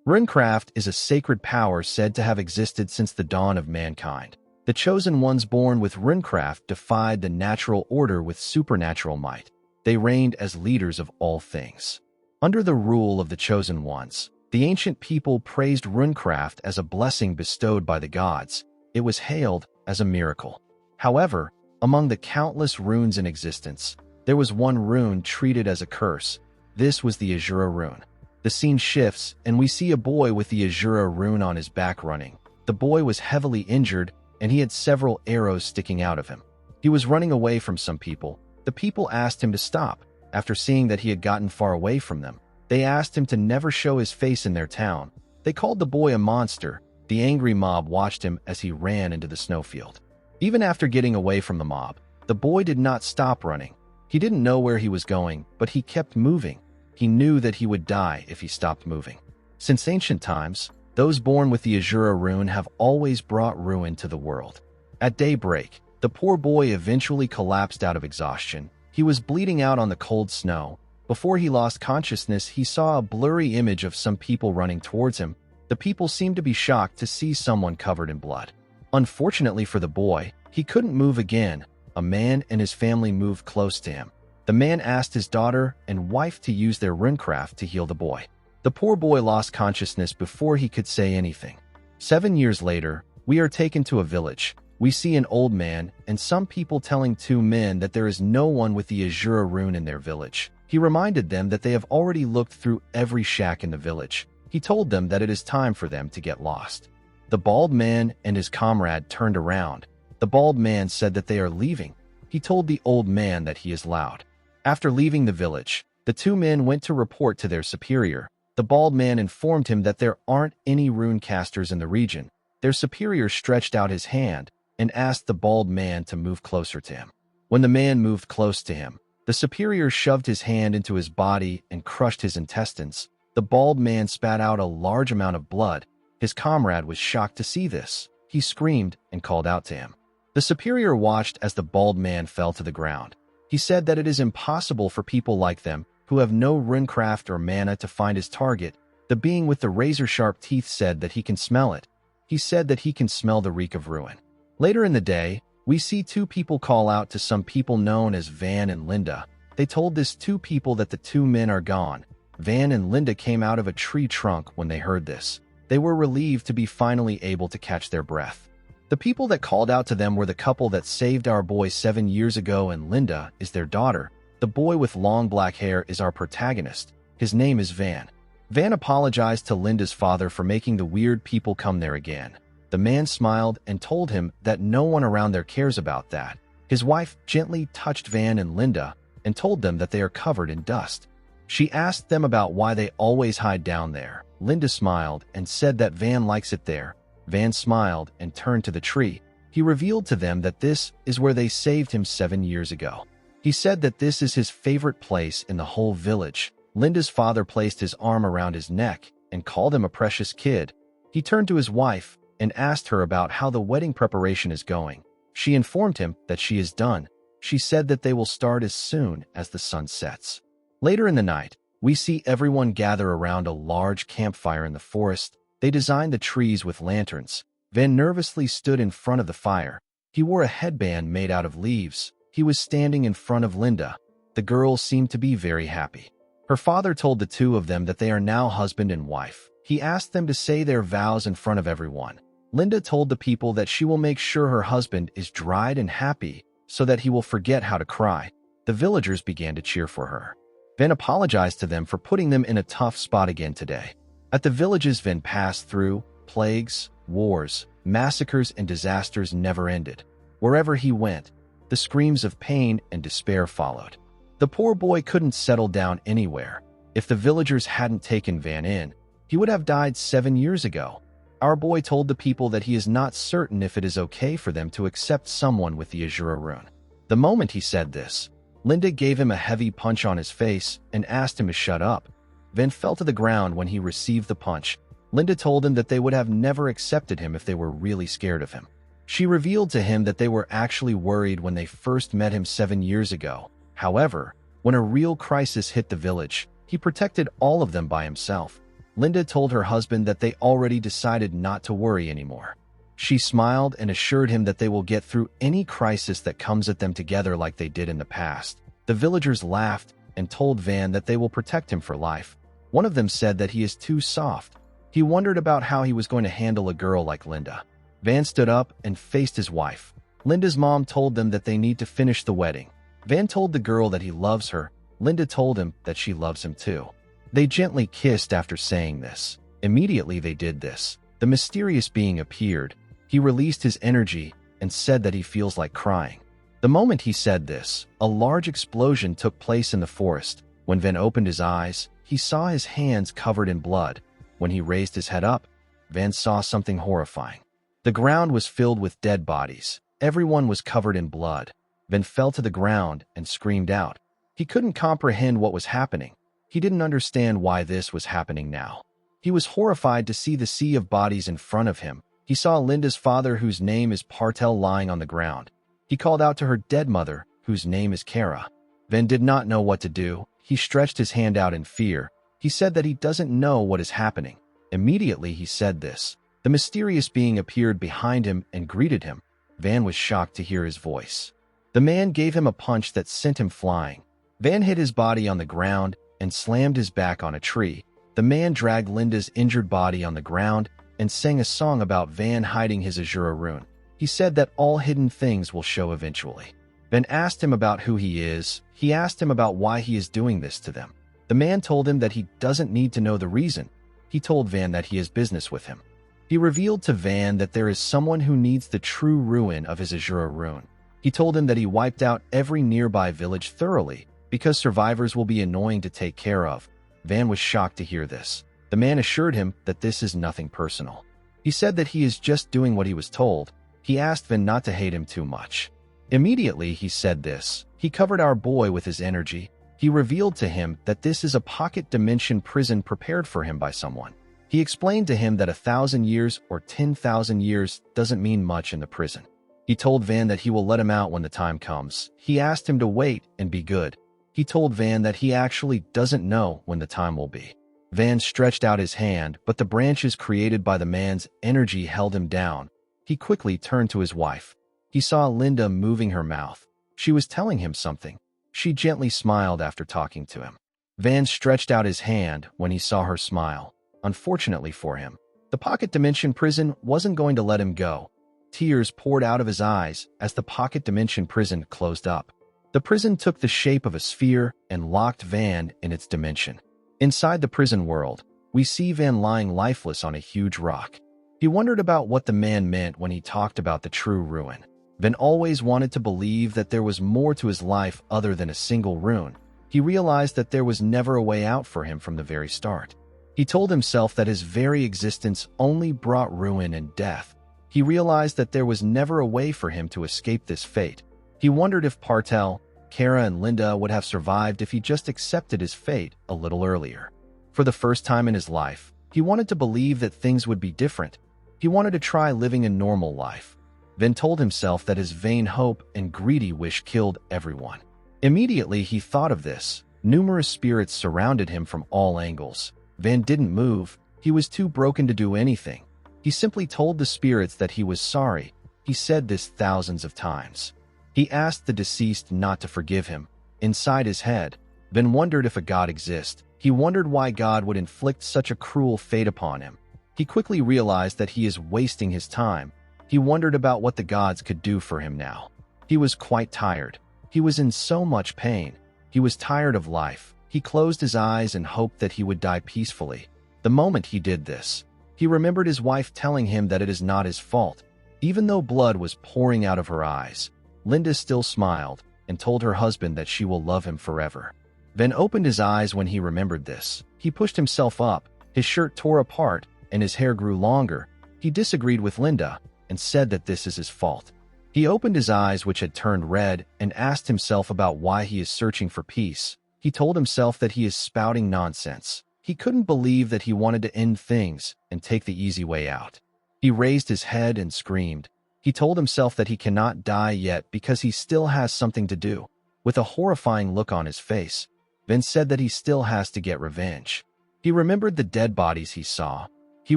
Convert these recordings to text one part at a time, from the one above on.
Runecraft is a sacred power said to have existed since the dawn of mankind. The chosen ones born with runecraft defied the natural order with supernatural might. They reigned as leaders of all things. Under the rule of the chosen ones, the ancient people praised runecraft as a blessing bestowed by the gods. It was hailed as a miracle. However, among the countless runes in existence, there was one rune treated as a curse. This was the Azura rune. The scene shifts, and we see a boy with the Azura rune on his back running. The boy was heavily injured, and he had several arrows sticking out of him. He was running away from some people. The people asked him to stop. After seeing that he had gotten far away from them, they asked him to never show his face in their town. They called the boy a monster. The angry mob watched him as he ran into the snowfield. Even after getting away from the mob, the boy did not stop running. He didn't know where he was going, but he kept moving. He knew that he would die if he stopped moving. Since ancient times, those born with the Azura rune have always brought ruin to the world. At daybreak, the poor boy eventually collapsed out of exhaustion. He was bleeding out on the cold snow. Before he lost consciousness, he saw a blurry image of some people running towards him. The people seemed to be shocked to see someone covered in blood. Unfortunately for the boy, he couldn't move again. A man and his family moved close to him. The man asked his daughter and wife to use their runecraft to heal the boy. The poor boy lost consciousness before he could say anything. 7 years later, we are taken to a village. We see an old man and some people telling two men that there is no one with the Azura rune in their village. He reminded them that they have already looked through every shack in the village. He told them that it is time for them to get lost. The bald man and his comrade turned around. The bald man said that they are leaving. He told the old man that he is loud. After leaving the village, the two men went to report to their superior. The bald man informed him that there aren't any rune casters in the region. Their superior stretched out his hand and asked the bald man to move closer to him. When the man moved close to him, the superior shoved his hand into his body and crushed his intestines. The bald man spat out a large amount of blood. His comrade was shocked to see this. He screamed and called out to him. The superior watched as the bald man fell to the ground. He said that it is impossible for people like them, who have no runecraft or mana, to find his target. The being with the razor-sharp teeth said that he can smell it. He said that he can smell the reek of ruin. Later in the day, we see two people call out to some people known as Van and Linda. They told these two people that the two men are gone. Van and Linda came out of a tree trunk when they heard this. They were relieved to be finally able to catch their breath. The people that called out to them were the couple that saved our boy 7 years ago, and Linda is their daughter. The boy with long black hair is our protagonist. His name is Van. Van apologized to Linda's father for making the weird people come there again. The man smiled and told him that no one around there cares about that. His wife gently touched Van and Linda and told them that they are covered in dust. She asked them about why they always hide down there. Linda smiled and said that Van likes it there. Van smiled and turned to the tree. He revealed to them that this is where they saved him 7 years ago. He said that this is his favorite place in the whole village. Linda's father placed his arm around his neck and called him a precious kid. He turned to his wife and asked her about how the wedding preparation is going. She informed him that she is done. She said that they will start as soon as the sun sets. Later in the night, we see everyone gather around a large campfire in the forest. They designed the trees with lanterns. Van nervously stood in front of the fire. He wore a headband made out of leaves. He was standing in front of Linda. The girl seemed to be very happy. Her father told the two of them that they are now husband and wife. He asked them to say their vows in front of everyone. Linda told the people that she will make sure her husband is dried and happy so that he will forget how to cry. The villagers began to cheer for her. Van apologized to them for putting them in a tough spot again today. At the villages Van passed through, plagues, wars, massacres, and disasters never ended. Wherever he went, the screams of pain and despair followed. The poor boy couldn't settle down anywhere. If the villagers hadn't taken Van in, he would have died 7 years ago. Our boy told the people that he is not certain if it is okay for them to accept someone with the Azura rune. The moment he said this, Linda gave him a heavy punch on his face and asked him to shut up. Van fell to the ground when he received the punch. Linda told him that they would have never accepted him if they were really scared of him. She revealed to him that they were actually worried when they first met him 7 years ago. However, when a real crisis hit the village, he protected all of them by himself. Linda told her husband that they already decided not to worry anymore. She smiled and assured him that they will get through any crisis that comes at them together like they did in the past. The villagers laughed and told Van that they will protect him for life. One of them said that he is too soft. He wondered about how he was going to handle a girl like Linda. Van stood up and faced his wife. Linda's mom told them that they need to finish the wedding. Van told the girl that he loves her. Linda told him that she loves him too. They gently kissed after saying this. Immediately they did this. The mysterious being appeared. He released his energy and said that he feels like crying. The moment he said this, a large explosion took place in the forest. When Van opened his eyes, he saw his hands covered in blood. When he raised his head up, Van saw something horrifying. The ground was filled with dead bodies. Everyone was covered in blood. Van fell to the ground and screamed out. He couldn't comprehend what was happening. He didn't understand why this was happening now. He was horrified to see the sea of bodies in front of him. He saw Linda's father, whose name is Partel, lying on the ground. He called out to her dead mother, whose name is Kara. Van did not know what to do. He stretched his hand out in fear. He said that he doesn't know what is happening. Immediately he said this. The mysterious being appeared behind him and greeted him. Van was shocked to hear his voice. The man gave him a punch that sent him flying. Van hit his body on the ground and slammed his back on a tree. The man dragged Linda's injured body on the ground and sang a song about Van hiding his Azura rune. He said that all hidden things will show eventually. Van asked him about who he is. He asked him about why he is doing this to them. The man told him that he doesn't need to know the reason. He told Van that he has business with him. He revealed to Van that there is someone who needs the true ruin of his Azura rune. He told him that he wiped out every nearby village thoroughly because survivors will be annoying to take care of. Van was shocked to hear this. The man assured him that this is nothing personal. He said that he is just doing what he was told. He asked Van not to hate him too much. Immediately he said this. He covered our boy with his energy. He revealed to him that this is a pocket dimension prison prepared for him by someone. He explained to him that 1,000 years or 10,000 years doesn't mean much in the prison. He told Van that he will let him out when the time comes. He asked him to wait and be good. He told Van that he actually doesn't know when the time will be. Van stretched out his hand, but the branches created by the man's energy held him down. He quickly turned to his wife. He saw Linda moving her mouth. She was telling him something. She gently smiled after talking to him. Van stretched out his hand when he saw her smile. Unfortunately for him, the pocket dimension prison wasn't going to let him go. Tears poured out of his eyes as the pocket dimension prison closed up. The prison took the shape of a sphere and locked Van in its dimension. Inside the prison world, we see Van lying lifeless on a huge rock. He wondered about what the man meant when he talked about the true ruin. Van always wanted to believe that there was more to his life other than a single rune. He realized that there was never a way out for him from the very start. He told himself that his very existence only brought ruin and death. He realized that there was never a way for him to escape this fate. He wondered if Partel, Kara, and Linda would have survived if he just accepted his fate a little earlier. For the first time in his life, he wanted to believe that things would be different. He wanted to try living a normal life. Van told himself that his vain hope and greedy wish killed everyone. Immediately he thought of this. Numerous spirits surrounded him from all angles. Van didn't move. He was too broken to do anything. He simply told the spirits that he was sorry. He said this thousands of times. He asked the deceased not to forgive him. Inside his head, Van wondered if a God exists. He wondered why God would inflict such a cruel fate upon him. He quickly realized that he is wasting his time. He wondered about what the gods could do for him now. He was quite tired. He was in so much pain. He was tired of life. He closed his eyes and hoped that he would die peacefully. The moment he did this, he remembered his wife telling him that it is not his fault. Even though blood was pouring out of her eyes, Linda still smiled and told her husband that she will love him forever. Van opened his eyes when he remembered this. He pushed himself up. His shirt tore apart and his hair grew longer. He disagreed with Linda and said that this is his fault. He opened his eyes, which had turned red, and asked himself about why he is searching for peace. He told himself that he is spouting nonsense. He couldn't believe that he wanted to end things and take the easy way out. He raised his head and screamed. He told himself that he cannot die yet because he still has something to do. With a horrifying look on his face, Van said that he still has to get revenge. He remembered the dead bodies he saw. He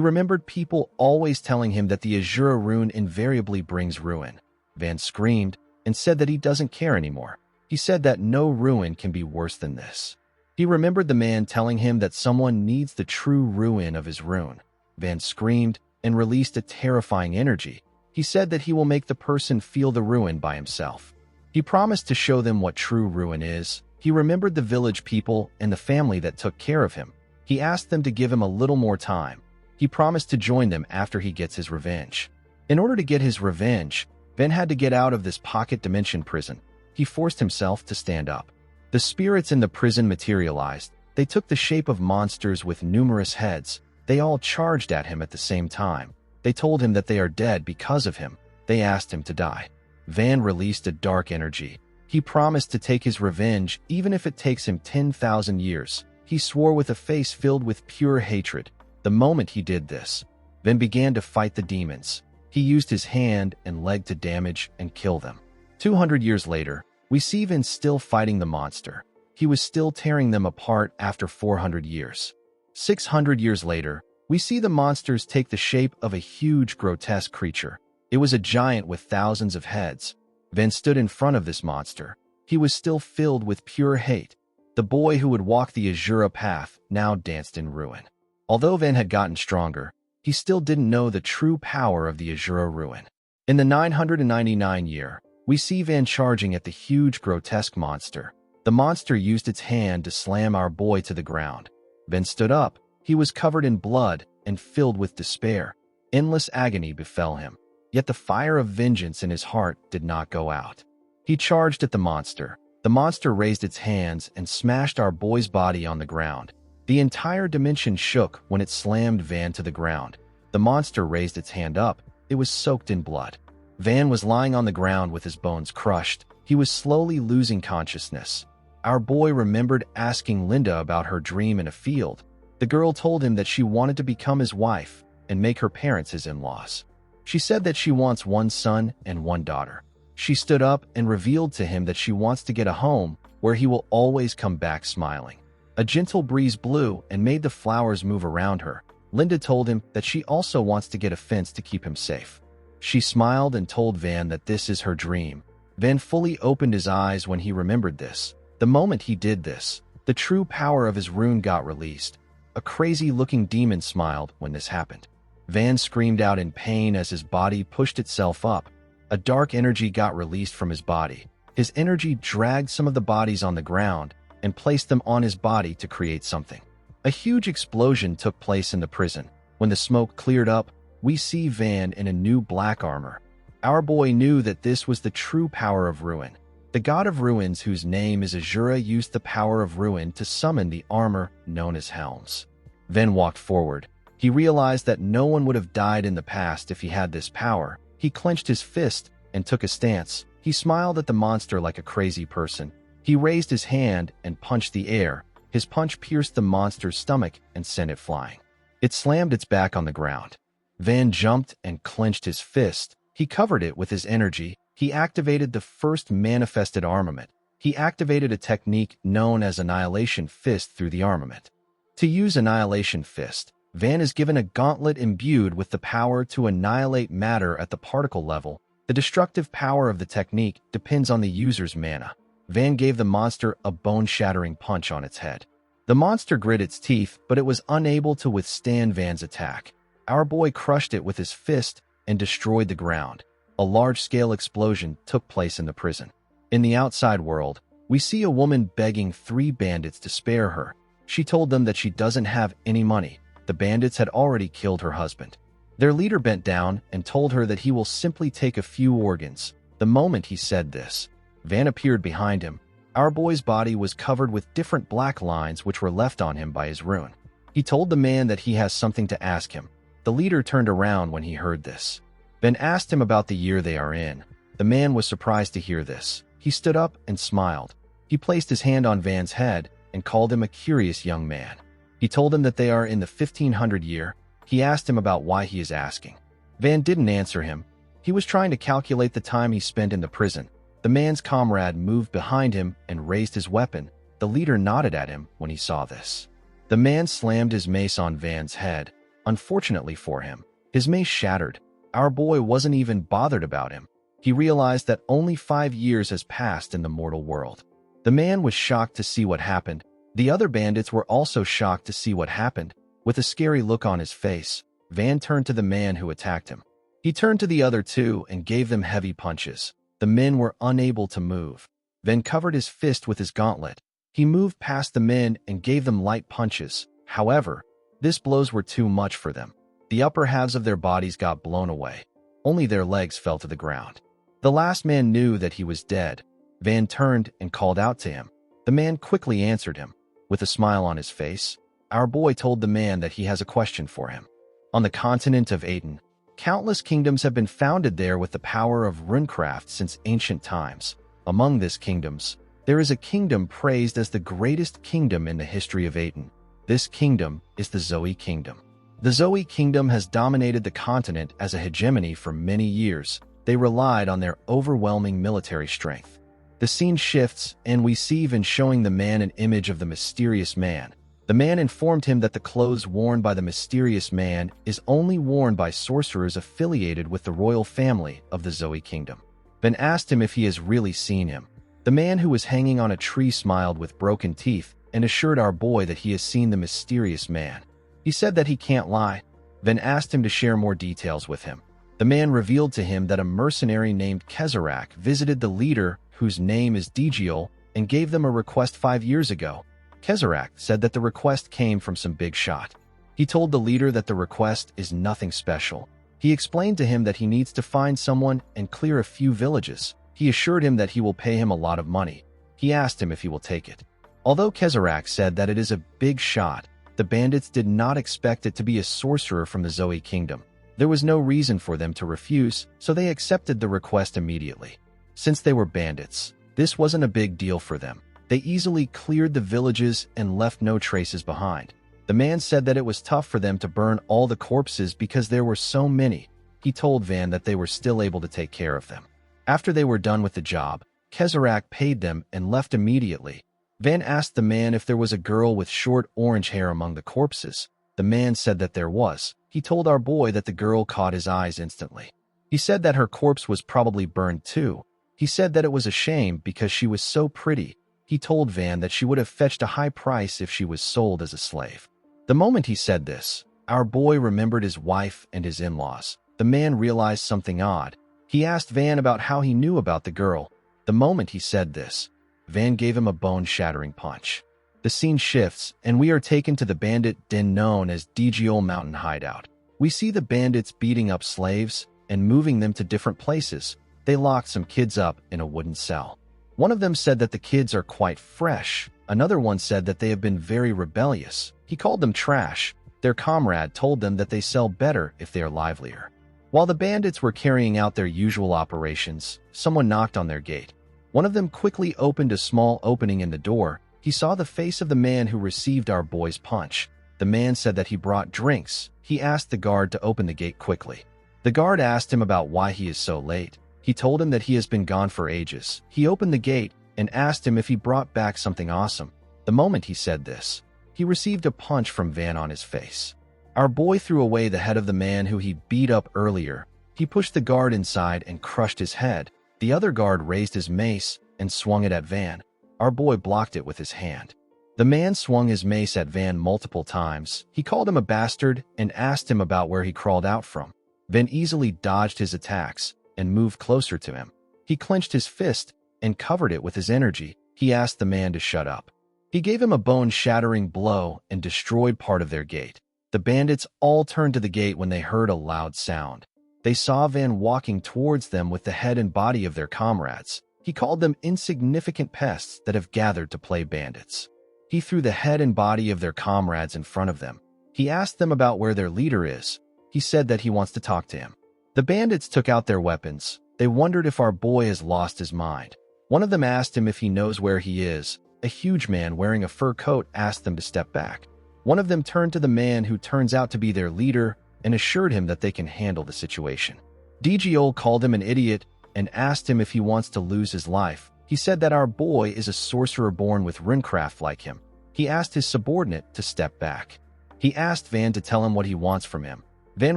remembered people always telling him that the Azura rune invariably brings ruin. Van screamed and said that he doesn't care anymore. He said that no ruin can be worse than this. He remembered the man telling him that someone needs the true ruin of his rune. Van screamed and released a terrifying energy. He said that he will make the person feel the ruin by himself. He promised to show them what true ruin is. He remembered the village people and the family that took care of him. He asked them to give him a little more time. He promised to join them after he gets his revenge. In order to get his revenge, Van had to get out of this pocket dimension prison. He forced himself to stand up. The spirits in the prison materialized. They took the shape of monsters with numerous heads. They all charged at him at the same time. They told him that they are dead because of him. They asked him to die. Van released a dark energy. He promised to take his revenge even if it takes him 10,000 years. He swore with a face filled with pure hatred. The moment he did this, Van began to fight the demons. He used his hand and leg to damage and kill them. 200 years later, we see Van still fighting the monster. He was still tearing them apart after 400 years. 600 years later, we see the monsters take the shape of a huge, grotesque creature. It was a giant with thousands of heads. Van stood in front of this monster. He was still filled with pure hate. The boy who would walk the Azura path now danced in ruin. Although Van had gotten stronger, he still didn't know the true power of the Azura ruin. In the 999 year, we see Van charging at the huge, grotesque monster. The monster used its hand to slam our boy to the ground. Van stood up. He was covered in blood and filled with despair. Endless agony befell him. Yet the fire of vengeance in his heart did not go out. He charged at the monster. The monster raised its hands and smashed our boy's body on the ground. The entire dimension shook when it slammed Van to the ground. The monster raised its hand up. It was soaked in blood. Van was lying on the ground with his bones crushed. He was slowly losing consciousness. Our boy remembered asking Linda about her dream in a field. The girl told him that she wanted to become his wife and make her parents his in-laws. She said that she wants one son and one daughter. She stood up and revealed to him that she wants to get a home where he will always come back smiling. A gentle breeze blew and made the flowers move around her. Linda told him that she also wants to get a fence to keep him safe. She smiled and told Van that this is her dream. Van fully opened his eyes when he remembered this. The moment he did this, the true power of his rune got released. A crazy-looking demon smiled when this happened. Van screamed out in pain as his body pushed itself up. A dark energy got released from his body. His energy dragged some of the bodies on the ground and placed them on his body to create something. A huge explosion took place in the prison. When the smoke cleared up, we see Van in a new black armor. Our boy knew that this was the true power of ruin. The god of ruins, whose name is Azura, used the power of ruin to summon the armor known as helms. Van walked forward. He realized that no one would have died in the past if he had this power. He clenched his fist and took a stance. He smiled at the monster like a crazy person. He raised his hand and punched the air. His punch pierced the monster's stomach and sent it flying. It slammed its back on the ground. Van jumped and clenched his fist. He covered it with his energy. He activated the first manifested armament. He activated a technique known as Annihilation Fist through the armament. To use Annihilation Fist, Van is given a gauntlet imbued with the power to annihilate matter at the particle level. The destructive power of the technique depends on the user's mana. Van gave the monster a bone-shattering punch on its head. The monster grit its teeth, but it was unable to withstand Van's attack. Our boy crushed it with his fist and destroyed the ground. A large-scale explosion took place in the prison. In the outside world, we see a woman begging 3 bandits to spare her. She told them that she doesn't have any money. The bandits had already killed her husband. Their leader bent down and told her that he will simply take a few organs. The moment he said this, Van appeared behind him. Our boy's body was covered with different black lines which were left on him by his rune. He told the man that he has something to ask him. The leader turned around when he heard this. Van asked him about the year they are in. The man was surprised to hear this. He stood up and smiled. He placed his hand on Van's head and called him a curious young man. He told him that they are in the 1500 year. He asked him about why he is asking. Van didn't answer him. He was trying to calculate the time he spent in the prison. The man's comrade moved behind him and raised his weapon. The leader nodded at him when he saw this. The man slammed his mace on Van's head. Unfortunately for him, his mace shattered. Our boy wasn't even bothered about him. He realized that only 5 years has passed in the mortal world. The man was shocked to see what happened. The other bandits were also shocked to see what happened. With a scary look on his face, Van turned to the man who attacked him. He turned to the other two and gave them heavy punches. The men were unable to move. Van covered his fist with his gauntlet. He moved past the men and gave them light punches. However, these blows were too much for them. The upper halves of their bodies got blown away. Only their legs fell to the ground. The last man knew that he was dead. Van turned and called out to him. The man quickly answered him. With a smile on his face, our boy told the man that he has a question for him. On the continent of Aten, countless kingdoms have been founded there with the power of runecraft since ancient times. Among these kingdoms, there is a kingdom praised as the greatest kingdom in the history of Aten. This kingdom is the Zoe Kingdom. The Zoe Kingdom has dominated the continent as a hegemony for many years. They relied on their overwhelming military strength. The scene shifts, and we see Van showing the man an image of the mysterious man. The man informed him that the clothes worn by the mysterious man is only worn by sorcerers affiliated with the royal family of the Zoe Kingdom. Van asked him if he has really seen him. The man who was hanging on a tree smiled with broken teeth and assured our boy that he has seen the mysterious man. He said that he can't lie. Van asked him to share more details with him. The man revealed to him that a mercenary named Kezarak visited the leader, whose name is Digiol, and gave them a request 5 years ago. Kezarak said that the request came from some big shot. He told the leader that the request is nothing special. He explained to him that he needs to find someone and clear a few villages. He assured him that he will pay him a lot of money. He asked him if he will take it. Although Kezarak said that it is a big shot, the bandits did not expect it to be a sorcerer from the Zoe Kingdom. There was no reason for them to refuse, so they accepted the request immediately. Since they were bandits, this wasn't a big deal for them. They easily cleared the villages and left no traces behind. The man said that it was tough for them to burn all the corpses because there were so many. He told Van that they were still able to take care of them. After they were done with the job, Kezarak paid them and left immediately. Van asked the man if there was a girl with short orange hair among the corpses. The man said that there was. He told our boy that the girl caught his eyes instantly. He said that her corpse was probably burned too. He said that it was a shame because she was so pretty. He told Van that she would have fetched a high price if she was sold as a slave. The moment he said this, our boy remembered his wife and his in-laws. The man realized something odd. He asked Van about how he knew about the girl. The moment he said this, Van gave him a bone-shattering punch. The scene shifts, and we are taken to the bandit den known as Digiol Mountain Hideout. We see the bandits beating up slaves and moving them to different places. They locked some kids up in a wooden cell. One of them said that the kids are quite fresh. Another one said that they have been very rebellious. He called them trash. Their comrade told them that they sell better if they are livelier. While the bandits were carrying out their usual operations, someone knocked on their gate. One of them quickly opened a small opening in the door. He saw the face of the man who received our boy's punch. The man said that he brought drinks. He asked the guard to open the gate quickly. The guard asked him about why he is so late. He told him that he has been gone for ages. He opened the gate and asked him if he brought back something awesome. The moment he said this, he received a punch from Van on his face. Our boy threw away the head of the man who he beat up earlier. He pushed the guard inside and crushed his head. The other guard raised his mace and swung it at Van. Our boy blocked it with his hand. The man swung his mace at Van multiple times. He called him a bastard and asked him about where he crawled out from. Van easily dodged his attacks and moved closer to him. He clenched his fist and covered it with his energy. He asked the man to shut up. He gave him a bone-shattering blow and destroyed part of their gate. The bandits all turned to the gate when they heard a loud sound. They saw Van walking towards them with the head and body of their comrades. He called them insignificant pests that have gathered to play bandits. He threw the head and body of their comrades in front of them. He asked them about where their leader is. He said that he wants to talk to him. The bandits took out their weapons. They wondered if our boy has lost his mind. One of them asked him if he knows where he is. A huge man wearing a fur coat asked them to step back. One of them turned to the man who turns out to be their leader and assured him that they can handle the situation. Digiol called him an idiot and asked him if he wants to lose his life. He said that our boy is a sorcerer born with runecraft like him. He asked his subordinate to step back. He asked Van to tell him what he wants from him. Van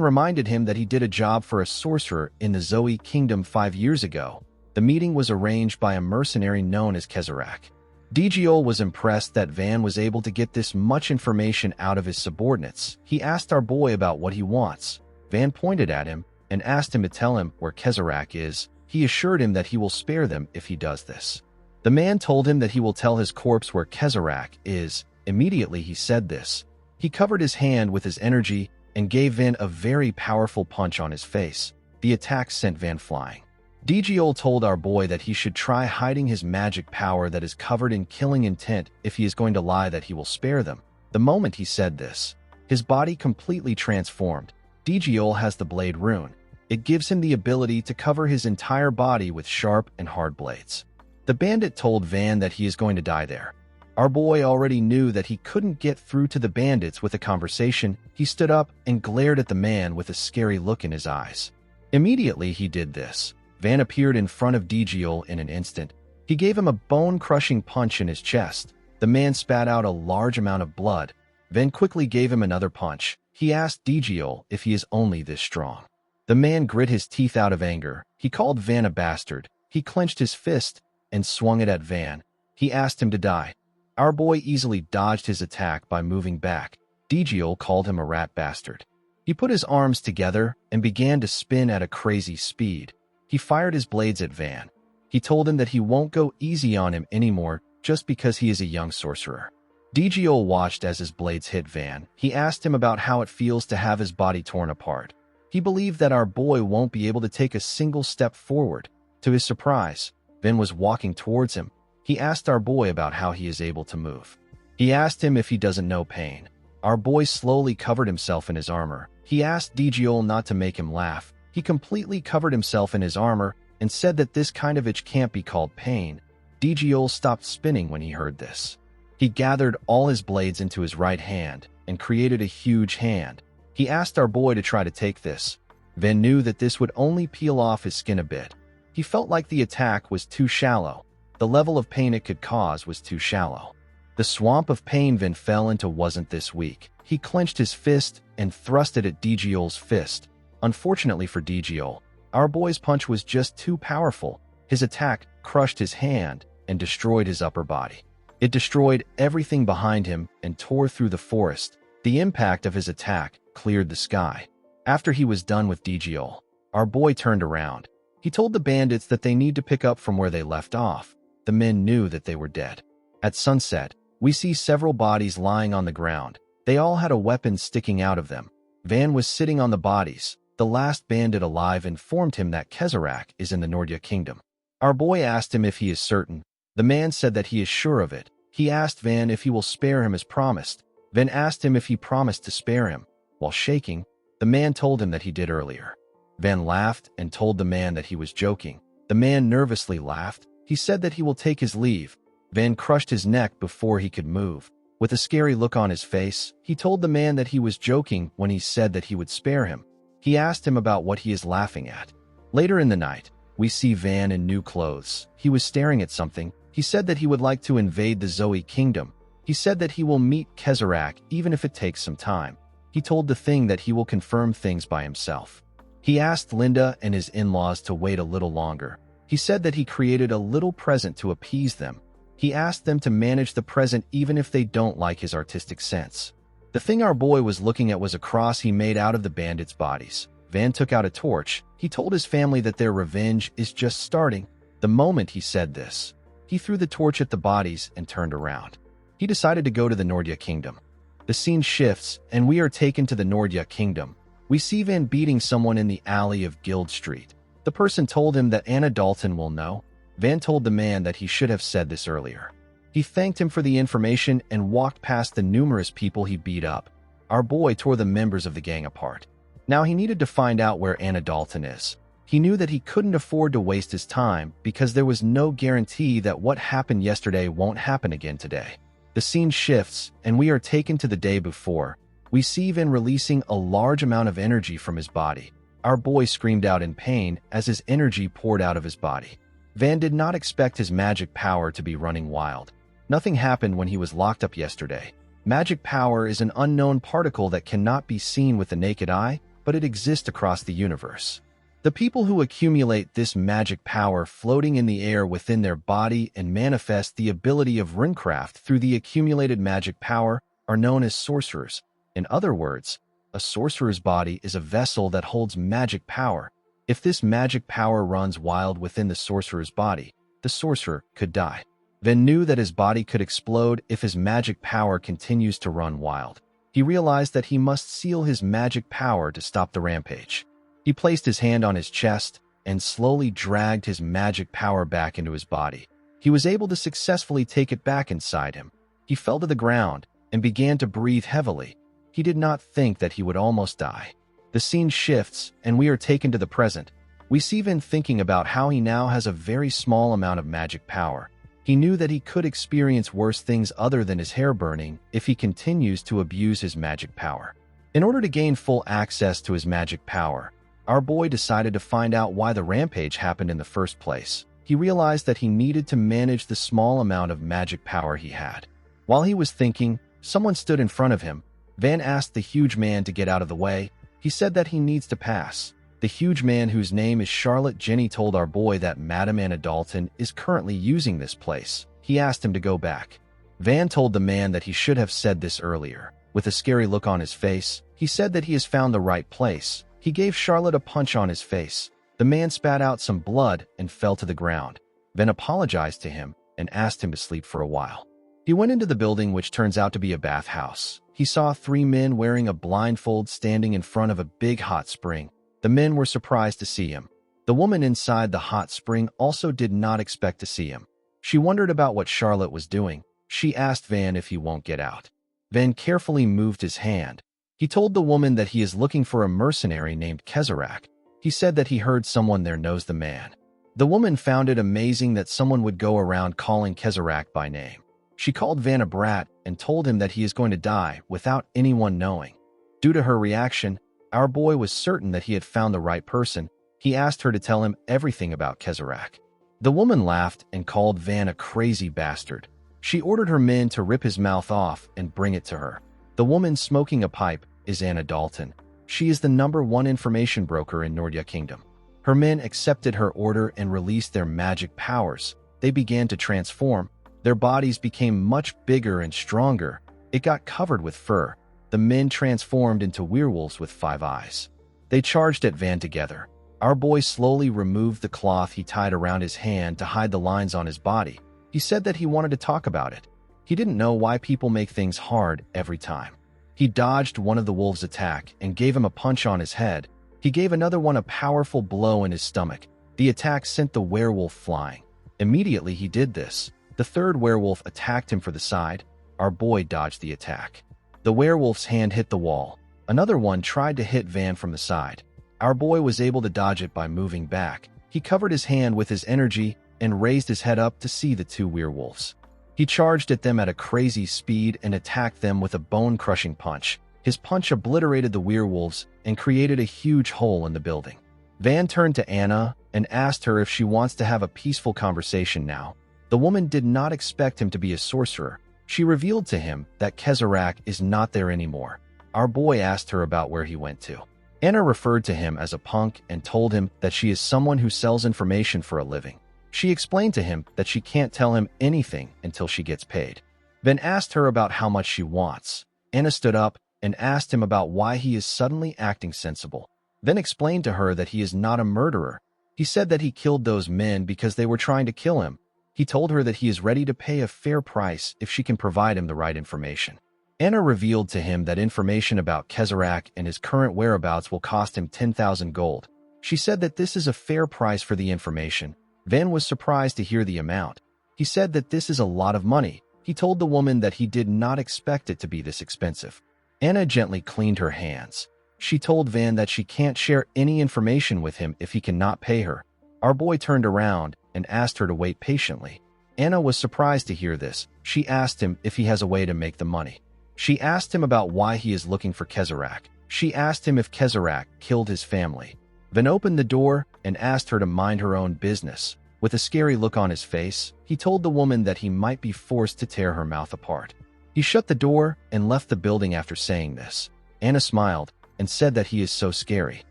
reminded him that he did a job for a sorcerer in the Zoe Kingdom 5 years ago. The meeting was arranged by a mercenary known as Kezarak. Digiol was impressed that Van was able to get this much information out of his subordinates. He asked our boy about what he wants. Van pointed at him and asked him to tell him where Kezarak is. He assured him that he will spare them if he does this. The man told him that he will tell his corpse where Kezarak is. Immediately he said this. He covered his hand with his energy and gave Van a very powerful punch on his face. The attack sent Van flying. Digiol told our boy that he should try hiding his magic power that is covered in killing intent if he is going to lie that he will spare them. The moment he said this, his body completely transformed. Digiol has the blade rune. It gives him the ability to cover his entire body with sharp and hard blades. The bandit told Van that he is going to die there. Our boy already knew that he couldn't get through to the bandits with a conversation. He stood up and glared at the man with a scary look in his eyes. Immediately he did this. Van appeared in front of Digiol in an instant. He gave him a bone-crushing punch in his chest. The man spat out a large amount of blood. Van quickly gave him another punch. He asked Digiol if he is only this strong. The man grit his teeth out of anger. He called Van a bastard. He clenched his fist and swung it at Van. He asked him to die. Our boy easily dodged his attack by moving back. Digiol called him a rat bastard. He put his arms together and began to spin at a crazy speed. He fired his blades at Van. He told him that he won't go easy on him anymore just because he is a young sorcerer. Digiol watched as his blades hit Van. He asked him about how it feels to have his body torn apart. He believed that our boy won't be able to take a single step forward. To his surprise, Van was walking towards him. He asked our boy about how he is able to move. He asked him if he doesn't know pain. Our boy slowly covered himself in his armor. He asked Digiol not to make him laugh. He completely covered himself in his armor and said that this kind of itch can't be called pain. Digiol stopped spinning when he heard this. He gathered all his blades into his right hand and created a huge hand. He asked our boy to try to take this. Van knew that this would only peel off his skin a bit. He felt like the attack was too shallow. The level of pain it could cause was too shallow. The swamp of pain Van fell into wasn't this weak. He clenched his fist and thrust it at Digiol's fist. Unfortunately for Digiol, our boy's punch was just too powerful. His attack crushed his hand and destroyed his upper body. It destroyed everything behind him and tore through the forest. The impact of his attack cleared the sky. After he was done with Digiol, our boy turned around. He told the bandits that they need to pick up from where they left off. The men knew that they were dead. At sunset, we see several bodies lying on the ground. They all had a weapon sticking out of them. Van was sitting on the bodies. The last bandit alive informed him that Kezarak is in the Nordya Kingdom. Our boy asked him if he is certain. The man said that he is sure of it. He asked Van if he will spare him as promised. Van asked him if he promised to spare him. While shaking, the man told him that he did earlier. Van laughed and told the man that he was joking. The man nervously laughed. He said that he will take his leave. Van crushed his neck before he could move. With a scary look on his face, he told the man that he was joking when he said that he would spare him. He asked him about what he is laughing at. Later in the night, we see Van in new clothes. He was staring at something. He said that he would like to invade the Zoe Kingdom. He said that he will meet Kezarak even if it takes some time. He told the thing that he will confirm things by himself. He asked Linda and his in-laws to wait a little longer. He said that he created a little present to appease them. He asked them to manage the present even if they don't like his artistic sense. The thing our boy was looking at was a cross he made out of the bandits' bodies. Van took out a torch. He told his family that their revenge is just starting. The moment he said this, he threw the torch at the bodies and turned around. He decided to go to the Nordya Kingdom. The scene shifts, and we are taken to the Nordya Kingdom. We see Van beating someone in the alley of Guild Street. The person told him that Anna Dalton will know. Van told the man that he should have said this earlier. He thanked him for the information and walked past the numerous people he beat up. Our boy tore the members of the gang apart. Now he needed to find out where Anna Dalton is. He knew that he couldn't afford to waste his time because there was no guarantee that what happened yesterday won't happen again today. The scene shifts, and we are taken to the day before. We see Van releasing a large amount of energy from his body. Our boy screamed out in pain as his energy poured out of his body. Van did not expect his magic power to be running wild. Nothing happened when he was locked up yesterday. Magic power is an unknown particle that cannot be seen with the naked eye, but it exists across the universe. The people who accumulate this magic power floating in the air within their body and manifest the ability of runecraft through the accumulated magic power are known as sorcerers. In other words, a sorcerer's body is a vessel that holds magic power. If this magic power runs wild within the sorcerer's body, the sorcerer could die. Van knew that his body could explode if his magic power continues to run wild. He realized that he must seal his magic power to stop the rampage. He placed his hand on his chest and slowly dragged his magic power back into his body. He was able to successfully take it back inside him. He fell to the ground and began to breathe heavily. He did not think that he would almost die. The scene shifts, and we are taken to the present. We see Van thinking about how he now has a very small amount of magic power. He knew that he could experience worse things other than his hair burning if he continues to abuse his magic power. In order to gain full access to his magic power, our boy decided to find out why the rampage happened in the first place. He realized that he needed to manage the small amount of magic power he had. While he was thinking, someone stood in front of him. Van asked the huge man to get out of the way. He said that he needs to pass. The huge man, whose name is Charlotte Jenny, told our boy that Madame Anna Dalton is currently using this place. He asked him to go back. Van told the man that he should have said this earlier. With a scary look on his face, he said that he has found the right place. He gave Charlotte a punch on his face. The man spat out some blood and fell to the ground. Van apologized to him and asked him to sleep for a while. He went into the building, which turns out to be a bathhouse. He saw 3 men wearing a blindfold standing in front of a big hot spring. The men were surprised to see him. The woman inside the hot spring also did not expect to see him. She wondered about what Charlotte was doing. She asked Van if he won't get out. Van carefully moved his hand. He told the woman that he is looking for a mercenary named Kezarak. He said that he heard someone there knows the man. The woman found it amazing that someone would go around calling Kezarak by name. She called Van a brat and told him that he is going to die without anyone knowing. Due to her reaction, our boy was certain that he had found the right person. He asked her to tell him everything about Kezarak. The woman laughed and called Van a crazy bastard. She ordered her men to rip his mouth off and bring it to her. The woman smoking a pipe is Anna Dalton. She is the #1 information broker in Nordya Kingdom. Her men accepted her order and released their magic powers. They began to transform. Their bodies became much bigger and stronger. It got covered with fur. The men transformed into werewolves with 5 eyes. They charged at Van together. Our boy slowly removed the cloth he tied around his hand to hide the lines on his body. He said that he wanted to talk about it. He didn't know why people make things hard every time. He dodged one of the wolves' attack and gave him a punch on his head. He gave another one a powerful blow in his stomach. The attack sent the werewolf flying. Immediately he did this. The 3rd werewolf attacked him for the side. Our boy dodged the attack. The werewolf's hand hit the wall. Another one tried to hit Van from the side. Our boy was able to dodge it by moving back. He covered his hand with his energy and raised his head up to see the 2 werewolves. He charged at them at a crazy speed and attacked them with a bone-crushing punch. His punch obliterated the werewolves and created a huge hole in the building. Van turned to Anna and asked her if she wants to have a peaceful conversation now. The woman did not expect him to be a sorcerer. She revealed to him that Kezarak is not there anymore. Our boy asked her about where he went to. Anna referred to him as a punk and told him that she is someone who sells information for a living. She explained to him that she can't tell him anything until she gets paid. Van asked her about how much she wants. Anna stood up and asked him about why he is suddenly acting sensible. Van explained to her that he is not a murderer. He said that he killed those men because they were trying to kill him. He told her that he is ready to pay a fair price if she can provide him the right information. Anna revealed to him that information about Kezarak and his current whereabouts will cost him 10,000 gold. She said that this is a fair price for the information. Van was surprised to hear the amount. He said that this is a lot of money. He told the woman that he did not expect it to be this expensive. Anna gently cleaned her hands. She told Van that she can't share any information with him if he cannot pay her. Our boy turned around and asked her to wait patiently. Anna was surprised to hear this. She asked him if he has a way to make the money. She asked him about why he is looking for Kezarak. She asked him if Kezarak killed his family. Van opened the door and asked her to mind her own business. With a scary look on his face, he told the woman that he might be forced to tear her mouth apart. He shut the door and left the building after saying this. Anna smiled and said that he is so scary.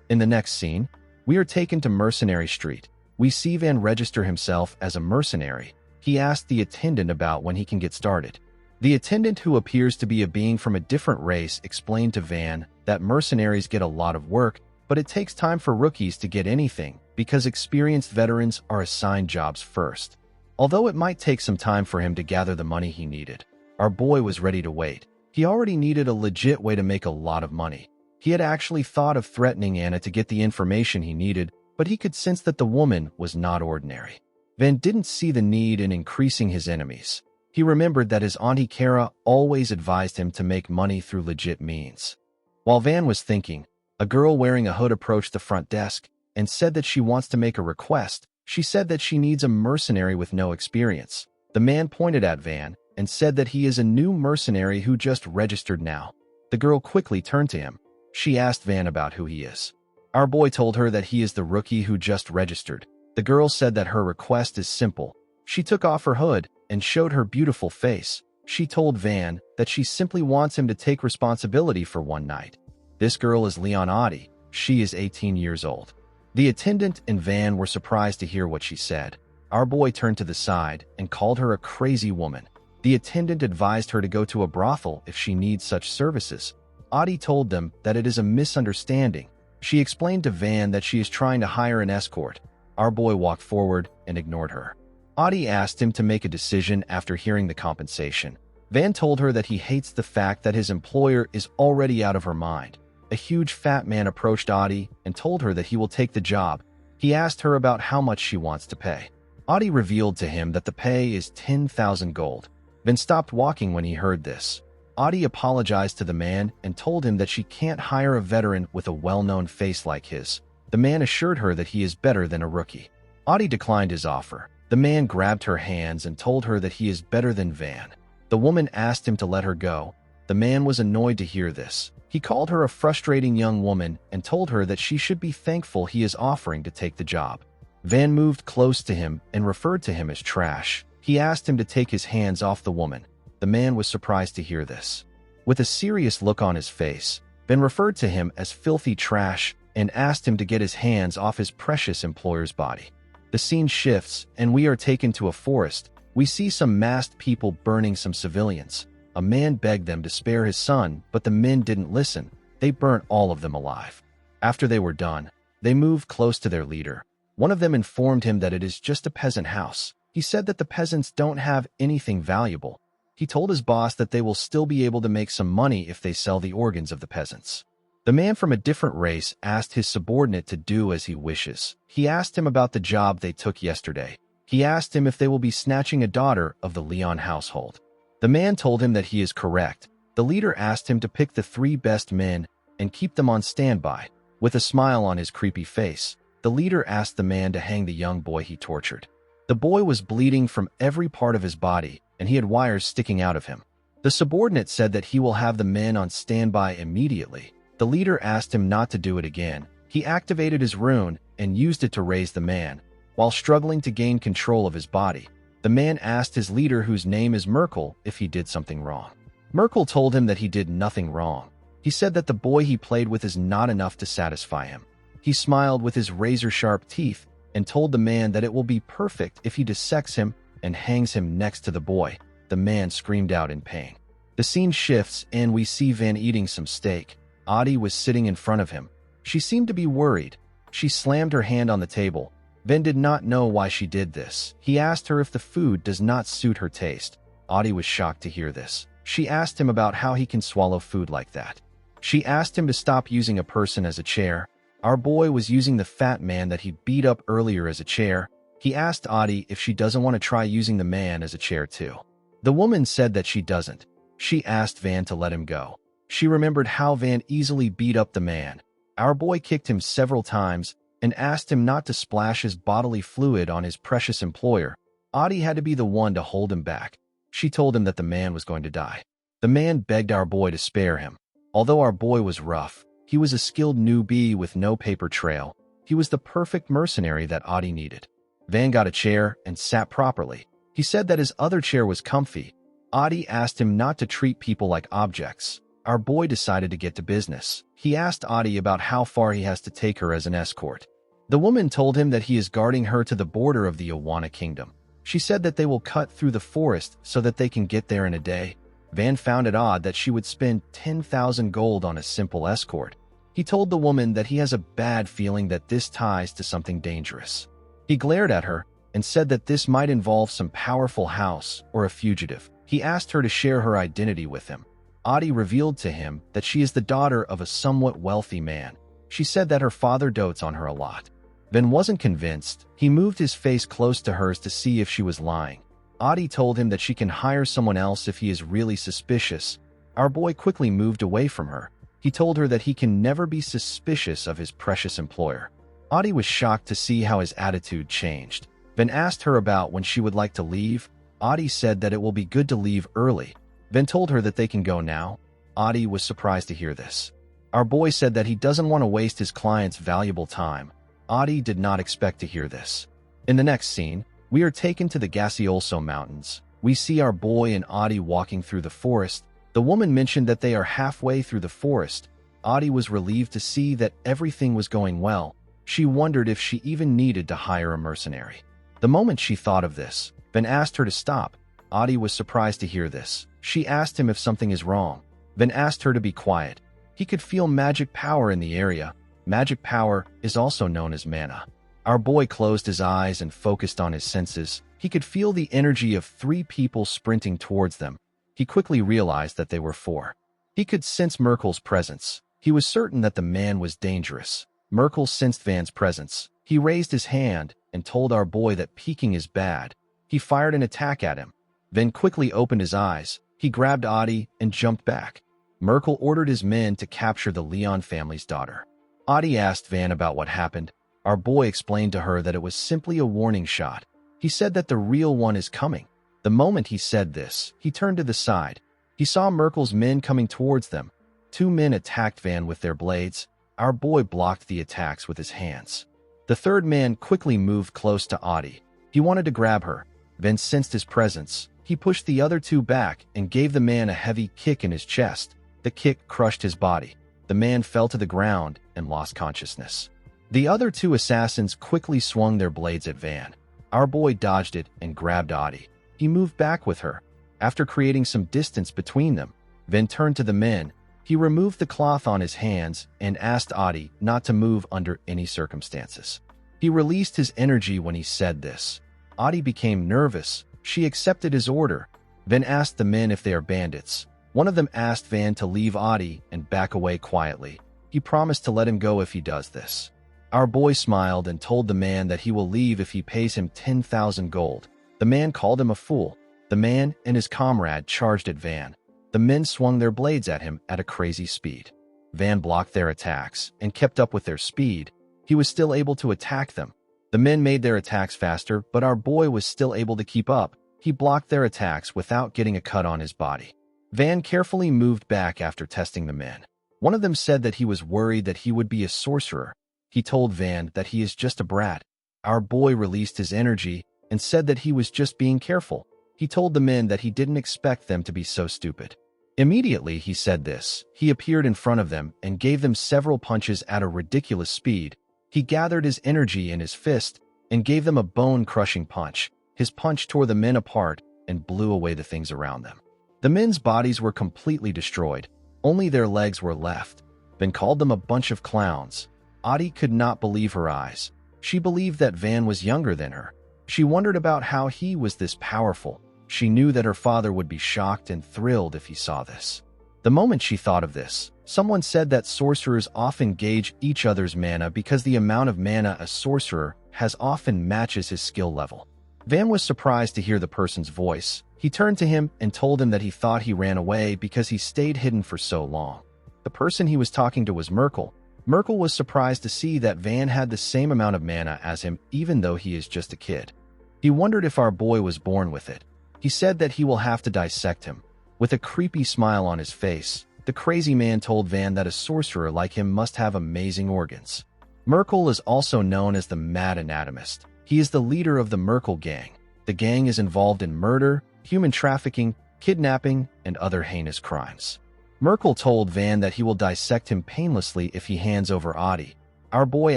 In the next scene, we are taken to Mercenary Street. We see Van register himself as a mercenary. He asked the attendant about when he can get started. The attendant, who appears to be a being from a different race, explained to Van that mercenaries get a lot of work, but it takes time for rookies to get anything because experienced veterans are assigned jobs first. Although it might take some time for him to gather the money he needed, our boy was ready to wait. He already needed a legit way to make a lot of money. He had actually thought of threatening Anna to get the information he needed, but he could sense that the woman was not ordinary. Van didn't see the need in increasing his enemies. He remembered that his Auntie Kara always advised him to make money through legit means. While Van was thinking, a girl wearing a hood approached the front desk and said that she wants to make a request. She said that she needs a mercenary with no experience. The man pointed at Van and said that he is a new mercenary who just registered now. The girl quickly turned to him. She asked Van about who he is. Our boy told her that he is the rookie who just registered. The girl said that her request is simple. She took off her hood and showed her beautiful face. She told Van that she simply wants him to take responsibility for one night. This girl is Leonati. She is 18 years old. The attendant and Van were surprised to hear what she said. Our boy turned to the side and called her a crazy woman. The attendant advised her to go to a brothel if she needs such services. Audie told them that it is a misunderstanding. She explained to Van that she is trying to hire an escort. Our boy walked forward and ignored her. Audie asked him to make a decision after hearing the compensation. Van told her that he hates the fact that his employer is already out of her mind. A huge fat man approached Audie and told her that he will take the job. He asked her about how much she wants to pay. Audie revealed to him that the pay is 10,000 gold. Van stopped walking when he heard this. Audie apologized to the man and told him that she can't hire a veteran with a well-known face like his. The man assured her that he is better than a rookie. Audie declined his offer. The man grabbed her hands and told her that he is better than Van. The woman asked him to let her go. The man was annoyed to hear this. He called her a frustrating young woman and told her that she should be thankful he is offering to take the job. Van moved close to him and referred to him as trash. He asked him to take his hands off the woman. The man was surprised to hear this. With a serious look on his face, Van referred to him as filthy trash and asked him to get his hands off his precious employer's body. The scene shifts and we are taken to a forest. We see some masked people burning some civilians. A man begged them to spare his son, but the men didn't listen. They burnt all of them alive. After they were done, they moved close to their leader. One of them informed him that it is just a peasant house. He said that the peasants don't have anything valuable. He told his boss that they will still be able to make some money if they sell the organs of the peasants. The man from a different race asked his subordinate to do as he wishes. He asked him about the job they took yesterday. He asked him if they will be snatching a daughter of the Leon household. The man told him that he is correct. The leader asked him to pick the 3 best men and keep them on standby. With a smile on his creepy face, the leader asked the man to hang the young boy he tortured. The boy was bleeding from every part of his body, and he had wires sticking out of him. The subordinate said that he will have the men on standby immediately. The leader asked him not to do it again. He activated his rune and used it to raise the man. While struggling to gain control of his body, the man asked his leader, whose name is Merkel, if he did something wrong. Merkel told him that he did nothing wrong. He said that the boy he played with is not enough to satisfy him. He smiled with his razor-sharp teeth and told the man that it will be perfect if he dissects him and hangs him next to the boy. The man screamed out in pain. The scene shifts and we see Van eating some steak. Audie was sitting in front of him. She seemed to be worried. She slammed her hand on the table. Van did not know why she did this. He asked her if the food does not suit her taste. Audie was shocked to hear this. She asked him about how he can swallow food like that. She asked him to stop using a person as a chair. Our boy was using the fat man that he beat up earlier as a chair. He asked Audie if she doesn't want to try using the man as a chair too. The woman said that she doesn't. She asked Van to let him go. She remembered how Van easily beat up the man. Our boy kicked him several times and asked him not to splash his bodily fluid on his precious employer. Audie had to be the one to hold him back. She told him that the man was going to die. The man begged our boy to spare him. Although our boy was rough, he was a skilled newbie with no paper trail. He was the perfect mercenary that Audie needed. Van got a chair and sat properly. He said that his other chair was comfy. Audie asked him not to treat people like objects. Our boy decided to get to business. He asked Audie about how far he has to take her as an escort. The woman told him that he is guarding her to the border of the Awana kingdom. She said that they will cut through the forest so that they can get there in a day. Van found it odd that she would spend 10,000 gold on a simple escort. He told the woman that he has a bad feeling that this ties to something dangerous. He glared at her and said that this might involve some powerful house or a fugitive. He asked her to share her identity with him. Audie revealed to him that she is the daughter of a somewhat wealthy man. She said that her father dotes on her a lot. Van wasn't convinced. He moved his face close to hers to see if she was lying. Audie told him that she can hire someone else if he is really suspicious. Our boy quickly moved away from her. He told her that he can never be suspicious of his precious employer. Audie was shocked to see how his attitude changed. Van asked her about when she would like to leave. Audie said that it will be good to leave early. Van told her that they can go now. Audie was surprised to hear this. Our boy said that he doesn't want to waste his client's valuable time. Audie did not expect to hear this. In the next scene, we are taken to the Gassiolso Mountains. We see our boy and Audie walking through the forest. The woman mentioned that they are halfway through the forest. Audie was relieved to see that everything was going well. She wondered if she even needed to hire a mercenary. The moment she thought of this, Van asked her to stop. Audie was surprised to hear this. She asked him if something is wrong. Van asked her to be quiet. He could feel magic power in the area. Magic power is also known as mana. Our boy closed his eyes and focused on his senses. He could feel the energy of 3 people sprinting towards them. He quickly realized that they were 4. He could sense Merkel's presence. He was certain that the man was dangerous. Merkel sensed Van's presence. He raised his hand and told our boy that peeking is bad. He fired an attack at him. Van quickly opened his eyes. He grabbed Audie and jumped back. Merkel ordered his men to capture the Leon family's daughter. Audie asked Van about what happened. Our boy explained to her that it was simply a warning shot. He said that the real one is coming. The moment he said this, he turned to the side. He saw Merkel's men coming towards them. 2 men attacked Van with their blades. Our boy blocked the attacks with his hands. The 3rd man quickly moved close to Audie. He wanted to grab her. Van sensed his presence. He pushed the other 2 back and gave the man a heavy kick in his chest. The kick crushed his body. The man fell to the ground and lost consciousness. The other 2 assassins quickly swung their blades at Van. Our boy dodged it and grabbed Audie. He moved back with her. After creating some distance between them, Van turned to the men. He removed the cloth on his hands and asked Audie not to move under any circumstances. He released his energy when he said this. Audie became nervous. She accepted his order. Van asked the men if they are bandits. One of them asked Van to leave Audie and back away quietly. He promised to let him go if he does this. Our boy smiled and told the man that he will leave if he pays him 10,000 gold. The man called him a fool. The man and his comrade charged at Van. The men swung their blades at him at a crazy speed. Van blocked their attacks and kept up with their speed. He was still able to attack them. The men made their attacks faster, but our boy was still able to keep up. He blocked their attacks without getting a cut on his body. Van carefully moved back after testing the men. One of them said that he was worried that he would be a sorcerer. He told Van that he is just a brat. Our boy released his energy and said that he was just being careful. He told the men that he didn't expect them to be so stupid. Immediately he said this, he appeared in front of them and gave them several punches at a ridiculous speed. He gathered his energy in his fist and gave them a bone-crushing punch. His punch tore the men apart and blew away the things around them. The men's bodies were completely destroyed. Only their legs were left. Van called them a bunch of clowns. Audie could not believe her eyes. She believed that Van was younger than her. She wondered about how he was this powerful. She knew that her father would be shocked and thrilled if he saw this. The moment she thought of this, someone said that sorcerers often gauge each other's mana because the amount of mana a sorcerer has often matches his skill level. Van was surprised to hear the person's voice. He turned to him and told him that he thought he ran away because he stayed hidden for so long. The person he was talking to was Merkel. Merkel was surprised to see that Van had the same amount of mana as him even though he is just a kid. He wondered if our boy was born with it. He said that he will have to dissect him. With a creepy smile on his face, the crazy man told Van that a sorcerer like him must have amazing organs. Merkel is also known as the Mad Anatomist. He is the leader of the Merkel gang. The gang is involved in murder, human trafficking, kidnapping, and other heinous crimes. Merkel told Van that he will dissect him painlessly if he hands over Audie. Our boy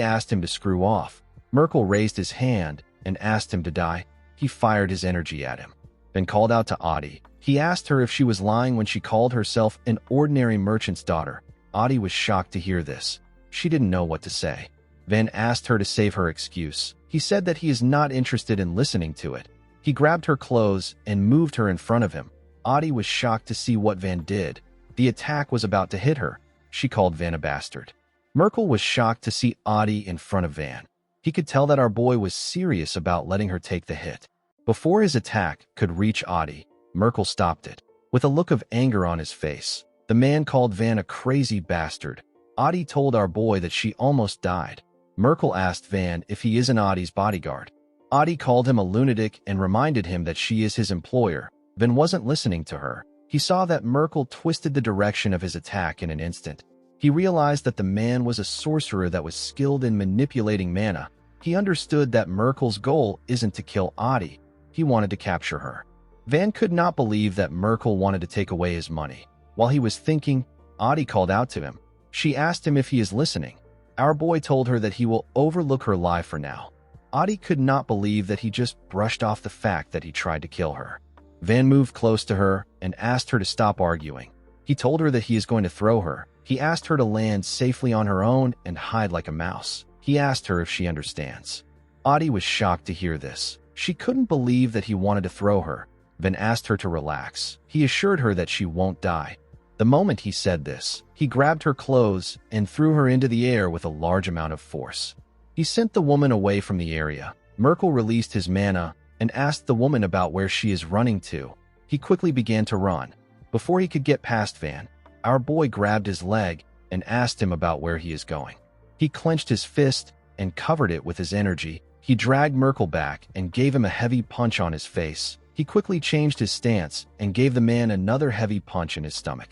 asked him to screw off. Merkel raised his hand and asked him to die. He fired his energy at him, then called out to Audie. He asked her if she was lying when she called herself an ordinary merchant's daughter. Audie was shocked to hear this. She didn't know what to say. Van asked her to save her excuse. He said that he is not interested in listening to it. He grabbed her clothes and moved her in front of him. Audie was shocked to see what Van did. The attack was about to hit her. She called Van a bastard. Merkel was shocked to see Audie in front of Van. He could tell that our boy was serious about letting her take the hit. Before his attack could reach Audie, Merkel stopped it. With a look of anger on his face, the man called Van a crazy bastard. Audie told our boy that she almost died. Merkel asked Van if he isn't Audie's bodyguard. Audie called him a lunatic and reminded him that she is his employer. Van wasn't listening to her. He saw that Merkel twisted the direction of his attack in an instant. He realized that the man was a sorcerer that was skilled in manipulating mana. He understood that Merkel's goal isn't to kill Audie. He wanted to capture her. Van could not believe that Merkel wanted to take away his money. While he was thinking, Audie called out to him. She asked him if he is listening. Our boy told her that he will overlook her lie for now. Audie could not believe that he just brushed off the fact that he tried to kill her. Van moved close to her and asked her to stop arguing. He told her that he is going to throw her. He asked her to land safely on her own and hide like a mouse. He asked her if she understands. Audie was shocked to hear this. She couldn't believe that he wanted to throw her. Van asked her to relax. He assured her that she won't die. The moment he said this, he grabbed her clothes and threw her into the air with a large amount of force. He sent the woman away from the area. Merkel released his mana and asked the woman about where she is running to. He quickly began to run. Before he could get past Van, our boy grabbed his leg and asked him about where he is going. He clenched his fist and covered it with his energy. He dragged Merkel back and gave him a heavy punch on his face. He quickly changed his stance and gave the man another heavy punch in his stomach.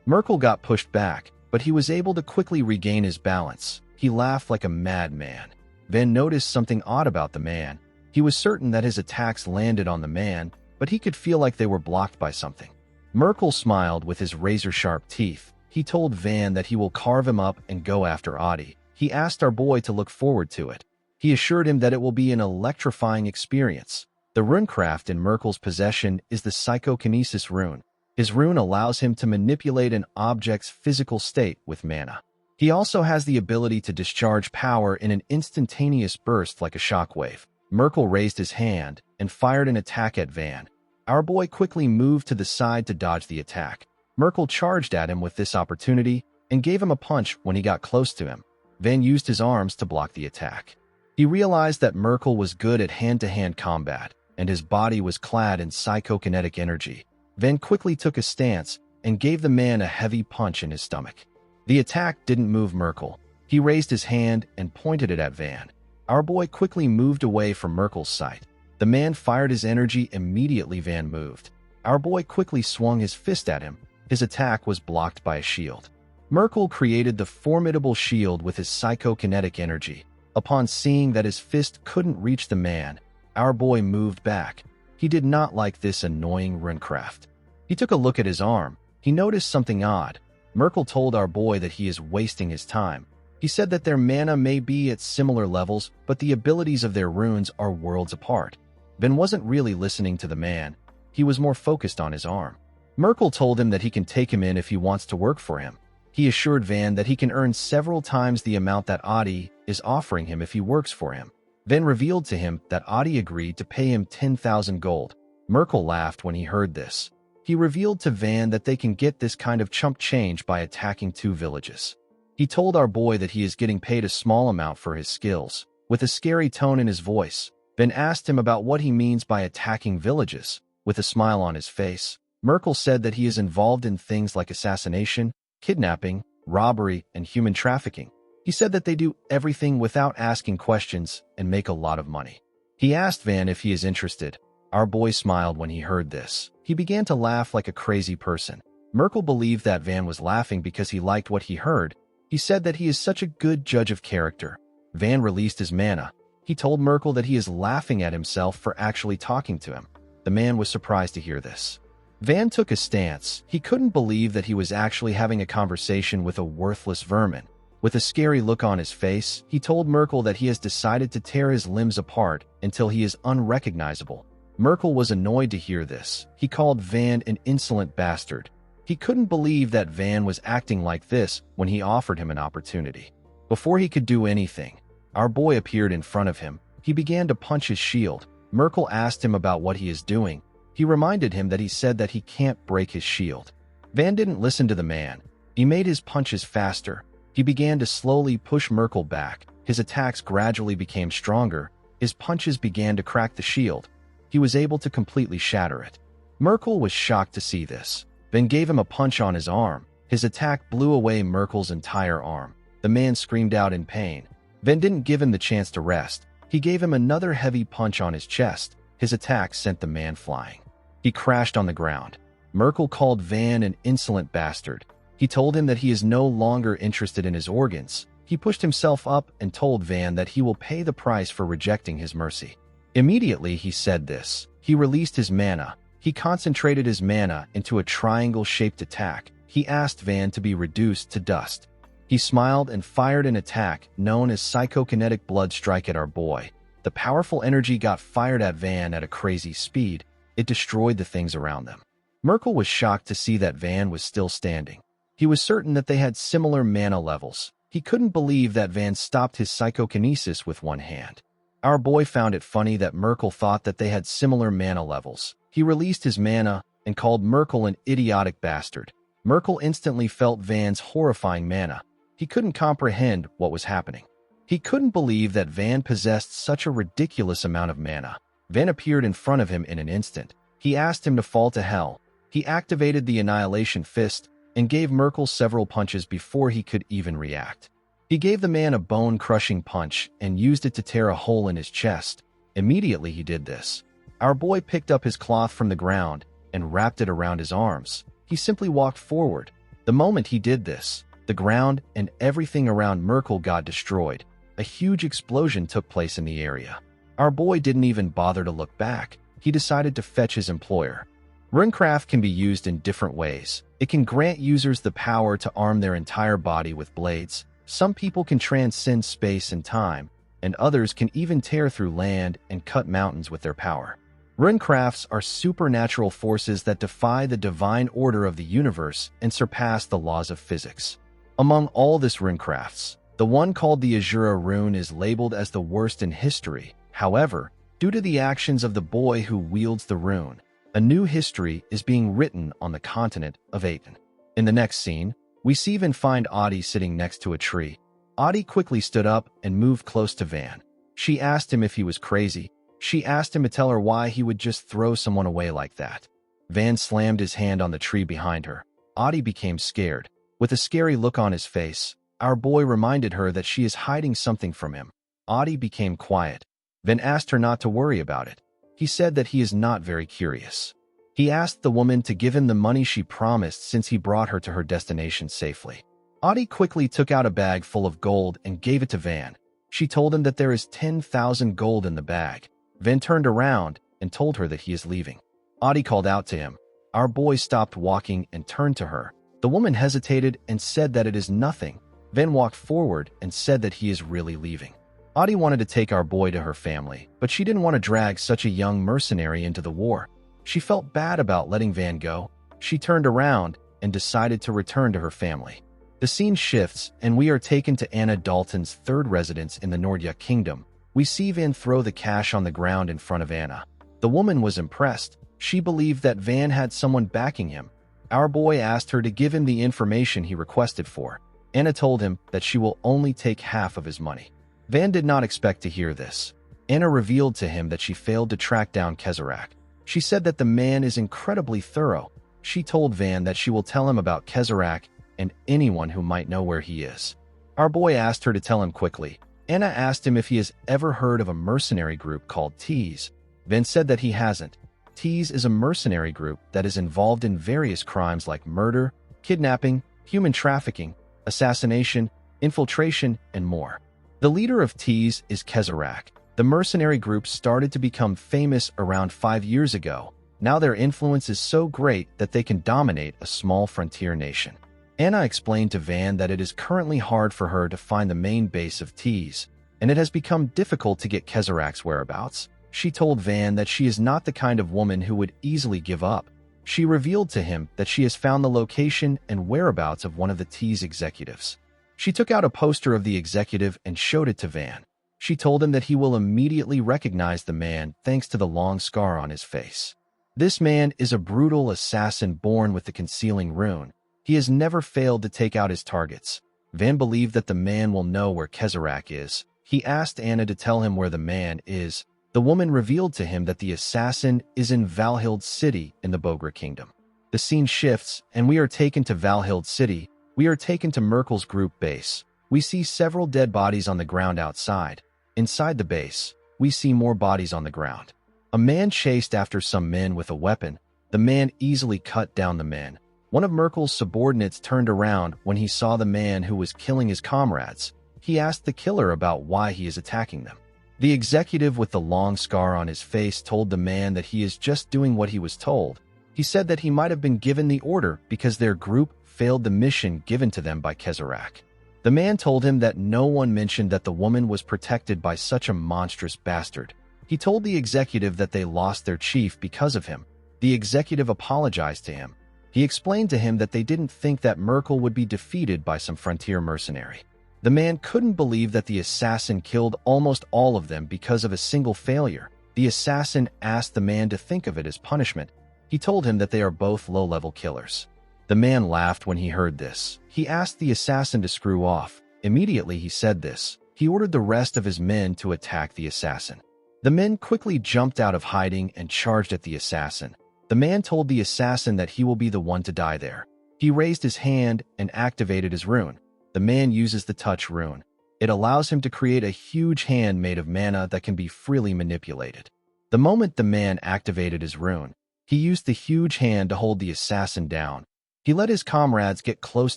Merkel got pushed back, but he was able to quickly regain his balance. He laughed like a madman. Van noticed something odd about the man. He was certain that his attacks landed on the man, but he could feel like they were blocked by something. Merkel smiled with his razor-sharp teeth. He told Van that he will carve him up and go after Audie. He asked our boy to look forward to it. He assured him that it will be an electrifying experience. The runecraft in Merkel's possession is the psychokinesis rune. His rune allows him to manipulate an object's physical state with mana. He also has the ability to discharge power in an instantaneous burst like a shockwave. Merkel raised his hand and fired an attack at Van. Our boy quickly moved to the side to dodge the attack. Merkel charged at him with this opportunity and gave him a punch when he got close to him. Van used his arms to block the attack. He realized that Merkel was good at hand-to-hand combat, and his body was clad in psychokinetic energy. Van quickly took a stance and gave the man a heavy punch in his stomach. The attack didn't move Merkel. He raised his hand and pointed it at Van. Our boy quickly moved away from Merkel's sight. The man fired his energy immediately. Van moved. Our boy quickly swung his fist at him. His attack was blocked by a shield. Merkel created the formidable shield with his psychokinetic energy. Upon seeing that his fist couldn't reach the man, our boy moved back. He did not like this annoying runecraft. He took a look at his arm. He noticed something odd. Merkel told our boy that he is wasting his time. He said that their mana may be at similar levels, but the abilities of their runes are worlds apart. Van wasn't really listening to the man. He was more focused on his arm. Merkel told him that he can take him in if he wants to work for him. He assured Van that he can earn several times the amount that Audie is offering him if he works for him. Van revealed to him that Audie agreed to pay him 10,000 gold. Merkel laughed when he heard this. He revealed to Van that they can get this kind of chump change by attacking 2 villages. He told our boy that he is getting paid a small amount for his skills. With a scary tone in his voice, Van asked him about what he means by attacking villages. With a smile on his face, Merkel said that he is involved in things like assassination, kidnapping, robbery, and human trafficking. He said that they do everything without asking questions and make a lot of money. He asked Van if he is interested. Our boy smiled when he heard this. He began to laugh like a crazy person. Merkel believed that Van was laughing because he liked what he heard. He said that he is such a good judge of character. Van released his mana. He told Merkel that he is laughing at himself for actually talking to him. The man was surprised to hear this. Van took a stance. He couldn't believe that he was actually having a conversation with a worthless vermin. With a scary look on his face, he told Merkel that he has decided to tear his limbs apart until he is unrecognizable. Merkel was annoyed to hear this. He called Van an insolent bastard. He couldn't believe that Van was acting like this when he offered him an opportunity. Before he could do anything, our boy appeared in front of him. He began to punch his shield. Merkel asked him about what he is doing. He reminded him that he said that he can't break his shield. Van didn't listen to the man. He made his punches faster. He began to slowly push Merkel back. His attacks gradually became stronger. His punches began to crack the shield. He was able to completely shatter it. Merkel was shocked to see this. Van gave him a punch on his arm. His attack blew away Merkel's entire arm. The man screamed out in pain. Van didn't give him the chance to rest. He gave him another heavy punch on his chest. His attack sent the man flying. He crashed on the ground. Merkel called Van an insolent bastard. He told him that he is no longer interested in his organs. He pushed himself up and told Van that he will pay the price for rejecting his mercy. Immediately he said this. He released his mana. He concentrated his mana into a triangle-shaped attack. He asked Van to be reduced to dust. He smiled and fired an attack known as Psychokinetic Blood Strike at our boy. The powerful energy got fired at Van at a crazy speed. It destroyed the things around them. Merkel was shocked to see that Van was still standing. He was certain that they had similar mana levels. He couldn't believe that Van stopped his psychokinesis with one hand. Our boy found it funny that Merkel thought that they had similar mana levels. He released his mana and called Merkel an idiotic bastard. Merkel instantly felt Van's horrifying mana. He couldn't comprehend what was happening. He couldn't believe that Van possessed such a ridiculous amount of mana. Van appeared in front of him in an instant. He asked him to fall to hell. He activated the Annihilation Fist and gave Merkel several punches before he could even react. He gave the man a bone-crushing punch and used it to tear a hole in his chest. Immediately he did this. Our boy picked up his cloth from the ground and wrapped it around his arms. He simply walked forward. The moment he did this, the ground and everything around Merkel got destroyed. A huge explosion took place in the area. Our boy didn't even bother to look back. He decided to fetch his employer. Runecraft can be used in different ways. It can grant users the power to arm their entire body with blades. Some people can transcend space and time, and others can even tear through land and cut mountains with their power. Runecrafts are supernatural forces that defy the divine order of the universe and surpass the laws of physics. Among all this runecrafts, the one called the Azura rune is labeled as the worst in history. However, due to the actions of the boy who wields the rune, a new history is being written on the continent of Aten. In the next scene, we see Van find Audie sitting next to a tree. Audie quickly stood up and moved close to Van. She asked him if he was crazy. She asked him to tell her why he would just throw someone away like that. Van slammed his hand on the tree behind her. Audie became scared. With a scary look on his face, our boy reminded her that she is hiding something from him. Audie became quiet. Van asked her not to worry about it. He said that he is not very curious. He asked the woman to give him the money she promised since he brought her to her destination safely. Audie quickly took out a bag full of gold and gave it to Van. She told him that there is 10,000 gold in the bag. Van turned around and told her that he is leaving. Audie called out to him. Our boy stopped walking and turned to her. The woman hesitated and said that it is nothing. Van walked forward and said that he is really leaving. Audie wanted to take our boy to her family, but she didn't want to drag such a young mercenary into the war. She felt bad about letting Van go. She turned around and decided to return to her family. The scene shifts, and we are taken to Anna Dalton's third residence in the Nordya Kingdom. We see Van throw the cash on the ground in front of Anna. The woman was impressed. She believed that Van had someone backing him. Our boy asked her to give him the information he requested for. Anna told him that she will only take half of his money. Van did not expect to hear this. Anna revealed to him that she failed to track down Kezarak. She said that the man is incredibly thorough. She told Van that she will tell him about Kezarak and anyone who might know where he is. Our boy asked her to tell him quickly. Anna asked him if he has ever heard of a mercenary group called Tease. Van said that he hasn't. Tease is a mercenary group that is involved in various crimes like murder, kidnapping, human trafficking, assassination, infiltration, and more. The leader of Tease is Kezarak. The mercenary group started to become famous around 5 years ago. Now their influence is so great that they can dominate a small frontier nation. Anna explained to Van that it is currently hard for her to find the main base of T's, and it has become difficult to get Kezerak's whereabouts. She told Van that she is not the kind of woman who would easily give up. She revealed to him that she has found the location and whereabouts of one of the T's executives. She took out a poster of the executive and showed it to Van. She told him that he will immediately recognize the man thanks to the long scar on his face. This man is a brutal assassin born with the concealing rune. He has never failed to take out his targets. Van believed that the man will know where Kezerak is. He asked Anna to tell him where the man is. The woman revealed to him that the assassin is in Valhild City in the Bogra Kingdom. The scene shifts, and we are taken to Valhild City. We are taken to Merkel's group base. We see several dead bodies on the ground outside. Inside the base, we see more bodies on the ground. A man chased after some men with a weapon. The man easily cut down the men. One of Merkel's subordinates turned around when he saw the man who was killing his comrades. He asked the killer about why he is attacking them. The executive with the long scar on his face told the man that he is just doing what he was told. He said that he might have been given the order because their group failed the mission given to them by Kezerak. The man told him that no one mentioned that the woman was protected by such a monstrous bastard. He told the executive that they lost their chief because of him. The executive apologized to him. He explained to him that they didn't think that Merkel would be defeated by some frontier mercenary. The man couldn't believe that the assassin killed almost all of them because of a single failure. The assassin asked the man to think of it as punishment. He told him that they are both low-level killers. The man laughed when he heard this. He asked the assassin to screw off. Immediately he said this. He ordered the rest of his men to attack the assassin. The men quickly jumped out of hiding and charged at the assassin. The man told the assassin that he will be the one to die there. He raised his hand and activated his rune. The man uses the touch rune. It allows him to create a huge hand made of mana that can be freely manipulated. The moment the man activated his rune, he used the huge hand to hold the assassin down. He let his comrades get close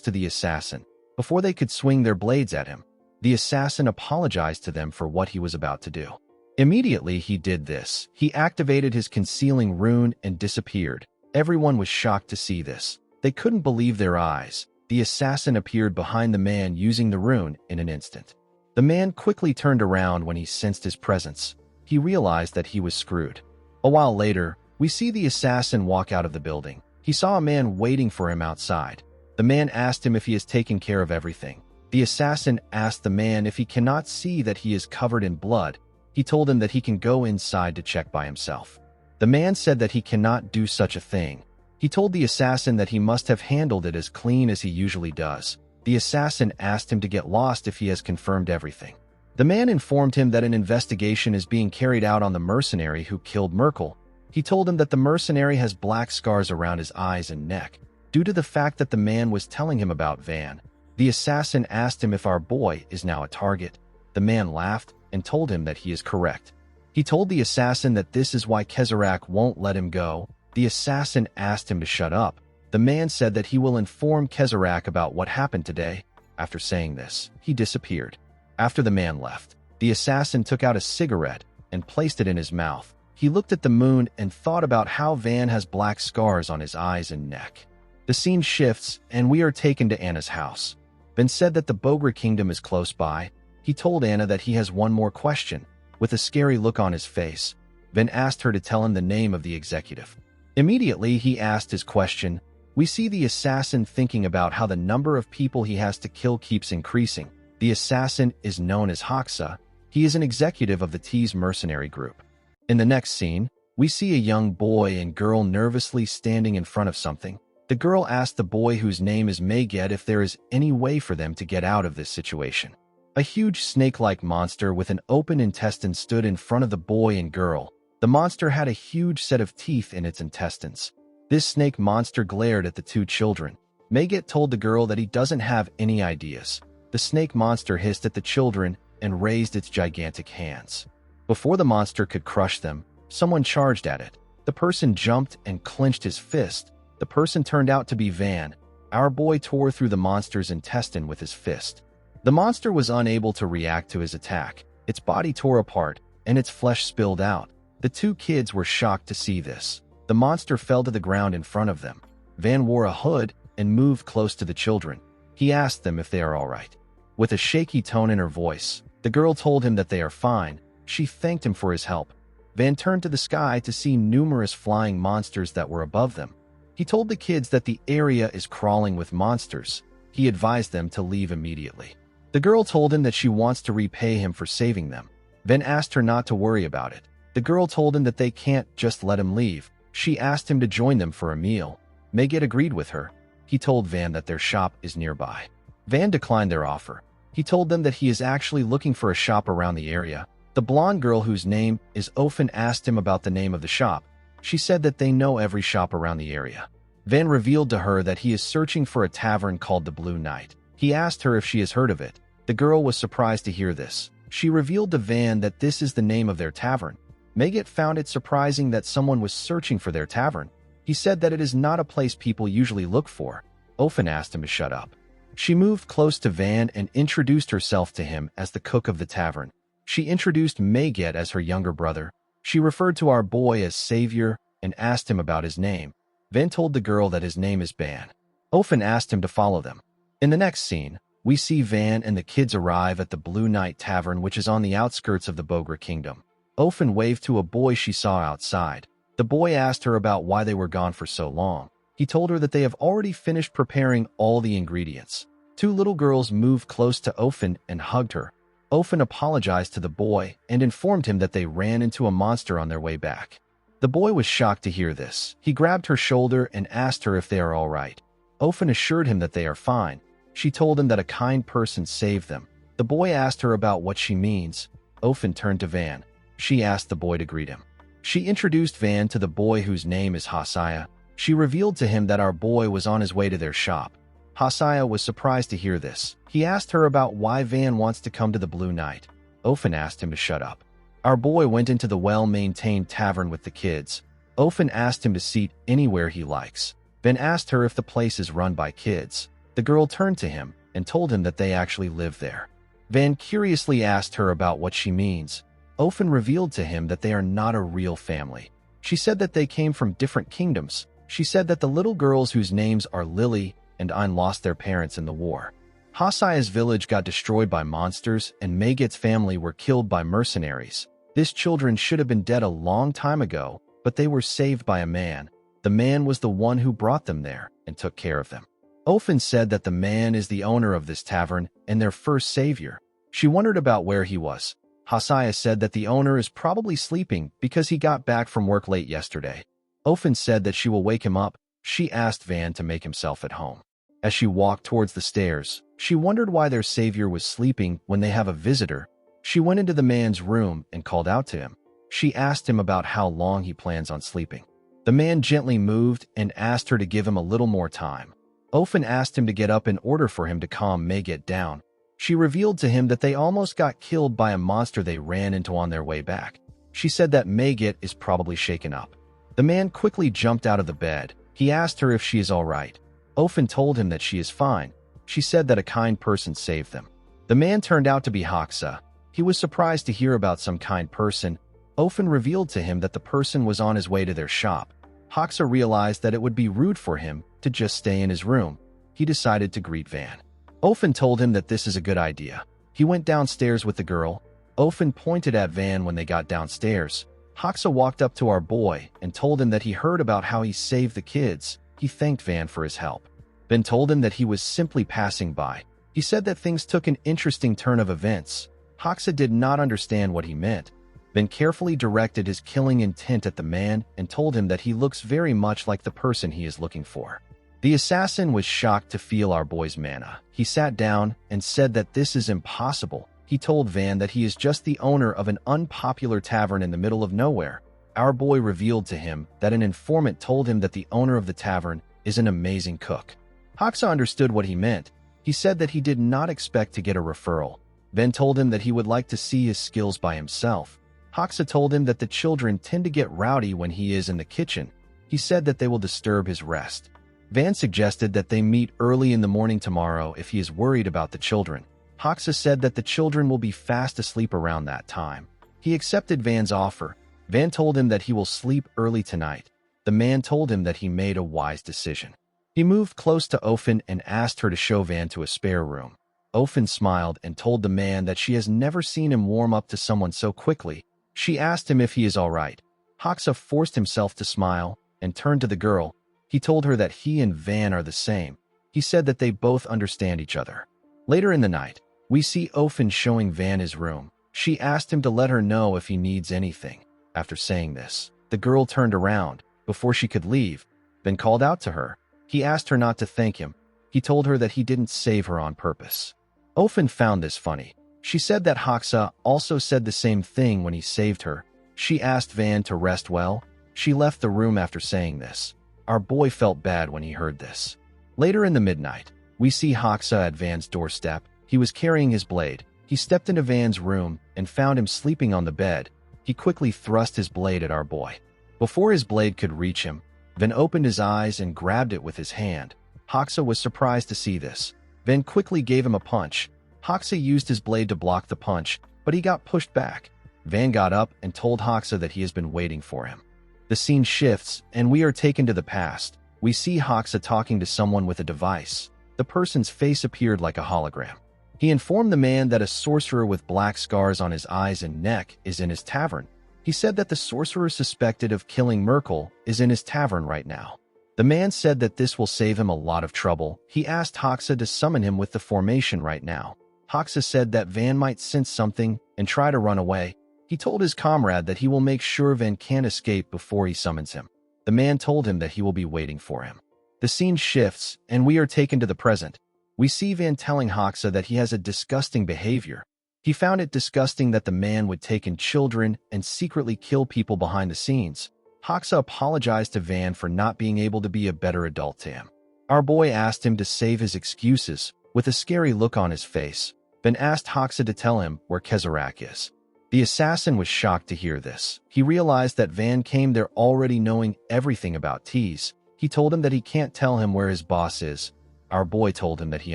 to the assassin before they could swing their blades at him. The assassin apologized to them for what he was about to do. Immediately he did this. He activated his concealing rune and disappeared. Everyone was shocked to see this. They couldn't believe their eyes. The assassin appeared behind the man using the rune in an instant. The man quickly turned around when he sensed his presence. He realized that he was screwed. A while later, we see the assassin walk out of the building. He saw a man waiting for him outside. The man asked him if he has taken care of everything. The assassin asked the man if he cannot see that he is covered in blood. He told him that he can go inside to check by himself. The man said that he cannot do such a thing. He told the assassin that he must have handled it as clean as he usually does. The assassin asked him to get lost if he has confirmed everything. The man informed him that an investigation is being carried out on the mercenary who killed Merkel. He told him that the mercenary has black scars around his eyes and neck, due to the fact that the man was telling him about Van. The assassin asked him if our boy is now a target. The man laughed and told him that he is correct. He told the assassin that this is why Kezerak won't let him go. The assassin asked him to shut up. The man said that he will inform Kezerak about what happened today. After saying this, he disappeared. After the man left, the assassin took out a cigarette and placed it in his mouth. He looked at the moon and thought about how Van has black scars on his eyes and neck. The scene shifts, and we are taken to Anna's house. Ben said that the Bogra Kingdom is close by. He told Anna that he has one more question. With a scary look on his face, Ben asked her to tell him the name of the executive. Immediately, he asked his question. We see the assassin thinking about how the number of people he has to kill keeps increasing. The assassin is known as Hoxa. He is an executive of the T's mercenary group. In the next scene, we see a young boy and girl nervously standing in front of something. The girl asked the boy whose name is Maget if there is any way for them to get out of this situation. A huge snake-like monster with an open intestine stood in front of the boy and girl. The monster had a huge set of teeth in its intestines. This snake monster glared at the two children. Maget told the girl that he doesn't have any ideas. The snake monster hissed at the children and raised its gigantic hands. Before the monster could crush them, someone charged at it. The person jumped and clenched his fist. The person turned out to be Van. Our boy tore through the monster's intestine with his fist. The monster was unable to react to his attack. Its body tore apart, and its flesh spilled out. The two kids were shocked to see this. The monster fell to the ground in front of them. Van wore a hood and moved close to the children. He asked them if they are all right. With a shaky tone in her voice, the girl told him that they are fine. She thanked him for his help. Van turned to the sky to see numerous flying monsters that were above them. He told the kids that the area is crawling with monsters. He advised them to leave immediately. The girl told him that she wants to repay him for saving them. Van asked her not to worry about it. The girl told him that they can't just let him leave. She asked him to join them for a meal. Megat agreed with her. He told Van that their shop is nearby. Van declined their offer. He told them that he is actually looking for a shop around the area. The blonde girl, whose name is Ofen, asked him about the name of the shop. She said that they know every shop around the area. Van revealed to her that he is searching for a tavern called the Blue Knight. He asked her if she has heard of it. The girl was surprised to hear this. She revealed to Van that this is the name of their tavern. Megat found it surprising that someone was searching for their tavern. He said that it is not a place people usually look for. Ofen asked him to shut up. She moved close to Van and introduced herself to him as the cook of the tavern. She introduced Megat as her younger brother. She referred to our boy as Savior and asked him about his name. Van told the girl that his name is Ban. Ofen asked him to follow them. In the next scene, we see Van and the kids arrive at the Blue Knight Tavern, which is on the outskirts of the Bogra Kingdom. Ofen waved to a boy she saw outside. The boy asked her about why they were gone for so long. He told her that they have already finished preparing all the ingredients. Two little girls moved close to Ofen and hugged her. Ofen apologized to the boy and informed him that they ran into a monster on their way back. The boy was shocked to hear this. He grabbed her shoulder and asked her if they are all right. Ofen assured him that they are fine. She told him that a kind person saved them. The boy asked her about what she means. Ofen turned to Van. She asked the boy to greet him. She introduced Van to the boy, whose name is Hosea. She revealed to him that our boy was on his way to their shop. Hosea was surprised to hear this. He asked her about why Van wants to come to the Blue Knight. Ofen asked him to shut up. Our boy went into the well-maintained tavern with the kids. Ofen asked him to seat anywhere he likes. Van asked her if the place is run by kids. The girl turned to him and told him that they actually live there. Van curiously asked her about what she means. Ofen revealed to him that they are not a real family. She said that they came from different kingdoms. She said that the little girls, whose names are Lily and Ein, lost their parents in the war. Hosea's village got destroyed by monsters, and Megat's family were killed by mercenaries. These children should have been dead a long time ago, but they were saved by a man. The man was the one who brought them there and took care of them. Ofen said that the man is the owner of this tavern and their first savior. She wondered about where he was. Hosea said that the owner is probably sleeping because he got back from work late yesterday. Ofen said that she will wake him up. She asked Van to make himself at home. As she walked towards the stairs, she wondered why their savior was sleeping when they have a visitor. She went into the man's room and called out to him. She asked him about how long he plans on sleeping. The man gently moved and asked her to give him a little more time. Ofen asked him to get up in order for him to calm Megat down. She revealed to him that they almost got killed by a monster they ran into on their way back. She said that Megat is probably shaken up. The man quickly jumped out of the bed. He asked her if she is all right. Ofen told him that she is fine. She said that a kind person saved them. The man turned out to be Hoxa. He was surprised to hear about some kind person. Ofen revealed to him that the person was on his way to their shop. Hoxa realized that it would be rude for him to just stay in his room. He decided to greet Van. Ofen told him that this is a good idea. He went downstairs with the girl. Ofen pointed at Van when they got downstairs. Hoxa walked up to our boy and told him that he heard about how he saved the kids. He thanked Van for his help. Van told him that he was simply passing by. He said that things took an interesting turn of events. Hoxa did not understand what he meant. Van carefully directed his killing intent at the man and told him that he looks very much like the person he is looking for. The assassin was shocked to feel our boy's mana. He sat down and said that this is impossible. He told Van that he is just the owner of an unpopular tavern in the middle of nowhere. Our boy revealed to him that an informant told him that the owner of the tavern is an amazing cook. Hoxa understood what he meant. He said that he did not expect to get a referral. Van told him that he would like to see his skills by himself. Hoxa told him that the children tend to get rowdy when he is in the kitchen. He said that they will disturb his rest. Van suggested that they meet early in the morning tomorrow if he is worried about the children. Hoxa said that the children will be fast asleep around that time. He accepted Van's offer. Van told him that he will sleep early tonight. The man told him that he made a wise decision. He moved close to Ofen and asked her to show Van to a spare room. Ofen smiled and told the man that she has never seen him warm up to someone so quickly. She asked him if he is all right. Hoxa forced himself to smile and turned to the girl. He told her that he and Van are the same. He said that they both understand each other. Later in the night, we see Ofen showing Van his room. She asked him to let her know if he needs anything. After saying this, the girl turned around. Before she could leave, Van called out to her. He asked her not to thank him. He told her that he didn't save her on purpose. Ofen found this funny. She said that Hoxa also said the same thing when he saved her. She asked Van to rest well. She left the room after saying this. Our boy felt bad when he heard this. Later in the midnight, we see Hoxa at Van's doorstep. He was carrying his blade. He stepped into Van's room and found him sleeping on the bed. He quickly thrust his blade at our boy. Before his blade could reach him, Van opened his eyes and grabbed it with his hand. Hoxa was surprised to see this. Van quickly gave him a punch. Hoxa used his blade to block the punch, but he got pushed back. Van got up and told Hoxa that he has been waiting for him. The scene shifts, and we are taken to the past. We see Hoxa talking to someone with a device. The person's face appeared like a hologram. He informed the man that a sorcerer with black scars on his eyes and neck is in his tavern. He said that the sorcerer suspected of killing Merkel is in his tavern right now. The man said that this will save him a lot of trouble. He asked Hoxa to summon him with the formation right now. Hoxa said that Van might sense something and try to run away. He told his comrade that he will make sure Van can't escape before he summons him. The man told him that he will be waiting for him. The scene shifts, and we are taken to the present. We see Van telling Hoxa that he has a disgusting behavior. He found it disgusting that the man would take in children and secretly kill people behind the scenes. Hoxa apologized to Van for not being able to be a better adult to him. Our boy asked him to save his excuses. With a scary look on his face, Van asked Hoxa to tell him where Kezarak is. The assassin was shocked to hear this. He realized that Van came there already knowing everything about Tease. He told him that he can't tell him where his boss is. Our boy told him that he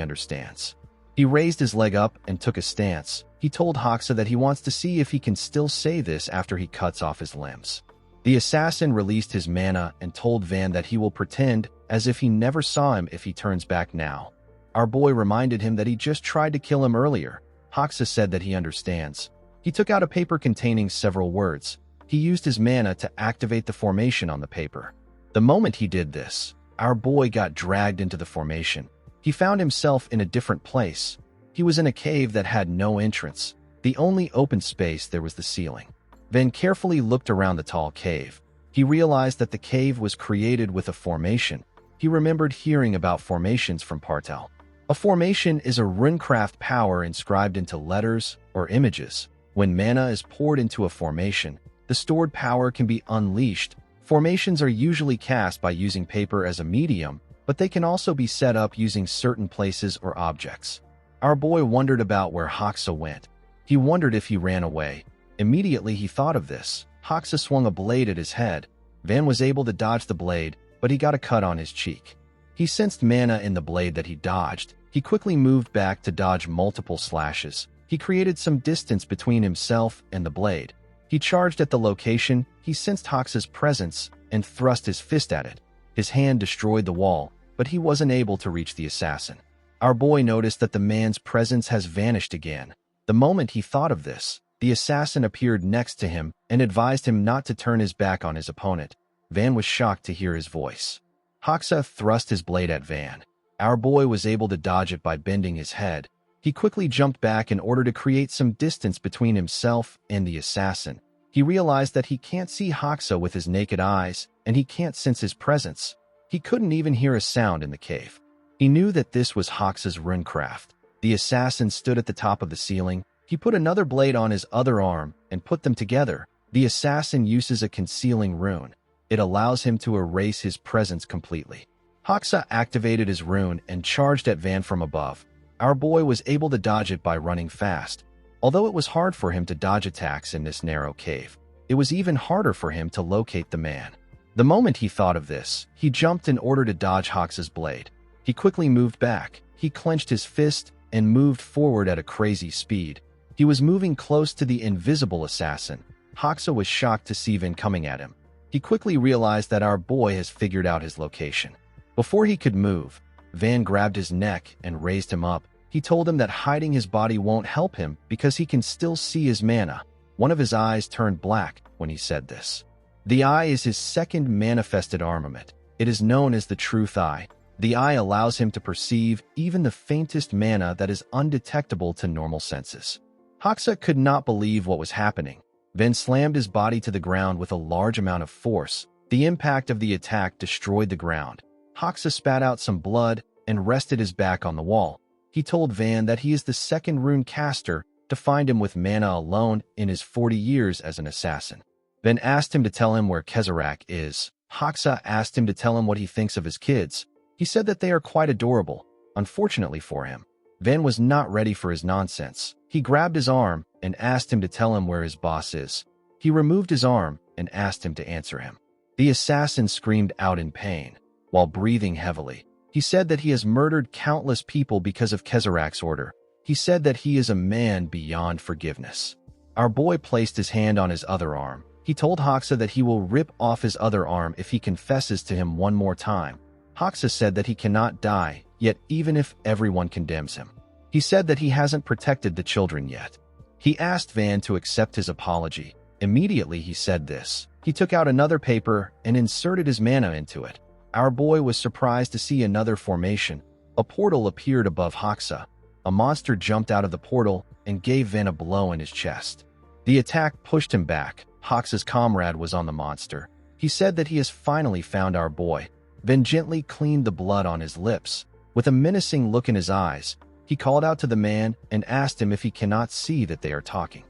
understands. He raised his leg up and took a stance. He told Hoxa that he wants to see if he can still say this after he cuts off his limbs. The assassin released his mana and told Van that he will pretend as if he never saw him if he turns back now. Our boy reminded him that he just tried to kill him earlier. Hoxa said that he understands. He took out a paper containing several words. He used his mana to activate the formation on the paper. The moment he did this, our boy got dragged into the formation. He found himself in a different place. He was in a cave that had no entrance. The only open space there was the ceiling. Van carefully looked around the tall cave. He realized that the cave was created with a formation. He remembered hearing about formations from Partel. A formation is a runecraft power inscribed into letters or images. When mana is poured into a formation, the stored power can be unleashed. Formations are usually cast by using paper as a medium, but they can also be set up using certain places or objects. Our boy wondered about where Hoxa went. He wondered if he ran away. Immediately he thought of this. Hoxa swung a blade at his head. Van was able to dodge the blade, but he got a cut on his cheek. He sensed mana in the blade that he dodged. He quickly moved back to dodge multiple slashes. He created some distance between himself and the blade. He charged at the location. He sensed Hoxa's presence and thrust his fist at it. His hand destroyed the wall, but he wasn't able to reach the assassin. Our boy noticed that the man's presence has vanished again. The moment he thought of this, the assassin appeared next to him and advised him not to turn his back on his opponent. Van was shocked to hear his voice. Hoxa thrust his blade at Van. Our boy was able to dodge it by bending his head. He quickly jumped back in order to create some distance between himself and the assassin. He realized that he can't see Hoxa with his naked eyes, and he can't sense his presence. He couldn't even hear a sound in the cave. He knew that this was Hoxa's runecraft. The assassin stood at the top of the ceiling. He put another blade on his other arm and put them together. The assassin uses a concealing rune. It allows him to erase his presence completely. Hoxa activated his rune and charged at Van from above. Our boy was able to dodge it by running fast. Although it was hard for him to dodge attacks in this narrow cave, it was even harder for him to locate the man. The moment he thought of this, he jumped in order to dodge Hoxa's blade. He quickly moved back. He clenched his fist and moved forward at a crazy speed. He was moving close to the invisible assassin. Hoxa was shocked to see Van coming at him. He quickly realized that our boy has figured out his location. Before he could move, Van grabbed his neck and raised him up. He told him that hiding his body won't help him because he can still see his mana. One of his eyes turned black when he said this. The eye is his second manifested armament. It is known as the Truth Eye. The eye allows him to perceive even the faintest mana that is undetectable to normal senses. Hoxa could not believe what was happening. Van slammed his body to the ground with a large amount of force. The impact of the attack destroyed the ground. Hoxa spat out some blood and rested his back on the wall. He told Van that he is the second rune caster to find him with mana alone in his 40 years as an assassin. Van asked him to tell him where Kezarek is. Hoxa asked him to tell him what he thinks of his kids. He said that they are quite adorable. Unfortunately for him, Van was not ready for his nonsense. He grabbed his arm and asked him to tell him where his boss is. He removed his arm and asked him to answer him. The assassin screamed out in pain while breathing heavily. He said that he has murdered countless people because of Kezarek's order. He said that he is a man beyond forgiveness. Our boy placed his hand on his other arm. He told Hoxa that he will rip off his other arm if he confesses to him one more time. Hoxa said that he cannot die, yet even if everyone condemns him. He said that he hasn't protected the children yet. He asked Van to accept his apology. Immediately he said this. He took out another paper and inserted his mana into it. Our boy was surprised to see another formation. A portal appeared above Hoxa. A monster jumped out of the portal and gave Van a blow in his chest. The attack pushed him back. Hoxa's comrade was on the monster. He said that he has finally found our boy. Van gently cleaned the blood on his lips. With a menacing look in his eyes, he called out to the man and asked him if he cannot see that they are talking.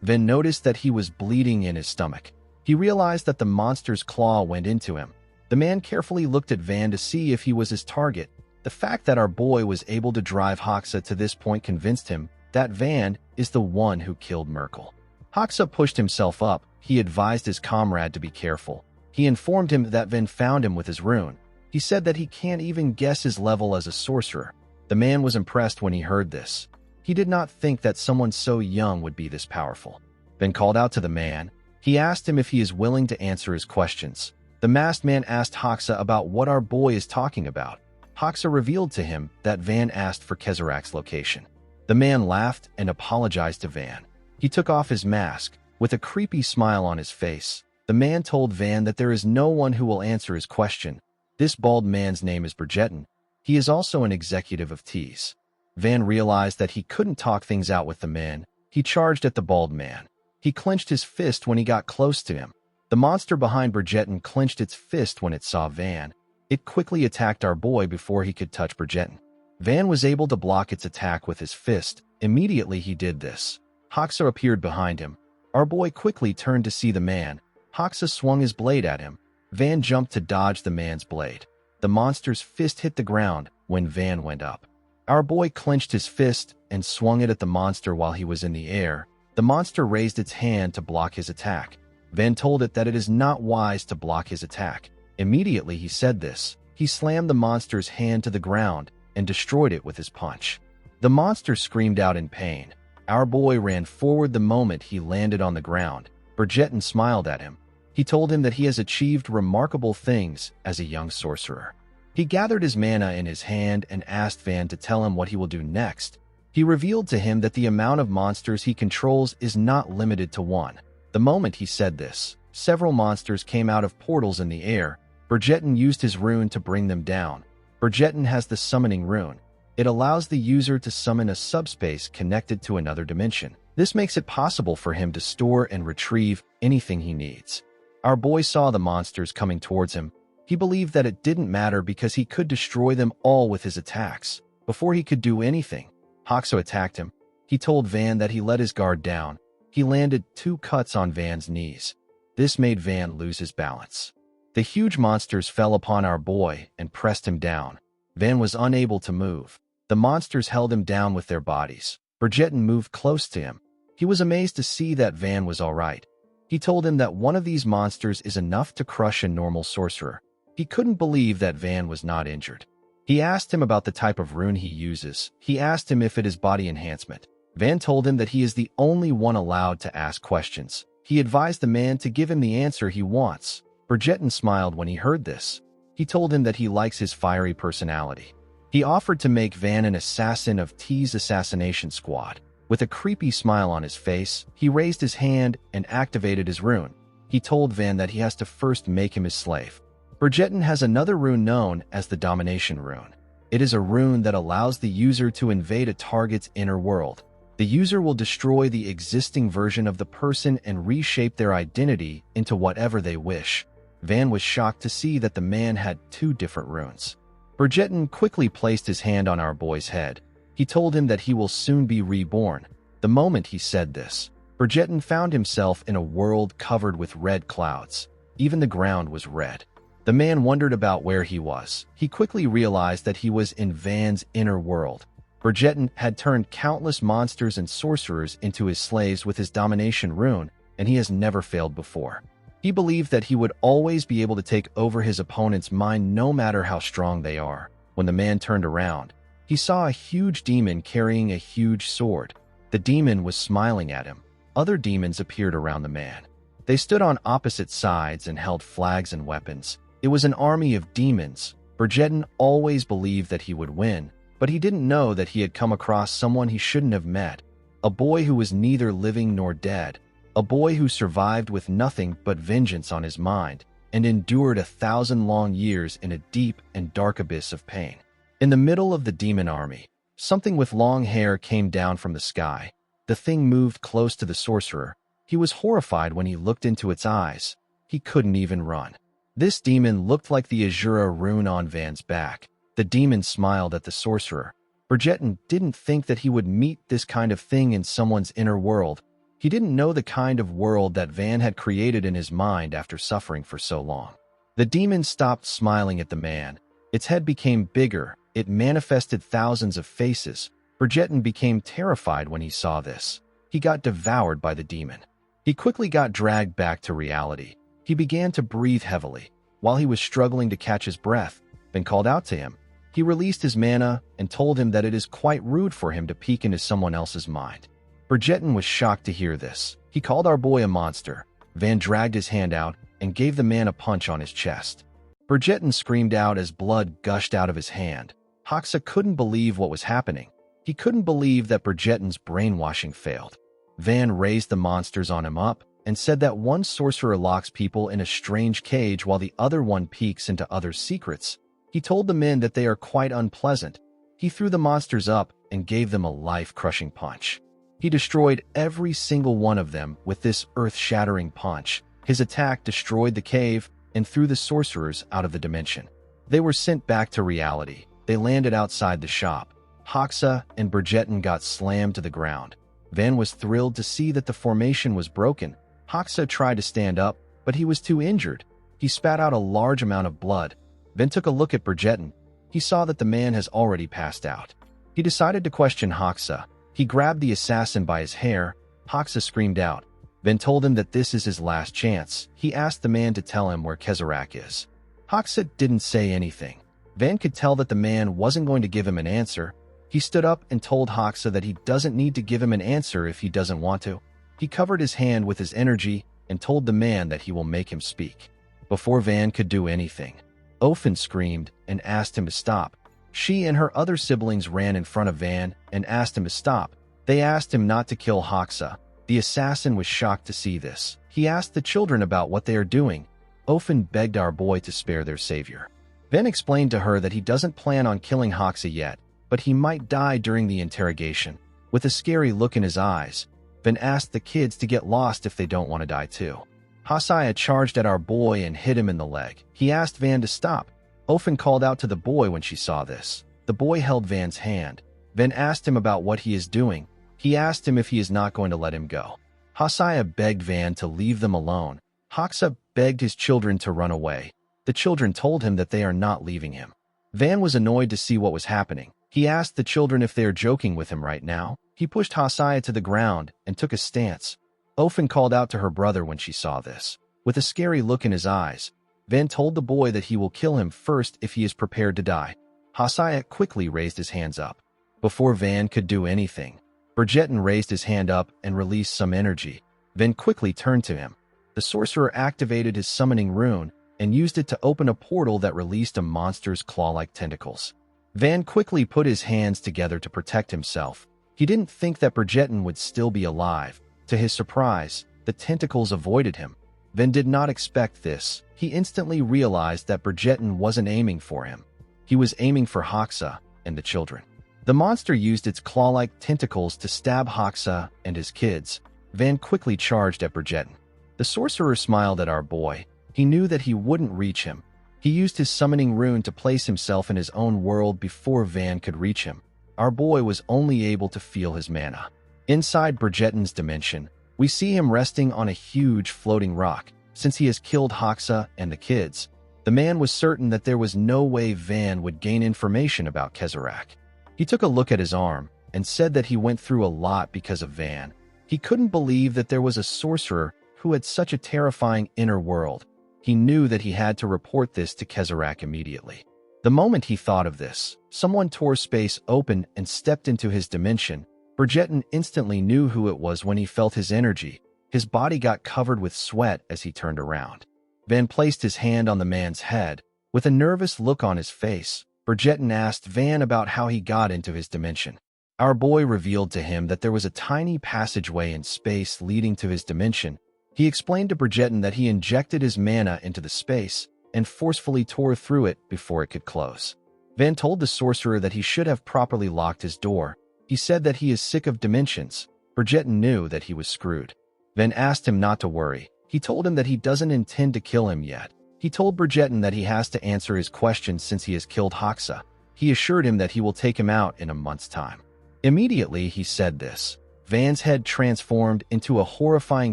Van noticed that he was bleeding in his stomach. He realized that the monster's claw went into him. The man carefully looked at Van to see if he was his target. The fact that our boy was able to drive Hoxa to this point convinced him that Van is the one who killed Merkel. Hoxa pushed himself up. He advised his comrade to be careful. He informed him that Van found him with his rune. He said that he can't even guess his level as a sorcerer. The man was impressed when he heard this. He did not think that someone so young would be this powerful. Van called out to the man. He asked him if he is willing to answer his questions. The masked man asked Hoxa about what our boy is talking about. Hoxa revealed to him that Van asked for Kezarek's location. The man laughed and apologized to Van. He took off his mask. With a creepy smile on his face, the man told Van that there is no one who will answer his question. This bald man's name is Bridgeton. He is also an executive of Tees. Van realized that he couldn't talk things out with the man. He charged at the bald man. He clenched his fist when he got close to him. The monster behind Bridgeton clenched its fist when it saw Van. It quickly attacked our boy before he could touch Bridgeton. Van was able to block its attack with his fist. Immediately he did this. Hoxa appeared behind him. Our boy quickly turned to see the man. Hoxa swung his blade at him. Van jumped to dodge the man's blade. The monster's fist hit the ground when Van went up. Our boy clenched his fist and swung it at the monster while he was in the air. The monster raised its hand to block his attack. Van told it that it is not wise to block his attack. Immediately he said this. He slammed the monster's hand to the ground and destroyed it with his punch. The monster screamed out in pain. Our boy ran forward the moment he landed on the ground. Bridgeton smiled at him. He told him that he has achieved remarkable things as a young sorcerer. He gathered his mana in his hand and asked Van to tell him what he will do next. He revealed to him that the amount of monsters he controls is not limited to one. The moment he said this, several monsters came out of portals in the air. Bridgeton used his rune to bring them down. Bridgeton has the summoning rune. It allows the user to summon a subspace connected to another dimension. This makes it possible for him to store and retrieve anything he needs. Our boy saw the monsters coming towards him. He believed that it didn't matter because he could destroy them all with his attacks. Before he could do anything, Hoxa attacked him. He told Van that he let his guard down. He landed 2 cuts on Van's knees. This made Van lose his balance. The huge monsters fell upon our boy and pressed him down. Van was unable to move. The monsters held him down with their bodies. Bridgeton moved close to him. He was amazed to see that Van was all right. He told him that one of these monsters is enough to crush a normal sorcerer. He couldn't believe that Van was not injured. He asked him about the type of rune he uses. He asked him if it is body enhancement. Van told him that he is the only one allowed to ask questions. He advised the man to give him the answer he wants. Bridgerton smiled when he heard this. He told him that he likes his fiery personality. He offered to make Van an assassin of T's assassination squad. With a creepy smile on his face, he raised his hand and activated his rune. He told Van that he has to first make him his slave. Bridgerton has another rune known as the Domination Rune. It is a rune that allows the user to invade a target's inner world. The user will destroy the existing version of the person and reshape their identity into whatever they wish. Van was shocked to see that the man had two different runes. Bridgerton quickly placed his hand on our boy's head. He told him that he will soon be reborn. The moment he said this, Bridgerton found himself in a world covered with red clouds. Even the ground was red. The man wondered about where he was. He quickly realized that he was in Van's inner world. Bridgerton had turned countless monsters and sorcerers into his slaves with his domination rune, and he has never failed before. He believed that he would always be able to take over his opponent's mind no matter how strong they are. When the man turned around, he saw a huge demon carrying a huge sword. The demon was smiling at him. Other demons appeared around the man. They stood on opposite sides and held flags and weapons. It was an army of demons. Bridgerton always believed that he would win, but he didn't know that he had come across someone he shouldn't have met. A boy who was neither living nor dead. A boy who survived with nothing but vengeance on his mind and endured 1,000 long years in a deep and dark abyss of pain. In the middle of the demon army, something with long hair came down from the sky. The thing moved close to the sorcerer. He was horrified when he looked into its eyes. He couldn't even run. This demon looked like the Azura rune on Van's back. The demon smiled at the sorcerer. Bridgerton didn't think that he would meet this kind of thing in someone's inner world. He didn't know the kind of world that Van had created in his mind after suffering for so long. The demon stopped smiling at the man. Its head became bigger. It manifested thousands of faces. Bridgerton became terrified when he saw this. He got devoured by the demon. He quickly got dragged back to reality. He began to breathe heavily. While he was struggling to catch his breath, Van called out to him. He released his mana and told him that it is quite rude for him to peek into someone else's mind. Bridgerton was shocked to hear this. He called our boy a monster. Van dragged his hand out and gave the man a punch on his chest. Bridgerton screamed out as blood gushed out of his hand. Hoxa couldn't believe what was happening. He couldn't believe that Bridgerton's brainwashing failed. Van raised the monsters on him up and said that one sorcerer locks people in a strange cage while the other one peeks into others' secrets. He told the men that they are quite unpleasant. He threw the monsters up and gave them a life-crushing punch. He destroyed every single one of them with this earth-shattering punch. His attack destroyed the cave and threw the sorcerers out of the dimension. They were sent back to reality. They landed outside the shop. Hoxa and Bridgerton got slammed to the ground. Van was thrilled to see that the formation was broken. Hoxa tried to stand up, but he was too injured. He spat out a large amount of blood. Van took a look at Bridgerton. He saw that the man has already passed out. He decided to question Hoxa. He grabbed the assassin by his hair. Hoxa screamed out. Van told him that this is his last chance. He asked the man to tell him where Kezarak is. Hoxa didn't say anything. Van could tell that the man wasn't going to give him an answer. He stood up and told Hoxa that he doesn't need to give him an answer if he doesn't want to. He covered his hand with his energy and told the man that he will make him speak. Before Van could do anything, Ofen screamed and asked him to stop. She and her other siblings ran in front of Van and asked him to stop. They asked him not to kill Hoxa. The assassin was shocked to see this. He asked the children about what they are doing. Ofen begged our boy to spare their savior. Van explained to her that he doesn't plan on killing Hoxa yet, but he might die during the interrogation. With a scary look in his eyes, Van asked the kids to get lost if they don't want to die too. Hosea charged at our boy and hit him in the leg. He asked Van to stop. Ofen called out to the boy when she saw this. The boy held Van's hand. Van asked him about what he is doing. He asked him if he is not going to let him go. Hosea begged Van to leave them alone. Hoxa begged his children to run away. The children told him that they are not leaving him. Van was annoyed to see what was happening. He asked the children if they are joking with him right now. He pushed Hosea to the ground and took a stance. Ofen called out to her brother when she saw this. With a scary look in his eyes, Van told the boy that he will kill him first if he is prepared to die. Hosea quickly raised his hands up. Before Van could do anything, Bridgerton raised his hand up and released some energy, then quickly turned to him. The sorcerer activated his summoning rune and used it to open a portal that released a monster's claw-like tentacles. Van quickly put his hands together to protect himself. He didn't think that Bridgerton would still be alive. To his surprise, the tentacles avoided him. Van did not expect this. He instantly realized that Bridgerton wasn't aiming for him. He was aiming for Hoxa and the children. The monster used its claw-like tentacles to stab Hoxa and his kids. Van quickly charged at Bridgerton. The sorcerer smiled at our boy. He knew that he wouldn't reach him. He used his summoning rune to place himself in his own world before Van could reach him. Our boy was only able to feel his mana. Inside Bridgerton's dimension, we see him resting on a huge floating rock. Since he has killed Hoxa and the kids, the man was certain that there was no way Van would gain information about Kezerak. He took a look at his arm and said that he went through a lot because of Van. He couldn't believe that there was a sorcerer who had such a terrifying inner world. He knew that he had to report this to Kezerak immediately. The moment he thought of this, someone tore space open and stepped into his dimension. Bridgerton instantly knew who it was when he felt his energy. His body got covered with sweat as he turned around. Van placed his hand on the man's head. With a nervous look on his face, Bridgerton asked Van about how he got into his dimension. Our boy revealed to him that there was a tiny passageway in space leading to his dimension. He explained to Bridgerton that he injected his mana into the space and forcefully tore through it before it could close. Van told the sorcerer that he should have properly locked his door. He said that he is sick of dimensions. Bridgerton knew that he was screwed. Van asked him not to worry. He told him that he doesn't intend to kill him yet. He told Bridgerton that he has to answer his questions since he has killed Hoxa. He assured him that he will take him out in a month's time. Immediately he said this, Van's head transformed into a horrifying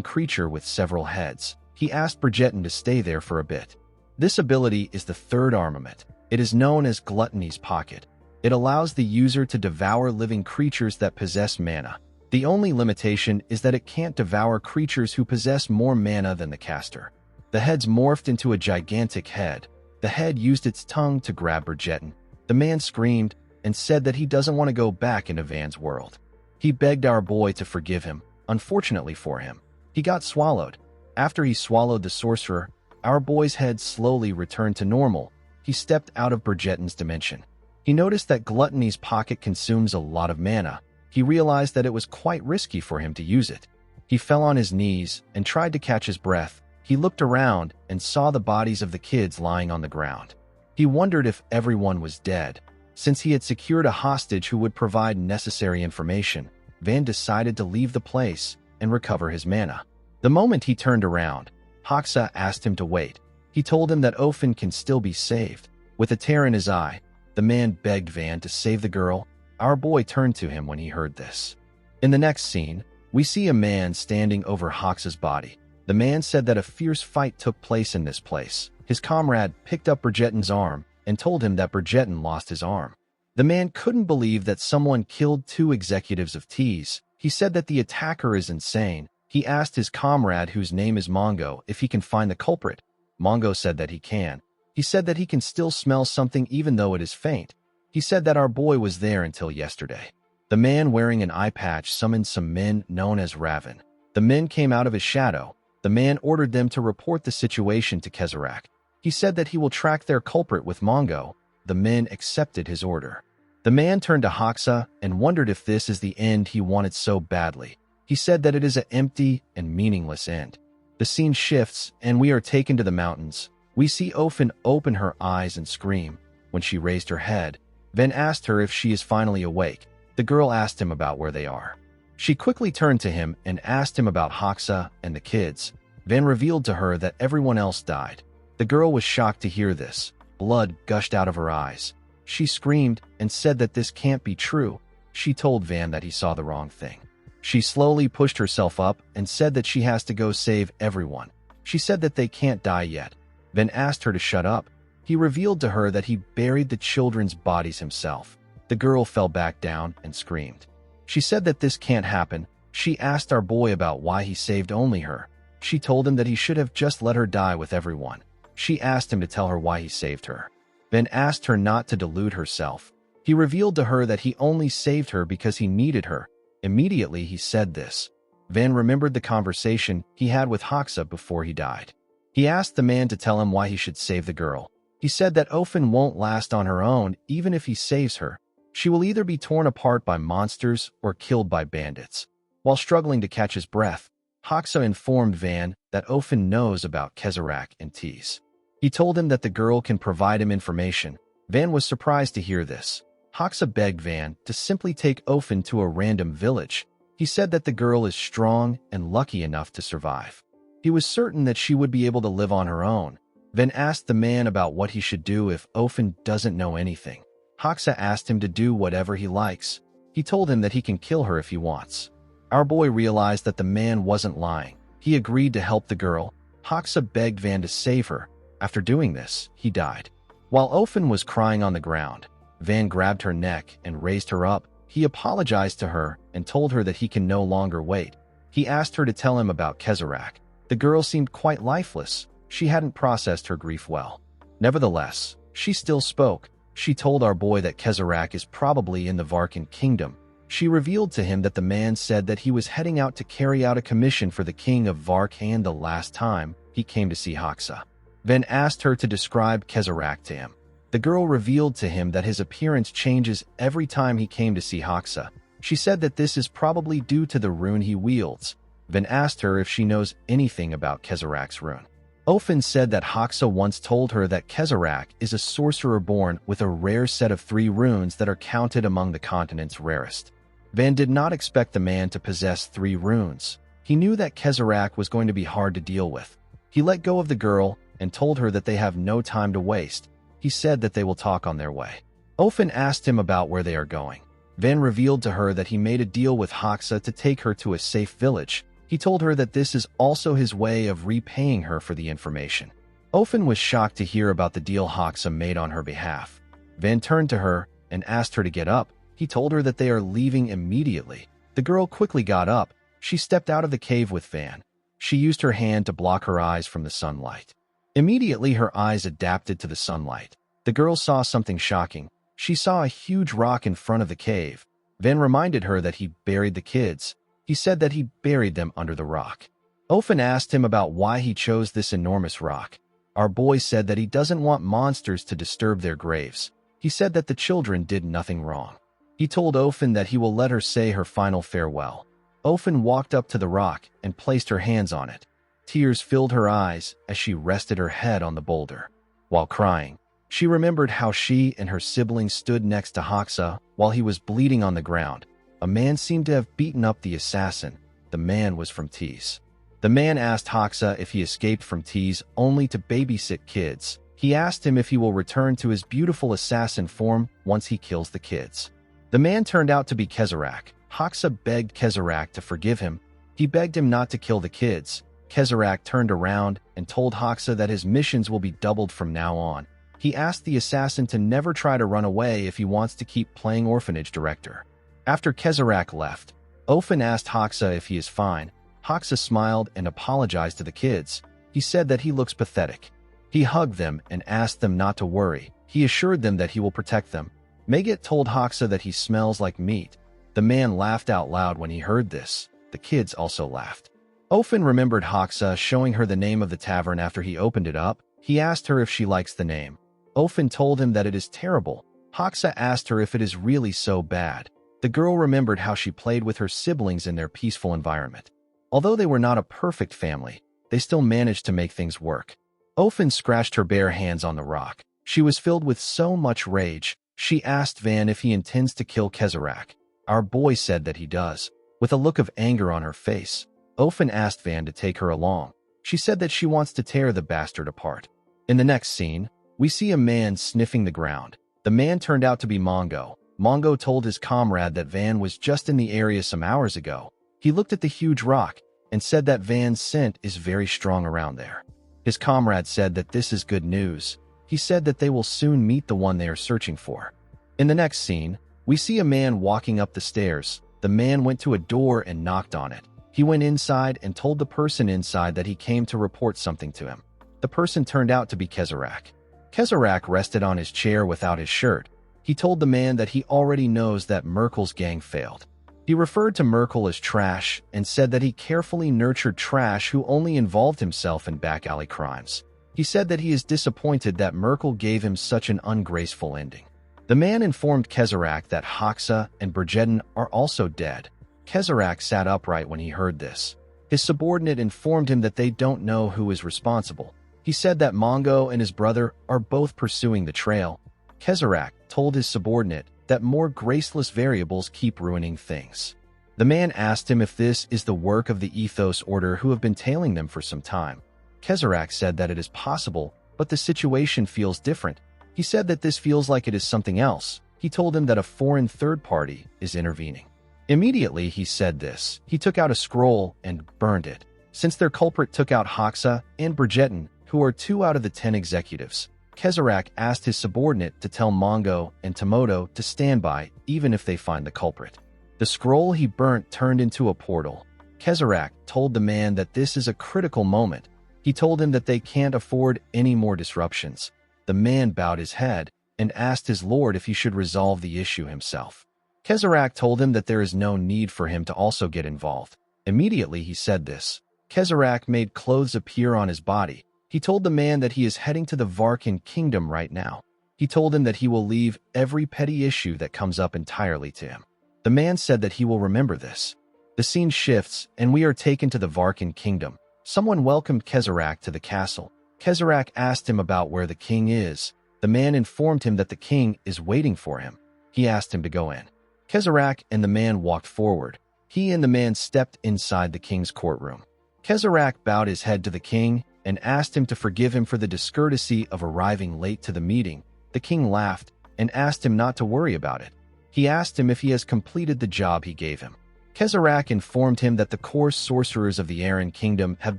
creature with several heads. He asked Bridgerton to stay there for a bit. This ability is the third armament. It is known as Gluttony's Pocket. It allows the user to devour living creatures that possess mana. The only limitation is that it can't devour creatures who possess more mana than the caster. The heads morphed into a gigantic head. The head used its tongue to grab Bridgerton. The man screamed and said that he doesn't want to go back into Van's world. He begged our boy to forgive him. Unfortunately for him, he got swallowed. After he swallowed the sorcerer, our boy's head slowly returned to normal. He stepped out of Bridgerton's dimension. He noticed that Gluttony's Pocket consumes a lot of mana. He realized that it was quite risky for him to use it. He fell on his knees and tried to catch his breath. He looked around and saw the bodies of the kids lying on the ground. He wondered if everyone was dead. Since he had secured a hostage who would provide necessary information, Van decided to leave the place and recover his mana. The moment he turned around, Hoxa asked him to wait. He told him that Ofen can still be saved. With a tear in his eye, the man begged Van to save the girl. Our boy turned to him when he heard this. In the next scene, we see a man standing over Hoxa's body. The man said that a fierce fight took place in this place. His comrade picked up Bridgerton's arm and told him that Bridgerton lost his arm. The man couldn't believe that someone killed 2 executives of Tease. He said that the attacker is insane. He asked his comrade, whose name is Mongo, if he can find the culprit. Mongo said that he can. He said that he can still smell something even though it is faint. He said that our boy was there until yesterday. The man wearing an eye patch summoned some men known as Raven. The men came out of his shadow. The man ordered them to report the situation to Kezerak. He said that he will track their culprit with Mongo. The men accepted his order. The man turned to Hoxa and wondered if this is the end he wanted so badly. He said that it is an empty and meaningless end. The scene shifts and we are taken to the mountains. We see Ofen open her eyes and scream. When she raised her head, Van asked her if she is finally awake. The girl asked him about where they are. She quickly turned to him and asked him about Hoxa and the kids. Van revealed to her that everyone else died. The girl was shocked to hear this. Blood gushed out of her eyes. She screamed and said that this can't be true. She told Van that he saw the wrong thing. She slowly pushed herself up and said that she has to go save everyone. She said that they can't die yet. Van asked her to shut up. He revealed to her that he buried the children's bodies himself. The girl fell back down and screamed. She said that this can't happen. She asked our boy about why he saved only her. She told him that he should have just let her die with everyone. She asked him to tell her why he saved her. Van asked her not to delude herself. He revealed to her that he only saved her because he needed her. Immediately he said this. Van remembered the conversation he had with Hoxa before he died. He asked the man to tell him why he should save the girl. He said that Ofen won't last on her own even if he saves her. She will either be torn apart by monsters or killed by bandits. While struggling to catch his breath, Hoxa informed Van that Ofen knows about Kezarak and Tease. He told him that the girl can provide him information. Van was surprised to hear this. Hoxa begged Van to simply take Ofen to a random village. He said that the girl is strong and lucky enough to survive. He was certain that she would be able to live on her own. Van asked the man about what he should do if Ofen doesn't know anything. Hoxa asked him to do whatever he likes. He told him that he can kill her if he wants. Our boy realized that the man wasn't lying. He agreed to help the girl. Hoxa begged Van to save her. After doing this, he died. While Ofen was crying on the ground, Van grabbed her neck and raised her up. He apologized to her and told her that he can no longer wait. He asked her to tell him about Kezarak. The girl seemed quite lifeless. She hadn't processed her grief well. Nevertheless, she still spoke. She told our boy that Kezarak is probably in the Varkan kingdom. She revealed to him that the man said that he was heading out to carry out a commission for the king of Varkan the last time he came to see Hoxa. Van asked her to describe Kezarak to him. The girl revealed to him that his appearance changes every time he came to see Hoxa. She said that this is probably due to the rune he wields. Van asked her if she knows anything about Kezarak's rune. Ofen said that Hoxa once told her that Kezarak is a sorcerer born with a rare set of 3 runes that are counted among the continent's rarest. Van did not expect the man to possess 3 runes. He knew that Kezarak was going to be hard to deal with. He let go of the girl and told her that they have no time to waste. He said that they will talk on their way. Ofen asked him about where they are going. Van revealed to her that he made a deal with Hoxa to take her to a safe village. He told her that this is also his way of repaying her for the information. Ofen was shocked to hear about the deal Hoxa made on her behalf. Van turned to her and asked her to get up. He told her that they are leaving immediately. The girl quickly got up. She stepped out of the cave with Van. She used her hand to block her eyes from the sunlight. Immediately, her eyes adapted to the sunlight. The girl saw something shocking. She saw a huge rock in front of the cave. Van reminded her that he buried the kids. He said that he buried them under the rock. Ofen asked him about why he chose this enormous rock. Our boy said that he doesn't want monsters to disturb their graves. He said that the children did nothing wrong. He told Ofen that he will let her say her final farewell. Ofen walked up to the rock and placed her hands on it. Tears filled her eyes as she rested her head on the boulder. While crying, she remembered how she and her siblings stood next to Hoxa while he was bleeding on the ground. A man seemed to have beaten up the assassin. The man was from Tease. The man asked Hoxa if he escaped from Tease only to babysit kids. He asked him if he will return to his beautiful assassin form once he kills the kids. The man turned out to be Kezarak. Hoxa begged Kezarak to forgive him. He begged him not to kill the kids. Kezarak turned around and told Hoxa that his missions will be doubled from now on. He asked the assassin to never try to run away if he wants to keep playing orphanage director. After Kezarak left, Ofen asked Hoxa if he is fine. Hoxa smiled and apologized to the kids. He said that he looks pathetic. He hugged them and asked them not to worry. He assured them that he will protect them. Megat told Hoxa that he smells like meat. The man laughed out loud when he heard this. The kids also laughed. Ofen remembered Hoxa showing her the name of the tavern after he opened it up. He asked her if she likes the name. Ofen told him that it is terrible. Hoxa asked her if it is really so bad. The girl remembered how she played with her siblings in their peaceful environment. Although they were not a perfect family, they still managed to make things work. Ofen scratched her bare hands on the rock. She was filled with so much rage. She asked Van if he intends to kill Kezarak. Our boy said that he does. With a look of anger on her face, Ofen asked Van to take her along. She said that she wants to tear the bastard apart. In the next scene, we see a man sniffing the ground. The man turned out to be Mongo. Mongo told his comrade that Van was just in the area some hours ago. He looked at the huge rock and said that Van's scent is very strong around there. His comrade said that this is good news. He said that they will soon meet the one they are searching for. In the next scene, we see a man walking up the stairs. The man went to a door and knocked on it. He went inside and told the person inside that he came to report something to him. The person turned out to be Kezarak. Kezarak rested on his chair without his shirt. He told the man that he already knows that Merkel's gang failed. He referred to Merkel as trash and said that he carefully nurtured trash who only involved himself in back-alley crimes. He said that he is disappointed that Merkel gave him such an ungraceful ending. The man informed Kezarak that Hoxha and Brigitte are also dead. Kezarak sat upright when he heard this. His subordinate informed him that they don't know who is responsible. He said that Mongo and his brother are both pursuing the trail. Kezarak told his subordinate that more graceless variables keep ruining things. The man asked him if this is the work of the Ethos Order who have been tailing them for some time. Kezarak said that it is possible, but the situation feels different. He said that this feels like it is something else. He told him that a foreign third party is intervening. Immediately he said this. He took out a scroll and burned it. Since their culprit took out Hoxha and Brigitte, who are 2 out of the 10 executives, Kezarak asked his subordinate to tell Mongo and Tomoto to stand by even if they find the culprit. The scroll he burnt turned into a portal. Kezarak told the man that this is a critical moment. He told him that they can't afford any more disruptions. The man bowed his head and asked his lord if he should resolve the issue himself. Kezarak told him that there is no need for him to also get involved. Immediately he said this. Kezarak made clothes appear on his body. He told the man that he is heading to the Varkan kingdom right now. He told him that he will leave every petty issue that comes up entirely to him. The man said that he will remember this. The scene shifts, and we are taken to the Varkan kingdom. Someone welcomed Kezarak to the castle. Kezarak asked him about where the king is. The man informed him that the king is waiting for him. He asked him to go in. Kezarak and the man walked forward. He and the man stepped inside the king's courtroom. Kezarak bowed his head to the king and asked him to forgive him for the discourtesy of arriving late to the meeting. The king laughed and asked him not to worry about it. He asked him if he has completed the job he gave him. Kezarak informed him that the coarse sorcerers of the Aran kingdom have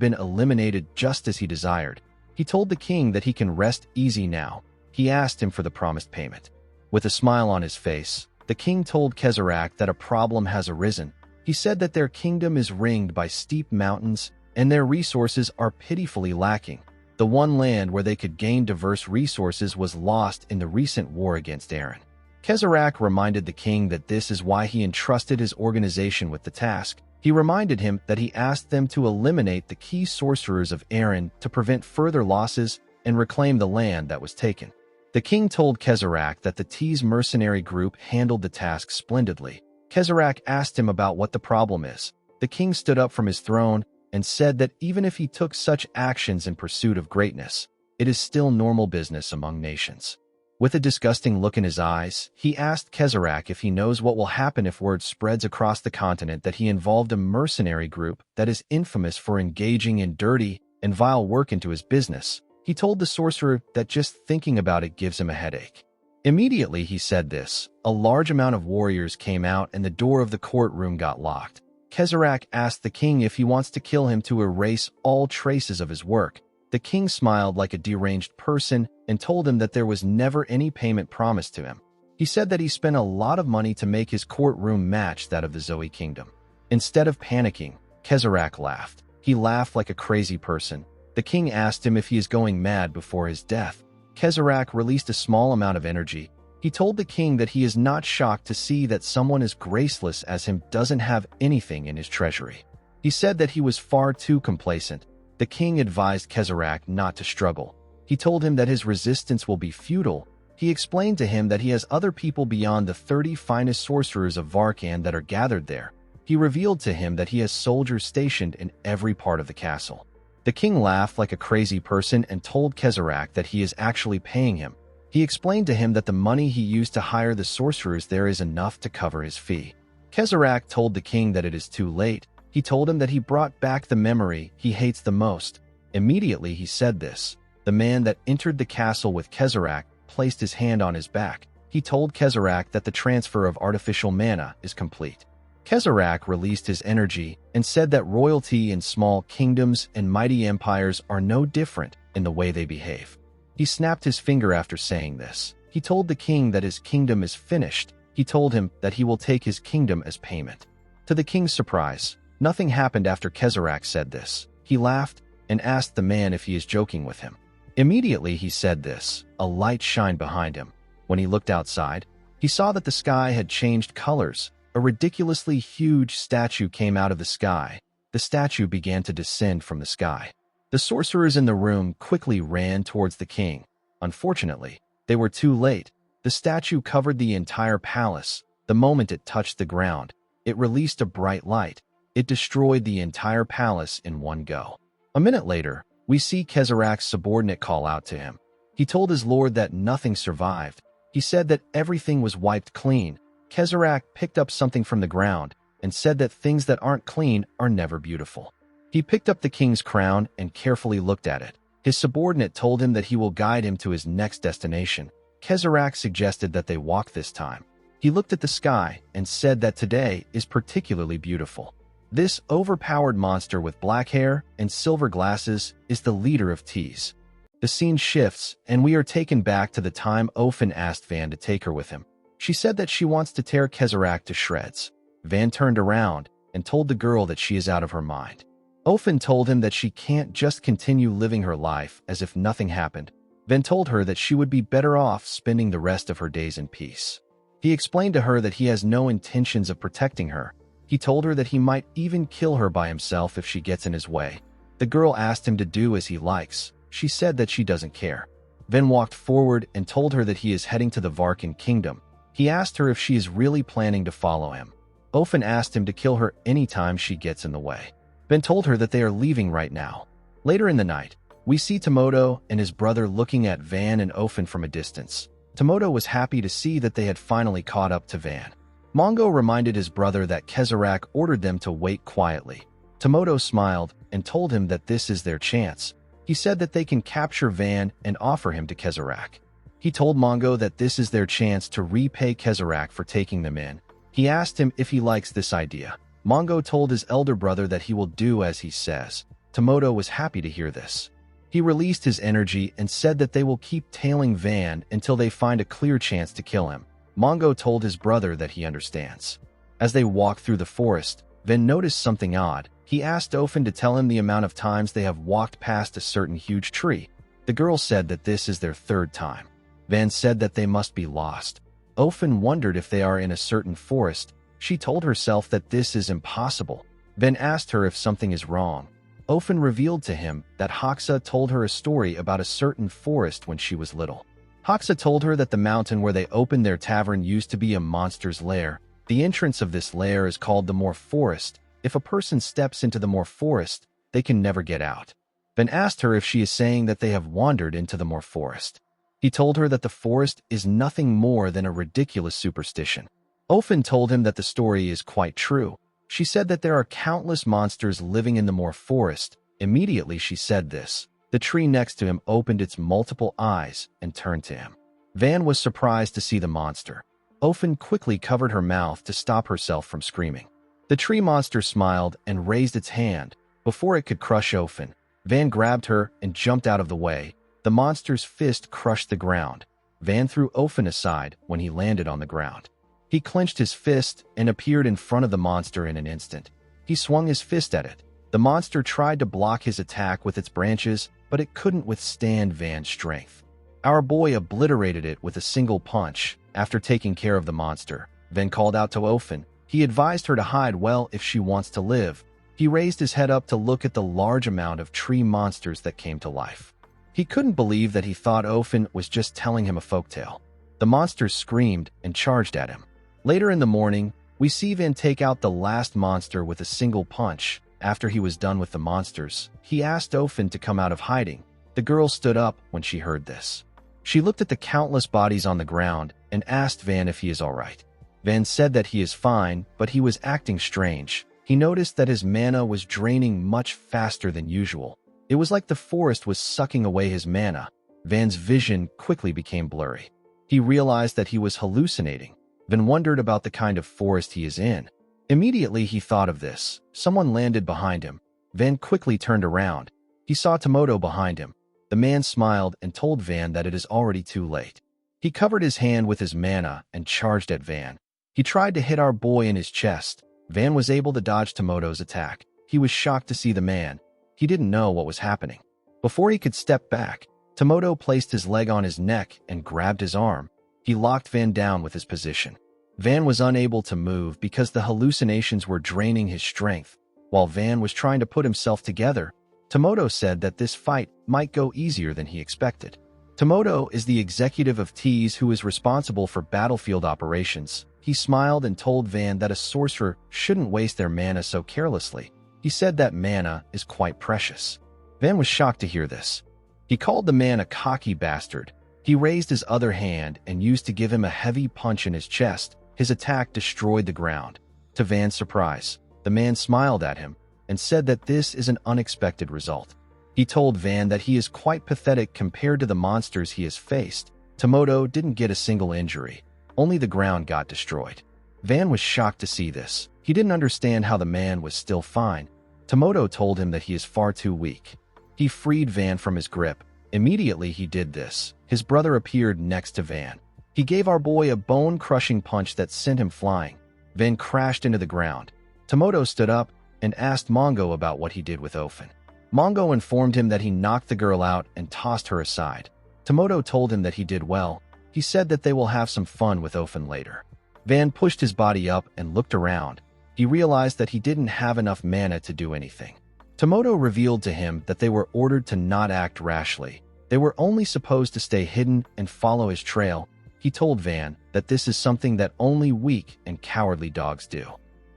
been eliminated just as he desired. He told the king that he can rest easy now. He asked him for the promised payment. With a smile on his face, the king told Kezarak that a problem has arisen. He said that their kingdom is ringed by steep mountains and their resources are pitifully lacking. The one land where they could gain diverse resources was lost in the recent war against Aran. Kezarak reminded the king that this is why he entrusted his organization with the task. He reminded him that he asked them to eliminate the key sorcerers of Aran to prevent further losses and reclaim the land that was taken. The king told Kezarak that the T's mercenary group handled the task splendidly. Kezarak asked him about what the problem is. The king stood up from his throne and said that even if he took such actions in pursuit of greatness, it is still normal business among nations. With a disgusting look in his eyes, he asked Kezarak if he knows what will happen if word spreads across the continent that he involved a mercenary group that is infamous for engaging in dirty and vile work into his business. He told the sorcerer that just thinking about it gives him a headache. Immediately he said this. A large amount of warriors came out and the door of the courtroom got locked. Kezarak asked the king if he wants to kill him to erase all traces of his work. The king smiled like a deranged person and told him that there was never any payment promised to him. He said that he spent a lot of money to make his courtroom match that of the Zoe kingdom. Instead of panicking, Kezarak laughed. He laughed like a crazy person. The king asked him if he is going mad before his death. Kezarak released a small amount of energy. He told the king that he is not shocked to see that someone as graceless as him doesn't have anything in his treasury. He said that he was far too complacent. The king advised Kezarak not to struggle. He told him that his resistance will be futile. He explained to him that he has other people beyond the 30 finest sorcerers of Varkan that are gathered there. He revealed to him that he has soldiers stationed in every part of the castle. The king laughed like a crazy person and told Kezarak that he is actually paying him. He explained to him that the money he used to hire the sorcerers there is enough to cover his fee. Kezarak told the king that it is too late. He told him that he brought back the memory he hates the most. Immediately he said this. The man that entered the castle with Kezarak placed his hand on his back. He told Kezarak that the transfer of artificial mana is complete. Kezarak released his energy and said that royalty in small kingdoms and mighty empires are no different in the way they behave. He snapped his finger after saying this. He told the king that his kingdom is finished. He told him that he will take his kingdom as payment. To the king's surprise, nothing happened after Kezarak said this. He laughed and asked the man if he is joking with him. Immediately he said this. A light shined behind him. When he looked outside, he saw that the sky had changed colors. a ridiculously huge statue came out of the sky. The statue began to descend from the sky. The sorcerers in the room quickly ran towards the king. Unfortunately, they were too late. The statue covered the entire palace. The moment it touched the ground, it released a bright light. It destroyed the entire palace in one go. A minute later, we see Kezarak's subordinate call out to him. He told his lord that nothing survived. He said that everything was wiped clean. Kezarak picked up something from the ground and said that things that aren't clean are never beautiful. He picked up the king's crown and carefully looked at it. His subordinate told him that he will guide him to his next destination. Kezarak suggested that they walk this time. He looked at the sky and said that today is particularly beautiful. This overpowered monster with black hair and silver glasses is the leader of Tease. The scene shifts, and we are taken back to the time Ophin asked Van to take her with him. She said that she wants to tear Kezarak to shreds. Van turned around and told the girl that she is out of her mind. Ophin told him that she can't just continue living her life as if nothing happened. Van told her that she would be better off spending the rest of her days in peace. He explained to her that he has no intentions of protecting her. He told her that he might even kill her by himself if she gets in his way. The girl asked him to do as he likes. She said that she doesn't care. Van walked forward and told her that he is heading to the Varkan kingdom. He asked her if she is really planning to follow him. Ophin asked him to kill her anytime she gets in the way. Van told her that they are leaving right now. Later in the night, we see Tomoto and his brother looking at Van and Ophin from a distance. Tomoto was happy to see that they had finally caught up to Van. Mongo reminded his brother that Kezarak ordered them to wait quietly. Tomoto smiled and told him that this is their chance. He said that they can capture Van and offer him to Kezarak. He told Mongo that this is their chance to repay Kezarak for taking them in. He asked him if he likes this idea. Mongo told his elder brother that he will do as he says. Tomoto was happy to hear this. He released his energy and said that they will keep tailing Van until they find a clear chance to kill him. Mongo told his brother that he understands. As they walked through the forest, Van noticed something odd. He asked Ophin to tell him the amount of times they have walked past a certain huge tree. The girl said that this is their third time. Van said that they must be lost. Ophin wondered if they are in a certain forest. She told herself that this is impossible. Van asked her if something is wrong. Ophin revealed to him that Hoxa told her a story about a certain forest when she was little. Hoxa told her that the mountain where they opened their tavern used to be a monster's lair. The entrance of this lair is called the Moor Forest. If a person steps into the Moor Forest, they can never get out. Van asked her if she is saying that they have wandered into the Moor Forest. He told her that the forest is nothing more than a ridiculous superstition. Ophin told him that the story is quite true. She said that there are countless monsters living in the Moor Forest. Immediately she said this. The tree next to him opened its multiple eyes and turned to him. Van was surprised to see the monster. Ophin quickly covered her mouth to stop herself from screaming. The tree monster smiled and raised its hand. Before it could crush Ophin, Van grabbed her and jumped out of the way. The monster's fist crushed the ground. Van threw Ophin aside when he landed on the ground. He clenched his fist and appeared in front of the monster in an instant. He swung his fist at it. The monster tried to block his attack with its branches, but it couldn't withstand Van's strength. Our boy obliterated it with a single punch. After taking care of the monster, Van called out to Ophin. He advised her to hide well if she wants to live. He raised his head up to look at the large amount of tree monsters that came to life. He couldn't believe that he thought Ophin was just telling him a folktale. The monsters screamed and charged at him. Later in the morning, we see Van take out the last monster with a single punch. After he was done with the monsters, he asked Ophin to come out of hiding. The girl stood up when she heard this. She looked at the countless bodies on the ground and asked Van if he is all right. Van said that he is fine, but he was acting strange. He noticed that his mana was draining much faster than usual. It was like the forest was sucking away his mana. Van's vision quickly became blurry. He realized that he was hallucinating. Van wondered about the kind of forest he is in. Immediately he thought of this. Someone landed behind him. Van quickly turned around. He saw Tomoto behind him. The man smiled and told Van that it is already too late. He covered his hand with his mana and charged at Van. He tried to hit our boy in his chest. Van was able to dodge Tomoto's attack. He was shocked to see the man. He didn't know what was happening. Before he could step back, Tomoto placed his leg on his neck and grabbed his arm. He locked Van down with his position. Van was unable to move because the hallucinations were draining his strength. While Van was trying to put himself together, Tomoto said that this fight might go easier than he expected. Tomoto is the executive of Tease who is responsible for battlefield operations. He smiled and told Van that a sorcerer shouldn't waste their mana so carelessly. He said that mana is quite precious. Van was shocked to hear this. He called the man a cocky bastard. He raised his other hand and used to give him a heavy punch in his chest. His attack destroyed the ground. To Van's surprise, the man smiled at him and said that this is an unexpected result. He told Van that he is quite pathetic compared to the monsters he has faced. Tomoto didn't get a single injury. Only the ground got destroyed. Van was shocked to see this. He didn't understand how the man was still fine. Tomoto told him that he is far too weak. He freed Van from his grip. Immediately he did this, his brother appeared next to Van. He gave our boy a bone-crushing punch that sent him flying. Van crashed into the ground. Tomoto stood up and asked Mongo about what he did with Ofen. Mongo informed him that he knocked the girl out and tossed her aside. Tomoto told him that he did well. He said that they will have some fun with Ofen later. Van pushed his body up and looked around. He realized that he didn't have enough mana to do anything. Tomoto revealed to him that they were ordered to not act rashly. They were only supposed to stay hidden and follow his trail. He told Van that this is something that only weak and cowardly dogs do.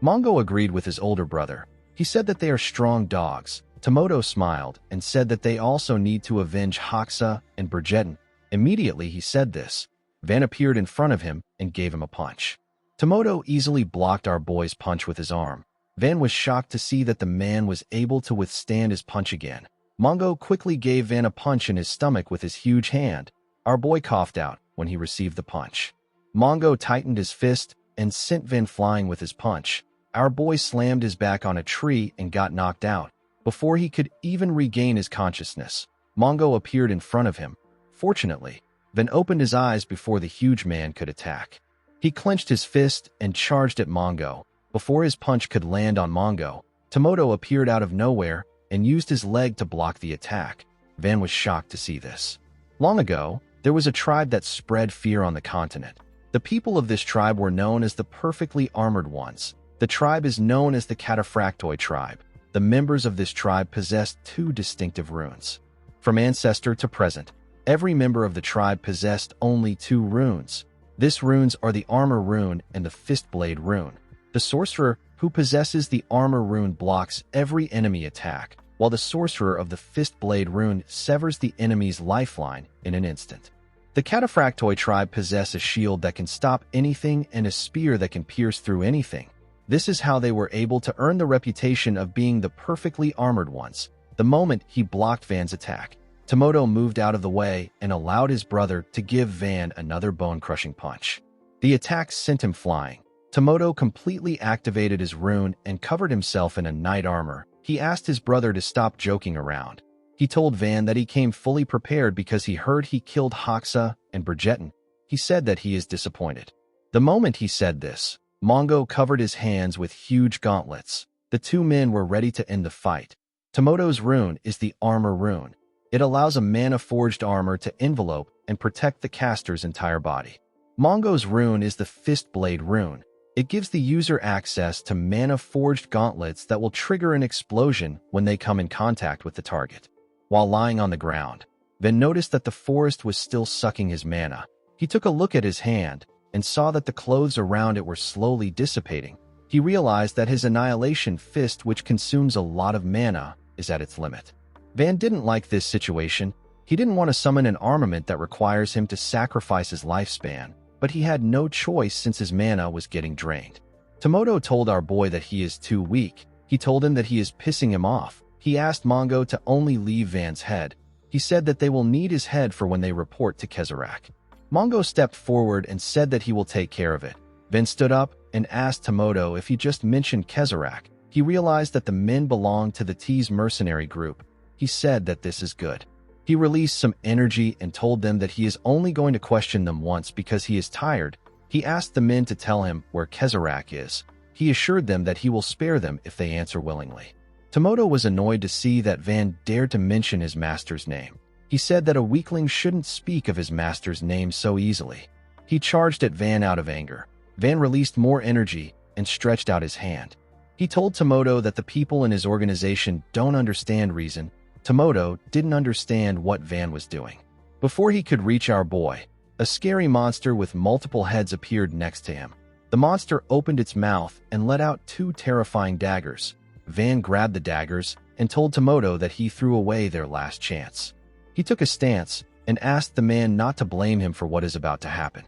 Mongo agreed with his older brother. He said that they are strong dogs. Tomoto smiled and said that they also need to avenge Hoxa and Brigitte. Immediately he said this. Van appeared in front of him and gave him a punch. Tomoto easily blocked our boy's punch with his arm. Van was shocked to see that the man was able to withstand his punch again. Mongo quickly gave Van a punch in his stomach with his huge hand. Our boy coughed out when he received the punch. Mongo tightened his fist and sent Van flying with his punch. Our boy slammed his back on a tree and got knocked out. Before he could even regain his consciousness, Mongo appeared in front of him. Fortunately, Van opened his eyes before the huge man could attack. He clenched his fist and charged at Mongo. Before his punch could land on Mongo, Tomoto appeared out of nowhere and used his leg to block the attack. Van was shocked to see this. Long ago, there was a tribe that spread fear on the continent. The people of this tribe were known as the perfectly armored ones. The tribe is known as the Cataphractoi tribe. The members of this tribe possessed two distinctive runes. From ancestor to present, every member of the tribe possessed only two runes. These runes are the armor rune and the fist blade rune. The sorcerer who possesses the armor rune blocks every enemy attack, while the sorcerer of the fist blade rune severs the enemy's lifeline in an instant. The Cataphractoi tribe possess a shield that can stop anything and a spear that can pierce through anything. This is how they were able to earn the reputation of being the perfectly armored ones. The moment he blocked Van's attack, Tomoto moved out of the way and allowed his brother to give Van another bone-crushing punch. The attack sent him flying. Tomoto completely activated his rune and covered himself in a knight armor. He asked his brother to stop joking around. He told Van that he came fully prepared because he heard he killed Hoxa and Brigitte. He said that he is disappointed. The moment he said this, Mongo covered his hands with huge gauntlets. The two men were ready to end the fight. Tomoto's rune is the armor rune. It allows a mana-forged armor to envelope and protect the caster's entire body. Mongo's rune is the fist blade rune. It gives the user access to mana-forged gauntlets that will trigger an explosion when they come in contact with the target. While lying on the ground, Van noticed that the forest was still sucking his mana. He took a look at his hand and saw that the clothes around it were slowly dissipating. He realized that his Annihilation Fist, which consumes a lot of mana, is at its limit. Van didn't like this situation. He didn't want to summon an armament that requires him to sacrifice his lifespan, but he had no choice since his mana was getting drained. Tomoto told our boy that he is too weak. He told him that he is pissing him off. He asked Mongo to only leave Van's head. He said that they will need his head for when they report to Kezarek. Mongo stepped forward and said that he will take care of it. Van stood up and asked Tomoto if he just mentioned Kezarek. He realized that the men belonged to the T's mercenary group. He said that this is good. He released some energy and told them that he is only going to question them once because he is tired. He asked the men to tell him where Kezarek is. He assured them that he will spare them if they answer willingly. Tomoto was annoyed to see that Van dared to mention his master's name. He said that a weakling shouldn't speak of his master's name so easily. He charged at Van out of anger. Van released more energy and stretched out his hand. He told Tomoto that the people in his organization don't understand reason. Tomoto didn't understand what Van was doing. Before he could reach our boy, a scary monster with multiple heads appeared next to him. The monster opened its mouth and let out 2 terrifying daggers. Van grabbed the daggers and told Tomoto that he threw away their last chance. He took a stance and asked the man not to blame him for what is about to happen.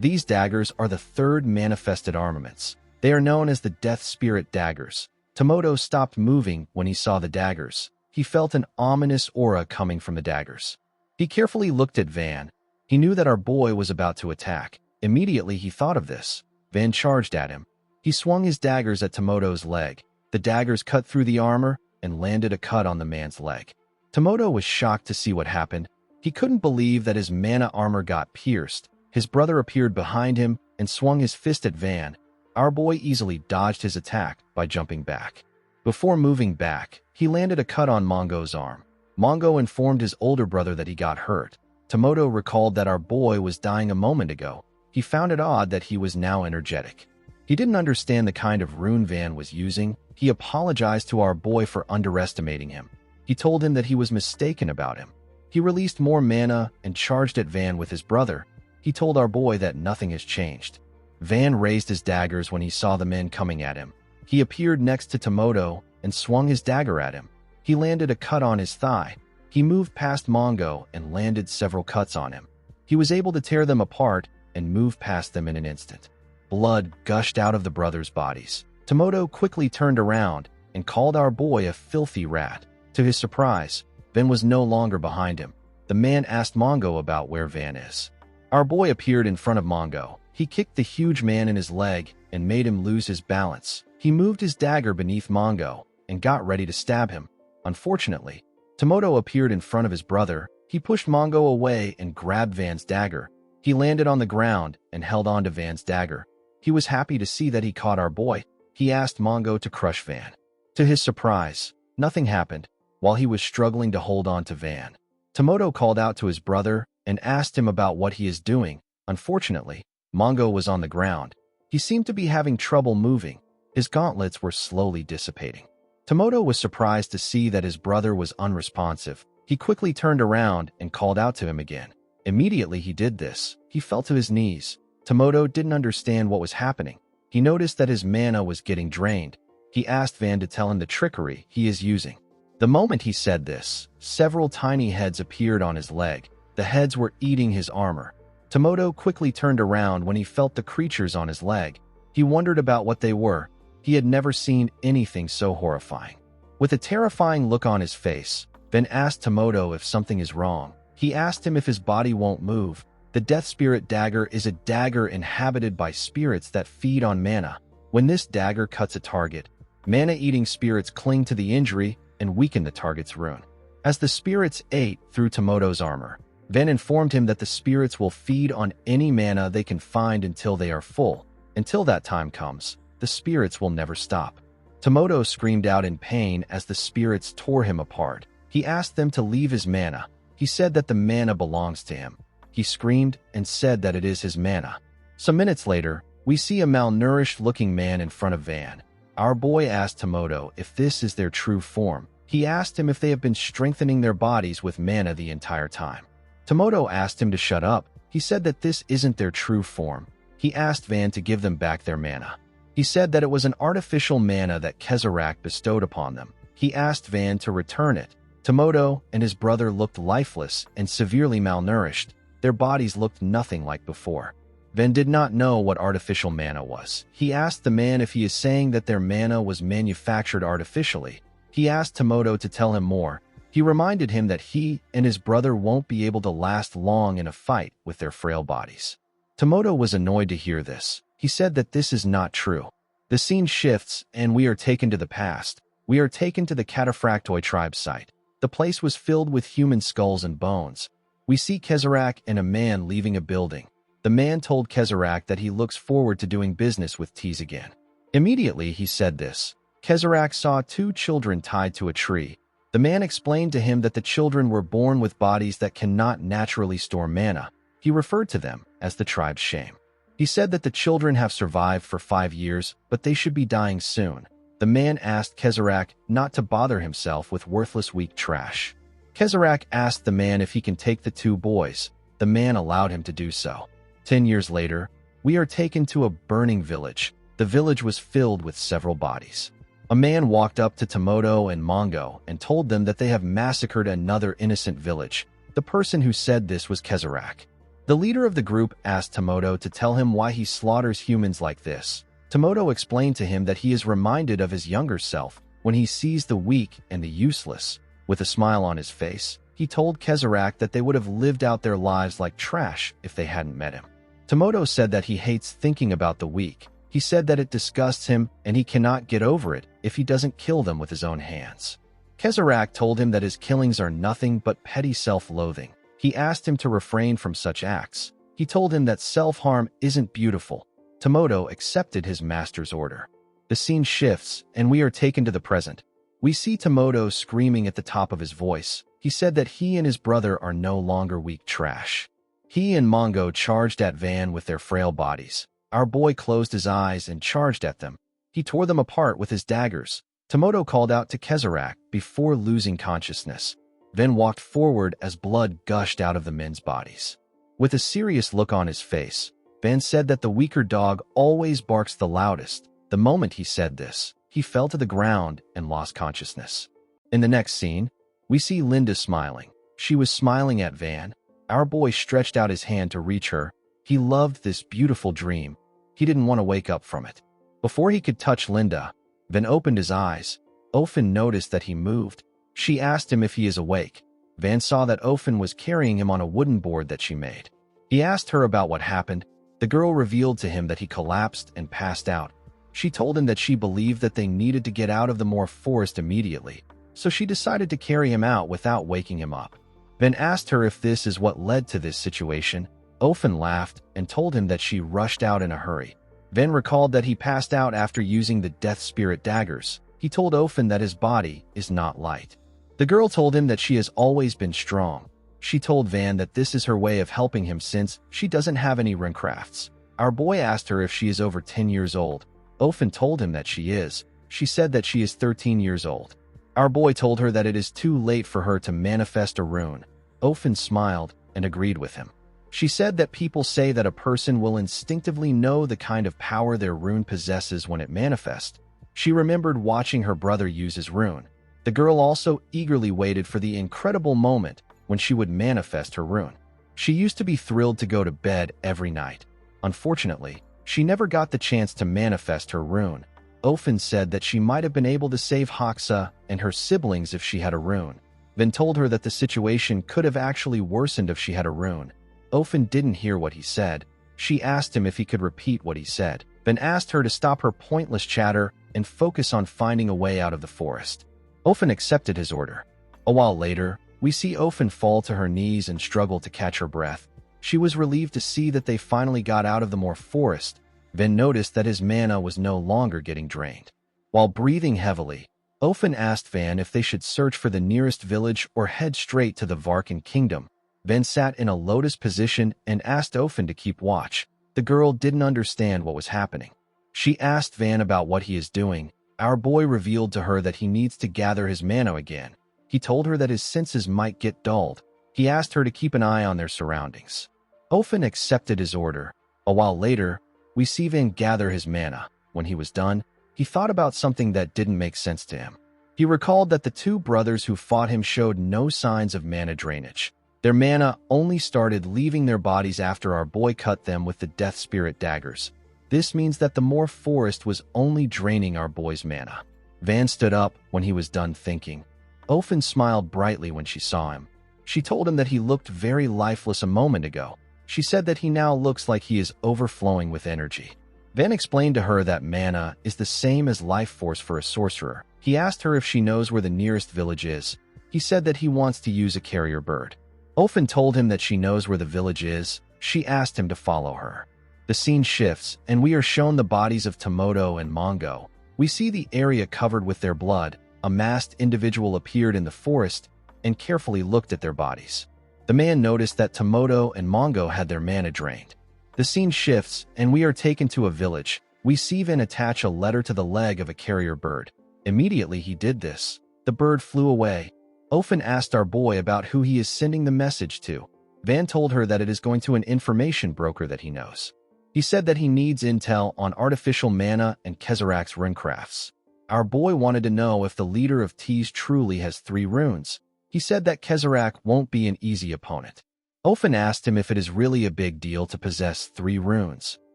These daggers are the 3rd manifested armaments. They are known as the Death Spirit daggers. Tomoto stopped moving when he saw the daggers. He felt an ominous aura coming from the daggers. He carefully looked at Van. He knew that our boy was about to attack. Immediately he thought of this. Van charged at him. He swung his daggers at Tomoto's leg. The daggers cut through the armor and landed a cut on the man's leg. Tomoto was shocked to see what happened. He couldn't believe that his mana armor got pierced. His brother appeared behind him and swung his fist at Van. Our boy easily dodged his attack by jumping back. Before moving back, he landed a cut on Mongo's arm. Mongo informed his older brother that he got hurt. Tomoto recalled that our boy was dying a moment ago. He found it odd that he was now energetic. He didn't understand the kind of rune Van was using. He apologized to our boy for underestimating him. He told him that he was mistaken about him. He released more mana and charged at Van with his brother. He told our boy that nothing has changed. Van raised his daggers when he saw the men coming at him. He appeared next to Tomoto and swung his dagger at him. He landed a cut on his thigh. He moved past Mongo and landed several cuts on him. He was able to tear them apart and move past them in an instant. Blood gushed out of the brothers' bodies. Tomoto quickly turned around and called our boy a filthy rat. To his surprise, Van was no longer behind him. The man asked Mongo about where Van is. Our boy appeared in front of Mongo. He kicked the huge man in his leg and made him lose his balance. He moved his dagger beneath Mongo and got ready to stab him. Unfortunately, Tomoto appeared in front of his brother. He pushed Mongo away and grabbed Van's dagger. He landed on the ground and held on to Van's dagger. He was happy to see that he caught our boy. He asked Mongo to crush Van. To his surprise, nothing happened while he was struggling to hold on to Van. Tomoto called out to his brother and asked him about what he is doing. Unfortunately, Mongo was on the ground. He seemed to be having trouble moving. His gauntlets were slowly dissipating. Tomoto was surprised to see that his brother was unresponsive. He quickly turned around and called out to him again. Immediately he did this, he fell to his knees. Tomoto didn't understand what was happening. He noticed that his mana was getting drained. He asked Van to tell him the trickery he is using. The moment he said this, several tiny heads appeared on his leg. The heads were eating his armor. Tomoto quickly turned around when he felt the creatures on his leg. He wondered about what they were. He had never seen anything so horrifying. With a terrifying look on his face, Van asked Tomoto if something is wrong. He asked him if his body won't move. The Death Spirit dagger is a dagger inhabited by spirits that feed on mana. When this dagger cuts a target, mana-eating spirits cling to the injury and weaken the target's rune. As the spirits ate through Tomoto's armor, Van informed him that the spirits will feed on any mana they can find until they are full. Until that time comes, the spirits will never stop. Tomoto screamed out in pain as the spirits tore him apart. He asked them to leave his mana. He said that the mana belongs to him. He screamed and said that it is his mana. Some minutes later, we see a malnourished-looking man in front of Van. Our boy asked Tomoto if this is their true form. He asked him if they have been strengthening their bodies with mana the entire time. Tomoto asked him to shut up. He said that this isn't their true form. He asked Van to give them back their mana. He said that it was an artificial mana that Kezarak bestowed upon them. He asked Van to return it. Tomoto and his brother looked lifeless and severely malnourished. Their bodies looked nothing like before. Van did not know what artificial mana was. He asked the man if he is saying that their mana was manufactured artificially. He asked Tomoto to tell him more. He reminded him that he and his brother won't be able to last long in a fight with their frail bodies. Tomoto was annoyed to hear this. He said that this is not true. The scene shifts and we are taken to the past. We are taken to the Cataphractoi tribe site. The place was filled with human skulls and bones. We see Kezarak and a man leaving a building. The man told Kezarak that he looks forward to doing business with Tease again. Immediately he said this. Kezarak saw 2 children tied to a tree. The man explained to him that the children were born with bodies that cannot naturally store mana. He referred to them as the tribe's shame. He said that the children have survived for 5 years, but they should be dying soon. The man asked Kezarek not to bother himself with worthless weak trash. Kezarek asked the man if he can take the 2 boys. The man allowed him to do so. 10 years later, we are taken to a burning village. The village was filled with several bodies. A man walked up to Tomoto and Mongo and told them that they have massacred another innocent village. The person who said this was Kezarek. The leader of the group asked Tomoto to tell him why he slaughters humans like this. Tomoto explained to him that he is reminded of his younger self when he sees the weak and the useless. With a smile on his face, he told Kezarek that they would have lived out their lives like trash if they hadn't met him. Tomoto said that he hates thinking about the weak. He said that it disgusts him and he cannot get over it if he doesn't kill them with his own hands. Kezarek told him that his killings are nothing but petty self-loathing. He asked him to refrain from such acts. He told him that self-harm isn't beautiful. Tomoto accepted his master's order. The scene shifts, and we are taken to the present. We see Tomoto screaming at the top of his voice. He said that he and his brother are no longer weak trash. He and Mongo charged at Van with their frail bodies. Our boy closed his eyes and charged at them. He tore them apart with his daggers. Tomoto called out to Kezarek before losing consciousness. Van walked forward as blood gushed out of the men's bodies. With a serious look on his face, Van said that the weaker dog always barks the loudest. The moment he said this, he fell to the ground and lost consciousness. In the next scene, we see Linda smiling. She was smiling at Van. Our boy stretched out his hand to reach her. He loved this beautiful dream. He didn't want to wake up from it. Before he could touch Linda, Van opened his eyes. Ofen noticed that he moved. She asked him if he is awake. Van saw that Ofen was carrying him on a wooden board that she made. He asked her about what happened. The girl revealed to him that he collapsed and passed out. She told him that she believed that they needed to get out of the Moor forest immediately, so she decided to carry him out without waking him up. Van asked her if this is what led to this situation. Ofen laughed and told him that she rushed out in a hurry. Van recalled that he passed out after using the Death Spirit daggers. He told Ofen that his body is not light. The girl told him that she has always been strong. She told Van that this is her way of helping him since she doesn't have any runecrafts. Our boy asked her if she is over 10 years old. Ofen told him that she is. She said that she is 13 years old. Our boy told her that it is too late for her to manifest a rune. Ofen smiled and agreed with him. She said that people say that a person will instinctively know the kind of power their rune possesses when it manifests. She remembered watching her brother use his rune. The girl also eagerly waited for the incredible moment when she would manifest her rune. She used to be thrilled to go to bed every night. Unfortunately, she never got the chance to manifest her rune. Ofen said that she might have been able to save Hoxa and her siblings if she had a rune. Van told her that the situation could have actually worsened if she had a rune. Ofen didn't hear what he said. She asked him if he could repeat what he said, then asked her to stop her pointless chatter and focus on finding a way out of the forest. Ofen accepted his order. A while later, we see Ofen fall to her knees and struggle to catch her breath. She was relieved to see that they finally got out of the Moor forest. Van noticed that his mana was no longer getting drained. While breathing heavily, Ofen asked Van if they should search for the nearest village or head straight to the Varkan kingdom. Van sat in a lotus position and asked Ofen to keep watch. The girl didn't understand what was happening. She asked Van about what he is doing. Our boy revealed to her that he needs to gather his mana again. He told her that his senses might get dulled. He asked her to keep an eye on their surroundings. Ofen accepted his order. A while later, we see Van gather his mana. When he was done, he thought about something that didn't make sense to him. He recalled that the 2 brothers who fought him showed no signs of mana drainage. Their mana only started leaving their bodies after our boy cut them with the Death Spirit daggers. This means that the Moor forest was only draining our boy's mana. Van stood up when he was done thinking. Ofen smiled brightly when she saw him. She told him that he looked very lifeless a moment ago. She said that he now looks like he is overflowing with energy. Van explained to her that mana is the same as life force for a sorcerer. He asked her if she knows where the nearest village is. He said that he wants to use a carrier bird. Ofen told him that she knows where the village is. She asked him to follow her. The scene shifts, and we are shown the bodies of Tomoto and Mongo. We see the area covered with their blood. A masked individual appeared in the forest and carefully looked at their bodies. The man noticed that Tomoto and Mongo had their mana drained. The scene shifts, and we are taken to a village. We see Van attach a letter to the leg of a carrier bird. Immediately he did this. The bird flew away. Ofen asked our boy about who he is sending the message to. Van told her that it is going to an information broker that he knows. He said that he needs intel on artificial mana and Kezerak's runecrafts. Our boy wanted to know if the leader of Tees truly has 3 runes. He said that Kezerak won't be an easy opponent. Ofen asked him if it is really a big deal to possess 3 runes.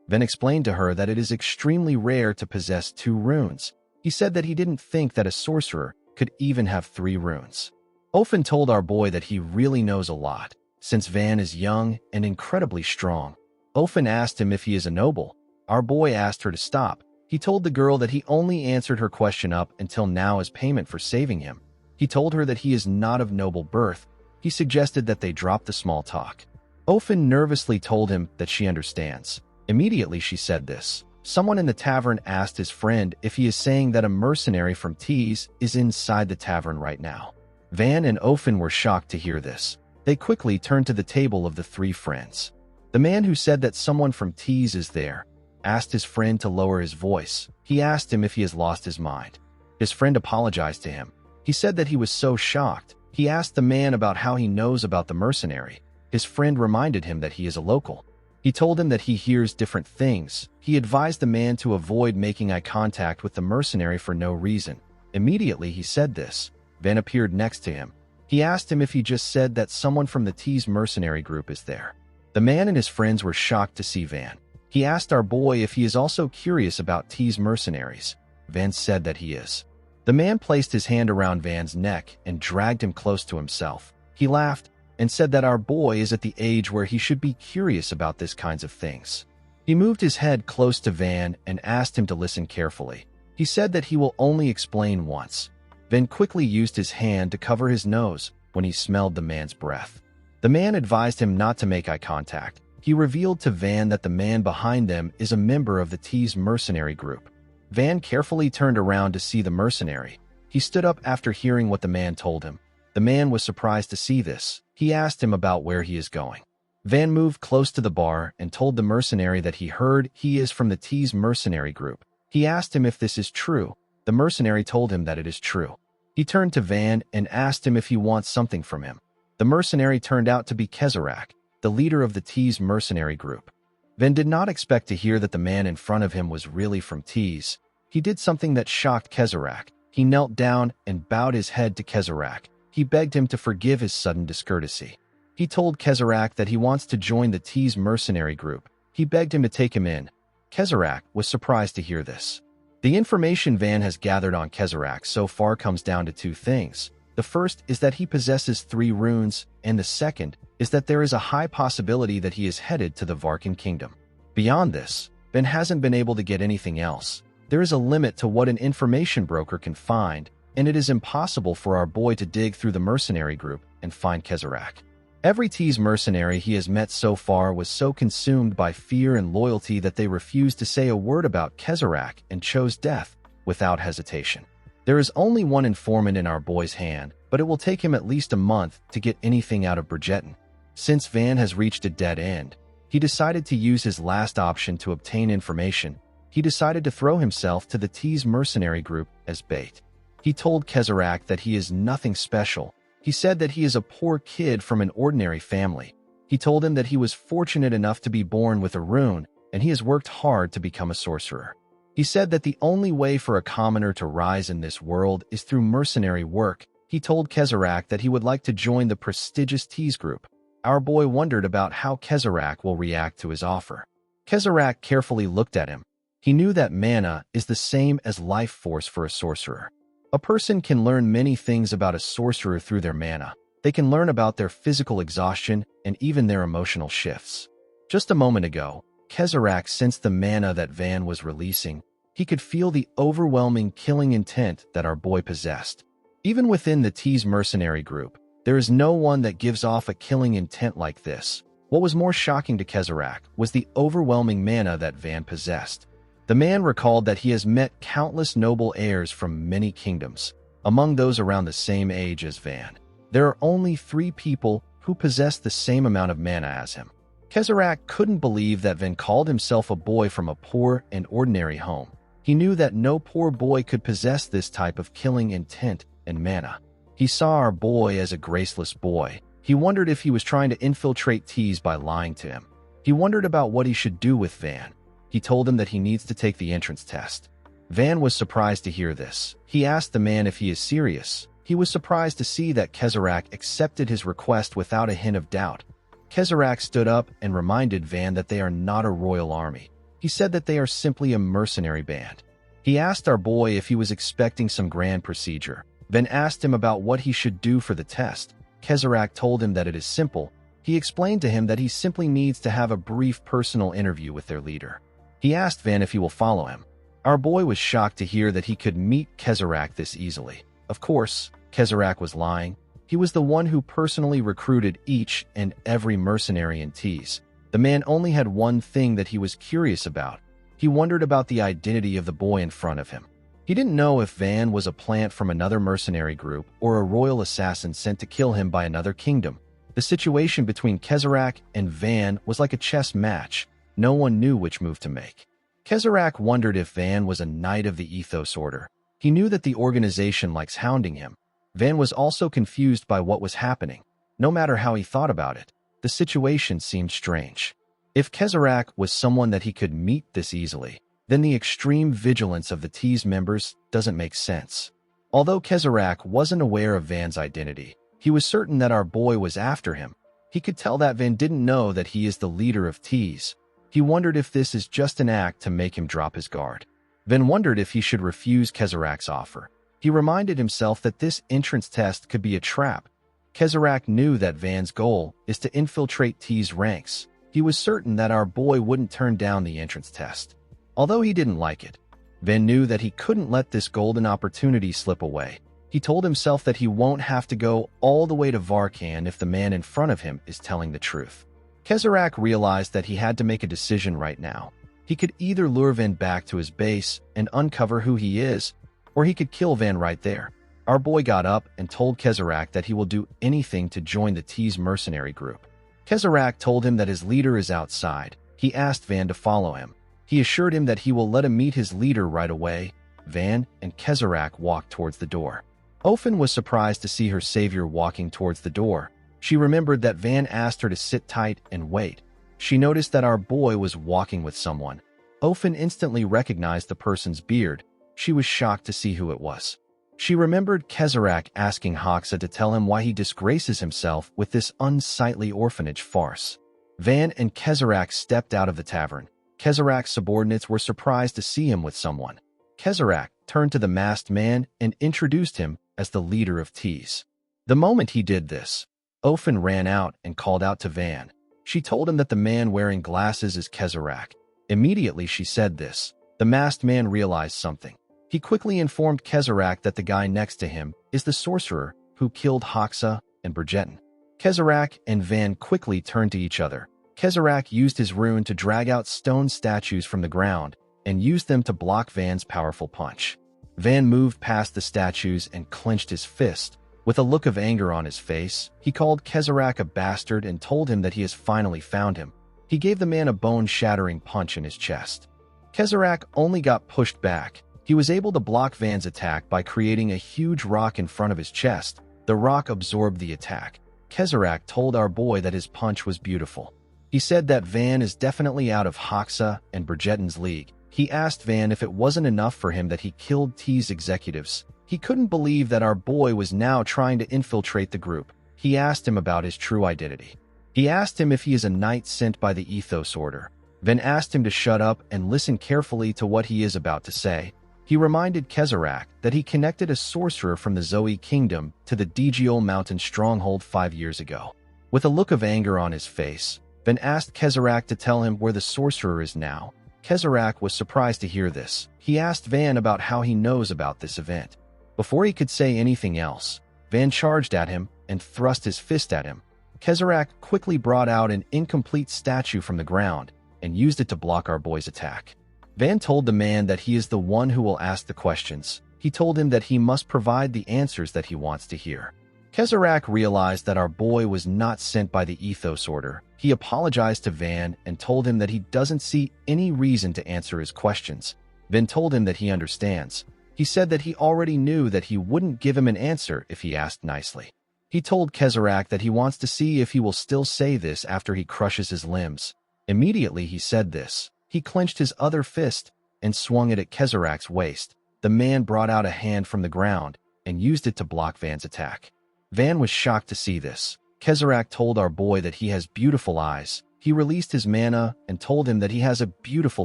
Van explained to her that it is extremely rare to possess 2 runes. He said that he didn't think that a sorcerer could even have 3 runes. Ofen told our boy that he really knows a lot, since Van is young and incredibly strong. Ofen asked him if he is a noble. Our boy asked her to stop. He told the girl that he only answered her question up until now as payment for saving him. He told her that he is not of noble birth. He suggested that they drop the small talk. Ofen nervously told him that she understands. Immediately she said this. Someone in the tavern asked his friend if he is saying that a mercenary from Tees is inside the tavern right now. Van and Ofen were shocked to hear this. They quickly turned to the table of the 3 friends. The man who said that someone from Tees is there asked his friend to lower his voice. He asked him if he has lost his mind. His friend apologized to him. He said that he was so shocked. He asked the man about how he knows about the mercenary. His friend reminded him that he is a local. He told him that he hears different things. He advised the man to avoid making eye contact with the mercenary for no reason. Immediately he said this. Van appeared next to him. He asked him if he just said that someone from the Tees mercenary group is there. The man and his friends were shocked to see Van. He asked our boy if he is also curious about Tees mercenaries. Van said that he is. The man placed his hand around Van's neck and dragged him close to himself. He laughed and said that our boy is at the age where he should be curious about this kinds of things. He moved his head close to Van and asked him to listen carefully. He said that he will only explain once. Van quickly used his hand to cover his nose when he smelled the man's breath. The man advised him not to make eye contact. He revealed to Van that the man behind them is a member of the Tees mercenary group. Van carefully turned around to see the mercenary. He stood up after hearing what the man told him. The man was surprised to see this. He asked him about where he is going. Van moved close to the bar and told the mercenary that he heard he is from the Tees mercenary group. He asked him if this is true. The mercenary told him that it is true. He turned to Van and asked him if he wants something from him. The mercenary turned out to be Kezerak, the leader of the Tees mercenary group. Van did not expect to hear that the man in front of him was really from Tees. He did something that shocked Kezerak. He knelt down and bowed his head to Kezerak. He begged him to forgive his sudden discourtesy. He told Kezerak that he wants to join the Tees mercenary group. He begged him to take him in. Kezerak was surprised to hear this. The information Van has gathered on Kezerak so far comes down to 2 things. The first is that he possesses 3 runes, and the second is that there is a high possibility that he is headed to the Varkan kingdom. Beyond this, Van hasn't been able to get anything else. There is a limit to what an information broker can find, and it is impossible for our boy to dig through the mercenary group and find Kezerak. Every Tees mercenary he has met so far was so consumed by fear and loyalty that they refused to say a word about Kezerak and chose death without hesitation. There is only one informant in our boy's hand, but it will take him at least a month to get anything out of Bridgeton. Since Van has reached a dead end, he decided to use his last option to obtain information. He decided to throw himself to the Tees mercenary group as bait. He told Kezerak that he is nothing special. He said that he is a poor kid from an ordinary family. He told him that he was fortunate enough to be born with a rune, and he has worked hard to become a sorcerer. He said that the only way for a commoner to rise in this world is through mercenary work. He told Kezerak that he would like to join the prestigious Tees group. Our boy wondered about how Kezerak will react to his offer. Kezerak carefully looked at him. He knew that mana is the same as life force for a sorcerer. A person can learn many things about a sorcerer through their mana. They can learn about their physical exhaustion and even their emotional shifts. Just a moment ago, Kezerak sensed the mana that Van was releasing. He could feel the overwhelming killing intent that our boy possessed. Even within the Tees mercenary group, there is no one that gives off a killing intent like this. What was more shocking to Kezerak was the overwhelming mana that Van possessed. The man recalled that he has met countless noble heirs from many kingdoms. Among those around the same age as Van, there are only 3 people who possess the same amount of mana as him. Kezrak couldn't believe that Van called himself a boy from a poor and ordinary home. He knew that no poor boy could possess this type of killing intent and mana. He saw our boy as a graceless boy. He wondered if he was trying to infiltrate Tease by lying to him. He wondered about what he should do with Van. He told him that he needs to take the entrance test. Van was surprised to hear this. He asked the man if he is serious. He was surprised to see that Kezrak accepted his request without a hint of doubt. Kezrak stood up and reminded Van that they are not a royal army. He said that they are simply a mercenary band. He asked our boy if he was expecting some grand procedure. Van asked him about what he should do for the test. Kezrak told him that it is simple. He explained to him that he simply needs to have a brief personal interview with their leader. He asked Van if he will follow him. Our boy was shocked to hear that he could meet Kezrak this easily. Of course, Kezrak was lying. He was the one who personally recruited each and every mercenary in Tease. The man only had one thing that he was curious about. He wondered about the identity of the boy in front of him. He didn't know if Van was a plant from another mercenary group or a royal assassin sent to kill him by another kingdom. The situation between Kezrak and Van was like a chess match. No one knew which move to make. Kezrak wondered if Van was a knight of the Ethos Order. He knew that the organization likes hounding him. Van was also confused by what was happening. No matter how he thought about it, the situation seemed strange. If Kezrak was someone that he could meet this easily, then the extreme vigilance of the Tease members doesn't make sense. Although Kezrak wasn't aware of Van's identity, he was certain that our boy was after him. He could tell that Van didn't know that he is the leader of Tease. He wondered if this is just an act to make him drop his guard. Van wondered if he should refuse Kezrak's offer. He reminded himself that this entrance test could be a trap. Kezrak knew that Van's goal is to infiltrate Tease ranks. He was certain that our boy wouldn't turn down the entrance test. Although he didn't like it, Van knew that he couldn't let this golden opportunity slip away. He told himself that he won't have to go all the way to Varkan if the man in front of him is telling the truth. Kezrak realized that he had to make a decision right now. He could either lure Van back to his base and uncover who he is, or he could kill Van right there. Our boy got up and told Kezrak that he will do anything to join the Tease mercenary group. Kezrak told him that his leader is outside. He asked Van to follow him. He assured him that he will let him meet his leader right away. Van and Kezrak walked towards the door. Ofen was surprised to see her savior walking towards the door. She remembered that Van asked her to sit tight and wait. She noticed that our boy was walking with someone. Ofen instantly recognized the person's beard. She was shocked to see who it was. She remembered Kezrak asking Hoxa to tell him why he disgraces himself with this unsightly orphanage farce. Van and Kezrak stepped out of the tavern. Kezrak's subordinates were surprised to see him with someone. Kezrak turned to the masked man and introduced him as the leader of Tease. The moment he did this, Ofen ran out and called out to Van. She told him that the man wearing glasses is Kezrak. Immediately she said this, the masked man realized something. He quickly informed Kezrak that the guy next to him is the sorcerer who killed Hoxa and Bridgeton. Kezrak and Van quickly turned to each other. Kezrak used his rune to drag out stone statues from the ground and used them to block Van's powerful punch. Van moved past the statues and clenched his fist. With a look of anger on his face, he called Kezrak a bastard and told him that he has finally found him. He gave the man a bone-shattering punch in his chest. Kezrak only got pushed back. He was able to block Van's attack by creating a huge rock in front of his chest. The rock absorbed the attack. Kezrak told our boy that his punch was beautiful. He said that Van is definitely out of Hoxa and Bridgeton's league. He asked Van if it wasn't enough for him that he killed Tease executives. He couldn't believe that our boy was now trying to infiltrate the group. He asked him about his true identity. He asked him if he is a knight sent by the Ethos Order. Van asked him to shut up and listen carefully to what he is about to say. He reminded Kezrak that he connected a sorcerer from the Zoe Kingdom to the Djiol Mountain stronghold 5 years ago. With a look of anger on his face, Van asked Kezrak to tell him where the sorcerer is now. Kezrak was surprised to hear this. He asked Van about how he knows about this event. Before he could say anything else, Van charged at him and thrust his fist at him. Kezrak quickly brought out an incomplete statue from the ground and used it to block our boy's attack. Van told the man that he is the one who will ask the questions. He told him that he must provide the answers that he wants to hear. Kezarak realized that our boy was not sent by the Ethos Order. He apologized to Van and told him that he doesn't see any reason to answer his questions. Van told him that he understands. He said that he already knew that he wouldn't give him an answer if he asked nicely. He told Kezarak that he wants to see if he will still say this after he crushes his limbs. Immediately he said this. He clenched his other fist and swung it at Kezarak's waist. The man brought out a hand from the ground and used it to block Van's attack. Van was shocked to see this. Kezarak told our boy that he has beautiful eyes. He released his mana and told him that he has a beautiful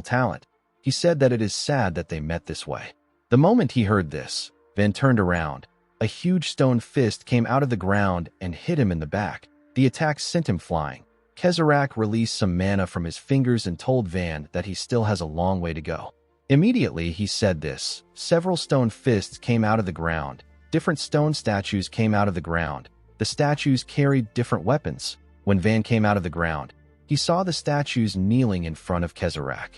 talent. He said that it is sad that they met this way. The moment he heard this, Van turned around. A huge stone fist came out of the ground and hit him in the back. The attack sent him flying. Kezarak released some mana from his fingers and told Van that he still has a long way to go. Immediately he said this. Several stone fists came out of the ground. Different stone statues came out of the ground. The statues carried different weapons. When Van came out of the ground, he saw the statues kneeling in front of Kezarak.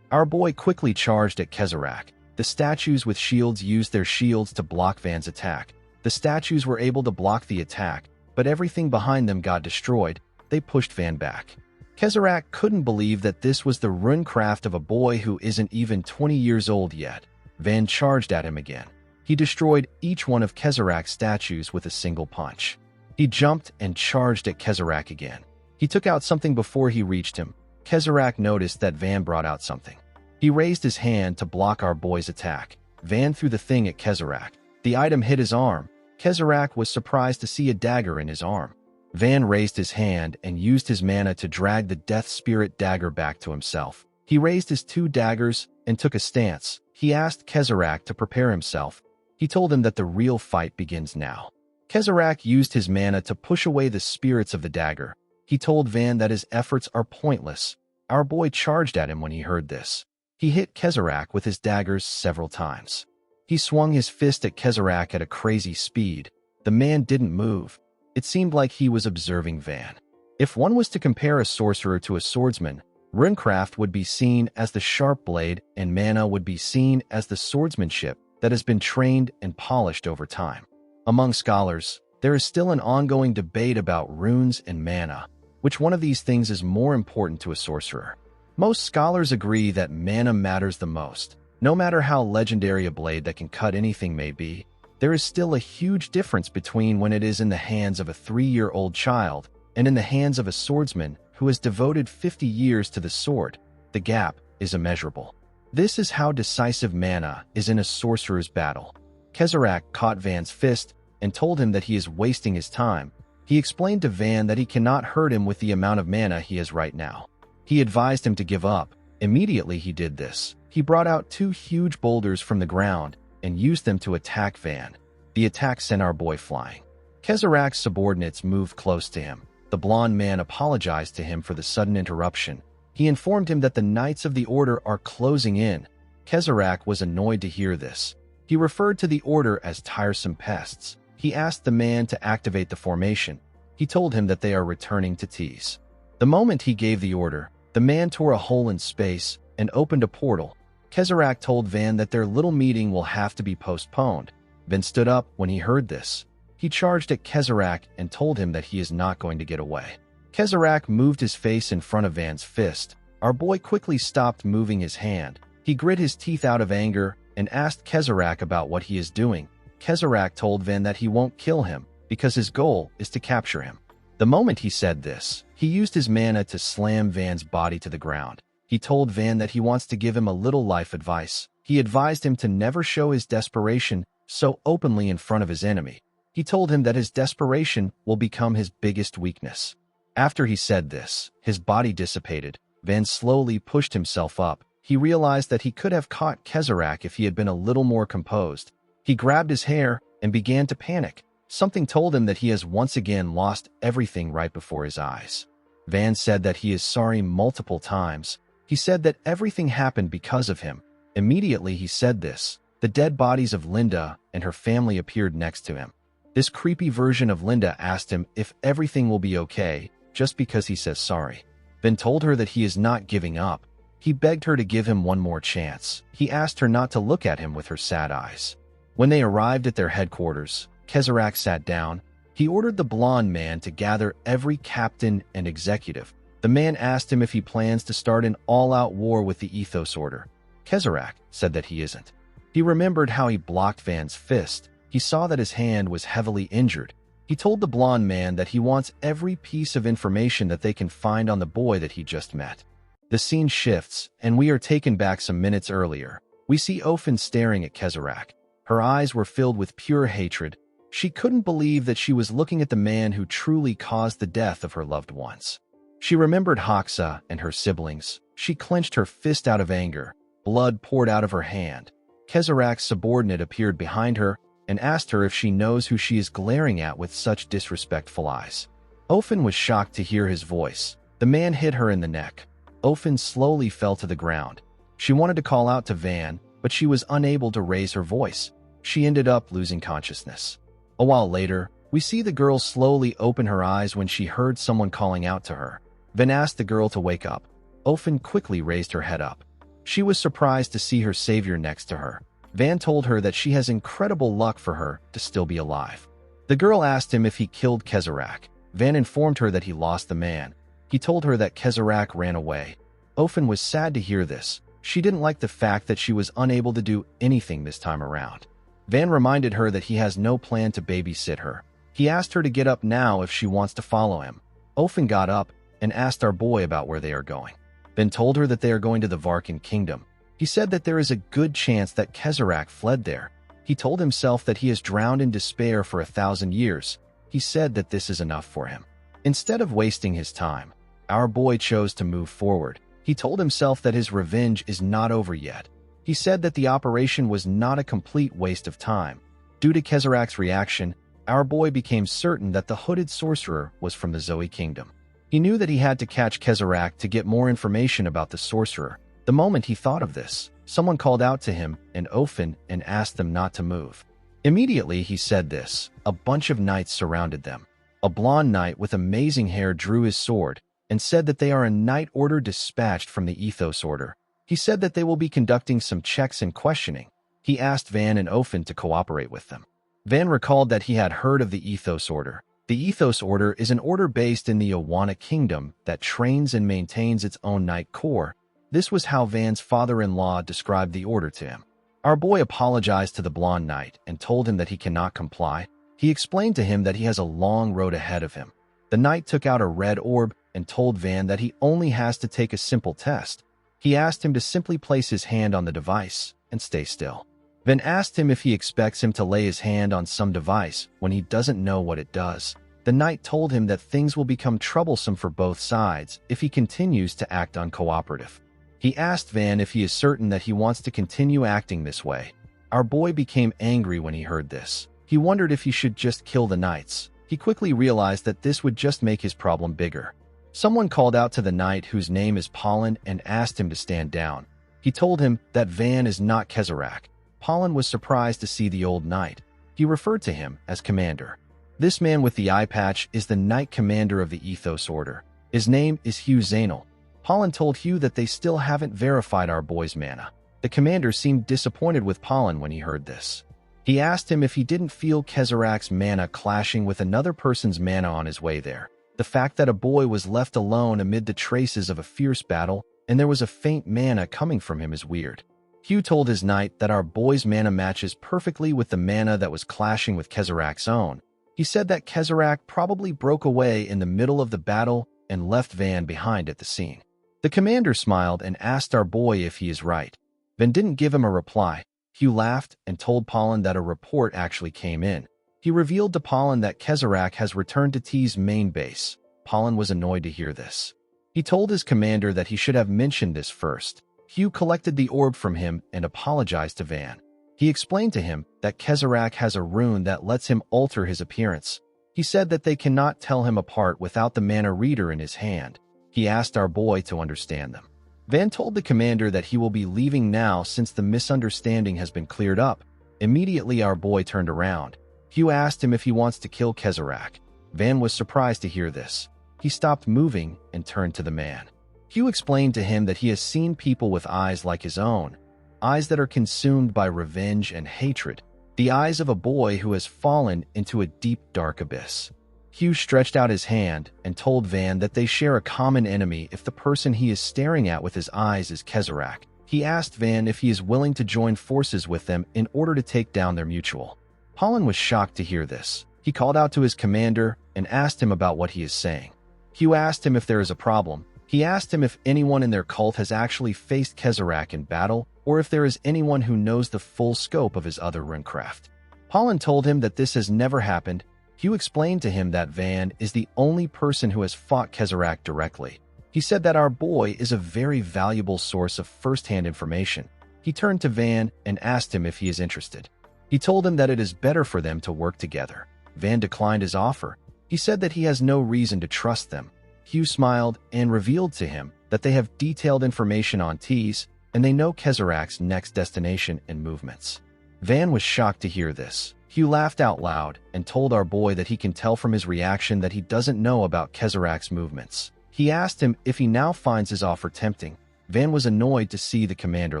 Our boy quickly charged at Kezarak. The statues with shields used their shields to block Van's attack. The statues were able to block the attack, but everything behind them got destroyed. They pushed Van back. Kezarak couldn't believe that this was the runecraft of a boy who isn't even 20 years old yet. Van charged at him again. He destroyed each one of Kezarak's statues with a single punch. He jumped and charged at Kezarak again. He took out something before he reached him. Kezarak noticed that Van brought out something. He raised his hand to block our boy's attack. Van threw the thing at Kezarak. The item hit his arm. Kezarak was surprised to see a dagger in his arm. Van raised his hand and used his mana to drag the Death Spirit dagger back to himself. He raised his two daggers and took a stance. He asked Kezarak to prepare himself. He told him that the real fight begins now. Kezarak used his mana to push away the spirits of the dagger. He told Van that his efforts are pointless. Our boy charged at him when he heard this. He hit Kezarak with his daggers several times. He swung his fist at Kezarak at a crazy speed. The man didn't move. It seemed like he was observing Van. If one was to compare a sorcerer to a swordsman, runecraft would be seen as the sharp blade and mana would be seen as the swordsmanship that has been trained and polished over time. Among scholars, there is still an ongoing debate about runes and mana. Which one of these things is more important to a sorcerer? Most scholars agree that mana matters the most. No matter how legendary a blade that can cut anything may be, there is still a huge difference between when it is in the hands of a 3-year-old child and in the hands of a swordsman who has devoted 50 years to the sword. The gap is immeasurable. This is how decisive mana is in a sorcerer's battle. Kezarak caught Van's fist and told him that he is wasting his time. He explained to Van that he cannot hurt him with the amount of mana he has right now. He advised him to give up. Immediately he did this. He brought out 2 huge boulders from the ground and used them to attack Van. The attack sent our boy flying. Kezarak's subordinates moved close to him. The blond man apologized to him for the sudden interruption. He informed him that the Knights of the Order are closing in. Kezarak was annoyed to hear this. He referred to the Order as tiresome pests. He asked the man to activate the formation. He told him that they are returning to tease. The moment he gave the order, the man tore a hole in space and opened a portal. Kezarak told Van that their little meeting will have to be postponed. Van stood up when he heard this. He charged at Kezarak and told him that he is not going to get away. Kezarak moved his face in front of Van's fist. Our boy quickly stopped moving his hand. He grit his teeth out of anger and asked Kezarak about what he is doing. Kezarak told Van that he won't kill him because his goal is to capture him. The moment he said this, he used his mana to slam Van's body to the ground. He told Van that he wants to give him a little life advice. He advised him to never show his desperation so openly in front of his enemy. He told him that his desperation will become his biggest weakness. After he said this, his body dissipated. Van slowly pushed himself up. He realized that he could have caught Kezarak if he had been a little more composed. He grabbed his hair and began to panic. Something told him that he has once again lost everything right before his eyes. Van said that he is sorry multiple times. He said that everything happened because of him. Immediately he said this. The dead bodies of Linda and her family appeared next to him. This creepy version of Linda asked him if everything will be okay just because he says sorry. Van told her that he is not giving up. He begged her to give him one more chance. He asked her not to look at him with her sad eyes. When they arrived at their headquarters, Kezarak sat down. He ordered the blonde man to gather every captain and executive. The man asked him if he plans to start an all-out war with the Ethos Order. Kezarak said that he isn't. He remembered how he blocked Van's fist. He saw that his hand was heavily injured. He told the blonde man that he wants every piece of information that they can find on the boy that he just met. The scene shifts, and we are taken back some minutes earlier. We see Ofen staring at Kezarak. Her eyes were filled with pure hatred. She couldn't believe that she was looking at the man who truly caused the death of her loved ones. She remembered Hoxa and her siblings. She clenched her fist out of anger. Blood poured out of her hand. Kezarak's subordinate appeared behind her and asked her if she knows who she is glaring at with such disrespectful eyes. Ofen was shocked to hear his voice. The man hit her in the neck. Ofen slowly fell to the ground. She wanted to call out to Van, but she was unable to raise her voice. She ended up losing consciousness. A while later, we see the girl slowly open her eyes when she heard someone calling out to her. Van asked the girl to wake up. Ofen quickly raised her head up. She was surprised to see her savior next to her. Van told her that she has incredible luck for her to still be alive. The girl asked him if he killed Kezarak. Van informed her that he lost the man. He told her that Kezarak ran away. Ofen was sad to hear this. She didn't like the fact that she was unable to do anything this time around. Van reminded her that he has no plan to babysit her. He asked her to get up now if she wants to follow him. Ofen got up and asked our boy about where they are going. Van told her that they are going to the Varkan kingdom. He said that there is a good chance that Kezarak fled there. He told himself that he has drowned in despair for 1,000 years. He said that this is enough for him. Instead of wasting his time, our boy chose to move forward. He told himself that his revenge is not over yet. He said that the operation was not a complete waste of time. Due to Kezarak's reaction, our boy became certain that the hooded sorcerer was from the Zoe kingdom. He knew that he had to catch Kezarak to get more information about the sorcerer. The moment he thought of this, someone called out to him and Ofen and asked them not to move. Immediately he said this. A bunch of knights surrounded them. A blonde knight with amazing hair drew his sword and said that they are a knight order dispatched from the Ethos Order. He said that they will be conducting some checks and questioning. He asked Van and Ofen to cooperate with them. Van recalled that he had heard of the Ethos Order. The Ethos Order is an order based in the Awana kingdom that trains and maintains its own knight corps. This was how Van's father-in-law described the order to him. Our boy apologized to the blonde knight and told him that he cannot comply. He explained to him that he has a long road ahead of him. The knight took out a red orb and told Van that he only has to take a simple test. He asked him to simply place his hand on the device and stay still. Van asked him if he expects him to lay his hand on some device when he doesn't know what it does. The knight told him that things will become troublesome for both sides if he continues to act uncooperative. He asked Van if he is certain that he wants to continue acting this way. Our boy became angry when he heard this. He wondered if he should just kill the knights. He quickly realized that this would just make his problem bigger. Someone called out to the knight whose name is Pollen and asked him to stand down. He told him that Van is not Kezarak. Pollen was surprised to see the old knight. He referred to him as Commander. This man with the eye patch is the Knight Commander of the Ethos Order. His name is Hugh Zainal. Pollen told Hugh that they still haven't verified our boy's mana. The commander seemed disappointed with Pollen when he heard this. He asked him if he didn't feel Kezarak's mana clashing with another person's mana on his way there. The fact that a boy was left alone amid the traces of a fierce battle and there was a faint mana coming from him is weird. Hugh told his knight that our boy's mana matches perfectly with the mana that was clashing with Kezarak's own. He said that Kezarak probably broke away in the middle of the battle and left Van behind at the scene. The commander smiled and asked our boy if he is right. Van didn't give him a reply. Hugh laughed and told Pollen that a report actually came in. He revealed to Pollen that Kezarak has returned to T's main base. Pollen was annoyed to hear this. He told his commander that he should have mentioned this first. Hugh collected the orb from him and apologized to Van. He explained to him that Kezarak has a rune that lets him alter his appearance. He said that they cannot tell him apart without the mana reader in his hand. He asked our boy to understand them. Van told the commander that he will be leaving now since the misunderstanding has been cleared up. Immediately our boy turned around. Hugh asked him if he wants to kill Kezarak. Van was surprised to hear this. He stopped moving and turned to the man. Hugh explained to him that he has seen people with eyes like his own, eyes that are consumed by revenge and hatred. the eyes of a boy who has fallen into a deep, dark abyss. Hugh stretched out his hand and told Van that they share a common enemy if the person he is staring at with his eyes is Kezarach. He asked Van if he is willing to join forces with them in order to take down their mutual. Paulin was shocked to hear this. He called out to his commander and asked him about what he is saying. Hugh asked him if there is a problem. He asked him if anyone in their cult has actually faced Kezarach in battle, or if there is anyone who knows the full scope of his other runecraft. Paulin told him that this has never happened. Hugh explained to him that Van is the only person who has fought Kezarach directly. He said that our boy is a very valuable source of first-hand information. He turned to Van and asked him if he is interested. He told him that it is better for them to work together. Van declined his offer. He said that he has no reason to trust them. Hugh smiled and revealed to him that they have detailed information on Tees, and they know Kezarach's next destination and movements. Van was shocked to hear this. Hugh laughed out loud and told our boy that he can tell from his reaction that he doesn't know about Kezarach's movements. He asked him if he now finds his offer tempting. Van was annoyed to see the commander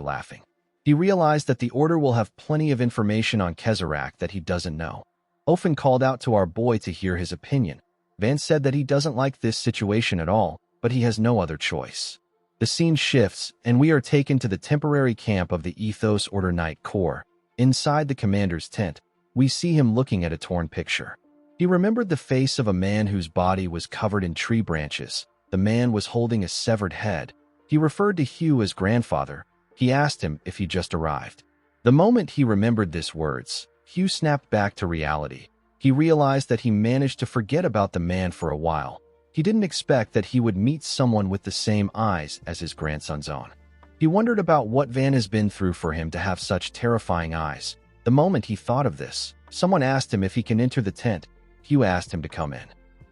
laughing. He realized that the order will have plenty of information on Kezarach that he doesn't know. Ofen called out to our boy to hear his opinion. Van said that he doesn't like this situation at all, but he has no other choice. The scene shifts, and we are taken to the temporary camp of the Ethos Order Knight Corps. Inside the commander's tent, we see him looking at a torn picture. He remembered the face of a man whose body was covered in tree branches. The man was holding a severed head. He referred to Hugh as grandfather. He asked him if he just arrived. The moment he remembered these words, Hugh snapped back to reality. He realized that he managed to forget about the man for a while. He didn't expect that he would meet someone with the same eyes as his grandson's own. He wondered about what Van has been through for him to have such terrifying eyes. The moment he thought of this, someone asked him if he can enter the tent. Hugh asked him to come in.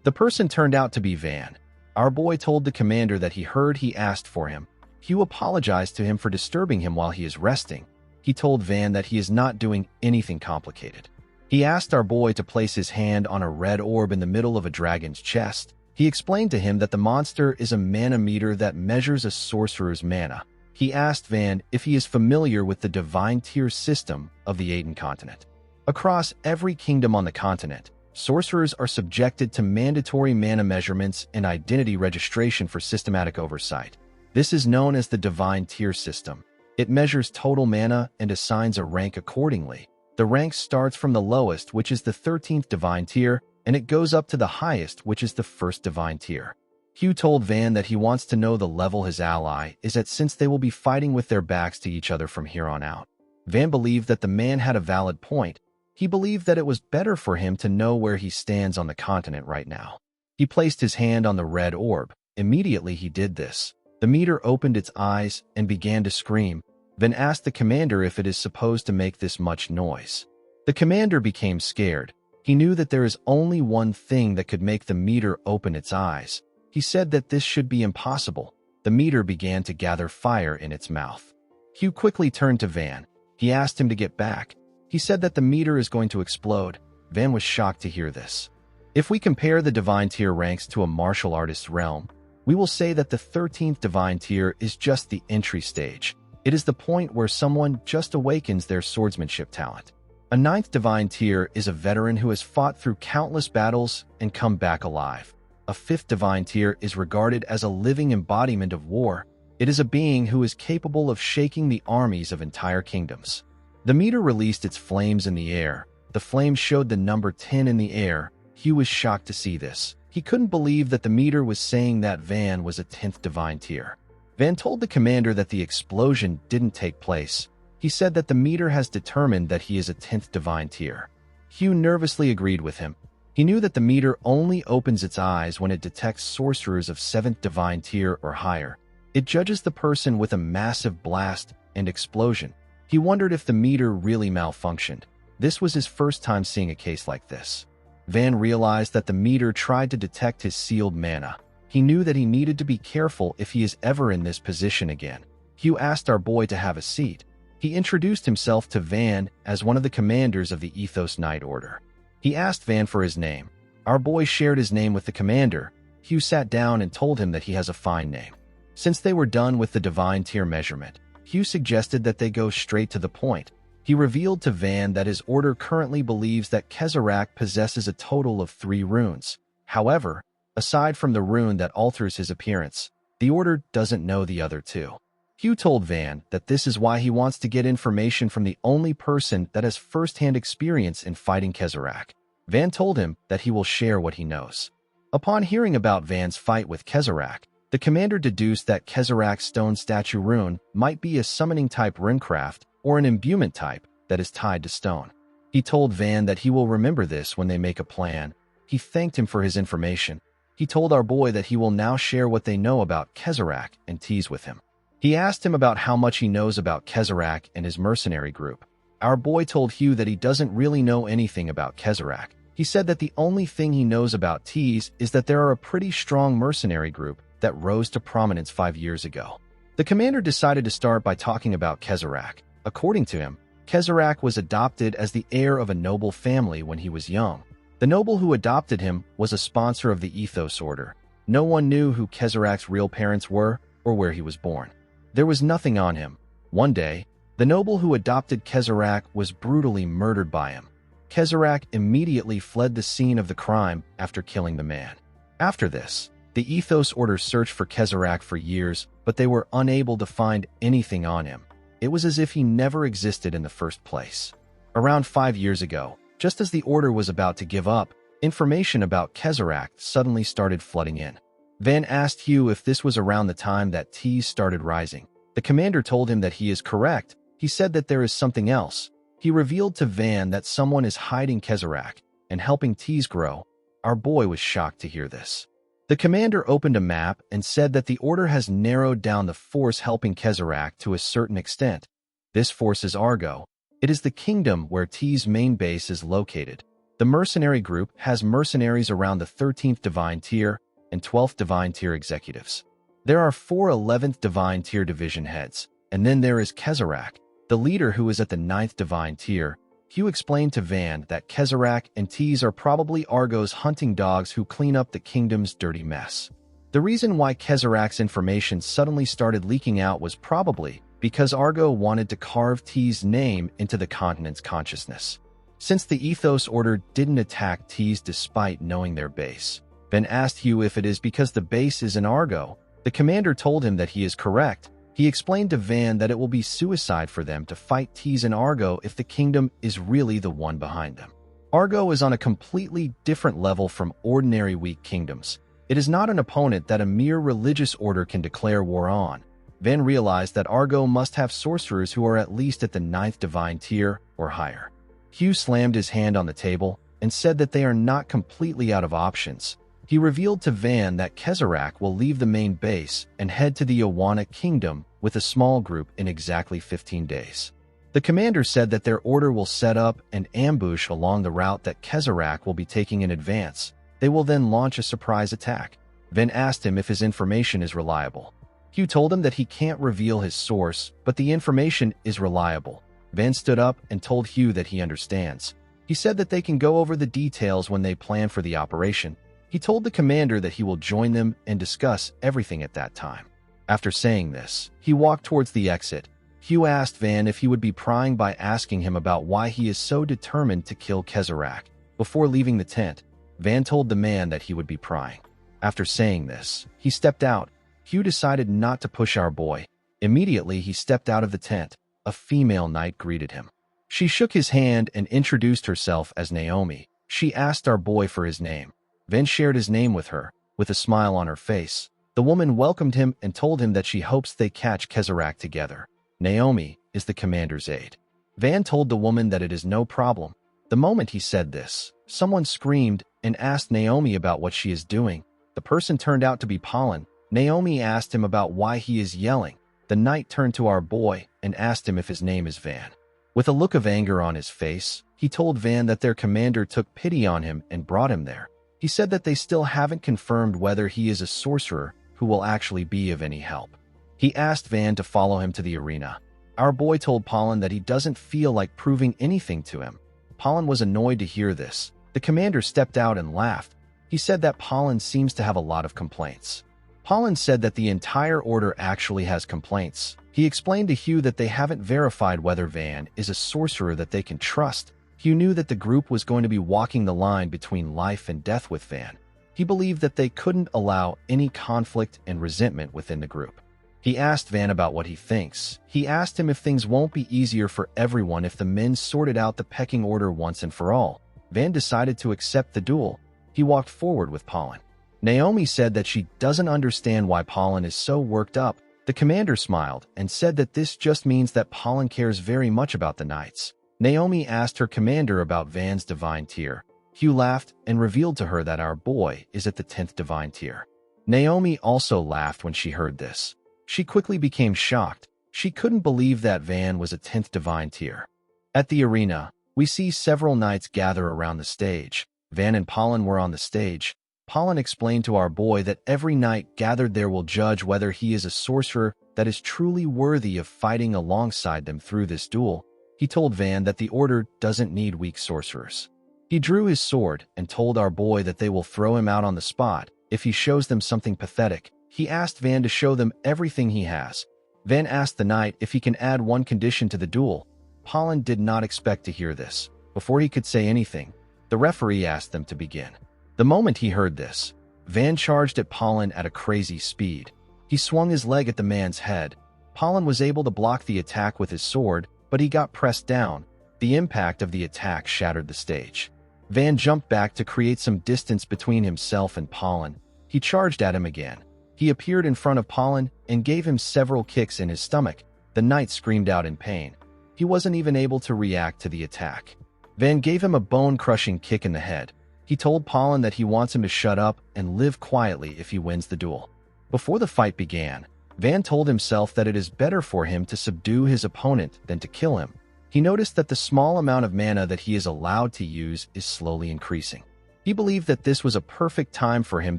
The person turned out to be Van. Our boy told the commander that he heard he asked for him. Hugh apologized to him for disturbing him while he is resting. He told Van that he is not doing anything complicated. He asked our boy to place his hand on a red orb in the middle of a dragon's chest. He explained to him that the monster is a mana meter that measures a sorcerer's mana. He asked Van if he is familiar with the divine tier system of the Aiden continent. Across every kingdom on the continent, sorcerers are subjected to mandatory mana measurements and identity registration for systematic oversight. This is known as the divine tier system. It measures total mana and assigns a rank accordingly. The rank starts from the lowest, which is the 13th divine tier, and it goes up to the highest, which is the 1st divine tier. Hugh told Van that he wants to know the level his ally is at since they will be fighting with their backs to each other from here on out. Van believed that the man had a valid point. He believed that it was better for him to know where he stands on the continent right now. He placed his hand on the red orb. Immediately he did this. The meter opened its eyes and began to scream. Van asked the commander if it is supposed to make this much noise. The commander became scared. He knew that there is only one thing that could make the meter open its eyes. He said that this should be impossible. The meter began to gather fire in its mouth. Hugh quickly turned to Van. He asked him to get back. He said that the meter is going to explode. Van was shocked to hear this. If we compare the divine tier ranks to a martial artist's realm, we will say that the 13th divine tier is just the entry stage. It is the point where someone just awakens their swordsmanship talent. A 9th divine tier is a veteran who has fought through countless battles and come back alive. A 5th divine tier is regarded as a living embodiment of war. It is a being who is capable of shaking the armies of entire kingdoms. The meter released its flames in the air. The flames showed the number 10 in the air. Hugh was shocked to see this. He couldn't believe that the meter was saying that Van was a 10th divine tier. Van told the commander that the explosion didn't take place. He said that the meter has determined that he is a 10th divine tier. Hugh nervously agreed with him. He knew that the meter only opens its eyes when it detects sorcerers of 7th divine tier or higher. It judges the person with a massive blast and explosion. He wondered if the meter really malfunctioned. This was his first time seeing a case like this. Van realized that the meter tried to detect his sealed mana. He knew that he needed to be careful if he is ever in this position again. Hugh asked our boy to have a seat. He introduced himself to Van as one of the commanders of the Ethos Knight Order. He asked Van for his name. Our boy shared his name with the commander. Hugh sat down and told him that he has a fine name. Since they were done with the divine tier measurement, Hugh suggested that they go straight to the point. He revealed to Van that his order currently believes that Kezarach possesses a total of 3 runes. However, aside from the rune that alters his appearance, the order doesn't know the other 2. Hugh told Van that this is why he wants to get information from the only person that has first-hand experience in fighting Kezarach. Van told him that he will share what he knows. Upon hearing about Van's fight with Kezarach, the commander deduced that Kezarach's stone statue rune might be a summoning-type runecraft or an imbuement type that is tied to stone. He told Van that he will remember this when they make a plan. He thanked him for his information. He told our boy that he will now share what they know about Kezarach and tease with him. He asked him about how much he knows about Kezarach and his mercenary group. Our boy told Hugh that he doesn't really know anything about Kezarach. He said that the only thing he knows about Tease is that there are a pretty strong mercenary group that rose to prominence 5 years ago. The commander decided to start by talking about Kezarach. According to him, Kezarach was adopted as the heir of a noble family when he was young. The noble who adopted him was a sponsor of the Ethos Order. No one knew who Kezarach's real parents were or where he was born. There was nothing on him. One day, the noble who adopted Kezarach was brutally murdered by him. Kezarach immediately fled the scene of the crime after killing the man. After this, the Ethos Order searched for Kezarach for years, but they were unable to find anything on him. It was as if he never existed in the first place. Around 5 years ago, just as the Order was about to give up, information about Kezarach suddenly started flooding in. Van asked Hugh if this was around the time that Tease started rising. The commander told him that he is correct. He said that there is something else. He revealed to Van that someone is hiding Kezarach and helping Tease grow. Our boy was shocked to hear this. The commander opened a map and said that the Order has narrowed down the force helping Kezarach to a certain extent. This force is Argo. It is the kingdom where Tease's main base is located. The mercenary group has mercenaries around the 13th Divine Tier and 12th Divine Tier executives. There are 4 11th Divine Tier division heads, and then there is Kezarach, the leader who is at the 9th Divine Tier. Hugh explained to Van that Kezarach and Tease are probably Argo's hunting dogs who clean up the kingdom's dirty mess. The reason why Kezarach's information suddenly started leaking out was probably because Argo wanted to carve Tease's name into the continent's consciousness. Since the Ethos Order didn't attack Tease despite knowing their base, Van asked Hugh if it is because the base is in Argo. The commander told him that he is correct. He explained to Van that it will be suicide for them to fight Tease in Argo if the kingdom is really the one behind them. Argo is on a completely different level from ordinary weak kingdoms. It is not an opponent that a mere religious order can declare war on. Van realized that Argo must have sorcerers who are at least at the 9th Divine Tier or higher. Hugh slammed his hand on the table and said that they are not completely out of options. He revealed to Van that Kezarach will leave the main base and head to the Awana Kingdom with a small group in exactly 15 days. The commander said that their order will set up an ambush along the route that Kezarach will be taking in advance. They will then launch a surprise attack. Van asked him if his information is reliable. Hugh told him that he can't reveal his source, but the information is reliable. Van stood up and told Hugh that he understands. He said that they can go over the details when they plan for the operation. He told the commander that he will join them and discuss everything at that time. After saying this, he walked towards the exit. Hugh asked Van if he would be prying by asking him about why he is so determined to kill Kezarach. Before leaving the tent, Van told the man that he would be prying. After saying this, he stepped out. Hugh decided not to push our boy. Immediately, he stepped out of the tent. A female knight greeted him. She shook his hand and introduced herself as Naomi. She asked our boy for his name. Van shared his name with her, with a smile on her face. The woman welcomed him and told him that she hopes they catch Kezarach together. Naomi is the commander's aide. Van told the woman that it is no problem. The moment he said this, someone screamed and asked Naomi about what she is doing. The person turned out to be Pollen. Naomi asked him about why he is yelling. The knight turned to our boy and asked him if his name is Van. With a look of anger on his face, he told Van that their commander took pity on him and brought him there. He said that they still haven't confirmed whether he is a sorcerer who will actually be of any help. He asked Van to follow him to the arena. Our boy told Pollen that he doesn't feel like proving anything to him. Pollen was annoyed to hear this. The commander stepped out and laughed. He said that Pollen seems to have a lot of complaints. Pollen said that the entire order actually has complaints. He explained to Hugh that they haven't verified whether Van is a sorcerer that they can trust. Hugh knew that the group was going to be walking the line between life and death with Van. He believed that they couldn't allow any conflict and resentment within the group. He asked Van about what he thinks. He asked him if things won't be easier for everyone if the men sorted out the pecking order once and for all. Van decided to accept the duel. He walked forward with Pollen. Naomi said that she doesn't understand why Pollen is so worked up. The commander smiled and said that this just means that Pollen cares very much about the knights. Naomi asked her commander about Van's divine tier. Hugh laughed and revealed to her that our boy is at the 10th divine tier. Naomi also laughed when she heard this. She quickly became shocked. She couldn't believe that Van was a 10th divine tier. At the arena, we see several knights gather around the stage. Van and Pollen were on the stage. Pollen explained to our boy that every knight gathered there will judge whether he is a sorcerer that is truly worthy of fighting alongside them through this duel. He told Van that the order doesn't need weak sorcerers. He drew his sword and told our boy that they will throw him out on the spot if he shows them something pathetic. He asked Van to show them everything he has. Van asked the knight if he can add one condition to the duel. Pollen did not expect to hear this. Before he could say anything, the referee asked them to begin. The moment he heard this, Van charged at Pollen at a crazy speed. He swung his leg at the man's head. Pollen was able to block the attack with his sword, but he got pressed down. The impact of the attack shattered the stage. Van jumped back to create some distance between himself and Pollen. He charged at him again. He appeared in front of Pollen and gave him several kicks in his stomach. The knight screamed out in pain. He wasn't even able to react to the attack. Van gave him a bone-crushing kick in the head. He told Pollen that he wants him to shut up and live quietly if he wins the duel. Before the fight began, Van told himself that it is better for him to subdue his opponent than to kill him. He noticed that the small amount of mana that he is allowed to use is slowly increasing. He believed that this was a perfect time for him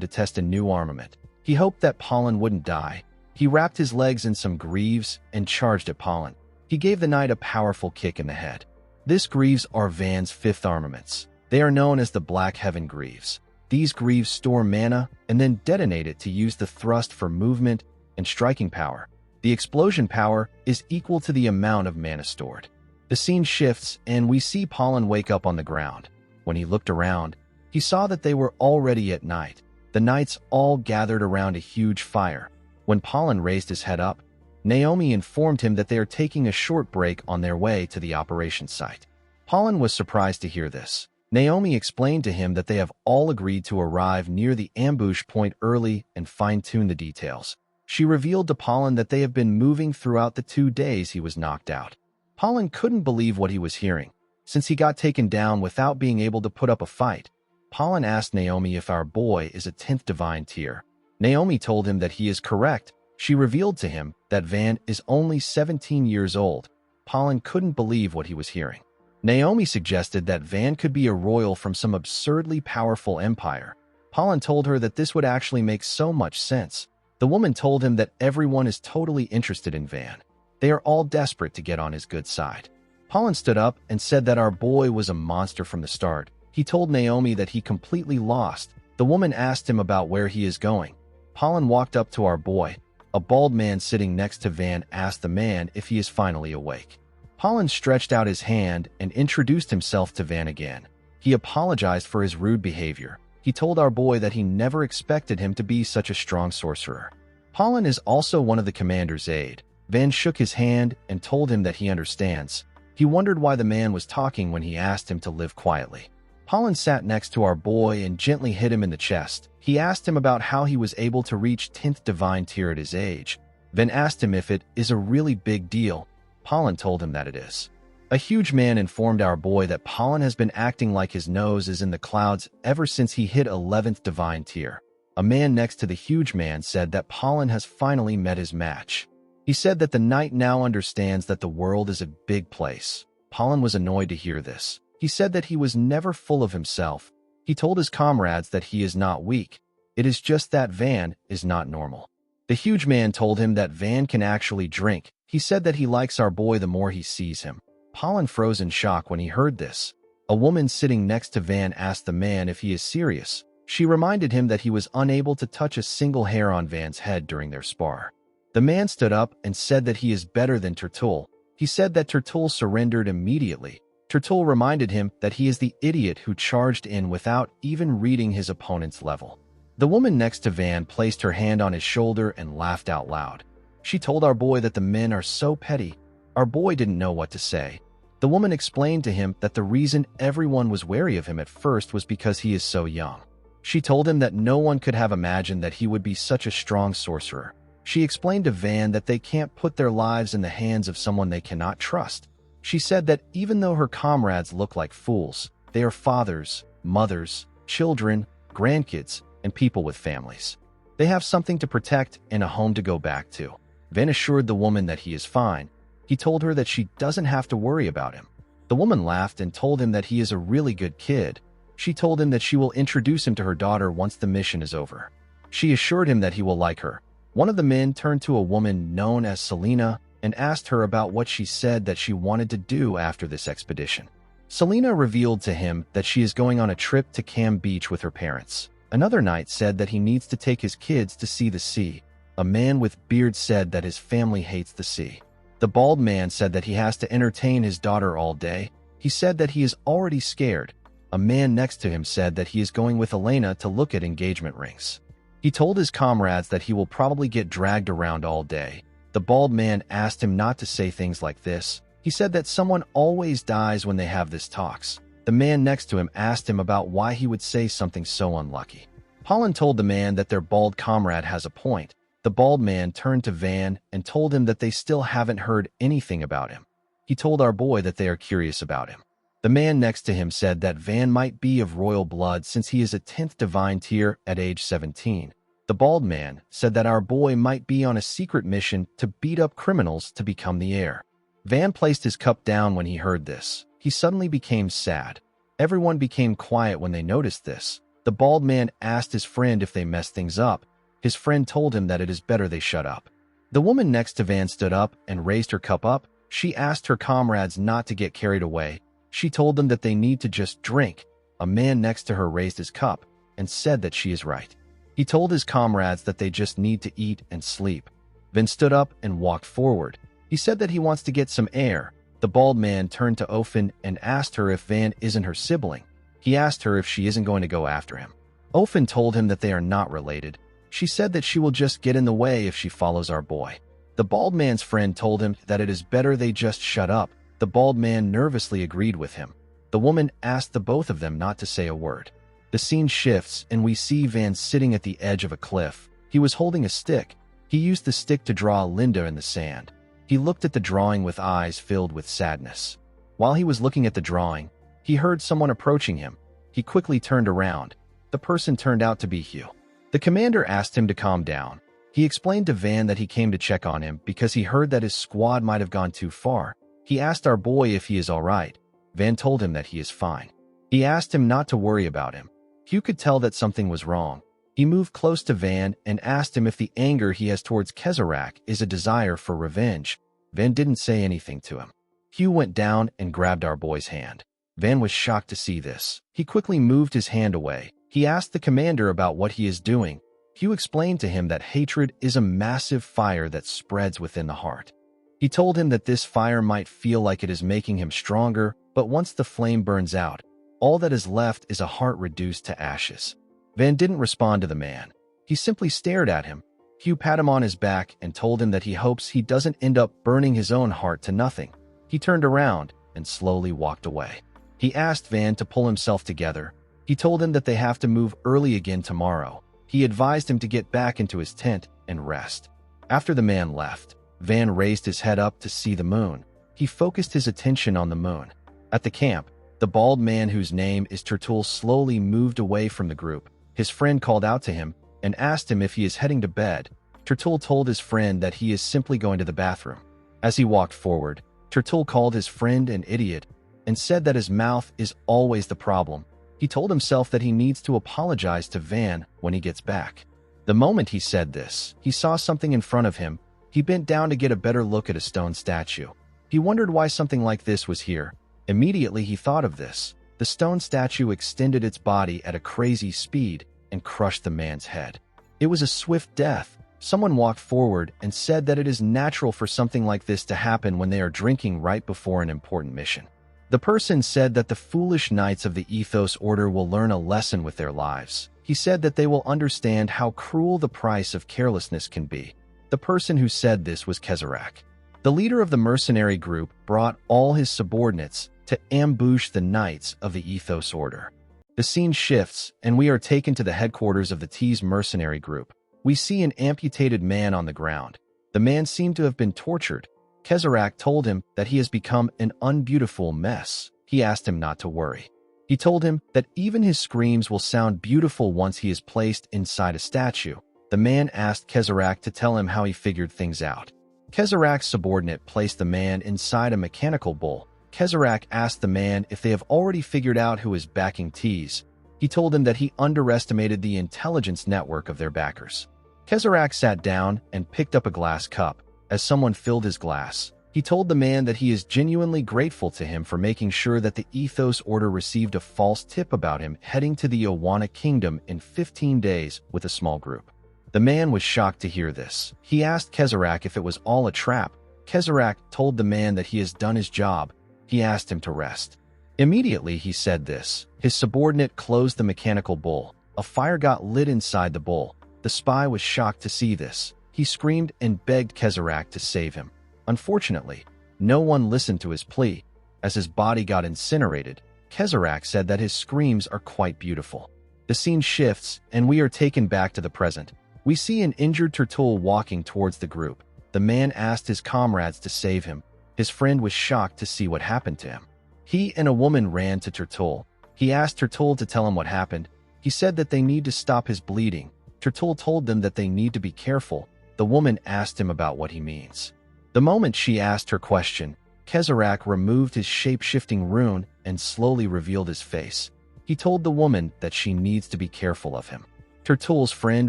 to test a new armament. He hoped that Pollen wouldn't die. He wrapped his legs in some greaves and charged at Pollen. He gave the knight a powerful kick in the head. These greaves are Van's 5th armaments. They are known as the Black Heaven Greaves. These greaves store mana and then detonate it to use the thrust for movement and striking power. The explosion power is equal to the amount of mana stored. The scene shifts and we see Pollen wake up on the ground. When he looked around, he saw that they were already at night. The knights all gathered around a huge fire. When Pollen raised his head up, Naomi informed him that they are taking a short break on their way to the operation site. Pollen was surprised to hear this. Naomi explained to him that they have all agreed to arrive near the ambush point early and fine-tune the details. She revealed to Pollen that they have been moving throughout the 2 days he was knocked out. Pollen couldn't believe what he was hearing. Since he got taken down without being able to put up a fight, Pollen asked Naomi if our boy is a 10th divine tier. Naomi told him that he is correct. She revealed to him that Van is only 17 years old. Pollen couldn't believe what he was hearing. Naomi suggested that Van could be a royal from some absurdly powerful empire. Pollen told her that this would actually make so much sense. The woman told him that everyone is totally interested in Van. They are all desperate to get on his good side. Pollen stood up and said that our boy was a monster from the start. He told Naomi that he completely lost. The woman asked him about where he is going. Pollen walked up to our boy. A bald man sitting next to Van asked the man if he is finally awake. Pollen stretched out his hand and introduced himself to Van again. He apologized for his rude behavior. He told our boy that he never expected him to be such a strong sorcerer. Pollen is also one of the commander's aide. Van shook his hand and told him that he understands. He wondered why the man was talking when he asked him to live quietly. Pollen sat next to our boy and gently hit him in the chest. He asked him about how he was able to reach 10th divine tier at his age. Van asked him if it is a really big deal. Pollen told him that it is. A huge man informed our boy that Pollen has been acting like his nose is in the clouds ever since he hit 11th divine tier. A man next to the huge man said that Pollen has finally met his match. He said that the knight now understands that the world is a big place. Pollen was annoyed to hear this. He said that he was never full of himself. He told his comrades that he is not weak. It is just that Van is not normal. The huge man told him that Van can actually drink. He said that he likes our boy the more he sees him. Pollen froze in shock when he heard this. A woman sitting next to Van asked the man if he is serious. She reminded him that he was unable to touch a single hair on Van's head during their spar. The man stood up and said that he is better than Turtul. He said that Turtul surrendered immediately. Turtul reminded him that he is the idiot who charged in without even reading his opponent's level. The woman next to Van placed her hand on his shoulder and laughed out loud. She told our boy that the men are so petty. Our boy didn't know what to say. The woman explained to him that the reason everyone was wary of him at first was because he is so young. She told him that no one could have imagined that he would be such a strong sorcerer. She explained to Van that they can't put their lives in the hands of someone they cannot trust. She said that even though her comrades look like fools, they are fathers, mothers, children, grandkids, and people with families. They have something to protect and a home to go back to. Van assured the woman that he is fine. He told her that she doesn't have to worry about him. The woman laughed and told him that he is a really good kid. She told him that she will introduce him to her daughter once the mission is over. She assured him that he will like her. One of the men turned to a woman known as Selena and asked her about what she said that she wanted to do after this expedition. Selena revealed to him that she is going on a trip to Cam Beach with her parents. Another knight said that he needs to take his kids to see the sea. A man with beard said that his family hates the sea. The bald man said that he has to entertain his daughter all day. He said that he is already scared. A man next to him said that he is going with Elena to look at engagement rings. He told his comrades that he will probably get dragged around all day. The bald man asked him not to say things like this. He said that someone always dies when they have this talks. The man next to him asked him about why he would say something so unlucky. Holland told the man that their bald comrade has a point. The bald man turned to Van and told him that they still haven't heard anything about him. He told our boy that they are curious about him. The man next to him said that Van might be of royal blood since he is a 10th divine tier at age 17. The bald man said that our boy might be on a secret mission to beat up criminals to become the heir. Van placed his cup down when he heard this. He suddenly became sad. Everyone became quiet when they noticed this. The bald man asked his friend if they messed things up. His friend told him that it is better they shut up. The woman next to Van stood up and raised her cup up. She asked her comrades not to get carried away. She told them that they need to just drink. A man next to her raised his cup and said that she is right. He told his comrades that they just need to eat and sleep. Van stood up and walked forward. He said that he wants to get some air. The bald man turned to Ofen and asked her if Van isn't her sibling. He asked her if she isn't going to go after him. Ofen told him that they are not related. She said that she will just get in the way if she follows our boy. The bald man's friend told him that it is better they just shut up. The bald man nervously agreed with him. The woman asked the both of them not to say a word. The scene shifts and we see Van sitting at the edge of a cliff. He was holding a stick. He used the stick to draw Linda in the sand. He looked at the drawing with eyes filled with sadness. While he was looking at the drawing, he heard someone approaching him. He quickly turned around. The person turned out to be Hugh. The commander asked him to calm down. He explained to Van that he came to check on him because he heard that his squad might have gone too far. He asked our boy if he is all right. Van told him that he is fine. He asked him not to worry about him. Hugh could tell that something was wrong. He moved close to Van and asked him if the anger he has towards Kezarak is a desire for revenge. Van didn't say anything to him. Hugh went down and grabbed our boy's hand. Van was shocked to see this. He quickly moved his hand away. He asked the commander about what he is doing. Hugh explained to him that hatred is a massive fire that spreads within the heart. He told him that this fire might feel like it is making him stronger, but once the flame burns out, all that is left is a heart reduced to ashes. Van didn't respond to the man. He simply stared at him. Hugh patted him on his back and told him that he hopes he doesn't end up burning his own heart to nothing. He turned around and slowly walked away. He asked Van to pull himself together. He told him that they have to move early again tomorrow. He advised him to get back into his tent and rest. After the man left, Van raised his head up to see the moon. He focused his attention on the moon. At the camp, the bald man whose name is Turtul slowly moved away from the group. His friend called out to him and asked him if he is heading to bed. Turtul told his friend that he is simply going to the bathroom. As he walked forward, Turtul called his friend an idiot and said that his mouth is always the problem. He told himself that he needs to apologize to Van when he gets back. The moment he said this, he saw something in front of him. He bent down to get a better look at a stone statue. He wondered why something like this was here. Immediately he thought of this. The stone statue extended its body at a crazy speed and crushed the man's head. It was a swift death. Someone walked forward and said that it is natural for something like this to happen when they are drinking right before an important mission. The person said that the foolish knights of the Ethos Order will learn a lesson with their lives. He said that they will understand how cruel the price of carelessness can be. The person who said this was Kezarak. The leader of the mercenary group brought all his subordinates to ambush the knights of the Ethos Order. The scene shifts, and we are taken to the headquarters of the T's mercenary group. We see an amputated man on the ground. The man seemed to have been tortured. Kezarak told him that he has become an unbeautiful mess. He asked him not to worry. He told him that even his screams will sound beautiful once he is placed inside a statue. The man asked Kezarak to tell him how he figured things out. Kezarak's subordinate placed the man inside a mechanical bull. Kezarak asked the man if they have already figured out who is backing T's. He told him that he underestimated the intelligence network of their backers. Kezarak sat down and picked up a glass cup. As someone filled his glass, he told the man that he is genuinely grateful to him for making sure that the Ethos Order received a false tip about him heading to the Owana Kingdom in 15 days with a small group. The man was shocked to hear this. He asked Kezarak if it was all a trap. Kezarak told the man that he has done his job. He asked him to rest. Immediately he said this. His subordinate closed the mechanical bull. A fire got lit inside the bull. The spy was shocked to see this. He screamed and begged Kezarak to save him. Unfortunately, no one listened to his plea. As his body got incinerated, Kezarak said that his screams are quite beautiful. The scene shifts, and we are taken back to the present. We see an injured Turtul walking towards the group. The man asked his comrades to save him. His friend was shocked to see what happened to him. He and a woman ran to Turtul. He asked Turtul to tell him what happened. He said that they need to stop his bleeding. Turtul told them that they need to be careful. The woman asked him about what he means. The moment she asked her question, Kezarak removed his shape-shifting rune and slowly revealed his face. He told the woman that she needs to be careful of him. Turtul's friend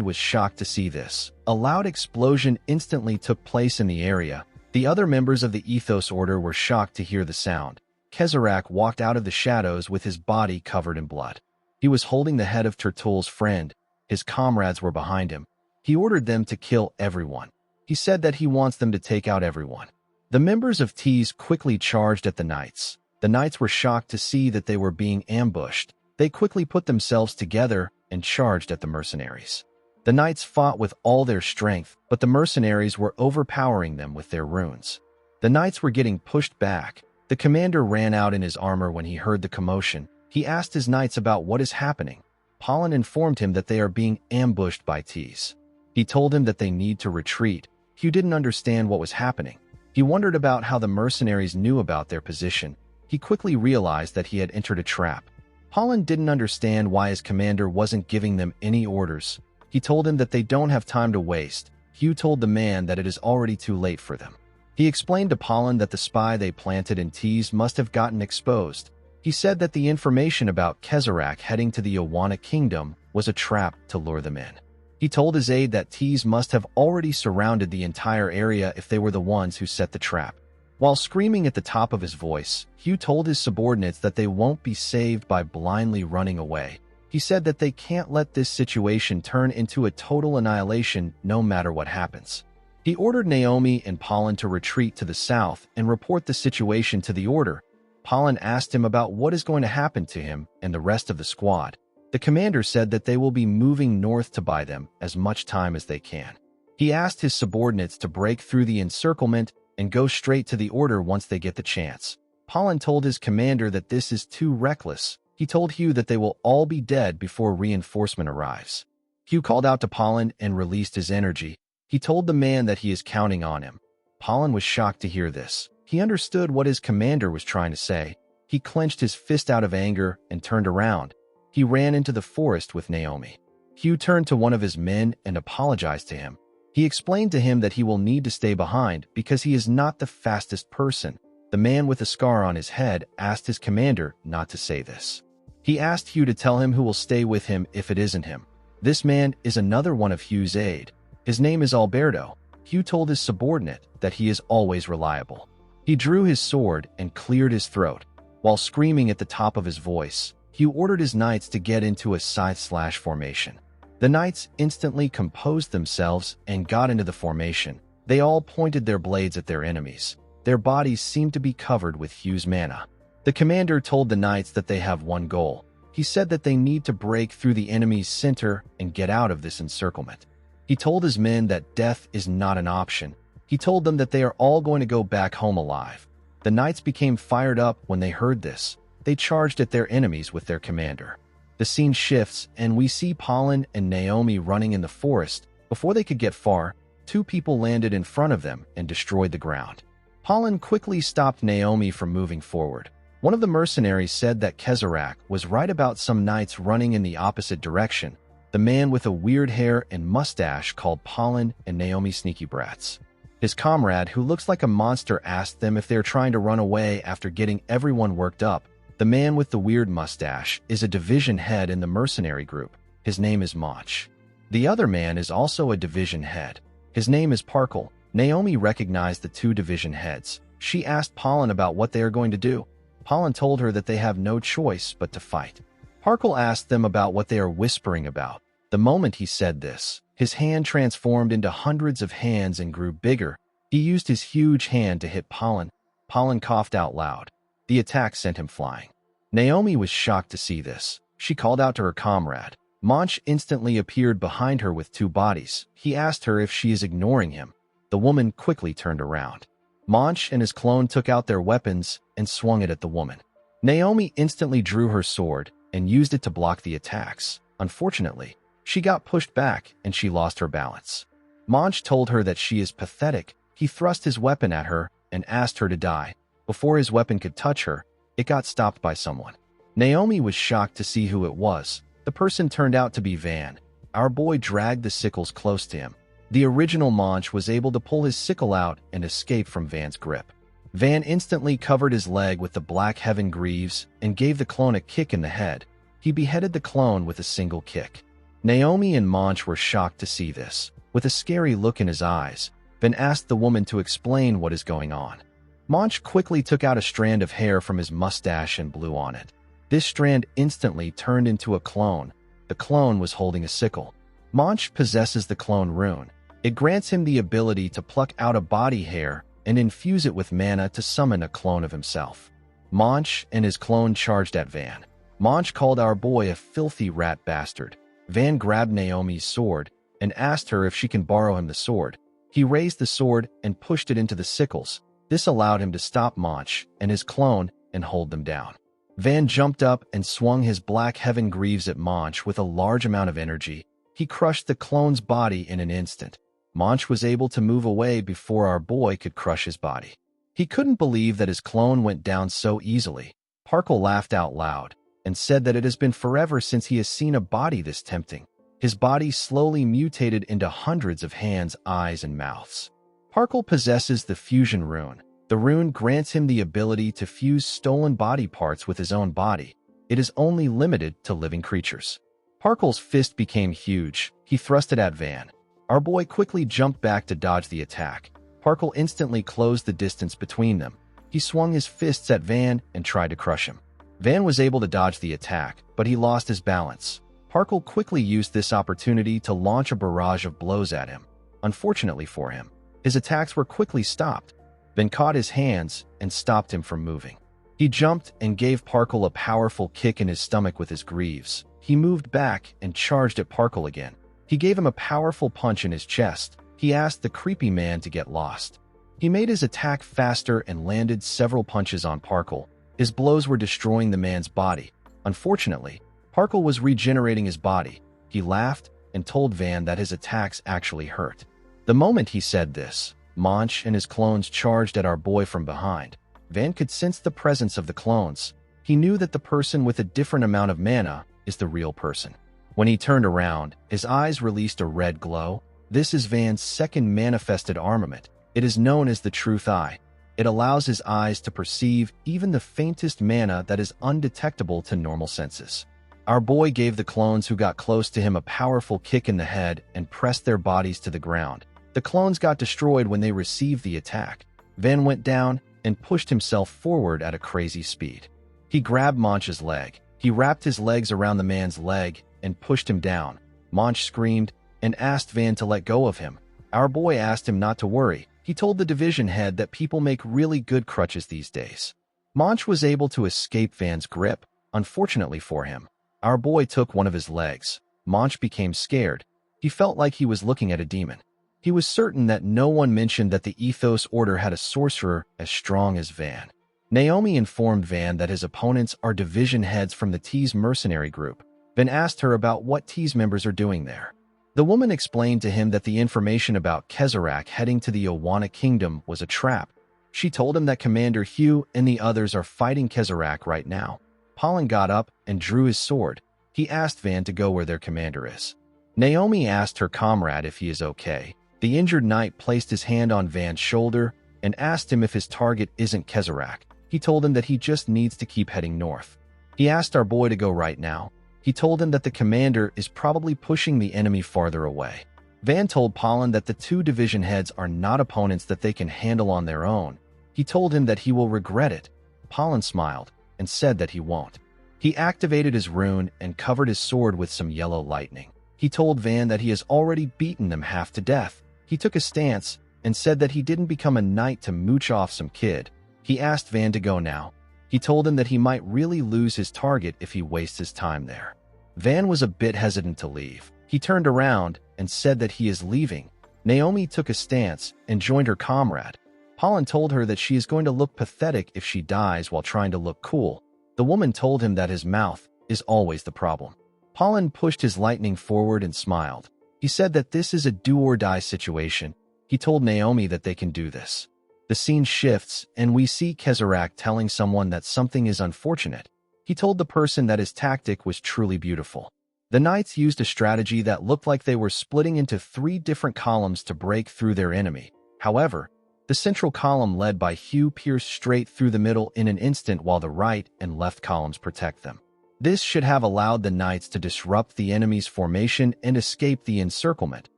was shocked to see this. A loud explosion instantly took place in the area. The other members of the Ethos Order were shocked to hear the sound. Kezarak walked out of the shadows with his body covered in blood. He was holding the head of Turtul's friend. His comrades were behind him. He ordered them to kill everyone. He said that he wants them to take out everyone. The members of T's quickly charged at the knights. The knights were shocked to see that they were being ambushed. They quickly put themselves together and charged at the mercenaries. The knights fought with all their strength, but the mercenaries were overpowering them with their runes. The knights were getting pushed back. The commander ran out in his armor when he heard the commotion. He asked his knights about what is happening. Pollen informed him that they are being ambushed by T's. He told him that they need to retreat. Hugh didn't understand what was happening. He wondered about how the mercenaries knew about their position. He quickly realized that he had entered a trap. Pollen didn't understand why his commander wasn't giving them any orders. He told him that they don't have time to waste. Hugh told the man that it is already too late for them. He explained to Pollen that the spy they planted in T's must have gotten exposed. He said that the information about Kezarak heading to the Owana Kingdom was a trap to lure them in. He told his aide that T's must have already surrounded the entire area if they were the ones who set the trap. While screaming at the top of his voice, Hugh told his subordinates that they won't be saved by blindly running away. He said that they can't let this situation turn into a total annihilation no matter what happens. He ordered Naomi and Pollen to retreat to the south and report the situation to the Order. Pollen asked him about what is going to happen to him and the rest of the squad. The commander said that they will be moving north to buy them as much time as they can. He asked his subordinates to break through the encirclement and go straight to the Order once they get the chance. Pollen told his commander that this is too reckless. He told Hugh that they will all be dead before reinforcement arrives. Hugh called out to Pollen and released his energy. He told the man that he is counting on him. Pollen was shocked to hear this. He understood what his commander was trying to say. He clenched his fist out of anger and turned around. He ran into the forest with Naomi. Hugh turned to one of his men and apologized to him. He explained to him that he will need to stay behind because he is not the fastest person. The man with a scar on his head asked his commander not to say this. He asked Hugh to tell him who will stay with him if it isn't him. This man is another one of Hugh's aide. His name is Alberto. Hugh told his subordinate that he is always reliable. He drew his sword and cleared his throat. While screaming at the top of his voice, Hugh ordered his knights to get into a scythe-slash formation. The knights instantly composed themselves and got into the formation. They all pointed their blades at their enemies. Their bodies seemed to be covered with fused mana. The commander told the knights that they have one goal. He said that they need to break through the enemy's center and get out of this encirclement. He told his men that death is not an option. He told them that they are all going to go back home alive. The knights became fired up when they heard this. They charged at their enemies with their commander. The scene shifts, and we see Pollen and Naomi running in the forest. Before they could get far, two people landed in front of them and destroyed the ground. Pollen quickly stopped Naomi from moving forward. One of the mercenaries said that Kezarak was right about some knights running in the opposite direction. The man with a weird hair and mustache called Pollen and Naomi sneaky brats. His comrade, who looks like a monster, asked them if they're trying to run away after getting everyone worked up. The man with the weird mustache is a division head in the mercenary group. His name is Mach. The other man is also a division head. His name is Parkle. Naomi recognized the two division heads. She asked Pollen about what they are going to do. Pollen told her that they have no choice but to fight. Parkle asked them about what they are whispering about. The moment he said this, his hand transformed into hundreds of hands and grew bigger. He used his huge hand to hit Pollen. Pollen coughed out loud. The attack sent him flying. Naomi was shocked to see this. She called out to her comrade. Mach instantly appeared behind her with two bodies. He asked her if she is ignoring him. The woman quickly turned around. Mach and his clone took out their weapons and swung it at the woman. Naomi instantly drew her sword and used it to block the attacks. Unfortunately, she got pushed back and she lost her balance. Mach told her that she is pathetic. He thrust his weapon at her and asked her to die. Before his weapon could touch her, it got stopped by someone. Naomi was shocked to see who it was. The person turned out to be Van. Our boy dragged the sickles close to him. The original Mach was able to pull his sickle out and escape from Van's grip. Van instantly covered his leg with the Black Heaven Greaves and gave the clone a kick in the head. He beheaded the clone with a single kick. Naomi and Mach were shocked to see this. With a scary look in his eyes, Van asked the woman to explain what is going on. Mach quickly took out a strand of hair from his mustache and blew on it. This strand instantly turned into a clone. The clone was holding a sickle. Mach possesses the clone rune. It grants him the ability to pluck out a body hair and infuse it with mana to summon a clone of himself. Mach and his clone charged at Van. Mach called our boy a filthy rat bastard. Van grabbed Naomi's sword and asked her if she can borrow him the sword. He raised the sword and pushed it into the sickles. This allowed him to stop Mach and his clone and hold them down. Van jumped up and swung his Black Heaven Greaves at Mach with a large amount of energy. He crushed the clone's body in an instant. Mach was able to move away before our boy could crush his body. He couldn't believe that his clone went down so easily. Parkle laughed out loud and said that it has been forever since he has seen a body this tempting. His body slowly mutated into hundreds of hands, eyes, and mouths. Parkle possesses the fusion rune. The rune grants him the ability to fuse stolen body parts with his own body. It is only limited to living creatures. Parkle's fist became huge. He thrust it at Van. Our boy quickly jumped back to dodge the attack. Parkle instantly closed the distance between them. He swung his fists at Van and tried to crush him. Van was able to dodge the attack, but he lost his balance. Parkle quickly used this opportunity to launch a barrage of blows at him. Unfortunately for him, his attacks were quickly stopped. Van caught his hands and stopped him from moving. He jumped and gave Parkle a powerful kick in his stomach with his greaves. He moved back and charged at Parkle again. He gave him a powerful punch in his chest. He asked the creepy man to get lost. He made his attack faster and landed several punches on Parkle. His blows were destroying the man's body. Unfortunately, Parkle was regenerating his body. He laughed and told Van that his attacks actually hurt. The moment he said this, Mach and his clones charged at our boy from behind. Van could sense the presence of the clones. He knew that the person with a different amount of mana is the real person. When he turned around, his eyes released a red glow. This is Van's second manifested armament. It is known as the Truth Eye. It allows his eyes to perceive even the faintest mana that is undetectable to normal senses. Our boy gave the clones who got close to him a powerful kick in the head and pressed their bodies to the ground. The clones got destroyed when they received the attack. Van went down and pushed himself forward at a crazy speed. He grabbed Mach's leg. He wrapped his legs around the man's leg and pushed him down. Monch screamed and asked Van to let go of him. Our boy asked him not to worry. He told the division head that people make really good crutches these days. Monch was able to escape Van's grip, unfortunately for him. Our boy took one of his legs. Monch became scared. He felt like he was looking at a demon. He was certain that no one mentioned that the Ethos Order had a sorcerer as strong as Van. Naomi informed Van that his opponents are division heads from the T's mercenary group. Van asked her about what T's members are doing there. The woman explained to him that the information about Kezrak heading to the Owana Kingdom was a trap. She told him that Commander Hugh and the others are fighting Kezrak right now. Pollen got up and drew his sword. He asked Van to go where their commander is. Naomi asked her comrade if he is okay. The injured knight placed his hand on Van's shoulder and asked him if his target isn't Kezrak. He told him that he just needs to keep heading north. He asked our boy to go right now. He told him that the commander is probably pushing the enemy farther away. Van told Pollen that the two division heads are not opponents that they can handle on their own. He told him that he will regret it. Pollen smiled and said that he won't. He activated his rune and covered his sword with some yellow lightning. He told Van that he has already beaten them half to death. He took a stance and said that he didn't become a knight to mooch off some kid. He asked Van to go now. He told him that he might really lose his target if he wastes his time there. Van was a bit hesitant to leave. He turned around and said that he is leaving. Naomi took a stance and joined her comrade. Pollen told her that she is going to look pathetic if she dies while trying to look cool. The woman told him that his mouth is always the problem. Pollen pushed his lightning forward and smiled. He said that this is a do-or-die situation. He told Naomi that they can do this. The scene shifts, and we see Kezrak telling someone that something is unfortunate. He told the person that his tactic was truly beautiful. The knights used a strategy that looked like they were splitting into 3 different columns to break through their enemy. However, the central column led by Hugh pierced straight through the middle in an instant while the right and left columns protect them. This should have allowed the knights to disrupt the enemy's formation and escape the encirclement.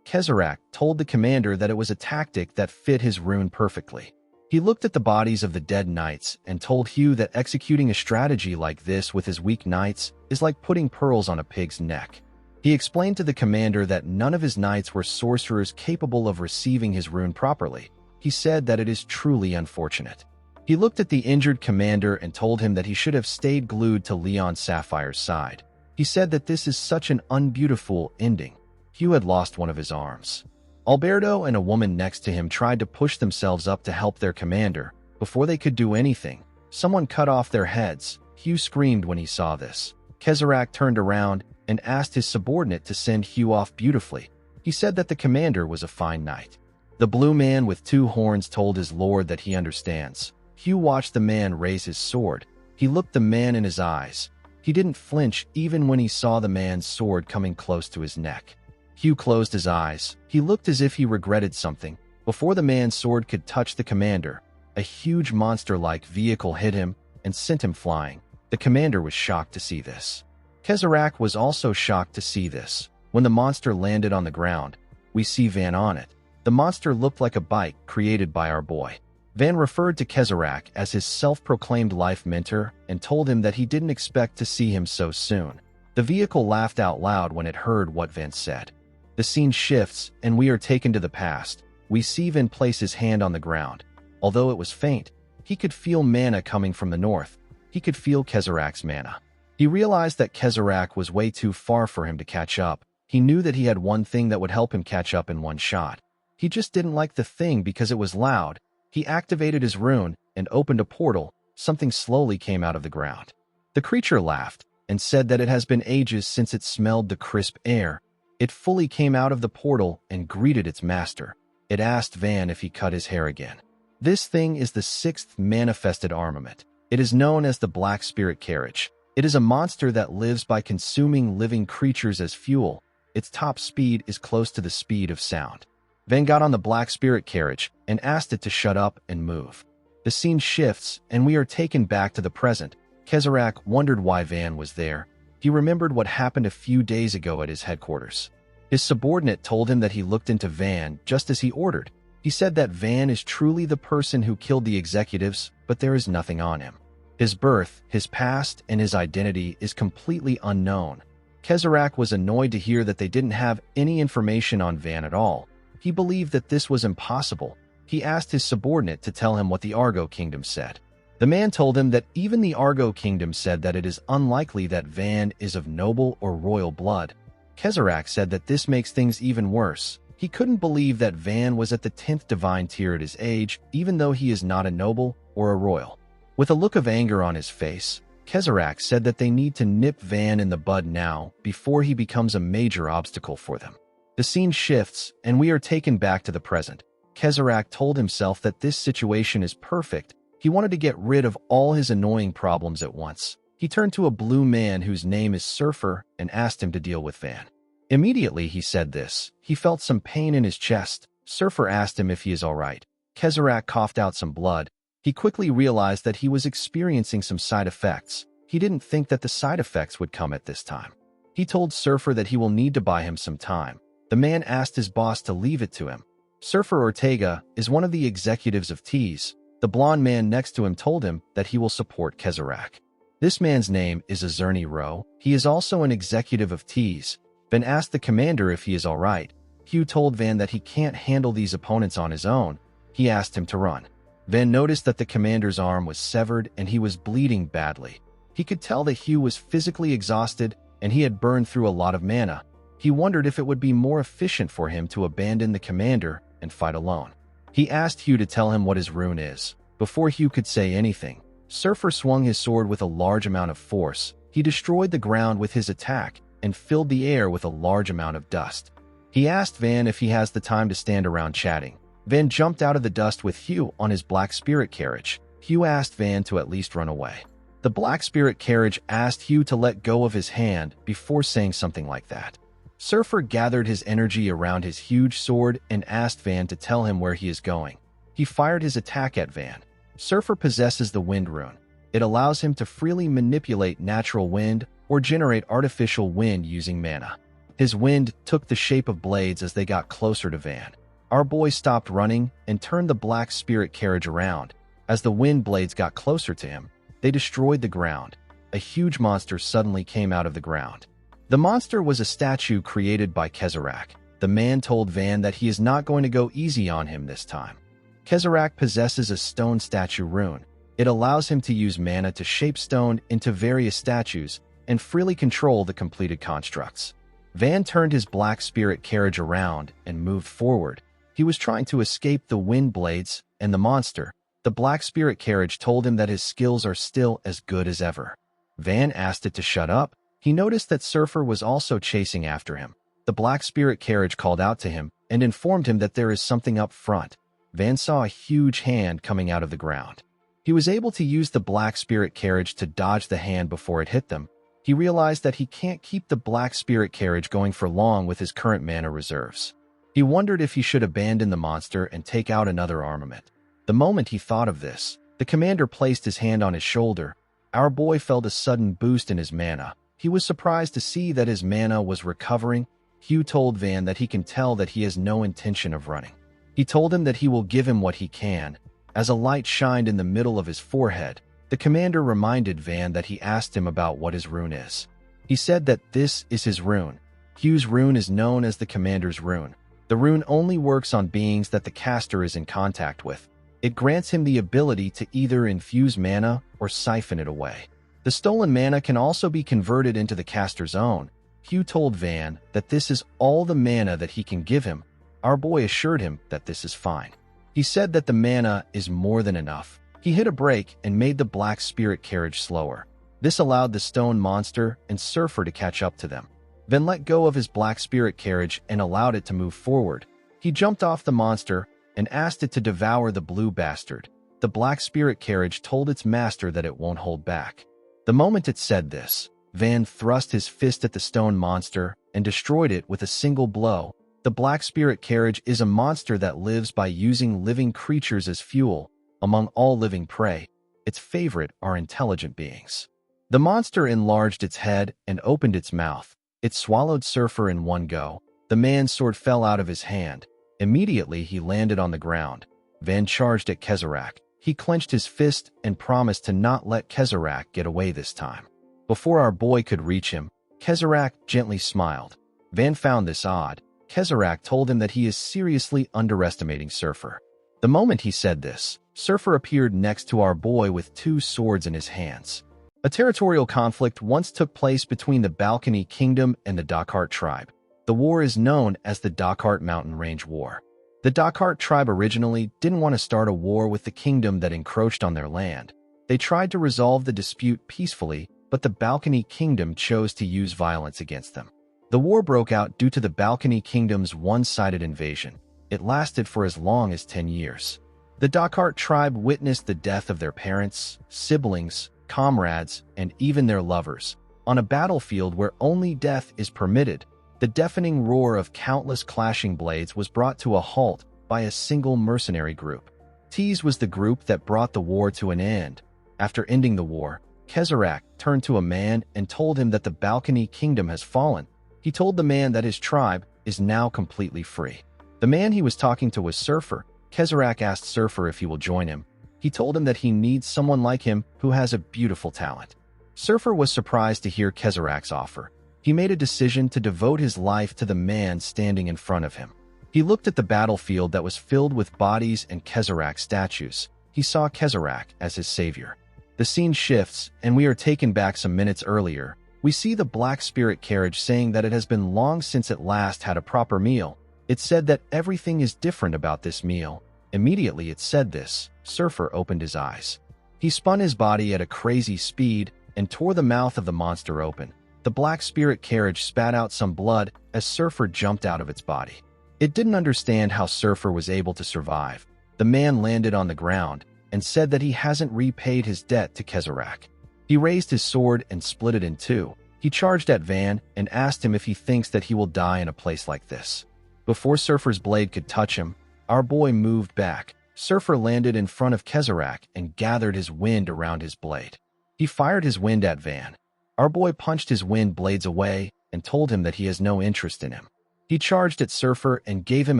Kezrak told the commander that it was a tactic that fit his rune perfectly. He looked at the bodies of the dead knights and told Hugh that executing a strategy like this with his weak knights is like putting pearls on a pig's neck. He explained to the commander that none of his knights were sorcerers capable of receiving his rune properly. He said that it is truly unfortunate. He looked at the injured commander and told him that he should have stayed glued to Leon Sapphire's side. He said that this is such an unbeautiful ending. Hugh had lost one of his arms. Alberto and a woman next to him tried to push themselves up to help their commander. Before they could do anything, someone cut off their heads. Hugh screamed when he saw this. Kezrak turned around and asked his subordinate to send Hugh off beautifully. He said that the commander was a fine knight. The blue man with 2 horns told his lord that he understands. Hugh watched the man raise his sword. He looked the man in his eyes. He didn't flinch even when he saw the man's sword coming close to his neck. Hugh closed his eyes. He looked as if he regretted something. Before the man's sword could touch the commander, a huge monster-like vehicle hit him and sent him flying. The commander was shocked to see this. Kezrak was also shocked to see this. When the monster landed on the ground, we see Van on it. The monster looked like a bike created by our boy. Van referred to Kezrak as his self-proclaimed life mentor and told him that he didn't expect to see him so soon. The vehicle laughed out loud when it heard what Van said. The scene shifts, and we are taken to the past. We see Van place his hand on the ground. Although it was faint, he could feel mana coming from the north. He could feel Kezrak's mana. He realized that Kezrak was way too far for him to catch up. He knew that he had one thing that would help him catch up in one shot. He just didn't like the thing because it was loud. He activated his rune and opened a portal. Something slowly came out of the ground. The creature laughed and said that it has been ages since it smelled the crisp air. It fully came out of the portal and greeted its master. It asked Van if he cut his hair again. This thing is the 6th manifested armament. It is known as the Black Spirit Carriage. It is a monster that lives by consuming living creatures as fuel. Its top speed is close to the speed of sound. Van got on the Black Spirit Carriage and asked it to shut up and move. The scene shifts, and we are taken back to the present. Kezrak wondered why Van was there. He remembered what happened a few days ago at his headquarters. His subordinate told him that he looked into Van just as he ordered. He said that Van is truly the person who killed the executives, but there is nothing on him. His birth, his past, and his identity is completely unknown. Kezrak was annoyed to hear that they didn't have any information on Van at all. He believed that this was impossible. He asked his subordinate to tell him what the Argo Kingdom said. The man told him that even the Argo Kingdom said that it is unlikely that Van is of noble or royal blood. Kezrak said that this makes things even worse. He couldn't believe that Van was at the 10th divine tier at his age, even though he is not a noble or a royal. With a look of anger on his face, Kezrak said that they need to nip Van in the bud now before he becomes a major obstacle for them. The scene shifts, and we are taken back to the present. Kezrak told himself that this situation is perfect. He wanted to get rid of all his annoying problems at once. He turned to a blue man whose name is Surfer and asked him to deal with Van. Immediately he said this. He felt some pain in his chest. Surfer asked him if he is all right. Kezrak coughed out some blood. He quickly realized that he was experiencing some side effects. He didn't think that the side effects would come at this time. He told Surfer that he will need to buy him some time. The man asked his boss to leave it to him. Surfer Ortega is one of the executives of Tease. The blonde man next to him told him that he will support Kezrak. This man's name is Azerny Rowe. He is also an executive of Tease. Van asked the commander if he is all right. Hugh told Van that he can't handle these opponents on his own. He asked him to run. Van noticed that the commander's arm was severed and he was bleeding badly. He could tell that Hugh was physically exhausted and he had burned through a lot of mana. He wondered if it would be more efficient for him to abandon the commander and fight alone. He asked Hugh to tell him what his rune is. Before Hugh could say anything, Surfer swung his sword with a large amount of force. He destroyed the ground with his attack and filled the air with a large amount of dust. He asked Van if he has the time to stand around chatting. Van jumped out of the dust with Hugh on his black spirit carriage. Hugh asked Van to at least run away. The black spirit carriage asked Hugh to let go of his hand before saying something like that. Surfer gathered his energy around his huge sword and asked Van to tell him where he is going. He fired his attack at Van. Surfer possesses the wind rune. It allows him to freely manipulate natural wind or generate artificial wind using mana. His wind took the shape of blades as they got closer to Van. Our boy stopped running and turned the black spirit carriage around. As the wind blades got closer to him, they destroyed the ground. A huge monster suddenly came out of the ground. The monster was a statue created by Kezrak. The man told Van that he is not going to go easy on him this time. Kezrak possesses a stone statue rune. It allows him to use mana to shape stone into various statues and freely control the completed constructs. Van turned his black spirit carriage around and moved forward. He was trying to escape the wind blades and the monster. The black spirit carriage told him that his skills are still as good as ever. Van asked it to shut up. He noticed that Surfer was also chasing after him. The black spirit carriage called out to him and informed him that there is something up front. Van saw a huge hand coming out of the ground. He was able to use the black spirit carriage to dodge the hand before it hit them. He realized that he can't keep the black spirit carriage going for long with his current mana reserves. He wondered if he should abandon the monster and take out another armament. The moment he thought of this, the commander placed his hand on his shoulder. Our boy felt a sudden boost in his mana. He was surprised to see that his mana was recovering. Hugh told Van that he can tell that he has no intention of running. He told him that he will give him what he can. As a light shined in the middle of his forehead, the commander reminded Van that he asked him about what his rune is. He said that this is his rune. Hugh's rune is known as the commander's rune. The rune only works on beings that the caster is in contact with. It grants him the ability to either infuse mana or siphon it away. The stolen mana can also be converted into the caster's own. Hugh told Van that this is all the mana that he can give him. Our boy assured him that this is fine. He said that the mana is more than enough. He hit a brake and made the black spirit carriage slower. This allowed the stone monster and Surfer to catch up to them. Van let go of his black spirit carriage and allowed it to move forward. He jumped off the monster and asked it to devour the blue bastard. The black spirit carriage told its master that it won't hold back. The moment it said this, Van thrust his fist at the stone monster and destroyed it with a single blow. The black spirit carriage is a monster that lives by using living creatures as fuel. Among all living prey, its favorite are intelligent beings. The monster enlarged its head and opened its mouth. It swallowed Surfer in one go. The man's sword fell out of his hand. Immediately, he landed on the ground. Van charged at Kezrak. He clenched his fist and promised to not let Kezrak get away this time. Before our boy could reach him, Kezrak gently smiled. Van found this odd. Kezrak told him that he is seriously underestimating Surfer. The moment he said this, Surfer appeared next to our boy with two swords in his hands. A territorial conflict once took place between the Balcony Kingdom and the Dakkart tribe. The war is known as the Dakkart Mountain Range War. The Dakkart tribe originally didn't want to start a war with the kingdom that encroached on their land. They tried to resolve the dispute peacefully, but the Balcony Kingdom chose to use violence against them. The war broke out due to the Balcony Kingdom's one-sided invasion. It lasted for as long as 10 years. The Dakkart tribe witnessed the death of their parents, siblings, comrades, and even their lovers. On a battlefield where only death is permitted, the deafening roar of countless clashing blades was brought to a halt by a single mercenary group. Tease was the group that brought the war to an end. After ending the war, Kezrak turned to a man and told him that the Balcony Kingdom has fallen. He told the man that his tribe is now completely free. The man he was talking to was Surfer. Kezrak asked Surfer if he will join him. He told him that he needs someone like him who has a beautiful talent. Surfer was surprised to hear Kezrak's offer. He made a decision to devote his life to the man standing in front of him. He looked at the battlefield that was filled with bodies and Kezrak statues. He saw Kezrak as his savior. The scene shifts, and we are taken back some minutes earlier. We see the Black Spirit carriage saying that it has been long since it last had a proper meal. It said that everything is different about this meal. Immediately it said this, Surfer opened his eyes. He spun his body at a crazy speed and tore the mouth of the monster open. The Black Spirit carriage spat out some blood as Surfer jumped out of its body. It didn't understand how Surfer was able to survive. The man landed on the ground and said that he hasn't repaid his debt to Kezrak. He raised his sword and split it in two. He charged at Van and asked him if he thinks that he will die in a place like this. Before Surfer's blade could touch him, our boy moved back. Surfer landed in front of Kezrak and gathered his wind around his blade. He fired his wind at Van. Our boy punched his wind blades away and told him that he has no interest in him. He charged at Surfer and gave him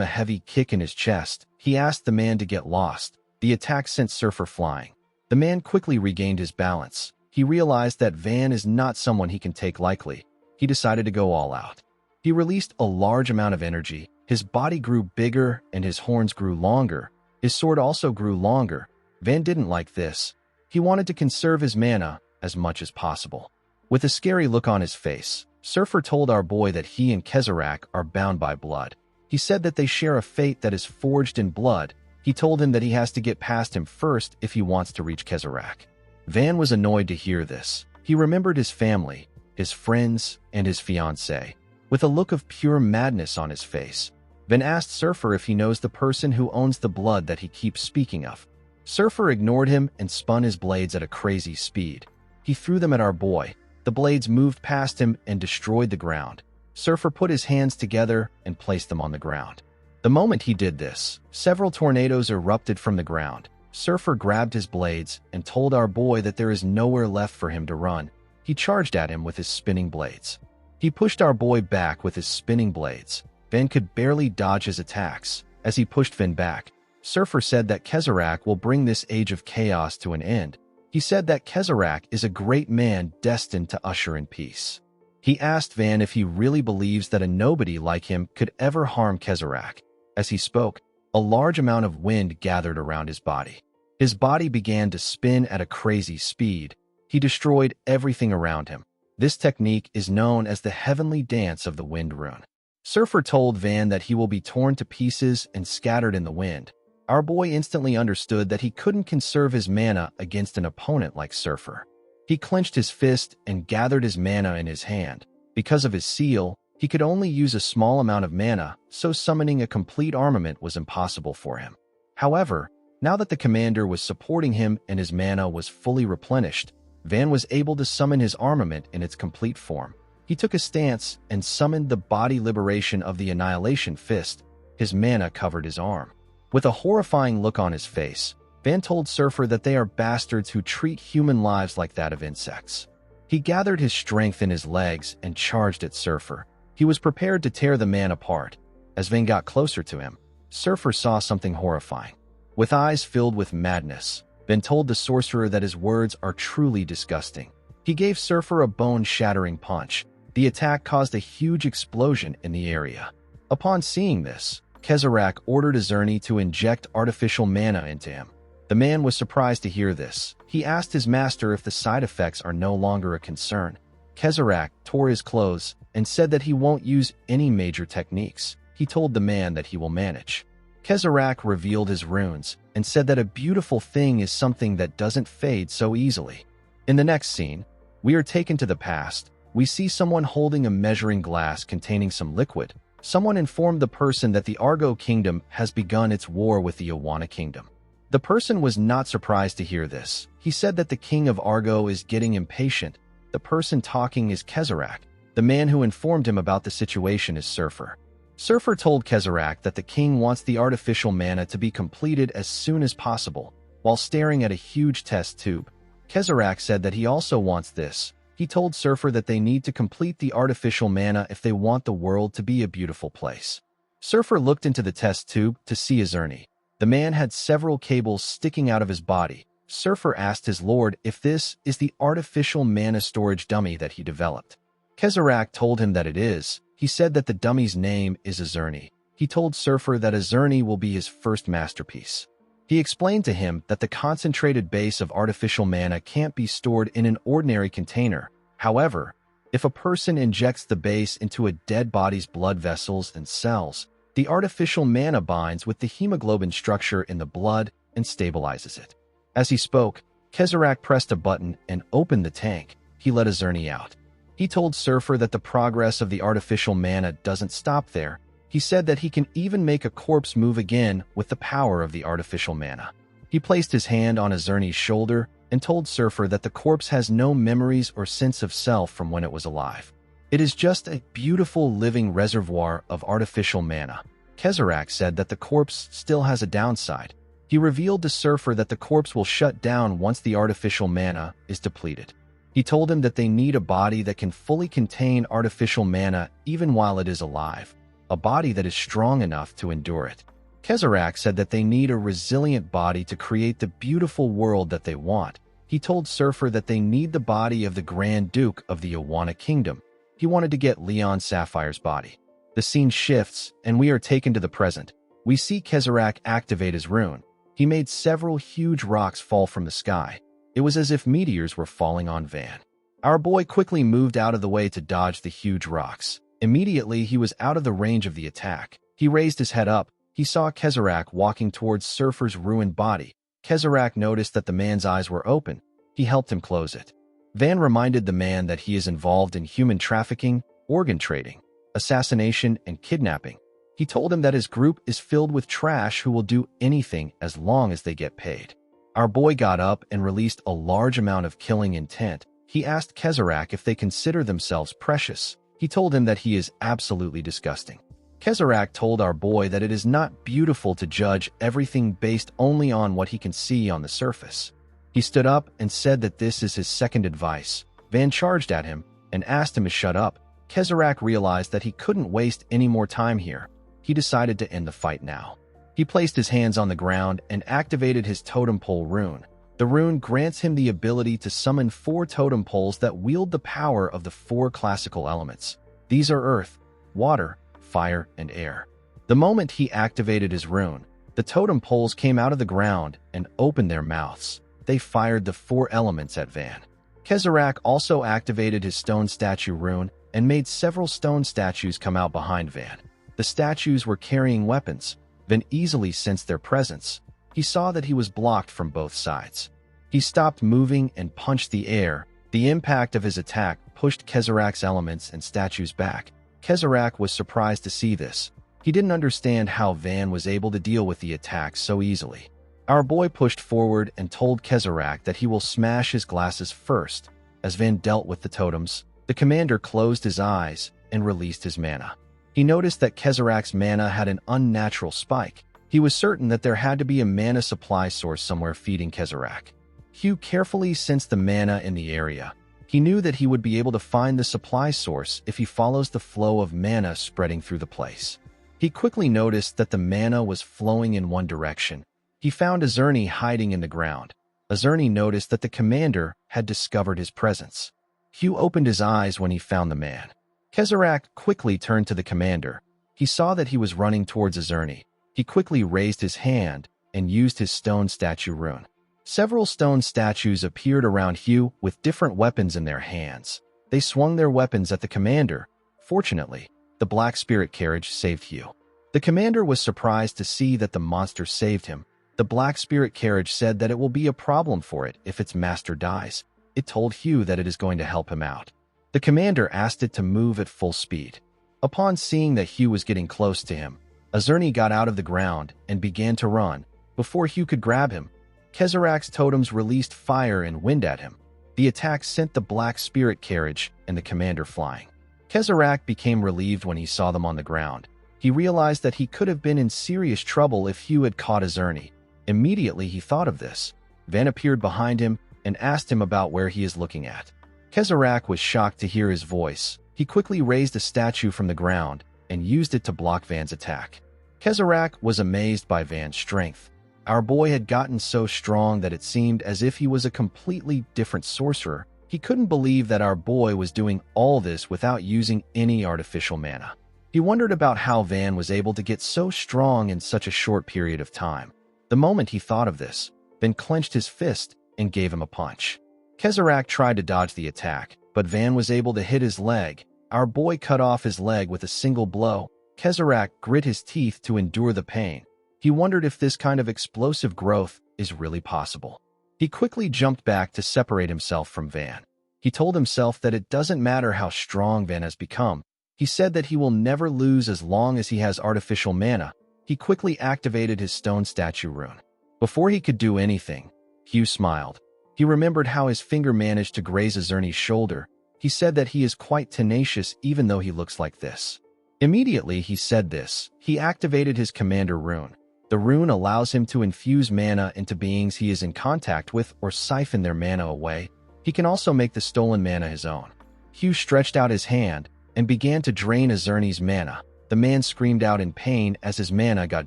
a heavy kick in his chest. He asked the man to get lost. The attack sent Surfer flying. The man quickly regained his balance. He realized that Van is not someone he can take lightly. He decided to go all out. He released a large amount of energy. His body grew bigger and his horns grew longer. His sword also grew longer. Van didn't like this. He wanted to conserve his mana as much as possible. With a scary look on his face, Surfer told our boy that he and Kezrak are bound by blood. He said that they share a fate that is forged in blood. He told him that he has to get past him first if he wants to reach Kezrak. Van was annoyed to hear this. He remembered his family, his friends, and his fiancée. With a look of pure madness on his face, Van asked Surfer if he knows the person who owns the blood that he keeps speaking of. Surfer ignored him and spun his blades at a crazy speed. He threw them at our boy. The blades moved past him and destroyed the ground. Surfer put his hands together and placed them on the ground. The moment he did this, several tornadoes erupted from the ground. Surfer grabbed his blades and told our boy that there is nowhere left for him to run. He charged at him with his spinning blades. He pushed our boy back with his spinning blades. Van could barely dodge his attacks. As he pushed Van back, Surfer said that Kezrak will bring this age of chaos to an end. He said that Kezrak is a great man destined to usher in peace. He asked Van if he really believes that a nobody like him could ever harm Kezrak. As he spoke, a large amount of wind gathered around his body. His body began to spin at a crazy speed. He destroyed everything around him. This technique is known as the heavenly dance of the wind rune. Surfer told Van that he will be torn to pieces and scattered in the wind. Our boy instantly understood that he couldn't conserve his mana against an opponent like Surfer. He clenched his fist and gathered his mana in his hand. Because of his seal, he could only use a small amount of mana, so summoning a complete armament was impossible for him. However, now that the commander was supporting him and his mana was fully replenished, Van was able to summon his armament in its complete form. He took a stance and summoned the body liberation of the Annihilation Fist. His mana covered his arm. With a horrifying look on his face, Van told Surfer that they are bastards who treat human lives like that of insects. He gathered his strength in his legs and charged at Surfer. He was prepared to tear the man apart. As Van got closer to him, Surfer saw something horrifying. With eyes filled with madness, Van told the sorcerer that his words are truly disgusting. He gave Surfer a bone-shattering punch. The The attack caused a huge explosion in the area. Upon seeing this, Kezarach ordered Azerni to inject artificial mana into him. The man was surprised to hear this. He asked his master if the side effects are no longer a concern. Kezarach tore his clothes and said that he won't use any major techniques. He told the man that he will manage. Kezarach revealed his runes and said that a beautiful thing is something that doesn't fade so easily. In the next scene, we are taken to the past. We see someone holding a measuring glass containing some liquid. Someone informed the person that the Argo Kingdom has begun its war with the Awana Kingdom. The person was not surprised to hear this. He said that the king of Argo is getting impatient. The person talking is Kezarach. The man who informed him about the situation is Surfer. Surfer told Kezarach that the king wants the artificial mana to be completed as soon as possible. While staring at a huge test tube, Kezarach said that he also wants this. He told Surfer that they need to complete the artificial mana if they want the world to be a beautiful place. Surfer looked into the test tube to see Azerni. The man had several cables sticking out of his body. Surfer asked his lord if this is the artificial mana storage dummy that he developed. Kezarach told him that it is. He said that the dummy's name is Azerni. He told Surfer that Azerni will be his first masterpiece. He explained to him that the concentrated base of artificial mana can't be stored in an ordinary container. However, if a person injects the base into a dead body's blood vessels and cells, the artificial mana binds with the hemoglobin structure in the blood and stabilizes it. As he spoke, Kezarach pressed a button and opened the tank. He let Azerni out. He told Surfer that the progress of the artificial mana doesn't stop there. He said that he can even make a corpse move again with the power of the artificial mana. He placed his hand on Azerni's shoulder and told Surfer that the corpse has no memories or sense of self from when it was alive. It is just a beautiful living reservoir of artificial mana. Kezarach said that the corpse still has a downside. He revealed to Surfer that the corpse will shut down once the artificial mana is depleted. He told him that they need a body that can fully contain artificial mana even while it is alive, a body that is strong enough to endure it. Kezarach said that they need a resilient body to create the beautiful world that they want. He told Surfer that they need the body of the Grand Duke of the Awana Kingdom. He wanted to get Leon Sapphire's body. The scene shifts, and we are taken to the present. We see Kezarach activate his rune. He made several huge rocks fall from the sky. It was as if meteors were falling on Van. Our boy quickly moved out of the way to dodge the huge rocks. Immediately, he was out of the range of the attack. He raised his head up. He saw Kezarach walking towards Surfer's ruined body. Kezarach noticed that the man's eyes were open. He helped him close it. Van reminded the man that he is involved in human trafficking, organ trading, assassination, and kidnapping. He told him that his group is filled with trash who will do anything as long as they get paid. Our boy got up and released a large amount of killing intent. He asked Kezarach if they consider themselves precious. He told him that he is absolutely disgusting. Kezarach told our boy that it is not beautiful to judge everything based only on what he can see on the surface. He stood up and said that this is his second advice. Van charged at him and asked him to shut up. Kezarach realized that he couldn't waste any more time here. He decided to end the fight now. He placed his hands on the ground and activated his totem pole rune. The rune grants him the ability to summon 4 totem poles that wield the power of the 4 classical elements. These are earth, water, fire, and air. The moment he activated his rune, the totem poles came out of the ground and opened their mouths. They fired the 4 elements at Van. Kezarach also activated his stone statue rune and made several stone statues come out behind Van. The statues were carrying weapons. Van easily sensed their presence. He saw that he was blocked from both sides. He stopped moving and punched the air. The impact of his attack pushed Kezarach's elements and statues back. Kezarach was surprised to see this. He didn't understand how Van was able to deal with the attack so easily. Our boy pushed forward and told Kezarach that he will smash his glasses first. As Van dealt with the totems, the commander closed his eyes and released his mana. He noticed that Kezarach's mana had an unnatural spike. He was certain that there had to be a mana supply source somewhere feeding Kezarach. Hugh carefully sensed the mana in the area. He knew that he would be able to find the supply source if he follows the flow of mana spreading through the place. He quickly noticed that the mana was flowing in one direction. He found Azerni hiding in the ground. Azerni noticed that the commander had discovered his presence. Hugh opened his eyes when he found the man. Kezrak quickly turned to the commander. He saw that he was running towards Azerny. He quickly raised his hand and used his stone statue rune. Several stone statues appeared around Hugh with different weapons in their hands. They swung their weapons at the commander. Fortunately, the Black Spirit carriage saved Hugh. The commander was surprised to see that the monster saved him. The Black Spirit carriage said that it will be a problem for it if its master dies. It told Hugh that it is going to help him out. The commander asked it to move at full speed. Upon seeing that Hugh was getting close to him, Azerny got out of the ground and began to run. Before Hugh could grab him, Kezrak's totems released fire and wind at him. The attack sent the Black Spirit carriage and the commander flying. Kezrak became relieved when he saw them on the ground. He realized that he could have been in serious trouble if Hugh had caught Azerny. Immediately he thought of this. Van appeared behind him and asked him about where he is looking at. Kezrak was shocked to hear his voice. He quickly raised a statue from the ground and used it to block Van's attack. Kezrak was amazed by Van's strength. Our boy had gotten so strong that it seemed as if he was a completely different sorcerer. He couldn't believe that our boy was doing all this without using any artificial mana. He wondered about how Van was able to get so strong in such a short period of time. The moment he thought of this, Van clenched his fist and gave him a punch. Kezrak tried to dodge the attack, but Van was able to hit his leg. Our boy cut off his leg with a single blow. Kezrak grit his teeth to endure the pain. He wondered if this kind of explosive growth is really possible. He quickly jumped back to separate himself from Van. He told himself that it doesn't matter how strong Van has become. He said that he will never lose as long as he has artificial mana. He quickly activated his stone statue rune. Before he could do anything, Hugh smiled. He remembered how his finger managed to graze Azerny's shoulder. He said that he is quite tenacious even though he looks like this. Immediately he said this. He activated his commander rune. The rune allows him to infuse mana into beings he is in contact with or siphon their mana away. He can also make the stolen mana his own. Hugh stretched out his hand and began to drain Azerny's mana. The man screamed out in pain as his mana got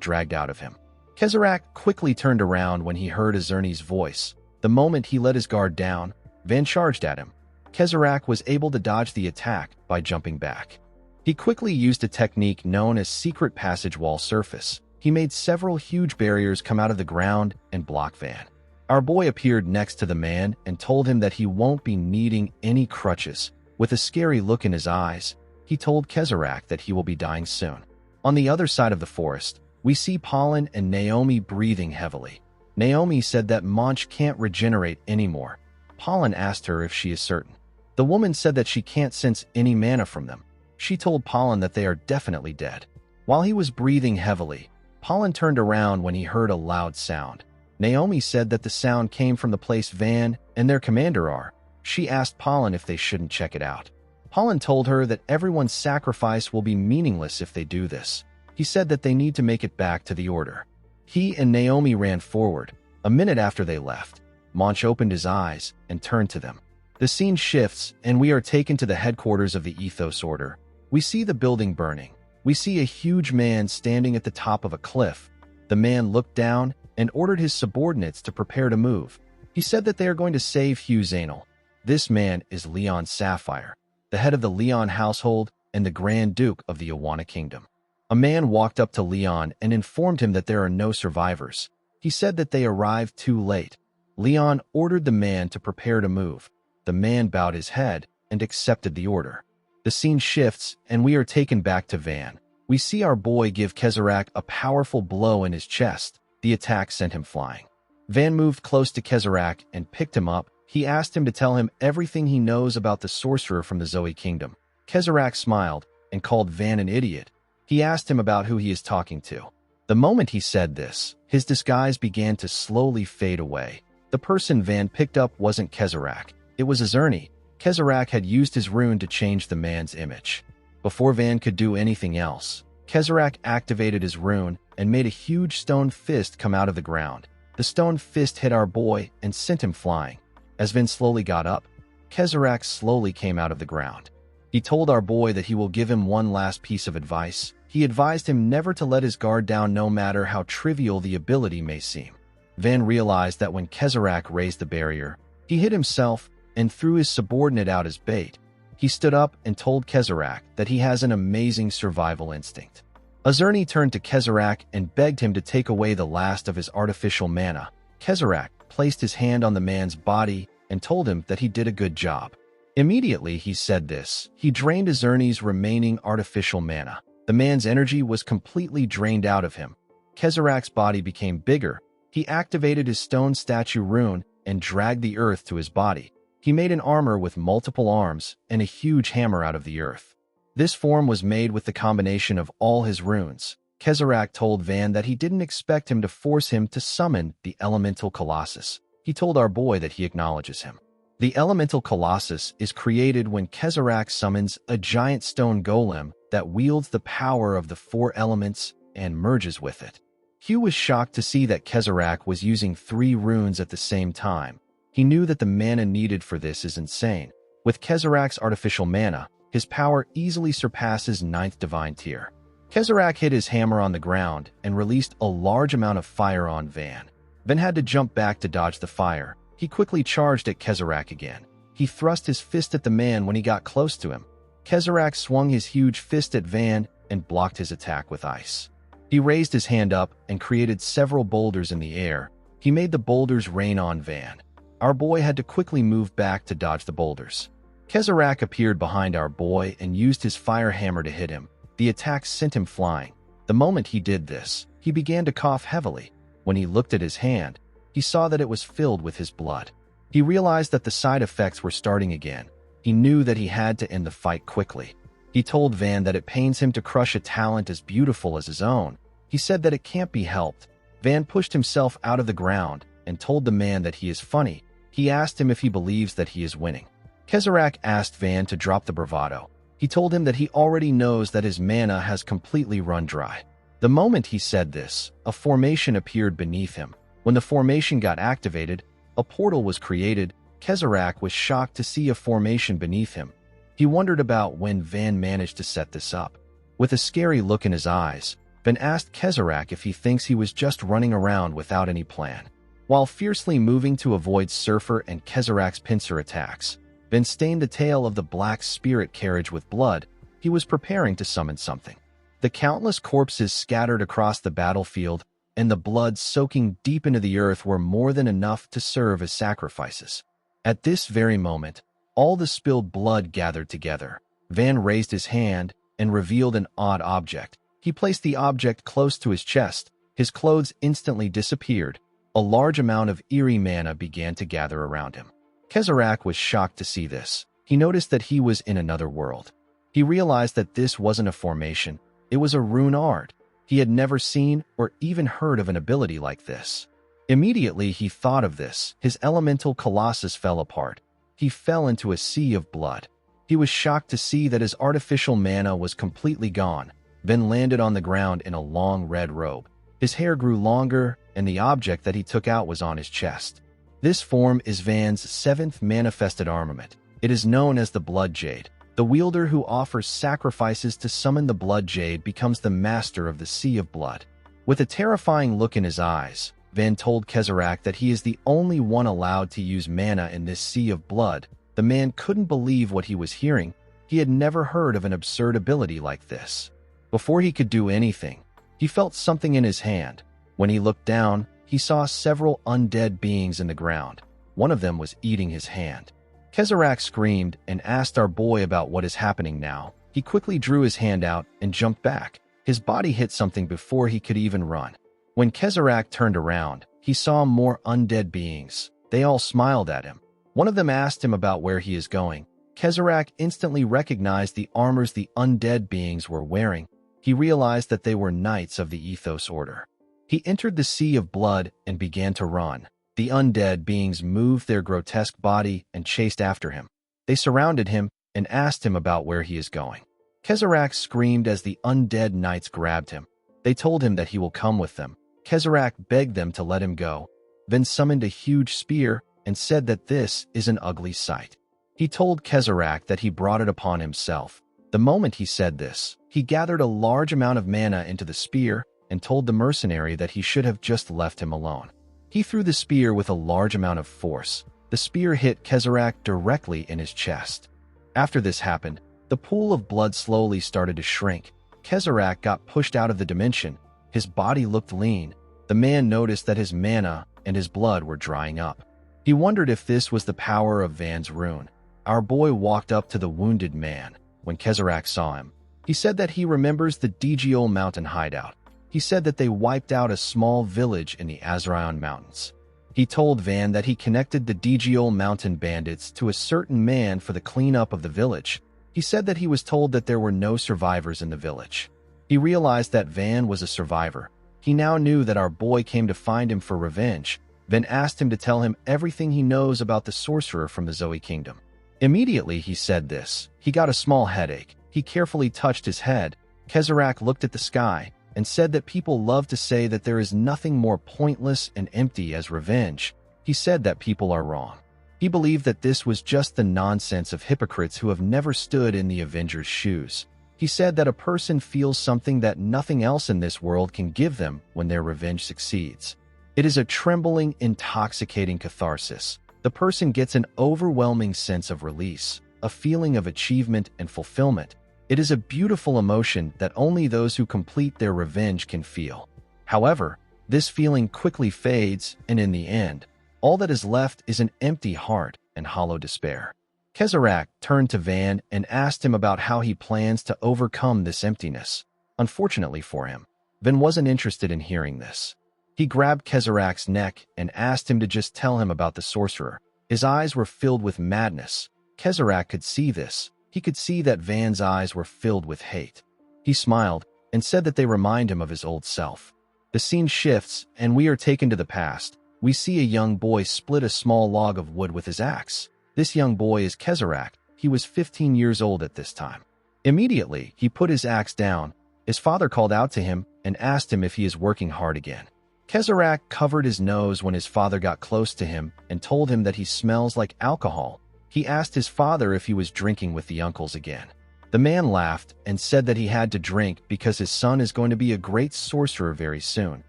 dragged out of him. Kezrak quickly turned around when he heard Azerny's voice. The moment he let his guard down, Van charged at him. Kezrak was able to dodge the attack by jumping back. He quickly used a technique known as secret passage wall surface. He made several huge barriers come out of the ground and block Van. Our boy appeared next to the man and told him that he won't be needing any crutches. With a scary look in his eyes, he told Kezrak that he will be dying soon. On the other side of the forest, we see Pollen and Naomi breathing heavily. Naomi said that Manch can't regenerate anymore. Pollen asked her if she is certain. The woman said that she can't sense any mana from them. She told Pollen that they are definitely dead. While he was breathing heavily, Pollen turned around when he heard a loud sound. Naomi said that the sound came from the place Van and their commander are. She asked Pollen if they shouldn't check it out. Pollen told her that everyone's sacrifice will be meaningless if they do this. He said that they need to make it back to the order. He and Naomi ran forward. A minute after they left, Manch opened his eyes and turned to them. The scene shifts, and we are taken to the headquarters of the Ethos Order. We see the building burning. We see a huge man standing at the top of a cliff. The man looked down and ordered his subordinates to prepare to move. He said that they are going to save Hugh Zainal. This man is Leon Sapphire, the head of the Leon household and the Grand Duke of the Awana Kingdom. A man walked up to Leon and informed him that there are no survivors. He said that they arrived too late. Leon ordered the man to prepare to move. The man bowed his head and accepted the order. The scene shifts, and we are taken back to Van. We see our boy give Kezrak a powerful blow in his chest. The attack sent him flying. Van moved close to Kezrak and picked him up. He asked him to tell him everything he knows about the sorcerer from the Zoe Kingdom. Kezrak smiled and called Van an idiot. He asked him about who he is talking to. The moment he said this, his disguise began to slowly fade away. The person Van picked up wasn't Kezrak. It was Azerny. Kezrak had used his rune to change the man's image. Before Van could do anything else, Kezrak activated his rune and made a huge stone fist come out of the ground. The stone fist hit our boy and sent him flying. As Van slowly got up, Kezrak slowly came out of the ground. He told our boy that he will give him one last piece of advice. He advised him never to let his guard down no matter how trivial the ability may seem. Van realized that when Kezrak raised the barrier, he hit himself and threw his subordinate out as bait. He stood up and told Kezarek that he has an amazing survival instinct. Azerny turned to Kezarek and begged him to take away the last of his artificial mana. Kezarek placed his hand on the man's body and told him that he did a good job. Immediately he said this, he drained Azerny's remaining artificial mana. The man's energy was completely drained out of him. Kezarek's body became bigger. He activated his stone statue rune and dragged the earth to his body. He made an armor with multiple arms and a huge hammer out of the earth. This form was made with the combination of all his runes. Kezarek told Van that he didn't expect him to force him to summon the Elemental Colossus. He told our boy that he acknowledges him. The Elemental Colossus is created when Kezarek summons a giant stone golem that wields the power of the 4 elements and merges with it. Hugh was shocked to see that Kezarek was using 3 runes at the same time. He knew that the mana needed for this is insane. With Kezarek's artificial mana, his power easily surpasses 9th divine tier. Kezarek hit his hammer on the ground and released a large amount of fire on Van. Van had to jump back to dodge the fire. He quickly charged at Kezarek again. He thrust his fist at the man when he got close to him. Kezarek swung his huge fist at Van and blocked his attack with ice. He raised his hand up and created several boulders in the air. He made the boulders rain on Van. Our boy had to quickly move back to dodge the boulders. Kezarek appeared behind our boy and used his fire hammer to hit him. The attack sent him flying. The moment he did this, he began to cough heavily. When he looked at his hand, he saw that it was filled with his blood. He realized that the side effects were starting again. He knew that he had to end the fight quickly. He told Van that it pains him to crush a talent as beautiful as his own. He said that it can't be helped. Van pushed himself out of the ground and told the man that he is funny. He asked him if he believes that he is winning. Kezarek asked Van to drop the bravado. He told him that he already knows that his mana has completely run dry. The moment he said this, a formation appeared beneath him. When the formation got activated, a portal was created. Kezarek was shocked to see a formation beneath him. He wondered about when Van managed to set this up. With a scary look in his eyes, Van asked Kezarek if he thinks he was just running around without any plan. While fiercely moving to avoid Surfer and Kezarek's pincer attacks, Van stained the tail of the black spirit carriage with blood. He was preparing to summon something. The countless corpses scattered across the battlefield and the blood soaking deep into the earth were more than enough to serve as sacrifices. At this very moment, all the spilled blood gathered together. Van raised his hand and revealed an odd object. He placed the object close to his chest. His clothes instantly disappeared. A large amount of eerie mana began to gather around him. Kezarek was shocked to see this. He noticed that he was in another world. He realized that this wasn't a formation. It was a rune art. He had never seen or even heard of an ability like this. Immediately he thought of this. His elemental colossus fell apart. He fell into a sea of blood. He was shocked to see that his artificial mana was completely gone, then landed on the ground in a long red robe. His hair grew longer, and the object that he took out was on his chest. This form is Van's 7th manifested armament. It is known as the Blood Jade. The wielder who offers sacrifices to summon the Blood Jade becomes the master of the Sea of Blood. With a terrifying look in his eyes, Van told Kezarek that he is the only one allowed to use mana in this Sea of Blood. The man couldn't believe what he was hearing. He had never heard of an absurd ability like this. Before he could do anything, he felt something in his hand. When he looked down, he saw several undead beings in the ground. One of them was eating his hand. Kezarek screamed and asked our boy about what is happening now. He quickly drew his hand out and jumped back. His body hit something before he could even run. When Kezarek turned around, he saw more undead beings. They all smiled at him. One of them asked him about where he is going. Kezarek instantly recognized the armors the undead beings were wearing. He realized that they were knights of the Ethos Order. He entered the Sea of Blood and began to run. The undead beings moved their grotesque body and chased after him. They surrounded him and asked him about where he is going. Kezarek screamed as the undead knights grabbed him. They told him that he will come with them. Kezarek begged them to let him go, then summoned a huge spear and said that this is an ugly sight. He told Kezarek that he brought it upon himself. The moment he said this, he gathered a large amount of mana into the spear and told the mercenary that he should have just left him alone. He threw the spear with a large amount of force. The spear hit Kezarek directly in his chest. After this happened, the pool of blood slowly started to shrink. Kezarek got pushed out of the dimension. His body looked lean. The man noticed that his mana and his blood were drying up. He wondered if this was the power of Van's rune. Our boy walked up to the wounded man. When Kezarek saw him, he said that he remembers the Djiol mountain hideout. He said that they wiped out a small village in the Azraon Mountains. He told Van that he connected the Djiol mountain bandits to a certain man for the cleanup of the village. He said that he was told that there were no survivors in the village. He realized that Van was a survivor. He now knew that our boy came to find him for revenge. Van asked him to tell him everything he knows about the sorcerer from the Zoe Kingdom. Immediately he said this. He got a small headache. He carefully touched his head. Kezarek looked at the sky and said that people love to say that there is nothing more pointless and empty as revenge. He said that people are wrong. He believed that this was just the nonsense of hypocrites who have never stood in the Avengers' shoes. He said that a person feels something that nothing else in this world can give them when their revenge succeeds. It is a trembling, intoxicating catharsis. The person gets an overwhelming sense of release, a feeling of achievement and fulfillment. It is a beautiful emotion that only those who complete their revenge can feel. However, this feeling quickly fades, and in the end, all that is left is an empty heart and hollow despair. Kezarek turned to Van and asked him about how he plans to overcome this emptiness. Unfortunately for him, Van wasn't interested in hearing this. He grabbed Kezarek's neck and asked him to just tell him about the sorcerer. His eyes were filled with madness. Kezarek could see this. He could see that Van's eyes were filled with hate. He smiled and said that they remind him of his old self. The scene shifts, and we are taken to the past. We see a young boy split a small log of wood with his axe. This young boy is Kezarek. He was 15 years old at this time. Immediately, he put his axe down. His father called out to him and asked him if he is working hard again. Kezarek covered his nose when his father got close to him and told him that he smells like alcohol. He asked his father if he was drinking with the uncles again. The man laughed and said that he had to drink because his son is going to be a great sorcerer very soon.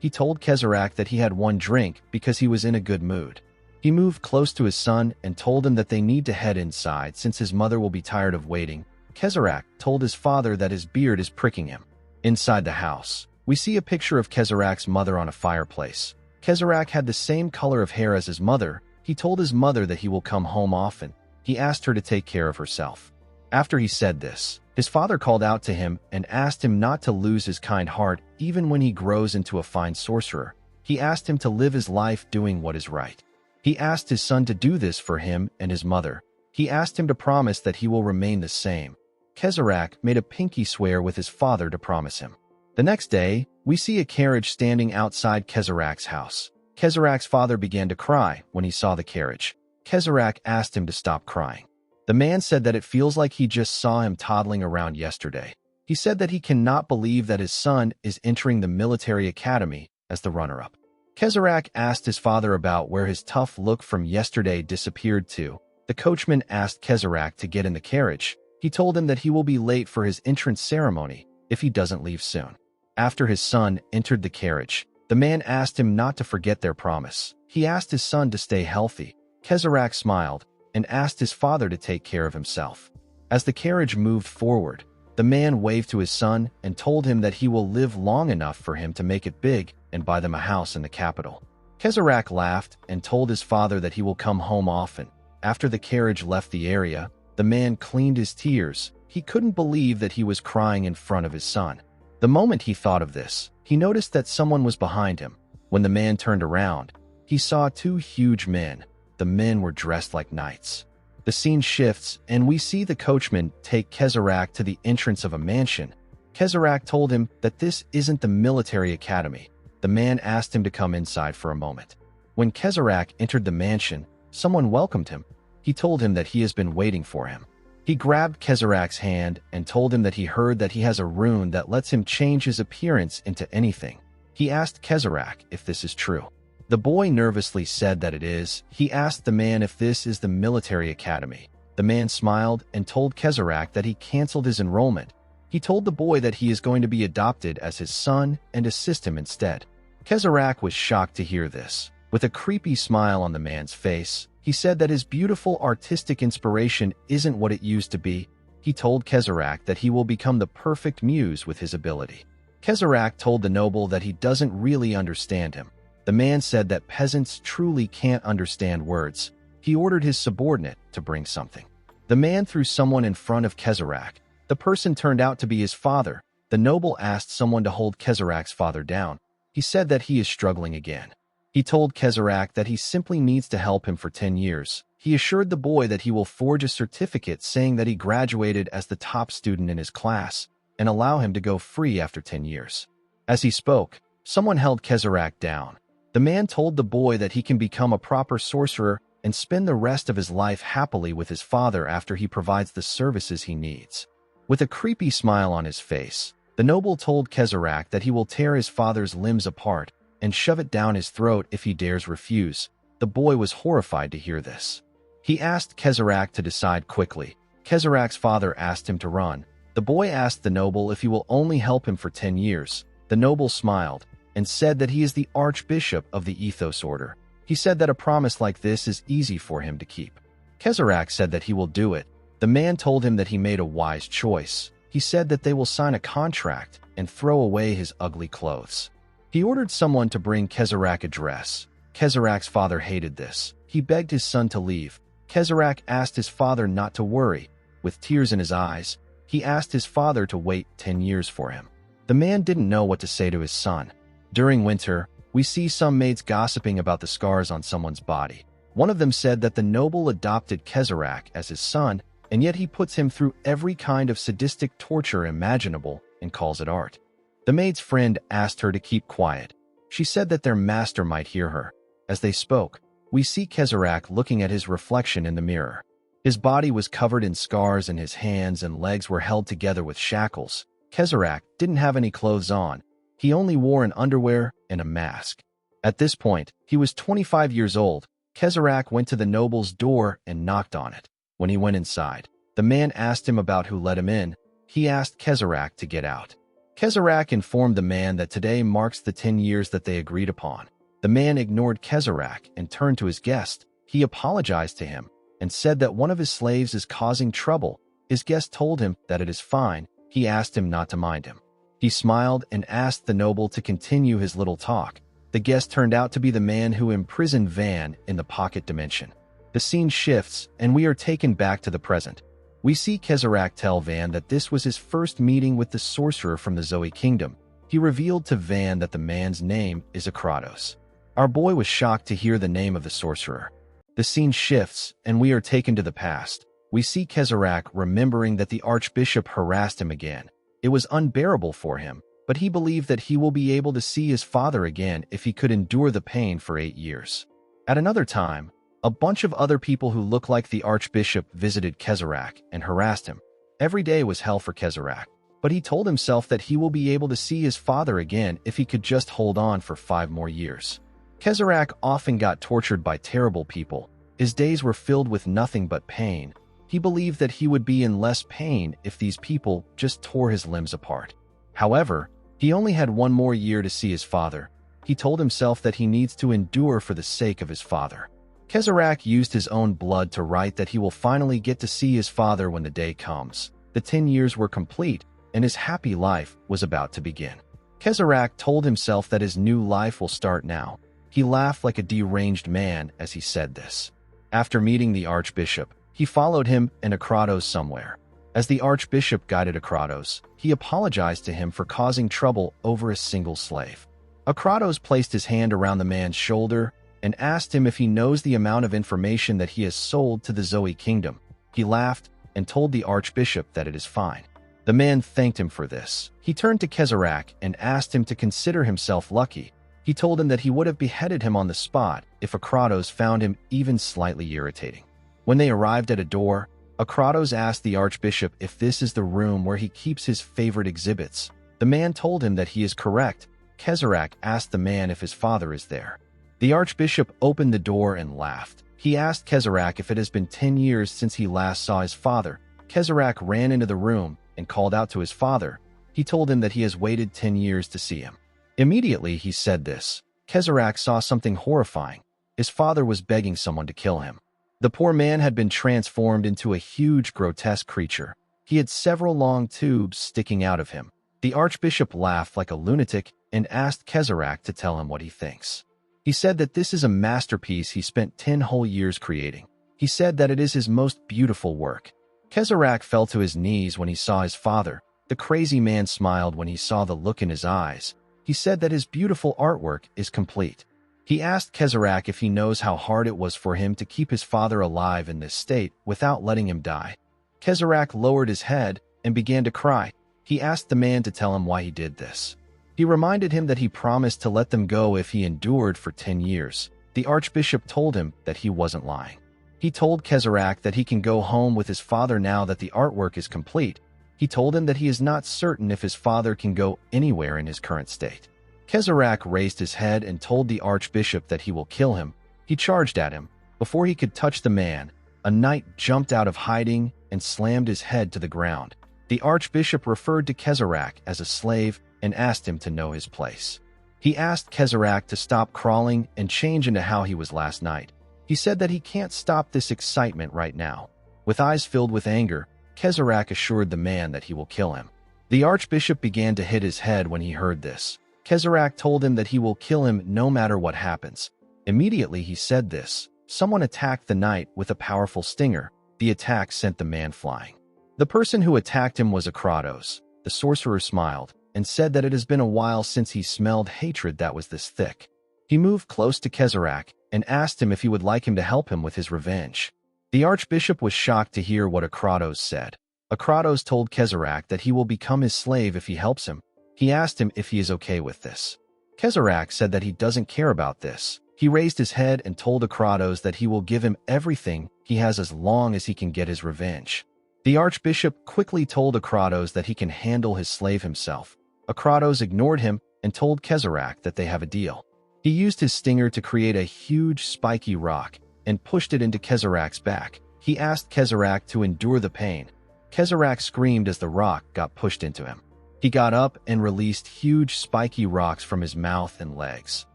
He told Kezarek that he had one drink because he was in a good mood. He moved close to his son and told him that they need to head inside since his mother will be tired of waiting. Kezarek told his father that his beard is pricking him. Inside the house, we see a picture of Kezarek's mother on a fireplace. Kezarek had the same color of hair as his mother. He told his mother that he will come home often. He asked her to take care of herself. After he said this, his father called out to him and asked him not to lose his kind heart even when he grows into a fine sorcerer. He asked him to live his life doing what is right. He asked his son to do this for him and his mother. He asked him to promise that he will remain the same. Kezarek made a pinky swear with his father to promise him. The next day, we see a carriage standing outside Kezarek's house. Kezarek's father began to cry when he saw the carriage. Kezarek asked him to stop crying. The man said that it feels like he just saw him toddling around yesterday. He said that he cannot believe that his son is entering the military academy as the runner-up. Kezarek asked his father about where his tough look from yesterday disappeared to. The coachman asked Kezarek to get in the carriage. He told him that he will be late for his entrance ceremony if he doesn't leave soon. After his son entered the carriage, the man asked him not to forget their promise. He asked his son to stay healthy. Kezarek smiled and asked his father to take care of himself. As the carriage moved forward, the man waved to his son and told him that he will live long enough for him to make it big and buy them a house in the capital. Kezarek laughed and told his father that he will come home often. After the carriage left the area, the man cleaned his tears. He couldn't believe that he was crying in front of his son. The moment he thought of this, he noticed that someone was behind him. When the man turned around, he saw two huge men. The men were dressed like knights. The scene shifts, and we see the coachman take Kezarek to the entrance of a mansion. Kezarek told him that this isn't the military academy. The man asked him to come inside for a moment. When Kezarek entered the mansion, someone welcomed him. He told him that he has been waiting for him. He grabbed Kezarek's hand and told him that he heard that he has a rune that lets him change his appearance into anything. He asked Kezarek if this is true. The boy nervously said that it is. He asked the man if this is the military academy. The man smiled and told Kezarek that he canceled his enrollment. He told the boy that he is going to be adopted as his son and assist him instead. Kezarek was shocked to hear this. With a creepy smile on the man's face, He said that his beautiful artistic inspiration isn't what it used to be. He told Kezarach that he will become the perfect muse with his ability. Kezarach told the noble that he doesn't really understand him. The man said that peasants truly can't understand words. He ordered his subordinate to bring something. The man threw someone in front of Kezarach. The person turned out to be his father. The noble asked someone to hold Kezarach's father down. He said that he is struggling again. He told Kezarach that he simply needs to help him for 10 years. He assured the boy that he will forge a certificate saying that he graduated as the top student in his class and allow him to go free after 10 years. As he spoke, someone held Kezarach down. The man told the boy that he can become a proper sorcerer and spend the rest of his life happily with his father after he provides the services he needs. With a creepy smile on his face, the noble told Kezarach that he will tear his father's limbs apart and shove it down his throat if he dares refuse. The boy was horrified to hear this. He asked Kezarach to decide quickly. Kezarach's father asked him to run. The boy asked the noble if he will only help him for 10 years. The noble smiled and said that he is the archbishop of the Ethos Order. He said that a promise like this is easy for him to keep. Kezarach said that he will do it. The man told him that he made a wise choice. He said that they will sign a contract and throw away his ugly clothes. He ordered someone to bring Kezarach a dress. Kezarach's father hated this. He begged his son to leave. Kezarach asked his father not to worry. With tears in his eyes, he asked his father to wait 10 years for him. The man didn't know what to say to his son. During winter, we see some maids gossiping about the scars on someone's body. One of them said that the noble adopted Kezarach as his son, and yet he puts him through every kind of sadistic torture imaginable and calls it art. The maid's friend asked her to keep quiet. She said that their master might hear her. As they spoke, we see Kezarach looking at his reflection in the mirror. His body was covered in scars and his hands and legs were held together with shackles. Kezarach didn't have any clothes on. He only wore an underwear and a mask. At this point, he was 25 years old. Kezarach went to the noble's door and knocked on it. When he went inside, the man asked him about who let him in. He asked Kezarach to get out. Kezarach informed the man that today marks the 10 years that they agreed upon. The man ignored Kezarach and turned to his guest. He apologized to him and said that one of his slaves is causing trouble. His guest told him that it is fine. He asked him not to mind him. He smiled and asked the noble to continue his little talk. The guest turned out to be the man who imprisoned Van in the pocket dimension. The scene shifts, and we are taken back to the present. We see Kezarach tell Van that this was his first meeting with the sorcerer from the Zoe Kingdom. He revealed to Van that the man's name is Akratos. Our boy was shocked to hear the name of the sorcerer. The scene shifts, and we are taken to the past. We see Kezarach remembering that the archbishop harassed him again. It was unbearable for him, but he believed that he will be able to see his father again if he could endure the pain for 8 years. At another time, a bunch of other people who look like the archbishop visited Kezarach and harassed him. Every day was hell for Kezarach, but he told himself that he will be able to see his father again if he could just hold on for 5 more years. Kezarach often got tortured by terrible people. His days were filled with nothing but pain. He believed that he would be in less pain if these people just tore his limbs apart. However, he only had 1 more year to see his father. He told himself that he needs to endure for the sake of his father. Kezarach used his own blood to write that he will finally get to see his father when the day comes. The 10 years were complete, and his happy life was about to begin. Kezarach told himself that his new life will start now. He laughed like a deranged man as he said this. After meeting the archbishop, he followed him and Akratos somewhere. As the archbishop guided Akratos, he apologized to him for causing trouble over a single slave. Akratos placed his hand around the man's shoulder and asked him if he knows the amount of information that he has sold to the Zoe Kingdom. He laughed and told the archbishop that it is fine. The man thanked him for this. He turned to Kezarach and asked him to consider himself lucky. He told him that he would have beheaded him on the spot if Akratos found him even slightly irritating. When they arrived at a door, Akratos asked the archbishop if this is the room where he keeps his favorite exhibits. The man told him that he is correct. Kezarach asked the man if his father is there. The archbishop opened the door and laughed. He asked Kezarach if it has been 10 years since he last saw his father. Kezarach ran into the room and called out to his father. He told him that he has waited 10 years to see him. Immediately he said this. Kezarach saw something horrifying. His father was begging someone to kill him. The poor man had been transformed into a huge, grotesque creature. He had several long tubes sticking out of him. The archbishop laughed like a lunatic and asked Kezarach to tell him what he thinks. He said that this is a masterpiece he spent 10 whole years creating. He said that it is his most beautiful work. Kezarach fell to his knees when he saw his father. The crazy man smiled when he saw the look in his eyes. He said that his beautiful artwork is complete. He asked Kezarach if he knows how hard it was for him to keep his father alive in this state without letting him die. Kezarach lowered his head and began to cry. He asked the man to tell him why he did this. He reminded him that he promised to let them go if he endured for 10 years. The archbishop told him that he wasn't lying. He told Kezarach that he can go home with his father now that the artwork is complete. He told him that he is not certain if his father can go anywhere in his current state. Kezarach raised his head and told the archbishop that he will kill him. He charged at him. Before he could touch the man, a knight jumped out of hiding and slammed his head to the ground. The archbishop referred to Kezarach as a slave and asked him to know his place. He asked Kezarach to stop crawling and change into how he was last night. He said that he can't stop this excitement right now. With eyes filled with anger, Kezarach assured the man that he will kill him. The archbishop began to hit his head when he heard this. Kezarach told him that he will kill him no matter what happens. Immediately he said this, someone attacked the knight with a powerful stinger. The attack sent the man flying. The person who attacked him was Akratos. The sorcerer smiled and said that it has been a while since he smelled hatred that was this thick. He moved close to Kezarach and asked him if he would like him to help him with his revenge. The archbishop was shocked to hear what Akratos said. Akratos told Kezarach that he will become his slave if he helps him. He asked him if he is okay with this. Kezarach said that he doesn't care about this. He raised his head and told Akratos that he will give him everything he has as long as he can get his revenge. The archbishop quickly told Akratos that he can handle his slave himself. Akratos ignored him and told Kezarach that they have a deal. He used his stinger to create a huge spiky rock and pushed it into Kezarach's back. He asked Kezarach to endure the pain. Kezarach screamed as the rock got pushed into him. He got up and released huge spiky rocks from his mouth and legs.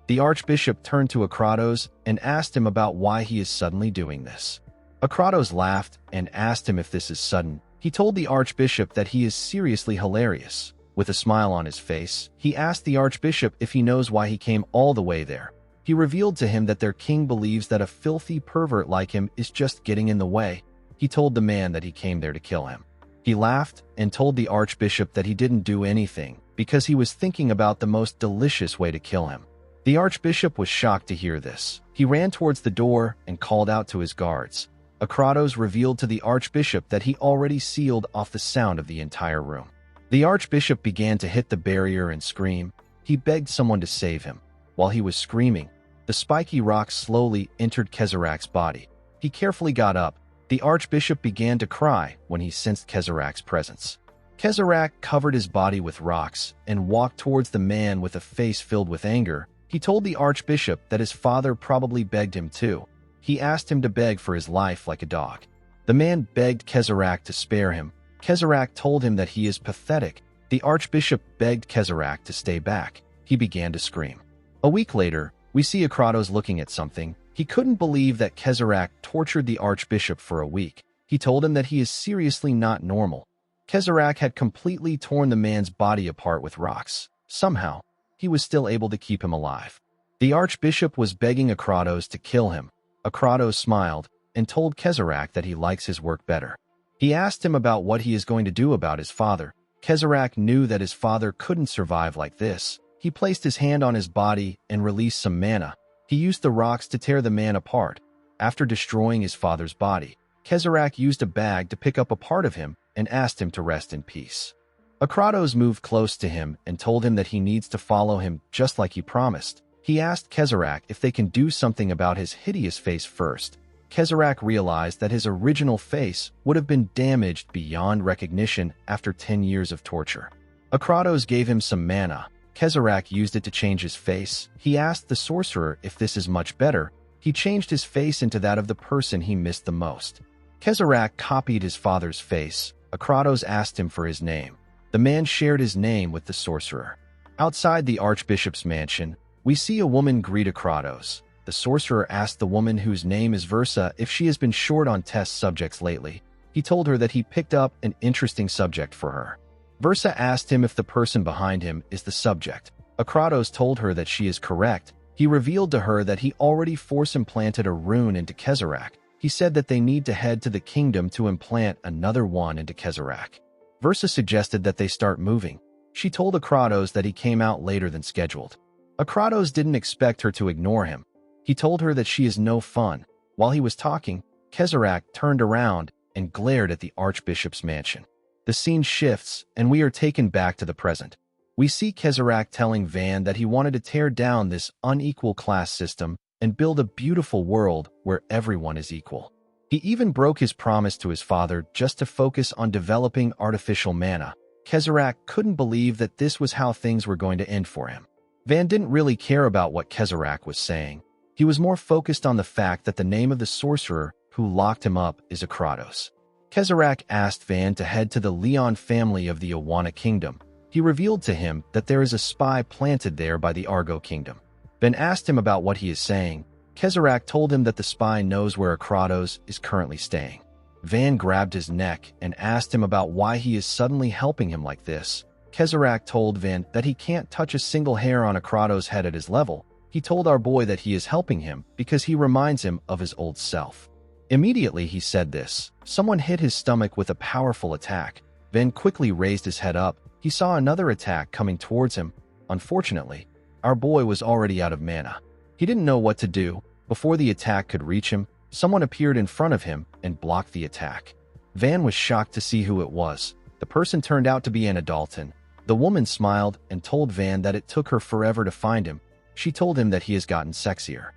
The archbishop turned to Akratos and asked him about why he is suddenly doing this. Akratos laughed and asked him if this is sudden. He told the archbishop that he is seriously hilarious. With a smile on his face, he asked the archbishop if he knows why he came all the way there. He revealed to him that their king believes that a filthy pervert like him is just getting in the way. He told the man that he came there to kill him. He laughed and told the archbishop that he didn't do anything because he was thinking about the most delicious way to kill him. The archbishop was shocked to hear this. He ran towards the door and called out to his guards. Akratos revealed to the archbishop that he already sealed off the sound of the entire room. The archbishop began to hit the barrier and scream. He begged someone to save him. While he was screaming, the spiky rock slowly entered Kezarach's body. He carefully got up. The archbishop began to cry when he sensed Kezarach's presence. Kezarach covered his body with rocks and walked towards the man with a face filled with anger. He told the archbishop that his father probably begged him too. He asked him to beg for his life like a dog. The man begged Kezarach to spare him. Kezarach told him that he is pathetic. The archbishop begged Kezarach to stay back. He began to scream. A week later, we see Akratos looking at something. He couldn't believe that Kezarach tortured the archbishop for a week. He told him that he is seriously not normal. Kezarach had completely torn the man's body apart with rocks. Somehow, he was still able to keep him alive. The archbishop was begging Akratos to kill him. Akratos smiled and told Kezarach that he likes his work better. He asked him about what he is going to do about his father. Kezarach knew that his father couldn't survive like this. He placed his hand on his body and released some mana. He used the rocks to tear the man apart. After destroying his father's body, Kezarach used a bag to pick up a part of him and asked him to rest in peace. Akratos moved close to him and told him that he needs to follow him just like he promised. He asked Kezarach if they can do something about his hideous face first. Kezarach realized that his original face would have been damaged beyond recognition after 10 years of torture. Akratos gave him some mana. Kezarach used it to change his face. He asked the sorcerer if this is much better. He changed his face into that of the person he missed the most. Kezarach copied his father's face. Akratos asked him for his name. The man shared his name with the sorcerer. Outside the archbishop's mansion, we see a woman greet Akratos. the sorcerer asked the woman whose name is Versa if she has been short on test subjects lately. He told her that he picked up an interesting subject for her. Versa asked him if the person behind him is the subject. Akratos told her that she is correct. He revealed to her that he already force-implanted a rune into Kezarek. He said that they need to head to the kingdom to implant another one into Kezarek. Versa suggested that they start moving. She told Akratos that he came out later than scheduled. Akratos didn't expect her to ignore him. He told her that she is no fun. While he was talking, Kezarek turned around and glared at the Archbishop's mansion. The scene shifts, and we are taken back to the present. We see Kezarek telling Van that he wanted to tear down this unequal class system and build a beautiful world where everyone is equal. He even broke his promise to his father just to focus on developing artificial mana. Kezarek couldn't believe that this was how things were going to end for him. Van didn't really care about what Kezarek was saying. He was more focused on the fact that the name of the sorcerer who locked him up is Akratos. Kezarek asked Van to head to the Leon family of the Awana Kingdom. He revealed to him that there is a spy planted there by the Argo Kingdom. Van asked him about what he is saying. Kezarek told him that the spy knows where Akratos is currently staying. Van grabbed his neck and asked him about why he is suddenly helping him like this. Kezarek told Van that he can't touch a single hair on Akratos' head at his level. He told our boy that he is helping him because he reminds him of his old self. Immediately he said this, someone hit his stomach with a powerful attack. Van quickly raised his head up. He saw another attack coming towards him. Unfortunately, our boy was already out of mana. He didn't know what to do. Before the attack could reach him, someone appeared in front of him and blocked the attack. Van was shocked to see who it was. The person turned out to be Anna Dalton. The woman smiled and told Van that it took her forever to find him. She told him that he has gotten sexier.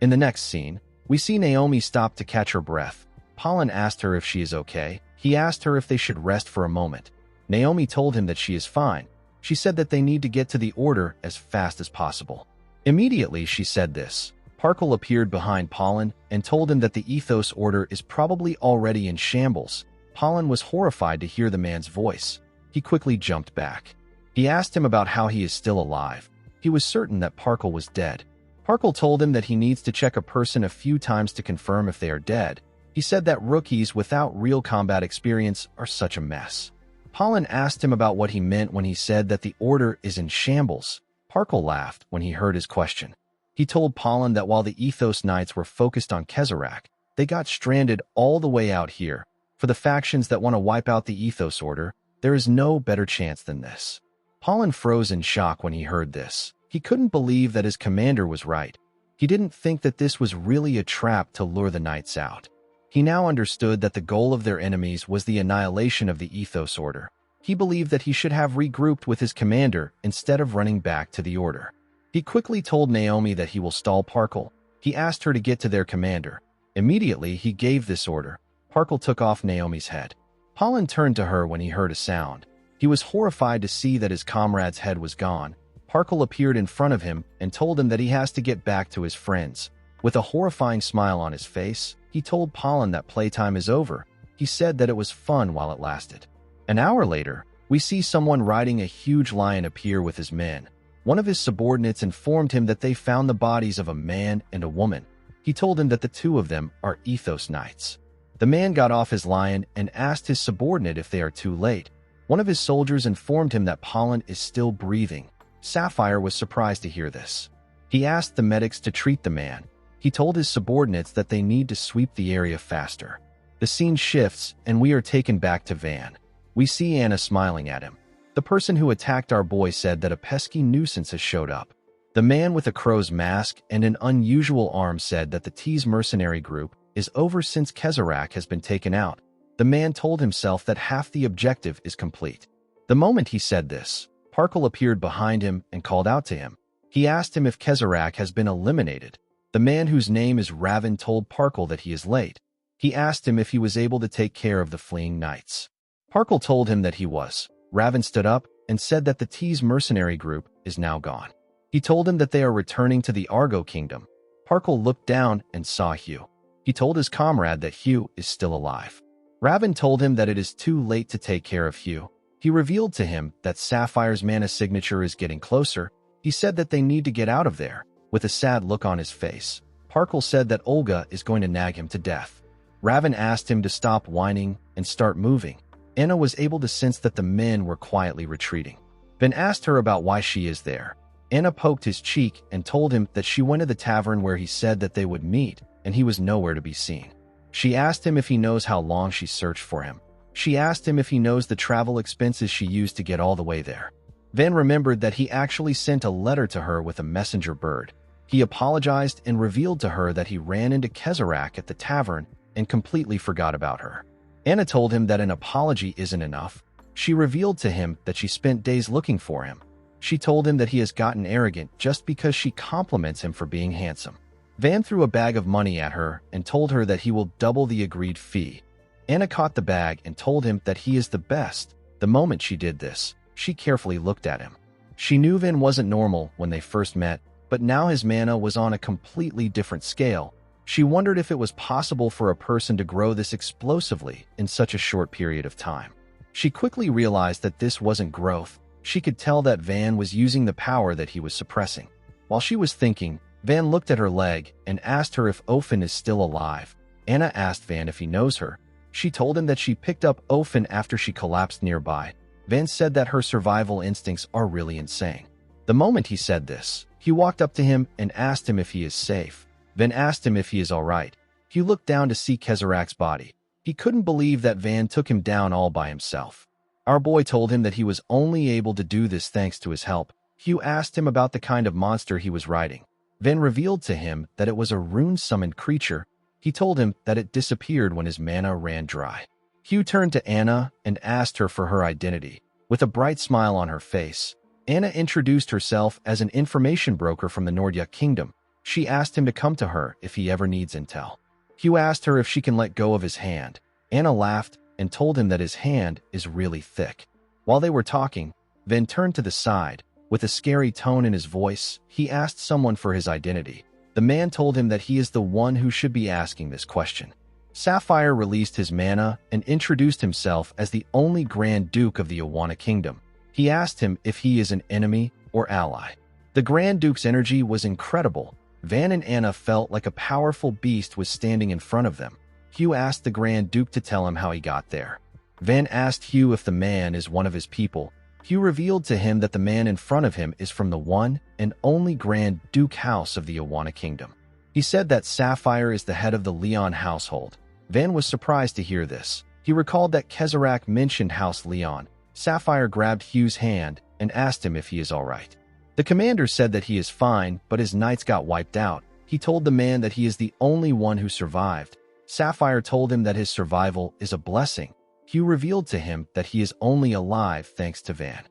In the next scene, we see Naomi stop to catch her breath. Pollen asked her if she is okay. He asked her if they should rest for a moment. Naomi told him that she is fine. She said that they need to get to the order as fast as possible. Immediately she said this. Parkle appeared behind Pollen and told him that the Ethos Order is probably already in shambles. Pollen was horrified to hear the man's voice. He quickly jumped back. He asked him about how he is still alive. He was certain that Parkle was dead. Parkle told him that he needs to check a person a few times to confirm if they are dead. He said that rookies without real combat experience are such a mess. Pollen asked him about what he meant when he said that the Order is in shambles. Parkle laughed when he heard his question. He told Pollen that while the Ethos Knights were focused on Kezarek, they got stranded all the way out here. For the factions that want to wipe out the Ethos Order, there is no better chance than this. Pollen froze in shock when he heard this. He couldn't believe that his commander was right. He didn't think that this was really a trap to lure the Knights out. He now understood that the goal of their enemies was the annihilation of the Ethos Order. He believed that he should have regrouped with his commander instead of running back to the Order. He quickly told Naomi that he will stall Parkle. He asked her to get to their commander. Immediately, he gave this order. Parkle took off Naomi's head. Pollen turned to her when he heard a sound. He was horrified to see that his comrade's head was gone. Parkle appeared in front of him and told him that he has to get back to his friends. With a horrifying smile on his face, he told Pollen that playtime is over. He said that it was fun while it lasted. An hour later, we see someone riding a huge lion appear with his men. One of his subordinates informed him that they found the bodies of a man and a woman. He told him that the two of them are Ethos Knights. The man got off his lion and asked his subordinate if they are too late. One of his soldiers informed him that Pollen is still breathing. Sapphire was surprised to hear this. He asked the medics to treat the man. He told his subordinates that they need to sweep the area faster. The scene shifts, and we are taken back to Van. We see Anna smiling at him. The person who attacked our boy said that a pesky nuisance has showed up. The man with a crow's mask and an unusual arm said that the T's mercenary group is over since Kezarek has been taken out. The man told himself that half the objective is complete. The moment he said this, Parkle appeared behind him and called out to him. He asked him if Kezarek has been eliminated. The man whose name is Raven told Parkle that he is late. He asked him if he was able to take care of the fleeing knights. Parkle told him that he was. Raven stood up and said that the T's mercenary group is now gone. He told him that they are returning to the Argo Kingdom. Parkle looked down and saw Hugh. He told his comrade that Hugh is still alive. Raven told him that it is too late to take care of Hugh. He revealed to him that Sapphire's mana signature is getting closer. He said that they need to get out of there. With a sad look on his face, Parkle said that Olga is going to nag him to death. Raven asked him to stop whining and start moving. Anna was able to sense that the men were quietly retreating. Ben asked her about why she is there. Anna poked his cheek and told him that she went to the tavern where he said that they would meet, and he was nowhere to be seen. She asked him if he knows how long she searched for him. She asked him if he knows the travel expenses she used to get all the way there. Van remembered that he actually sent a letter to her with a messenger bird. He apologized and revealed to her that he ran into Kezarak at the tavern and completely forgot about her. Anna told him that an apology isn't enough. She revealed to him that she spent days looking for him. She told him that he has gotten arrogant just because she compliments him for being handsome. Van threw a bag of money at her and told her that he will double the agreed fee. Anna caught the bag and told him that he is the best. The moment she did this, she carefully looked at him. She knew Van wasn't normal when they first met, but now his mana was on a completely different scale. She wondered if it was possible for a person to grow this explosively in such a short period of time. She quickly realized that this wasn't growth. She could tell that Van was using the power that he was suppressing. While she was thinking, Van looked at her leg and asked her if Ofen is still alive. Anna asked Van if he knows her. She told him that she picked up Ofen after she collapsed nearby. Van said that her survival instincts are really insane. The moment he said this, he walked up to him and asked him if he is safe. Van asked him if he is alright. He looked down to see Kezarak's body. He couldn't believe that Van took him down all by himself. Our boy told him that he was only able to do this thanks to his help. Hugh asked him about the kind of monster he was riding. Van revealed to him that it was a rune-summoned creature. He told him that it disappeared when his mana ran dry. Hugh turned to Anna and asked her for her identity. With a bright smile on her face, Anna introduced herself as an information broker from the Nordya Kingdom. She asked him to come to her if he ever needs intel. Hugh asked her if she can let go of his hand. Anna laughed and told him that his hand is really thick. While they were talking, Van turned to the side. With a scary tone in his voice, he asked someone for his identity. The man told him that he is the one who should be asking this question. Sapphire released his mana and introduced himself as the only Grand Duke of the Awana Kingdom. He asked him if he is an enemy or ally. The Grand Duke's energy was incredible. Van and Anna felt like a powerful beast was standing in front of them. Hugh asked the Grand Duke to tell him how he got there. Van asked Hugh if the man is one of his people. Hugh revealed to him that the man in front of him is from the one and only Grand Duke house of the Awana Kingdom. He said that Sapphire is the head of the Leon household. Van was surprised to hear this. He recalled that Kezarak mentioned House Leon. Sapphire grabbed Hugh's hand and asked him if he is alright. The commander said that he is fine, but his knights got wiped out. He told the man that he is the only one who survived. Sapphire told him that his survival is a blessing. Hugh revealed to him that he is only alive thanks to Van.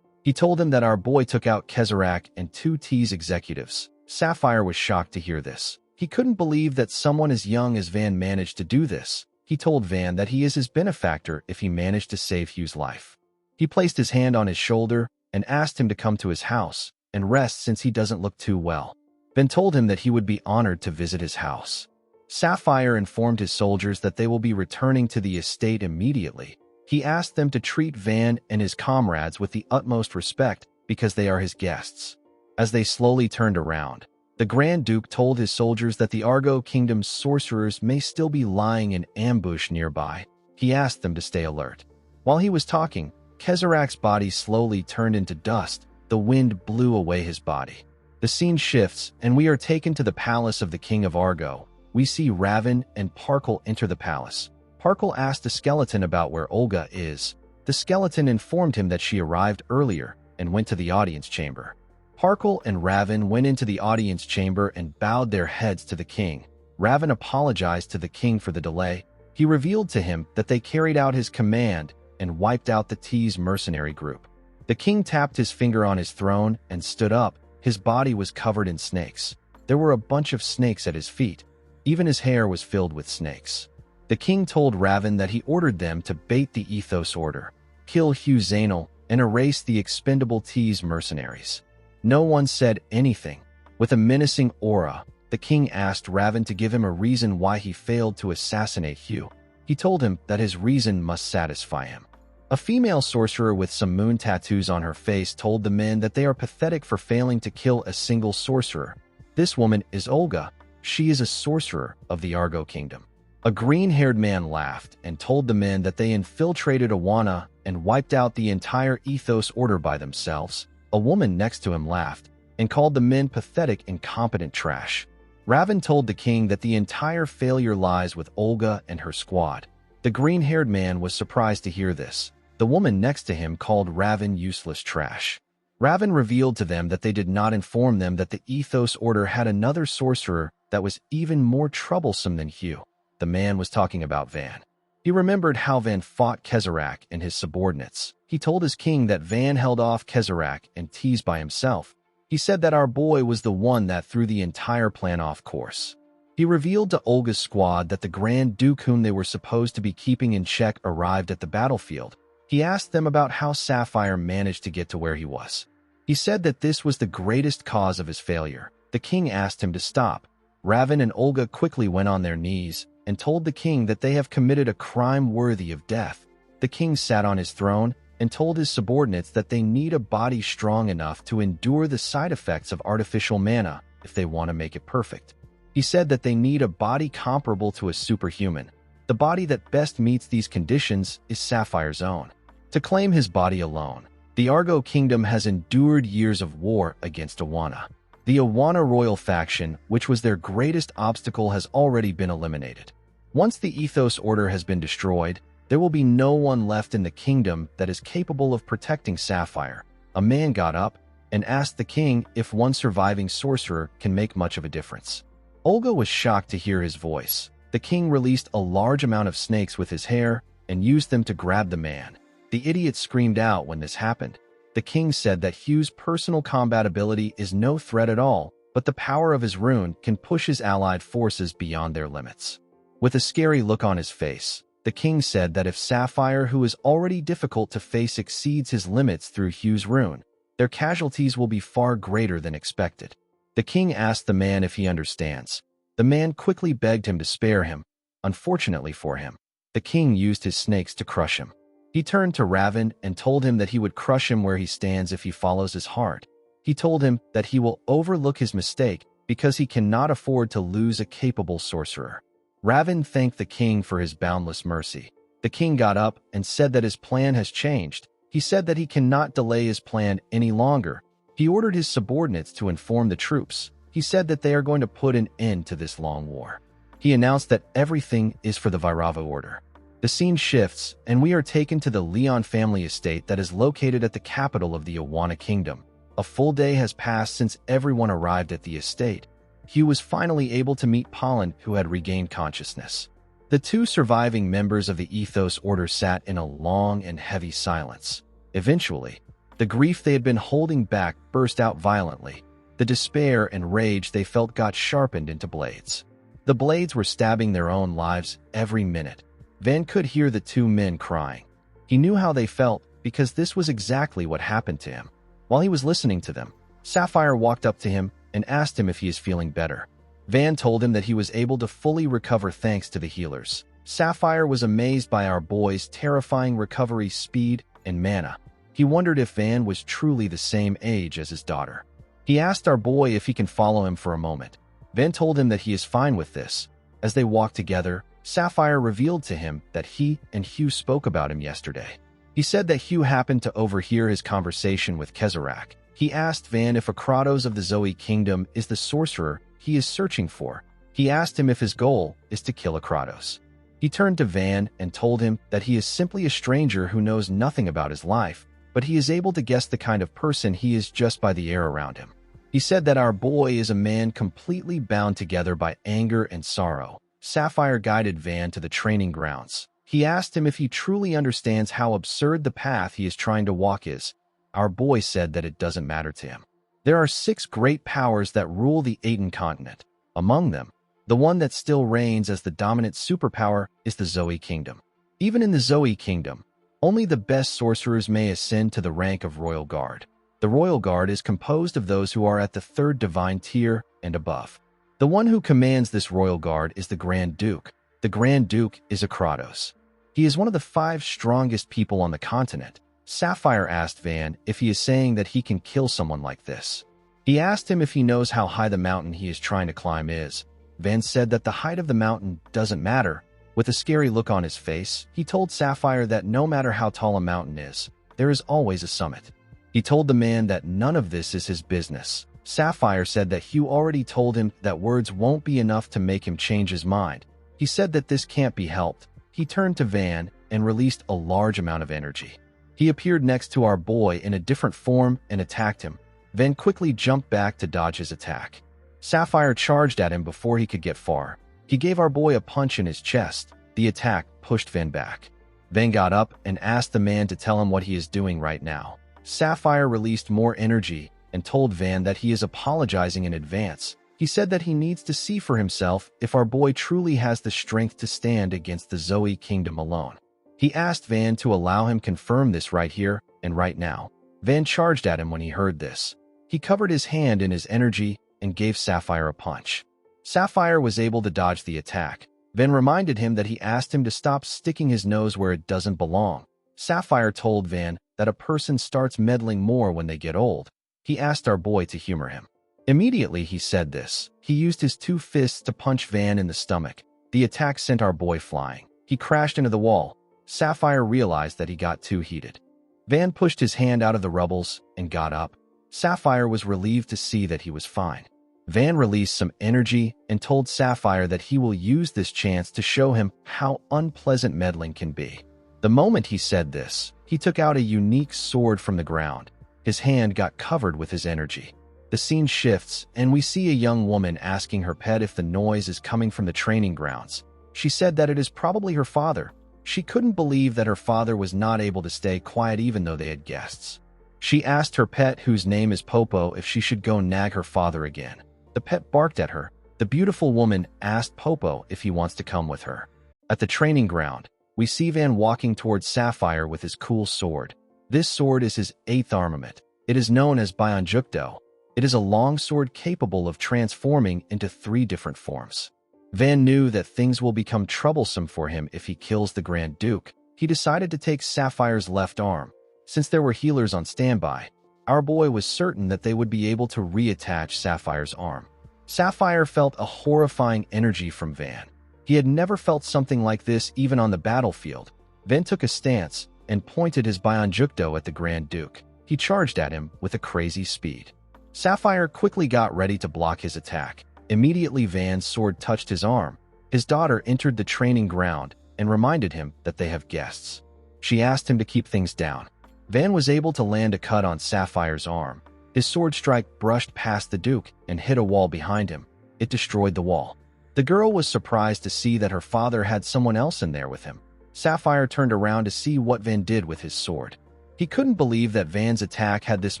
He told him that our boy took out Kezarak and 2T's executives. Sapphire was shocked to hear this. He couldn't believe that someone as young as Van managed to do this. He told Van that he is his benefactor if he managed to save Hugh's life. He placed his hand on his shoulder and asked him to come to his house and rest since he doesn't look too well. Van told him that he would be honored to visit his house. Sapphire informed his soldiers that they will be returning to the estate immediately. He asked them to treat Van and his comrades with the utmost respect because they are his guests. As they slowly turned around, the Grand Duke told his soldiers that the Argo Kingdom's sorcerers may still be lying in ambush nearby. He asked them to stay alert. While he was talking, Kezarak's body slowly turned into dust. The wind blew away his body. The scene shifts, and we are taken to the palace of the King of Argo. We see Raven and Parkle enter the palace. Parkle asked the skeleton about where Olga is. The skeleton informed him that she arrived earlier and went to the audience chamber. Parkle and Raven went into the audience chamber and bowed their heads to the king. Raven apologized to the king for the delay. He revealed to him that they carried out his command and wiped out the T's mercenary group. The king tapped his finger on his throne and stood up. His body was covered in snakes. There were a bunch of snakes at his feet. Even his hair was filled with snakes. The king told Raven that he ordered them to bait the Ethos Order, kill Hugh Zainal, and erase the expendable T's mercenaries. No one said anything. With a menacing aura, the king asked Raven to give him a reason why he failed to assassinate Hugh. He told him that his reason must satisfy him. A female sorcerer with some moon tattoos on her face told the men that they are pathetic for failing to kill a single sorcerer. This woman is Olga. She is a sorcerer of the Argo Kingdom. A green-haired man laughed and told the men that they infiltrated Awana and wiped out the entire Ethos Order by themselves. A woman next to him laughed and called the men pathetic, incompetent trash. Raven told the king that the entire failure lies with Olga and her squad. The green-haired man was surprised to hear this. The woman next to him called Raven useless trash. Raven revealed to them that they did not inform them that the Ethos Order had another sorcerer that was even more troublesome than Hugh. The man was talking about Van. He remembered how Van fought Kezarak and his subordinates. He told his king that Van held off Kezarak and teased by himself. He said that our boy was the one that threw the entire plan off course. He revealed to Olga's squad that the Grand Duke whom they were supposed to be keeping in check arrived at the battlefield. He asked them about how Sapphire managed to get to where he was. He said that this was the greatest cause of his failure. The king asked him to stop. Raven and Olga quickly went on their knees and told the king that they have committed a crime worthy of death. The king sat on his throne and told his subordinates that they need a body strong enough to endure the side effects of artificial mana if they want to make it perfect. He said that they need a body comparable to a superhuman. The body that best meets these conditions is Sapphire's own. To claim his body alone, the Argo Kingdom has endured years of war against Awana. The Awana royal faction, which was their greatest obstacle, has already been eliminated. Once the Ethos Order has been destroyed, there will be no one left in the kingdom that is capable of protecting Sapphire. A man got up and asked the king if one surviving sorcerer can make much of a difference. Olga was shocked to hear his voice. The king released a large amount of snakes with his hair and used them to grab the man. The idiot screamed out when this happened. The king said that Hugh's personal combat ability is no threat at all, but the power of his rune can push his allied forces beyond their limits. With a scary look on his face, the king said that if Sapphire, who is already difficult to face, exceeds his limits through Hugh's rune, their casualties will be far greater than expected. The king asked the man if he understands. The man quickly begged him to spare him. Unfortunately for him, the king used his snakes to crush him. He turned to Raven and told him that he would crush him where he stands if he follows his heart. He told him that he will overlook his mistake because he cannot afford to lose a capable sorcerer. Raven thanked the king for his boundless mercy. The king got up and said that his plan has changed. He said that he cannot delay his plan any longer. He ordered his subordinates to inform the troops. He said that they are going to put an end to this long war. He announced that everything is for the Vairava order. The scene shifts, and we are taken to the Leon family estate that is located at the capital of the Awana Kingdom. A full day has passed since everyone arrived at the estate. Hugh was finally able to meet Pollen, who had regained consciousness. The two surviving members of the Ethos Order sat in a long and heavy silence. Eventually, the grief they had been holding back burst out violently. The despair and rage they felt got sharpened into blades. The blades were stabbing their own lives every minute. Van could hear the two men crying. He knew how they felt because this was exactly what happened to him. While he was listening to them, Sapphire walked up to him and asked him if he is feeling better. Van told him that he was able to fully recover thanks to the healers. Sapphire was amazed by our boy's terrifying recovery speed and mana. He wondered if Van was truly the same age as his daughter. He asked our boy if he can follow him for a moment. Van told him that he is fine with this. As they walked together, Sapphire revealed to him that he and Hugh spoke about him yesterday. He said that Hugh happened to overhear his conversation with Kezarak. He asked Van if Akratos of the Zoe Kingdom is the sorcerer he is searching for. He asked him if his goal is to kill Akratos. He turned to Van and told him that he is simply a stranger who knows nothing about his life, but he is able to guess the kind of person he is just by the air around him. He said that our boy is a man completely bound together by anger and sorrow. Sapphire guided Van to the training grounds. He asked him if he truly understands how absurd the path he is trying to walk is. Our boy said that it doesn't matter to him. There are 6 great powers that rule the Aten continent. Among them, the one that still reigns as the dominant superpower is the Zoe Kingdom. Even in the Zoe Kingdom, only the best sorcerers may ascend to the rank of Royal Guard. The Royal Guard is composed of those who are at the 3rd divine tier and above. The one who commands this Royal Guard is the Grand Duke. The Grand Duke is Akratos. He is one of the 5 strongest people on the continent. Sapphire asked Van if he is saying that he can kill someone like this. He asked him if he knows how high the mountain he is trying to climb is. Van said that the height of the mountain doesn't matter. With a scary look on his face, he told Sapphire that no matter how tall a mountain is, there is always a summit. He told the man that none of this is his business. Sapphire said that Hugh already told him that words won't be enough to make him change his mind. He said that this can't be helped. He turned to Van and released a large amount of energy. He appeared next to our boy in a different form and attacked him. Van quickly jumped back to dodge his attack. Sapphire charged at him before he could get far. He gave our boy a punch in his chest. The attack pushed Van back. Van got up and asked the man to tell him what he is doing right now. Sapphire released more energy and told Van that he is apologizing in advance. He said that he needs to see for himself if our boy truly has the strength to stand against the Zoe Kingdom alone. He asked Van to allow him confirm this right here and right now. Van charged at him when he heard this. He covered his hand in his energy and gave Sapphire a punch. Sapphire was able to dodge the attack. Van reminded him that he asked him to stop sticking his nose where it doesn't belong. Sapphire told Van that a person starts meddling more when they get old. He asked our boy to humor him. Immediately he said this. He used his two fists to punch Van in the stomach. The attack sent our boy flying. He crashed into the wall. Sapphire realized that he got too heated. Van pushed his hand out of the rubbles and got up. Sapphire was relieved to see that he was fine. Van released some energy and told Sapphire that he will use this chance to show him how unpleasant meddling can be. The moment he said this, he took out a unique sword from the ground. His hand got covered with his energy. The scene shifts, and we see a young woman asking her pet if the noise is coming from the training grounds. She said that it is probably her father. She couldn't believe that her father was not able to stay quiet even though they had guests. She asked her pet, whose name is Popo, if she should go nag her father again. The pet barked at her. The beautiful woman asked Popo if he wants to come with her. At the training ground, we see Van walking towards Sapphire with his cool sword. This sword is his 8th armament. It is known as Byeonjukdo. It is a long sword capable of transforming into 3 different forms. Van knew that things will become troublesome for him if he kills the Grand Duke. He decided to take Sapphire's left arm. Since there were healers on standby, our boy was certain that they would be able to reattach Sapphire's arm. Sapphire felt a horrifying energy from Van. He had never felt something like this even on the battlefield. Van took a stance and pointed his Byeonjukdo at the Grand Duke. He charged at him with a crazy speed. Sapphire quickly got ready to block his attack. Immediately, Van's sword touched his arm. His daughter entered the training ground and reminded him that they have guests. She asked him to keep things down. Van was able to land a cut on Sapphire's arm. His sword strike brushed past the Duke and hit a wall behind him. It destroyed the wall. The girl was surprised to see that her father had someone else in there with him. Sapphire turned around to see what Van did with his sword. He couldn't believe that Van's attack had this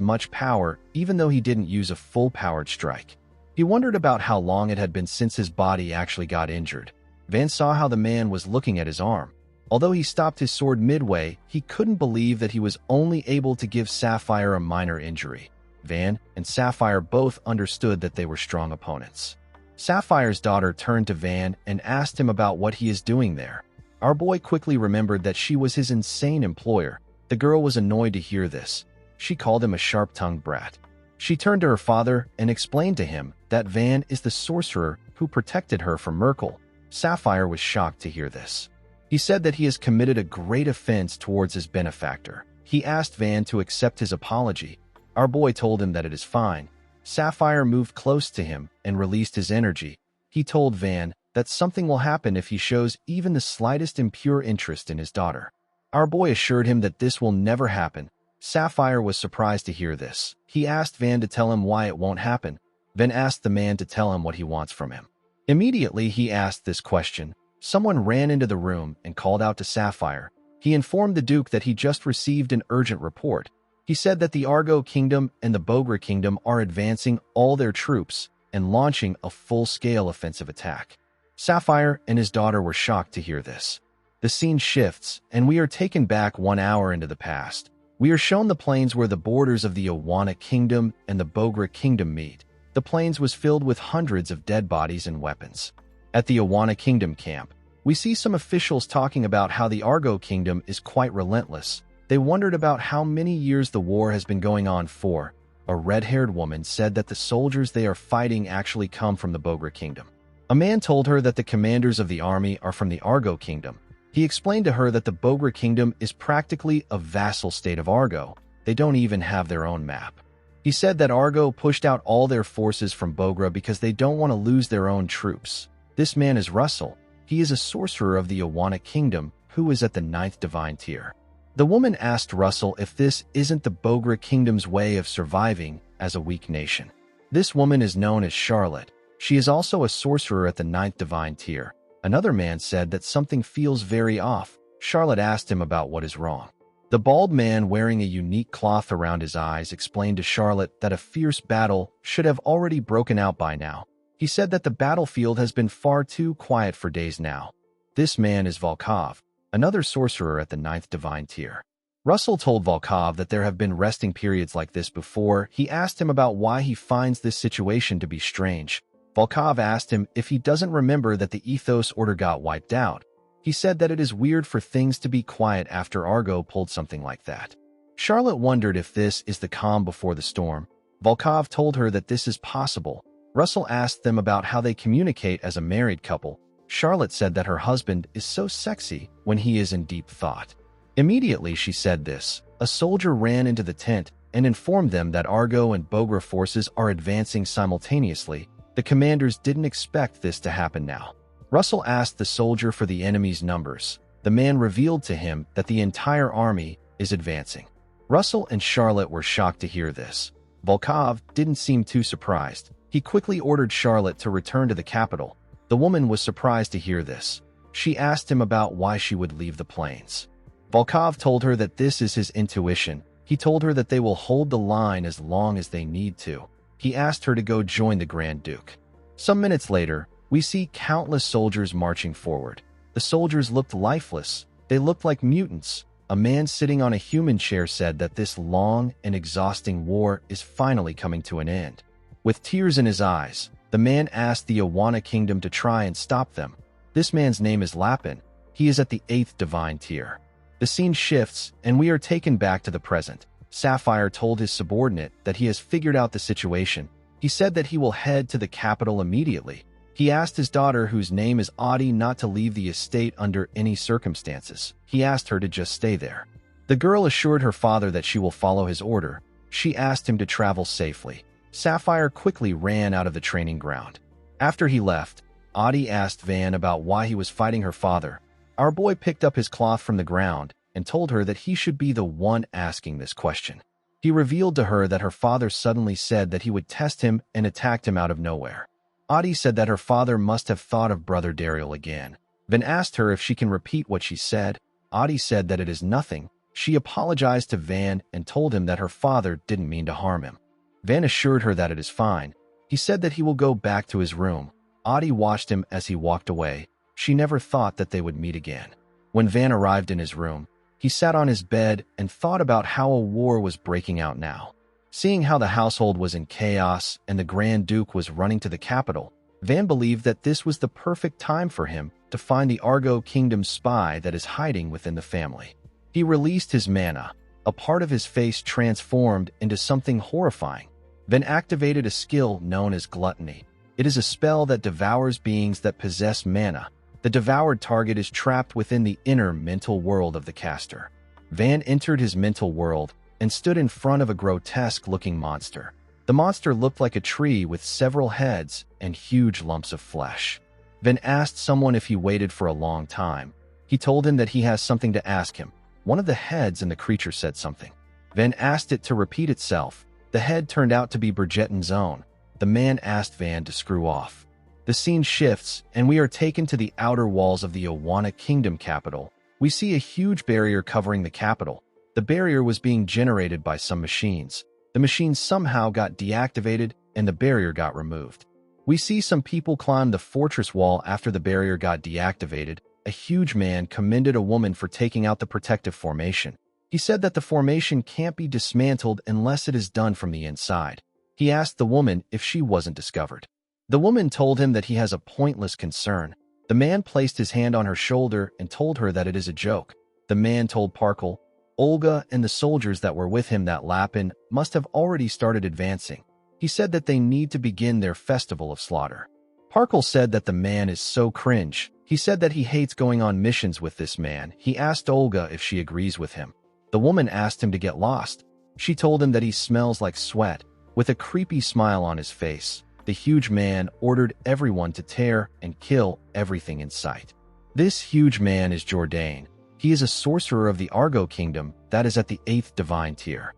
much power, even though he didn't use a full-powered strike. He wondered about how long it had been since his body actually got injured. Van saw how the man was looking at his arm. Although he stopped his sword midway, he couldn't believe that he was only able to give Sapphire a minor injury. Van and Sapphire both understood that they were strong opponents. Sapphire's daughter turned to Van and asked him about what he is doing there. Our boy quickly remembered that she was his insane employer. The girl was annoyed to hear this. She called him a sharp-tongued brat. She turned to her father and explained to him that Van is the sorcerer who protected her from Merkel. Sapphire was shocked to hear this. He said that he has committed a great offense towards his benefactor. He asked Van to accept his apology. Our boy told him that it is fine. Sapphire moved close to him and released his energy. He told Van that something will happen if he shows even the slightest impure interest in his daughter. Our boy assured him that this will never happen. Sapphire was surprised to hear this. He asked Van to tell him why it won't happen. Van asked the man to tell him what he wants from him. Immediately he asked this question. Someone ran into the room and called out to Sapphire. He informed the Duke that he just received an urgent report. He said that the Argo Kingdom and the Bogra Kingdom are advancing all their troops and launching a full-scale offensive attack. Sapphire and his daughter were shocked to hear this. The scene shifts, and we are taken back 1 hour into the past. We are shown the plains where the borders of the Awana Kingdom and the Bogra Kingdom meet. The plains was filled with hundreds of dead bodies and weapons. At the Awana Kingdom camp, we see some officials talking about how the Argo Kingdom is quite relentless. They wondered about how many years the war has been going on for. A red-haired woman said that the soldiers they are fighting actually come from the Bogra Kingdom. A man told her that the commanders of the army are from the Argo kingdom. He explained to her that the Bogra kingdom is practically a vassal state of Argo. They don't even have their own map. He said that Argo pushed out all their forces from Bogra because they don't want to lose their own troops. This man is Russell. He is a sorcerer of the Awana kingdom who is at the 9th divine tier. The woman asked Russell if this isn't the Bogra kingdom's way of surviving as a weak nation. This woman is known as Charlotte. She is also a sorcerer at the 9th divine tier. Another man said that something feels very off. Charlotte asked him about what is wrong. The bald man wearing a unique cloth around his eyes explained to Charlotte that a fierce battle should have already broken out by now. He said that the battlefield has been far too quiet for days now. This man is Volkov, another sorcerer at the 9th divine tier. Russell told Volkov that there have been resting periods like this before. He asked him about why he finds this situation to be strange. Volkov asked him if he doesn't remember that the Ethos Order got wiped out. He said that it is weird for things to be quiet after Argo pulled something like that. Charlotte wondered if this is the calm before the storm. Volkov told her that this is possible. Russell asked them about how they communicate as a married couple. Charlotte said that her husband is so sexy when he is in deep thought. Immediately she said this, a soldier ran into the tent and informed them that Argo and Bogra forces are advancing simultaneously. The commanders didn't expect this to happen now. Russell asked the soldier for the enemy's numbers. The man revealed to him that the entire army is advancing. Russell and Charlotte were shocked to hear this. Volkov didn't seem too surprised. He quickly ordered Charlotte to return to the capital. The woman was surprised to hear this. She asked him about why she would leave the plains. Volkov told her that this is his intuition. He told her that they will hold the line as long as they need to. He asked her to go join the Grand Duke. Some minutes later, we see countless soldiers marching forward. The soldiers looked lifeless. They looked like mutants. A man sitting on a human chair said that this long and exhausting war is finally coming to an end. With tears in his eyes, the man asked the Awana kingdom to try and stop them. This man's name is Lapin. He is at the 8th divine tier. The scene shifts, and we are taken back to the present. Sapphire told his subordinate that he has figured out the situation. He said that he will head to the capital immediately. He asked his daughter, whose name is Audie, not to leave the estate under any circumstances. He asked her to just stay there. The girl assured her father that she will follow his order. She asked him to travel safely. Sapphire quickly ran out of the training ground. After he left, Audie asked Van about why he was fighting her father. Our boy picked up his cloth from the ground and told her that he should be the one asking this question. He revealed to her that her father suddenly said that he would test him and attacked him out of nowhere. Audie said that her father must have thought of Brother Daryl again. Van asked her if she can repeat what she said. Audie said that it is nothing. She apologized to Van and told him that her father didn't mean to harm him. Van assured her that it is fine. He said that he will go back to his room. Audie watched him as he walked away. She never thought that they would meet again. When Van arrived in his room, he sat on his bed and thought about how a war was breaking out now. Seeing how the household was in chaos and the Grand Duke was running to the capital, Van believed that this was the perfect time for him to find the Argo Kingdom spy that is hiding within the family. He released his mana. A part of his face transformed into something horrifying. Van activated a skill known as Gluttony. It is a spell that devours beings that possess mana. The devoured target is trapped within the inner mental world of the caster. Van entered his mental world and stood in front of a grotesque-looking monster. The monster looked like a tree with several heads and huge lumps of flesh. Van asked someone if he waited for a long time. He told him that he has something to ask him. One of the heads in the creature said something. Van asked it to repeat itself. The head turned out to be Bridgetten's own. The man asked Van to screw off. The scene shifts, and we are taken to the outer walls of the Awana Kingdom capital. We see a huge barrier covering the capital. The barrier was being generated by some machines. The machines somehow got deactivated, and the barrier got removed. We see some people climb the fortress wall after the barrier got deactivated. A huge man commended a woman for taking out the protective formation. He said that the formation can't be dismantled unless it is done from the inside. He asked the woman if she wasn't discovered. The woman told him that he has a pointless concern. The man placed his hand on her shoulder and told her that it is a joke. The man told Parkle, Olga, and the soldiers that were with him that Lapin must have already started advancing. He said that they need to begin their festival of slaughter. Parkle said that the man is so cringe. He said that he hates going on missions with this man. He asked Olga if she agrees with him. The woman asked him to get lost. She told him that he smells like sweat. With a creepy smile on his face, the huge man ordered everyone to tear and kill everything in sight. This huge man is Jourdain. He is a sorcerer of the Argo Kingdom that is at the 8th divine tier.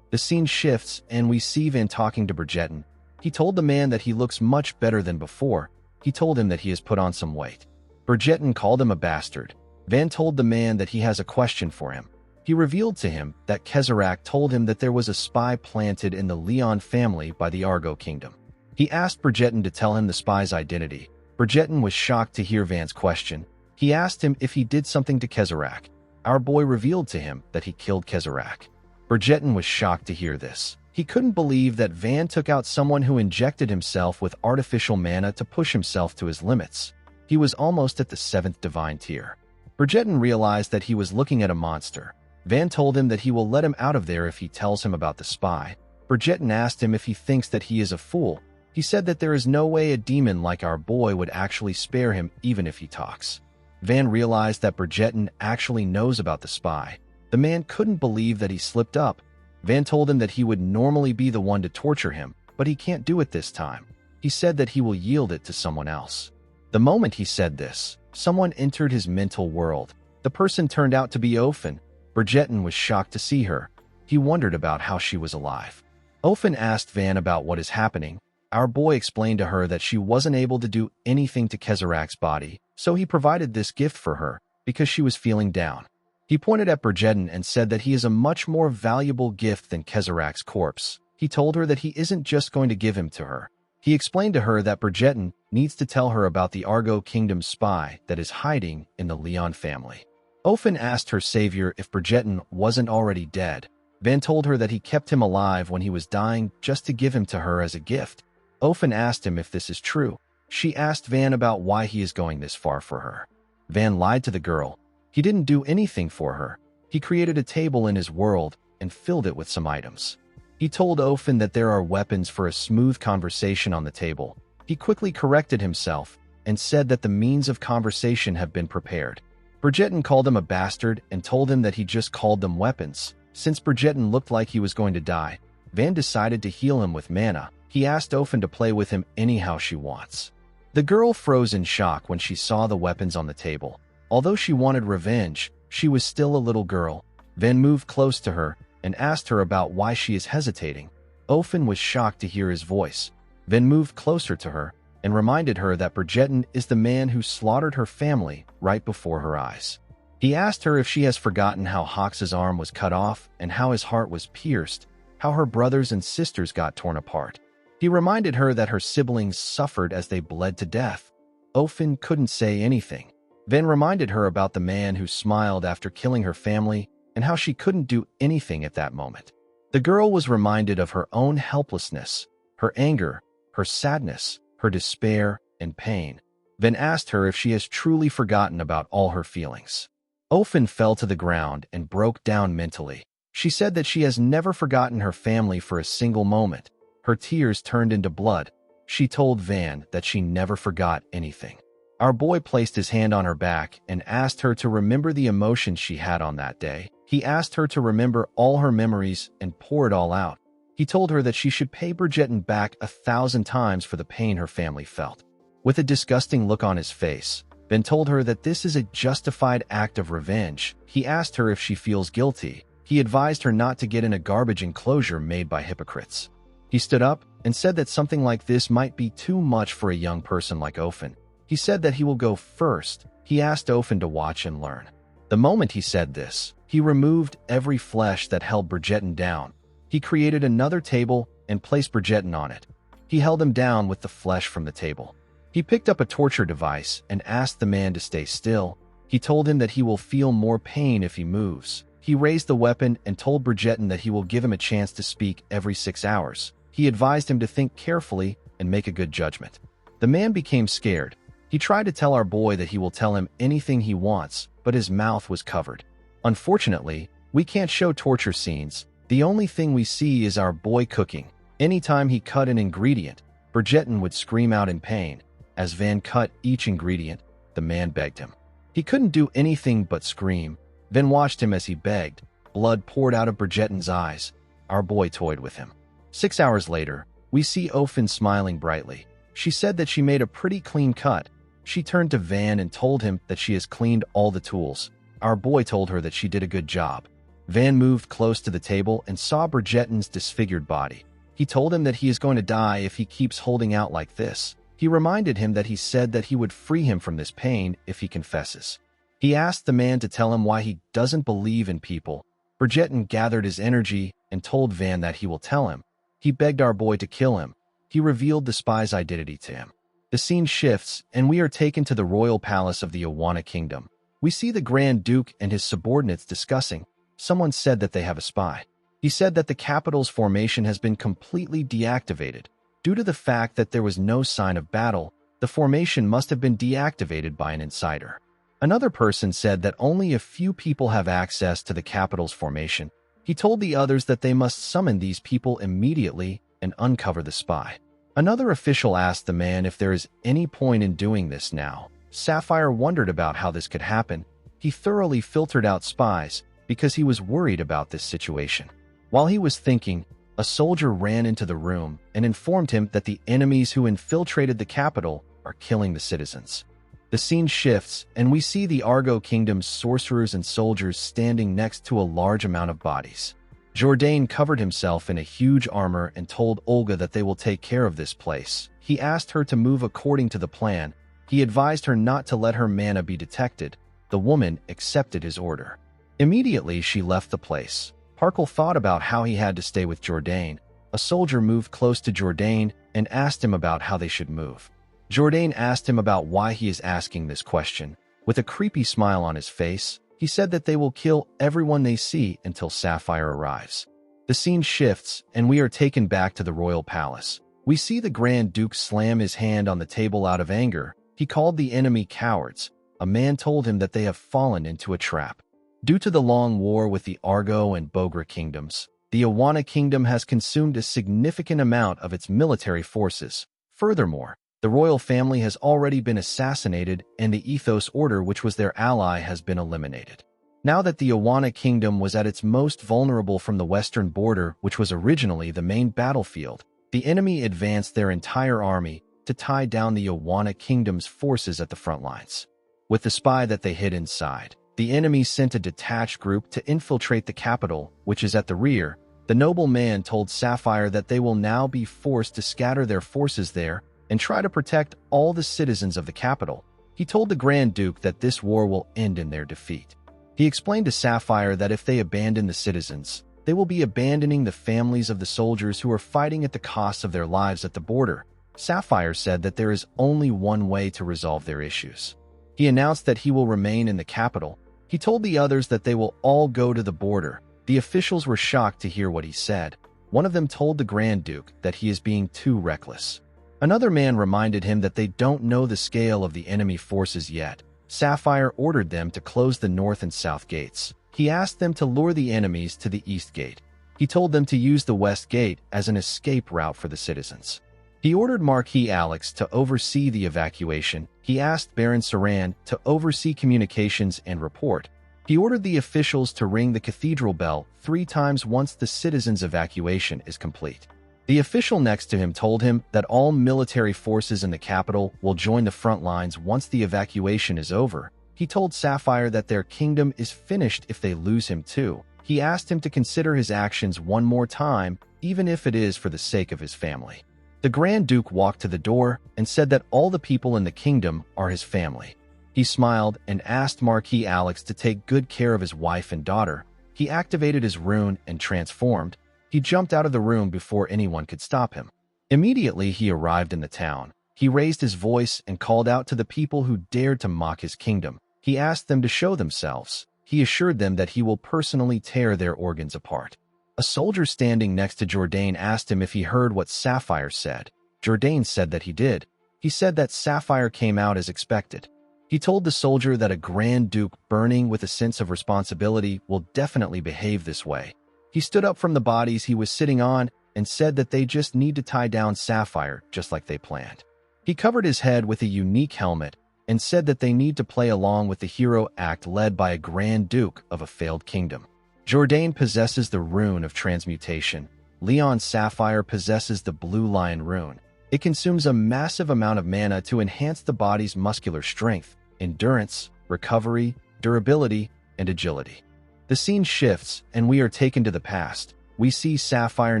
The scene shifts and we see Van talking to Bridgerton. He told the man that he looks much better than before. He told him that he has put on some weight. Bridgerton called him a bastard. Van told the man that he has a question for him. He revealed to him that Kezerac told him that there was a spy planted in the Leon family by the Argo Kingdom. He asked Bridgerton to tell him the spy's identity. Bridgerton was shocked to hear Van's question. He asked him if he did something to Kezerac. Our boy revealed to him that he killed Kezerac. Bridgerton was shocked to hear this. He couldn't believe that Van took out someone who injected himself with artificial mana to push himself to his limits. He was almost at the 7th divine tier. Bridgerton realized that he was looking at a monster. Van told him that he will let him out of there if he tells him about the spy. Bridgerton asked him if he thinks that he is a fool. He said that there is no way a demon like our boy would actually spare him even if he talks. Van realized that Bridgerton actually knows about the spy. The man couldn't believe that he slipped up. Van told him that he would normally be the one to torture him, but he can't do it this time. He said that he will yield it to someone else. The moment he said this, someone entered his mental world. The person turned out to be Ofen. Bridgerton was shocked to see her. He wondered about how she was alive. Ofen asked Van about what is happening. Our boy explained to her that she wasn't able to do anything to Kezerac's body, so he provided this gift for her because she was feeling down. He pointed at Bridgerton and said that he is a much more valuable gift than Kezerac's corpse. He told her that he isn't just going to give him to her. He explained to her that Bridgerton needs to tell her about the Argo Kingdom spy that is hiding in the Leon family. Ofen asked her savior if Bridgerton wasn't already dead. Van told her that he kept him alive when he was dying just to give him to her as a gift. Ofen asked him if this is true. She asked Van about why he is going this far for her. Van lied to the girl. He didn't do anything for her. He created a table in his world and filled it with some items. He told Ofen that there are weapons for a smooth conversation on the table. He quickly corrected himself and said that the means of conversation have been prepared. Bridgerton called him a bastard and told him that he just called them weapons. Since Bridgerton looked like he was going to die, Van decided to heal him with mana. He asked Ofen to play with him anyhow she wants. The girl froze in shock when she saw the weapons on the table. Although she wanted revenge, she was still a little girl. Van moved close to her and asked her about why she is hesitating. Ofen was shocked to hear his voice. Van moved closer to her and reminded her that Bridgerton is the man who slaughtered her family right before her eyes. He asked her if she has forgotten how Hox's arm was cut off and how his heart was pierced, how her brothers and sisters got torn apart. He reminded her that her siblings suffered as they bled to death. Ofen couldn't say anything. Van reminded her about the man who smiled after killing her family and how she couldn't do anything at that moment. The girl was reminded of her own helplessness, her anger, her sadness, her despair, and pain. Van asked her if she has truly forgotten about all her feelings. Ofen fell to the ground and broke down mentally. She said that she has never forgotten her family for a single moment. Her tears turned into blood. She told Van that she never forgot anything. Our boy placed his hand on her back and asked her to remember the emotions she had on that day. He asked her to remember all her memories and pour it all out. He told her that she should pay Bridgerton back 1,000 times for the pain her family felt. With a disgusting look on his face, Ben told her that this is a justified act of revenge. He asked her if she feels guilty. He advised her not to get in a garbage enclosure made by hypocrites. He stood up and said that something like this might be too much for a young person like Ofen. He said that he will go first. He asked Ofen to watch and learn. The moment he said this, he removed every flesh that held Bridgerton down. He created another table and placed Bridgerton on it. He held him down with the flesh from the table. He picked up a torture device and asked the man to stay still. He told him that he will feel more pain if he moves. He raised the weapon and told Bridgerton that he will give him a chance to speak every 6 hours. He advised him to think carefully and make a good judgment. The man became scared. He tried to tell our boy that he will tell him anything he wants, but his mouth was covered. Unfortunately, we can't show torture scenes. The only thing we see is our boy cooking. Anytime he cut an ingredient, Bridgerton would scream out in pain. As Van cut each ingredient, the man begged him. He couldn't do anything but scream. Van watched him as he begged. Blood poured out of Bridgetten's eyes. Our boy toyed with him. 6 hours later, we see Ofen smiling brightly. She said that she made a pretty clean cut. She turned to Van and told him that she has cleaned all the tools. Our boy told her that she did a good job. Van moved close to the table and saw Bridgetten's disfigured body. He told him that he is going to die if he keeps holding out like this. He reminded him that he said that he would free him from this pain if he confesses. He asked the man to tell him why he doesn't believe in people. Bridgetten gathered his energy and told Van that he will tell him. He begged our boy to kill him. He revealed the spy's identity to him. The scene shifts, and we are taken to the royal palace of the Awana Kingdom. We see the Grand Duke and his subordinates discussing. Someone said that they have a spy. He said that the capital's formation has been completely deactivated. Due to the fact that there was no sign of battle, the formation must have been deactivated by an insider. Another person said that only a few people have access to the capital's formation. He told the others that they must summon these people immediately and uncover the spy. Another official asked the man if there is any point in doing this now. Sapphire wondered about how this could happen. He thoroughly filtered out spies because he was worried about this situation. While he was thinking, a soldier ran into the room and informed him that the enemies who infiltrated the capital are killing the citizens. The scene shifts, and we see the Argo Kingdom's sorcerers and soldiers standing next to a large amount of bodies. Jourdain covered himself in a huge armor and told Olga that they will take care of this place. He asked her to move according to the plan. He advised her not to let her mana be detected. The woman accepted his order. Immediately, she left the place. Parkle thought about how he had to stay with Jourdain. A soldier moved close to Jourdain and asked him about how they should move. Jourdain asked him about why he is asking this question. With a creepy smile on his face, he said that they will kill everyone they see until Sapphire arrives. The scene shifts, and we are taken back to the royal palace. We see the Grand Duke slam his hand on the table out of anger. He called the enemy cowards. A man told him that they have fallen into a trap. Due to the long war with the Argo and Bogra kingdoms, the Awana Kingdom has consumed a significant amount of its military forces. Furthermore, the royal family has already been assassinated, and the Ethos Order, which was their ally, has been eliminated. Now that the Awana Kingdom was at its most vulnerable from the western border, which was originally the main battlefield, the enemy advanced their entire army to tie down the Awana Kingdom's forces at the front lines. With the spy that they hid inside, the enemy sent a detached group to infiltrate the capital, which is at the rear. The noble man told Sapphire that they will now be forced to scatter their forces there and try to protect all the citizens of the capital. He told the Grand Duke that this war will end in their defeat. He explained to Sapphire that if they abandon the citizens, they will be abandoning the families of the soldiers who are fighting at the cost of their lives at the border. Sapphire said that there is only one way to resolve their issues. He announced that he will remain in the capital. He told the others that they will all go to the border. The officials were shocked to hear what he said. One of them told the Grand Duke that he is being too reckless. Another man reminded him that they don't know the scale of the enemy forces yet. Sapphire ordered them to close the north and south gates. He asked them to lure the enemies to the east gate. He told them to use the west gate as an escape route for the citizens. He ordered Marquis Alex to oversee the evacuation. He asked Baron Saran to oversee communications and report. He ordered the officials to ring the cathedral bell 3 times once the citizens' evacuation is complete. The official next to him told him that all military forces in the capital will join the front lines once the evacuation is over. He told Sapphire that their kingdom is finished if they lose him too. He asked him to consider his actions one more time, even if it is for the sake of his family. The Grand Duke walked to the door and said that all the people in the kingdom are his family. He smiled and asked Marquis Alex to take good care of his wife and daughter. He activated his rune and transformed. He jumped out of the room before anyone could stop him. Immediately, he arrived in the town. He raised his voice and called out to the people who dared to mock his kingdom. He asked them to show themselves. He assured them that he will personally tear their organs apart. A soldier standing next to Jourdain asked him if he heard what Sapphire said. Jourdain said that he did. He said that Sapphire came out as expected. He told the soldier that a Grand Duke burning with a sense of responsibility will definitely behave this way. He stood up from the bodies he was sitting on and said that they just need to tie down Sapphire just like they planned. He covered his head with a unique helmet and said that they need to play along with the hero act led by a Grand Duke of a failed kingdom. Jourdain possesses the rune of transmutation. Leon Sapphire possesses the Blue Lion rune. It consumes a massive amount of mana to enhance the body's muscular strength, endurance, recovery, durability, and agility. The scene shifts, and we are taken to the past. We see Sapphire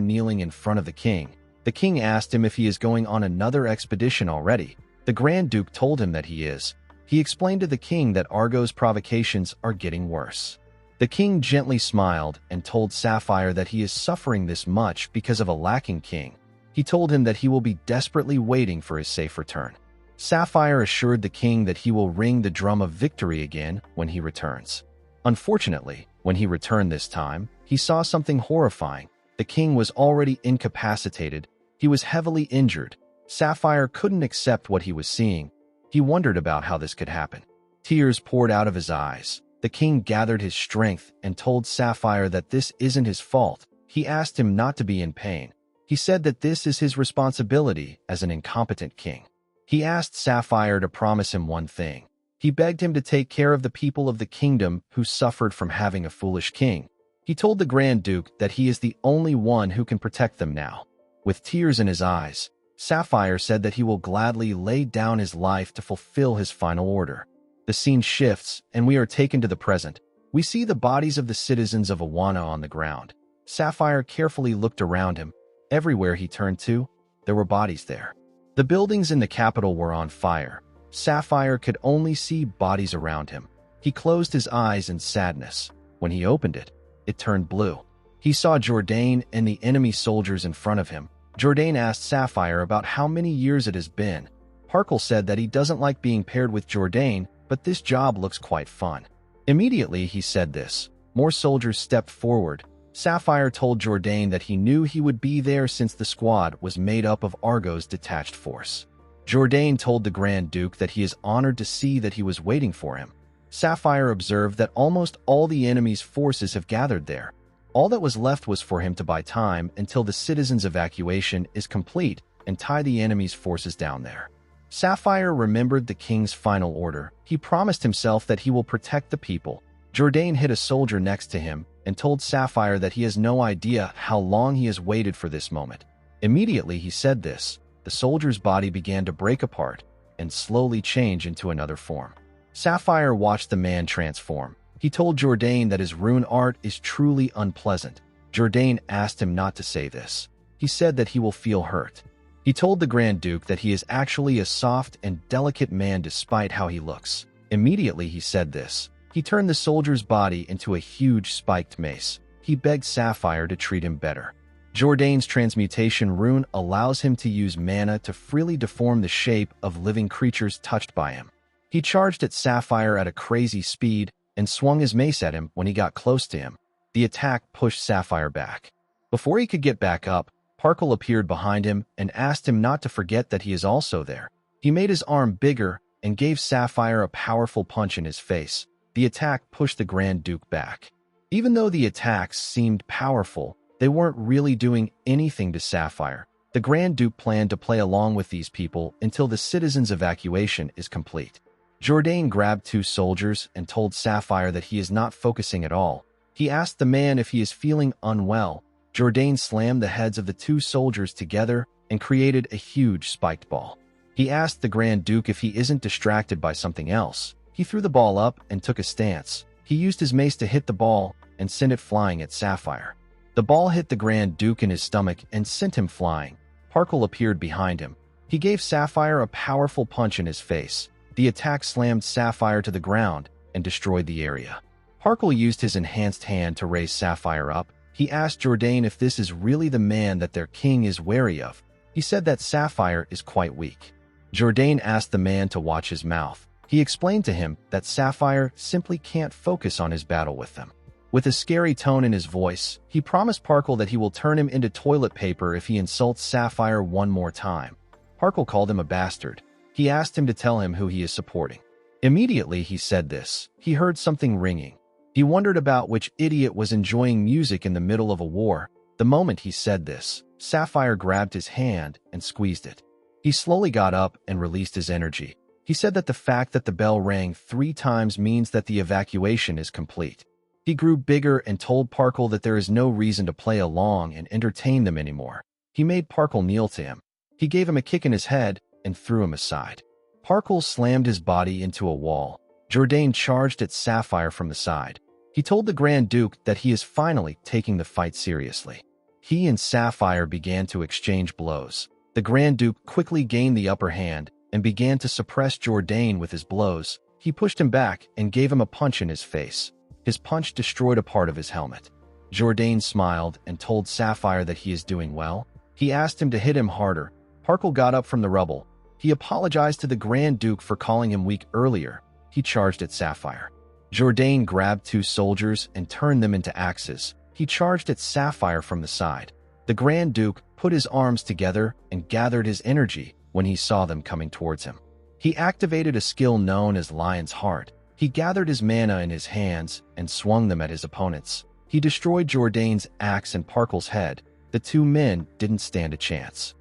kneeling in front of the king. The king asked him if he is going on another expedition already. The Grand Duke told him that he is. He explained to the king that Argo's provocations are getting worse. The king gently smiled and told Sapphire that he is suffering this much because of a lacking king. He told him that he will be desperately waiting for his safe return. Sapphire assured the king that he will ring the drum of victory again when he returns. Unfortunately, when he returned this time, he saw something horrifying. The king was already incapacitated. He was heavily injured. Sapphire couldn't accept what he was seeing. He wondered about how this could happen. Tears poured out of his eyes. The king gathered his strength and told Sapphire that this isn't his fault. He asked him not to be in pain. He said that this is his responsibility as an incompetent king. He asked Sapphire to promise him one thing. He begged him to take care of the people of the kingdom who suffered from having a foolish king. He told the Grand Duke that he is the only one who can protect them now. With tears in his eyes, Sapphire said that he will gladly lay down his life to fulfill his final order. The scene shifts, and we are taken to the present. We see the bodies of the citizens of Awana on the ground. Sapphire carefully looked around him. Everywhere he turned to, there were bodies there. The buildings in the capital were on fire. Sapphire could only see bodies around him. He closed his eyes in sadness. When he opened it, it turned blue. He saw Jourdain and the enemy soldiers in front of him. Jourdain asked Sapphire about how many years it has been. Parkle said that he doesn't like being paired with Jourdain, but this job looks quite fun. Immediately he said this. More soldiers stepped forward. Sapphire told Jourdain that he knew he would be there since the squad was made up of Argo's detached force. Jourdain told the Grand Duke that he is honored to see that he was waiting for him. Sapphire observed that almost all the enemy's forces have gathered there. All that was left was for him to buy time until the citizens' evacuation is complete and tie the enemy's forces down there. Sapphire remembered the king's final order. He promised himself that he will protect the people. Jourdain hit a soldier next to him and told Sapphire that he has no idea how long he has waited for this moment. Immediately he said this. The soldier's body began to break apart and slowly change into another form. Sapphire watched the man transform. He told Jourdain that his rune art is truly unpleasant. Jourdain asked him not to say this. He said that he will feel hurt. He told the Grand Duke that he is actually a soft and delicate man despite how he looks. Immediately he said this. He turned the soldier's body into a huge spiked mace. He begged Sapphire to treat him better. Jourdain's transmutation rune allows him to use mana to freely deform the shape of living creatures touched by him. He charged at Sapphire at a crazy speed and swung his mace at him when he got close to him. The attack pushed Sapphire back. Before he could get back up, Parkle appeared behind him and asked him not to forget that he is also there. He made his arm bigger and gave Sapphire a powerful punch in his face. The attack pushed the Grand Duke back. Even though the attacks seemed powerful, they weren't really doing anything to Sapphire. The Grand Duke planned to play along with these people until the citizens' evacuation is complete. Jourdain grabbed two soldiers and told Sapphire that he is not focusing at all. He asked the man if he is feeling unwell. Jourdain slammed the heads of the two soldiers together and created a huge spiked ball. He asked the Grand Duke if he isn't distracted by something else. He threw the ball up and took a stance. He used his mace to hit the ball and sent it flying at Sapphire. The ball hit the Grand Duke in his stomach and sent him flying. Parkle appeared behind him. He gave Sapphire a powerful punch in his face. The attack slammed Sapphire to the ground and destroyed the area. Parkle used his enhanced hand to raise Sapphire up. He asked Jourdain if this is really the man that their king is wary of. He said that Sapphire is quite weak. Jourdain asked the man to watch his mouth. He explained to him that Sapphire simply can't focus on his battle with them. With a scary tone in his voice, he promised Parkle that he will turn him into toilet paper if he insults Sapphire one more time. Parkle called him a bastard. He asked him to tell him who he is supporting. Immediately he said this. He heard something ringing. He wondered about which idiot was enjoying music in the middle of a war. The moment he said this, Sapphire grabbed his hand and squeezed it. He slowly got up and released his energy. He said that the fact that the bell rang 3 times means that the evacuation is complete. He grew bigger and told Parkle that there is no reason to play along and entertain them anymore. He made Parkle kneel to him. He gave him a kick in his head and threw him aside. Parkle slammed his body into a wall. Jourdain charged at Sapphire from the side. He told the Grand Duke that he is finally taking the fight seriously. He and Sapphire began to exchange blows. The Grand Duke quickly gained the upper hand and began to suppress Jourdain with his blows. He pushed him back and gave him a punch in his face. His punch destroyed a part of his helmet. Jourdain smiled and told Sapphire that he is doing well. He asked him to hit him harder. Parkle got up from the rubble. He apologized to the Grand Duke for calling him weak earlier. He charged at Sapphire. Jourdain grabbed 2 soldiers and turned them into axes. He charged at Sapphire from the side. The Grand Duke put his arms together and gathered his energy when he saw them coming towards him. He activated a skill known as Lion's Heart. He gathered his mana in his hands and swung them at his opponents. He destroyed Jourdain's axe and Parkle's head. The 2 men didn't stand a chance.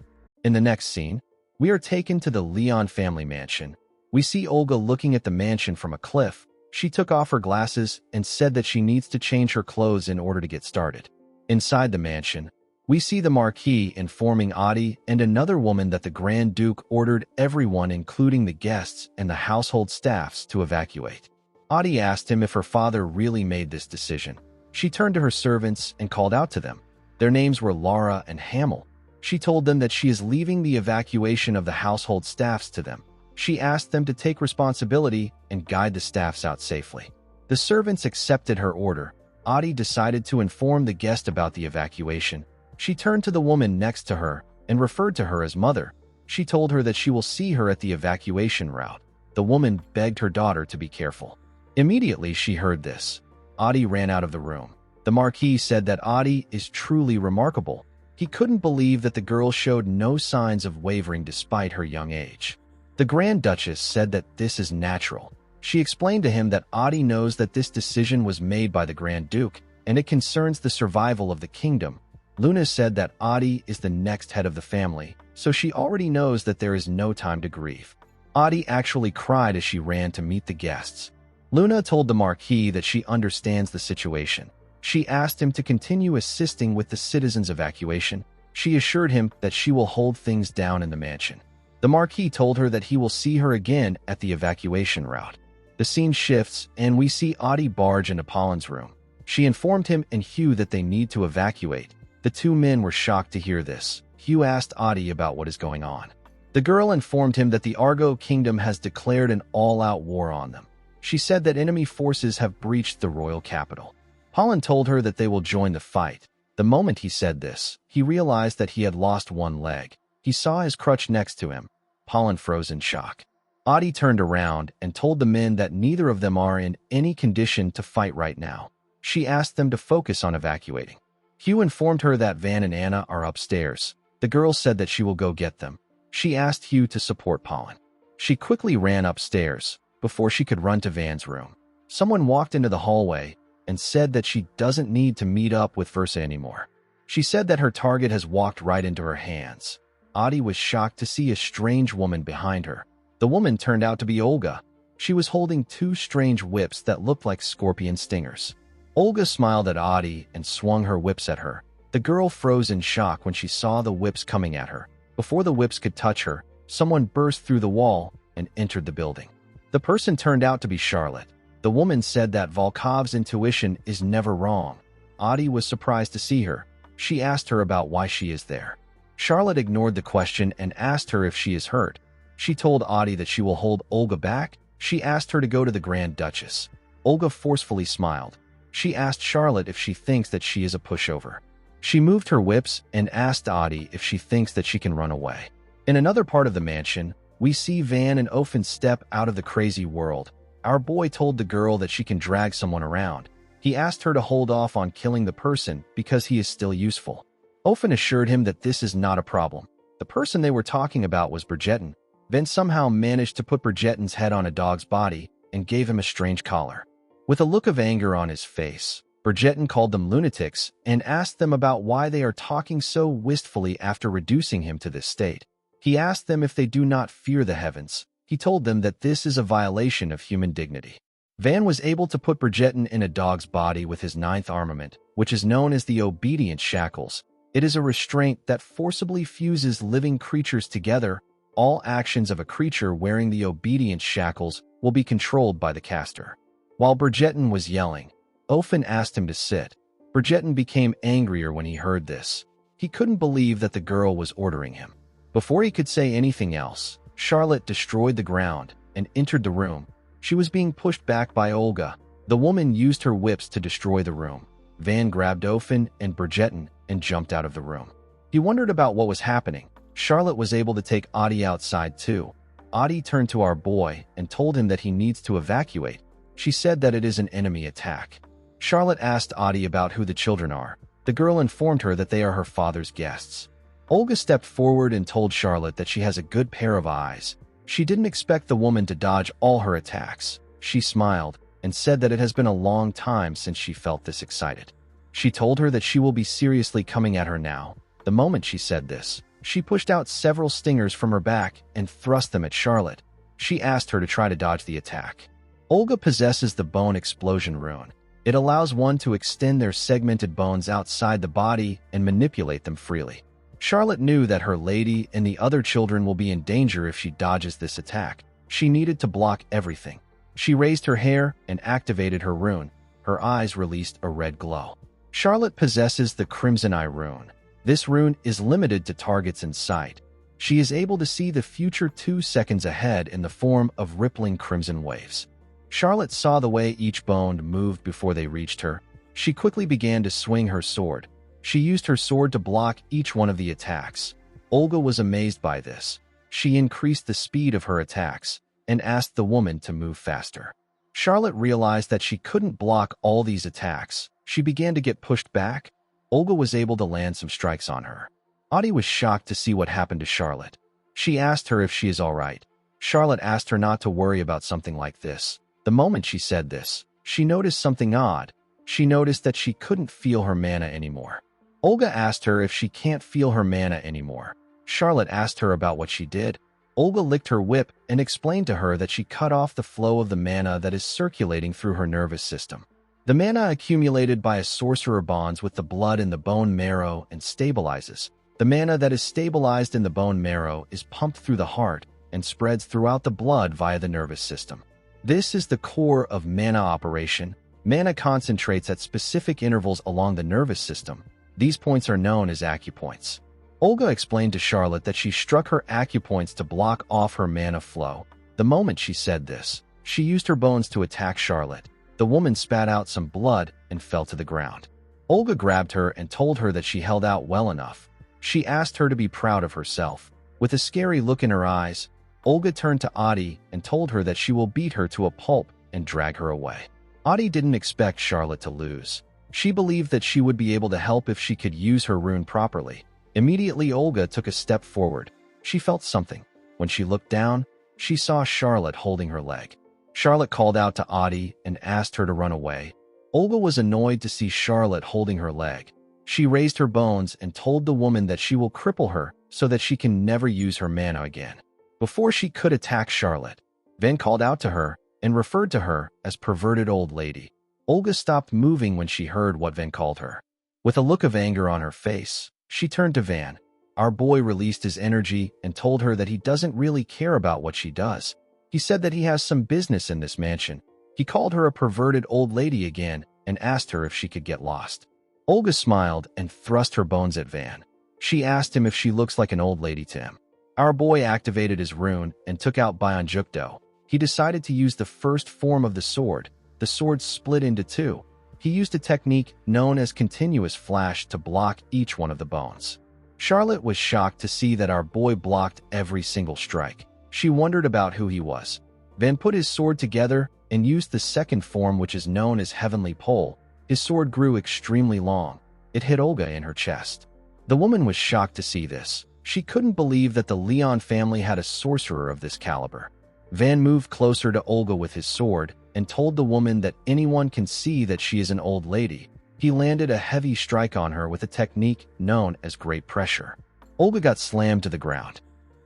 In the next scene, we are taken to the Leon family mansion. We see Olga looking at the mansion from a cliff. She took off her glasses and said that she needs to change her clothes in order to get started. Inside the mansion, we see the Marquis informing Adi and another woman that the Grand Duke ordered everyone, including the guests and the household staffs, to evacuate. Adi asked him if her father really made this decision. She turned to her servants and called out to them. Their names were Lara and Hamel. She told them that she is leaving the evacuation of the household staffs to them. She asked them to take responsibility and guide the staffs out safely. The servants accepted her order. Adi decided to inform the guest about the evacuation. She turned to the woman next to her and referred to her as mother. She told her that she will see her at the evacuation route. The woman begged her daughter to be careful. Immediately she heard this, Adi ran out of the room. The Marquis said that Adi is truly remarkable. He couldn't believe that the girl showed no signs of wavering despite her young age. The Grand Duchess said that this is natural. She explained to him that Adi knows that this decision was made by the Grand Duke, and it concerns the survival of the kingdom. Luna said that Adi is the next head of the family, so she already knows that there is no time to grieve. Adi actually cried as she ran to meet the guests. Luna told the Marquis that she understands the situation. She asked him to continue assisting with the citizens' evacuation. She assured him that she will hold things down in the mansion. The Marquis told her that he will see her again at the evacuation route. The scene shifts, and we see Adi barge into Pollen's room. She informed him and Hugh that they need to evacuate. The 2 men were shocked to hear this. Hugh asked Adi about what is going on. The girl informed him that the Argo Kingdom has declared an all-out war on them. She said that enemy forces have breached the royal capital. Pollen told her that they will join the fight. The moment he said this, he realized that he had lost one leg. He saw his crutch next to him. Pollen froze in shock. Adi turned around and told the men that neither of them are in any condition to fight right now. She asked them to focus on evacuating. Hugh informed her that Van and Anna are upstairs. The girl said that she will go get them. She asked Hugh to support Pollen. She quickly ran upstairs before she could run to Van's room. Someone walked into the hallway and said that she doesn't need to meet up with Versa anymore. She said that her target has walked right into her hands. Adi was shocked to see a strange woman behind her. The woman turned out to be Olga. She was holding 2 strange whips that looked like scorpion stingers. Olga smiled at Adi and swung her whips at her. The girl froze in shock when she saw the whips coming at her. Before the whips could touch her, someone burst through the wall and entered the building. The person turned out to be Charlotte. The woman said that Volkov's intuition is never wrong. Adi was surprised to see her. She asked her about why she is there. Charlotte ignored the question and asked her if she is hurt. She told Adi that she will hold Olga back. She asked her to go to the Grand Duchess. Olga forcefully smiled. She asked Charlotte if she thinks that she is a pushover. She moved her whips and asked Adi if she thinks that she can run away. In another part of the mansion, we see Van and Ofen step out of the crazy world. Our boy told the girl that she can drag someone around. He asked her to hold off on killing the person because he is still useful. Ofen assured him that this is not a problem. The person they were talking about was Bridgeton. Van somehow managed to put Bridgeton's head on a dog's body and gave him a strange collar. With a look of anger on his face, Bridgeton called them lunatics and asked them about why they are talking so wistfully after reducing him to this state. He asked them if they do not fear the heavens. He told them that this is a violation of human dignity. Van was able to put Bridgerton in a dog's body with his ninth armament, which is known as the obedient shackles. It is a restraint that forcibly fuses living creatures together. All actions of a creature wearing the obedient shackles will be controlled by the caster. While Bridgerton was yelling, Ofen asked him to sit. Bridgerton became angrier when he heard this. He couldn't believe that the girl was ordering him. Before he could say anything else, Charlotte destroyed the ground and entered the room. She was being pushed back by Olga. The woman used her whips to destroy the room. Van grabbed Ofen and Bridgerton and jumped out of the room. He wondered about what was happening. Charlotte was able to take Adi outside too. Adi turned to our boy and told him that he needs to evacuate. She said that it is an enemy attack. Charlotte asked Adi about who the children are. The girl informed her that they are her father's guests. Olga stepped forward and told Charlotte that she has a good pair of eyes. She didn't expect the woman to dodge all her attacks. She smiled and said that it has been a long time since she felt this excited. She told her that she will be seriously coming at her now. The moment she said this, she pushed out several stingers from her back and thrust them at Charlotte. She asked her to try to dodge the attack. Olga possesses the bone explosion rune. It allows one to extend their segmented bones outside the body and manipulate them freely. Charlotte knew that her lady and the other children will be in danger if she dodges this attack. She needed to block everything. She raised her hair and activated her rune. Her eyes released a red glow. Charlotte possesses the Crimson Eye rune. This rune is limited to targets in sight. She is able to see the future 2 seconds ahead in the form of rippling crimson waves. Charlotte saw the way each bone moved before they reached her. She quickly began to swing her sword. She used her sword to block each one of the attacks. Olga was amazed by this. She increased the speed of her attacks and asked the woman to move faster. Charlotte realized that she couldn't block all these attacks. She began to get pushed back. Olga was able to land some strikes on her. Adi was shocked to see what happened to Charlotte. She asked her if she is all right. Charlotte asked her not to worry about something like this. The moment she said this, she noticed something odd. She noticed that she couldn't feel her mana anymore. Olga asked her if she can't feel her mana anymore. Charlotte asked her about what she did. Olga licked her whip and explained to her that she cut off the flow of the mana that is circulating through her nervous system. The mana accumulated by a sorcerer bonds with the blood in the bone marrow and stabilizes. The mana that is stabilized in the bone marrow is pumped through the heart and spreads throughout the blood via the nervous system. This is the core of mana operation. Mana concentrates at specific intervals along the nervous system. These points are known as acupoints. Olga explained to Charlotte that she struck her acupoints to block off her mana flow. The moment she said this, she used her bones to attack Charlotte. The woman spat out some blood and fell to the ground. Olga grabbed her and told her that she held out well enough. She asked her to be proud of herself. With a scary look in her eyes, Olga turned to Adi and told her that she will beat her to a pulp and drag her away. Adi didn't expect Charlotte to lose. She believed that she would be able to help if she could use her rune properly. Immediately, Olga took a step forward. She felt something. When she looked down, she saw Charlotte holding her leg. Charlotte called out to Adi and asked her to run away. Olga was annoyed to see Charlotte holding her leg. She raised her bones and told the woman that she will cripple her so that she can never use her mana again. Before she could attack Charlotte, Van called out to her and referred to her as perverted old lady. Olga stopped moving when she heard what Van called her. With a look of anger on her face, she turned to Van. Our boy released his energy and told her that he doesn't really care about what she does. He said that he has some business in this mansion. He called her a perverted old lady again and asked her if she could get lost. Olga smiled and thrust her bones at Van. She asked him if she looks like an old lady to him. Our boy activated his rune and took out Bionjukdo. He decided to use the first form of the sword. The sword split into two. He used a technique known as continuous flash to block each one of the bones. Charlotte was shocked to see that our boy blocked every single strike. She wondered about who he was. Van put his sword together and used the second form, which is known as Heavenly Pole. His sword grew extremely long. It hit Olga in her chest. The woman was shocked to see this. She couldn't believe that the Leon family had a sorcerer of this caliber. Van moved closer to Olga with his sword and told the woman that anyone can see that she is an old lady. He landed a heavy strike on her with a technique known as great pressure. Olga got slammed to the ground.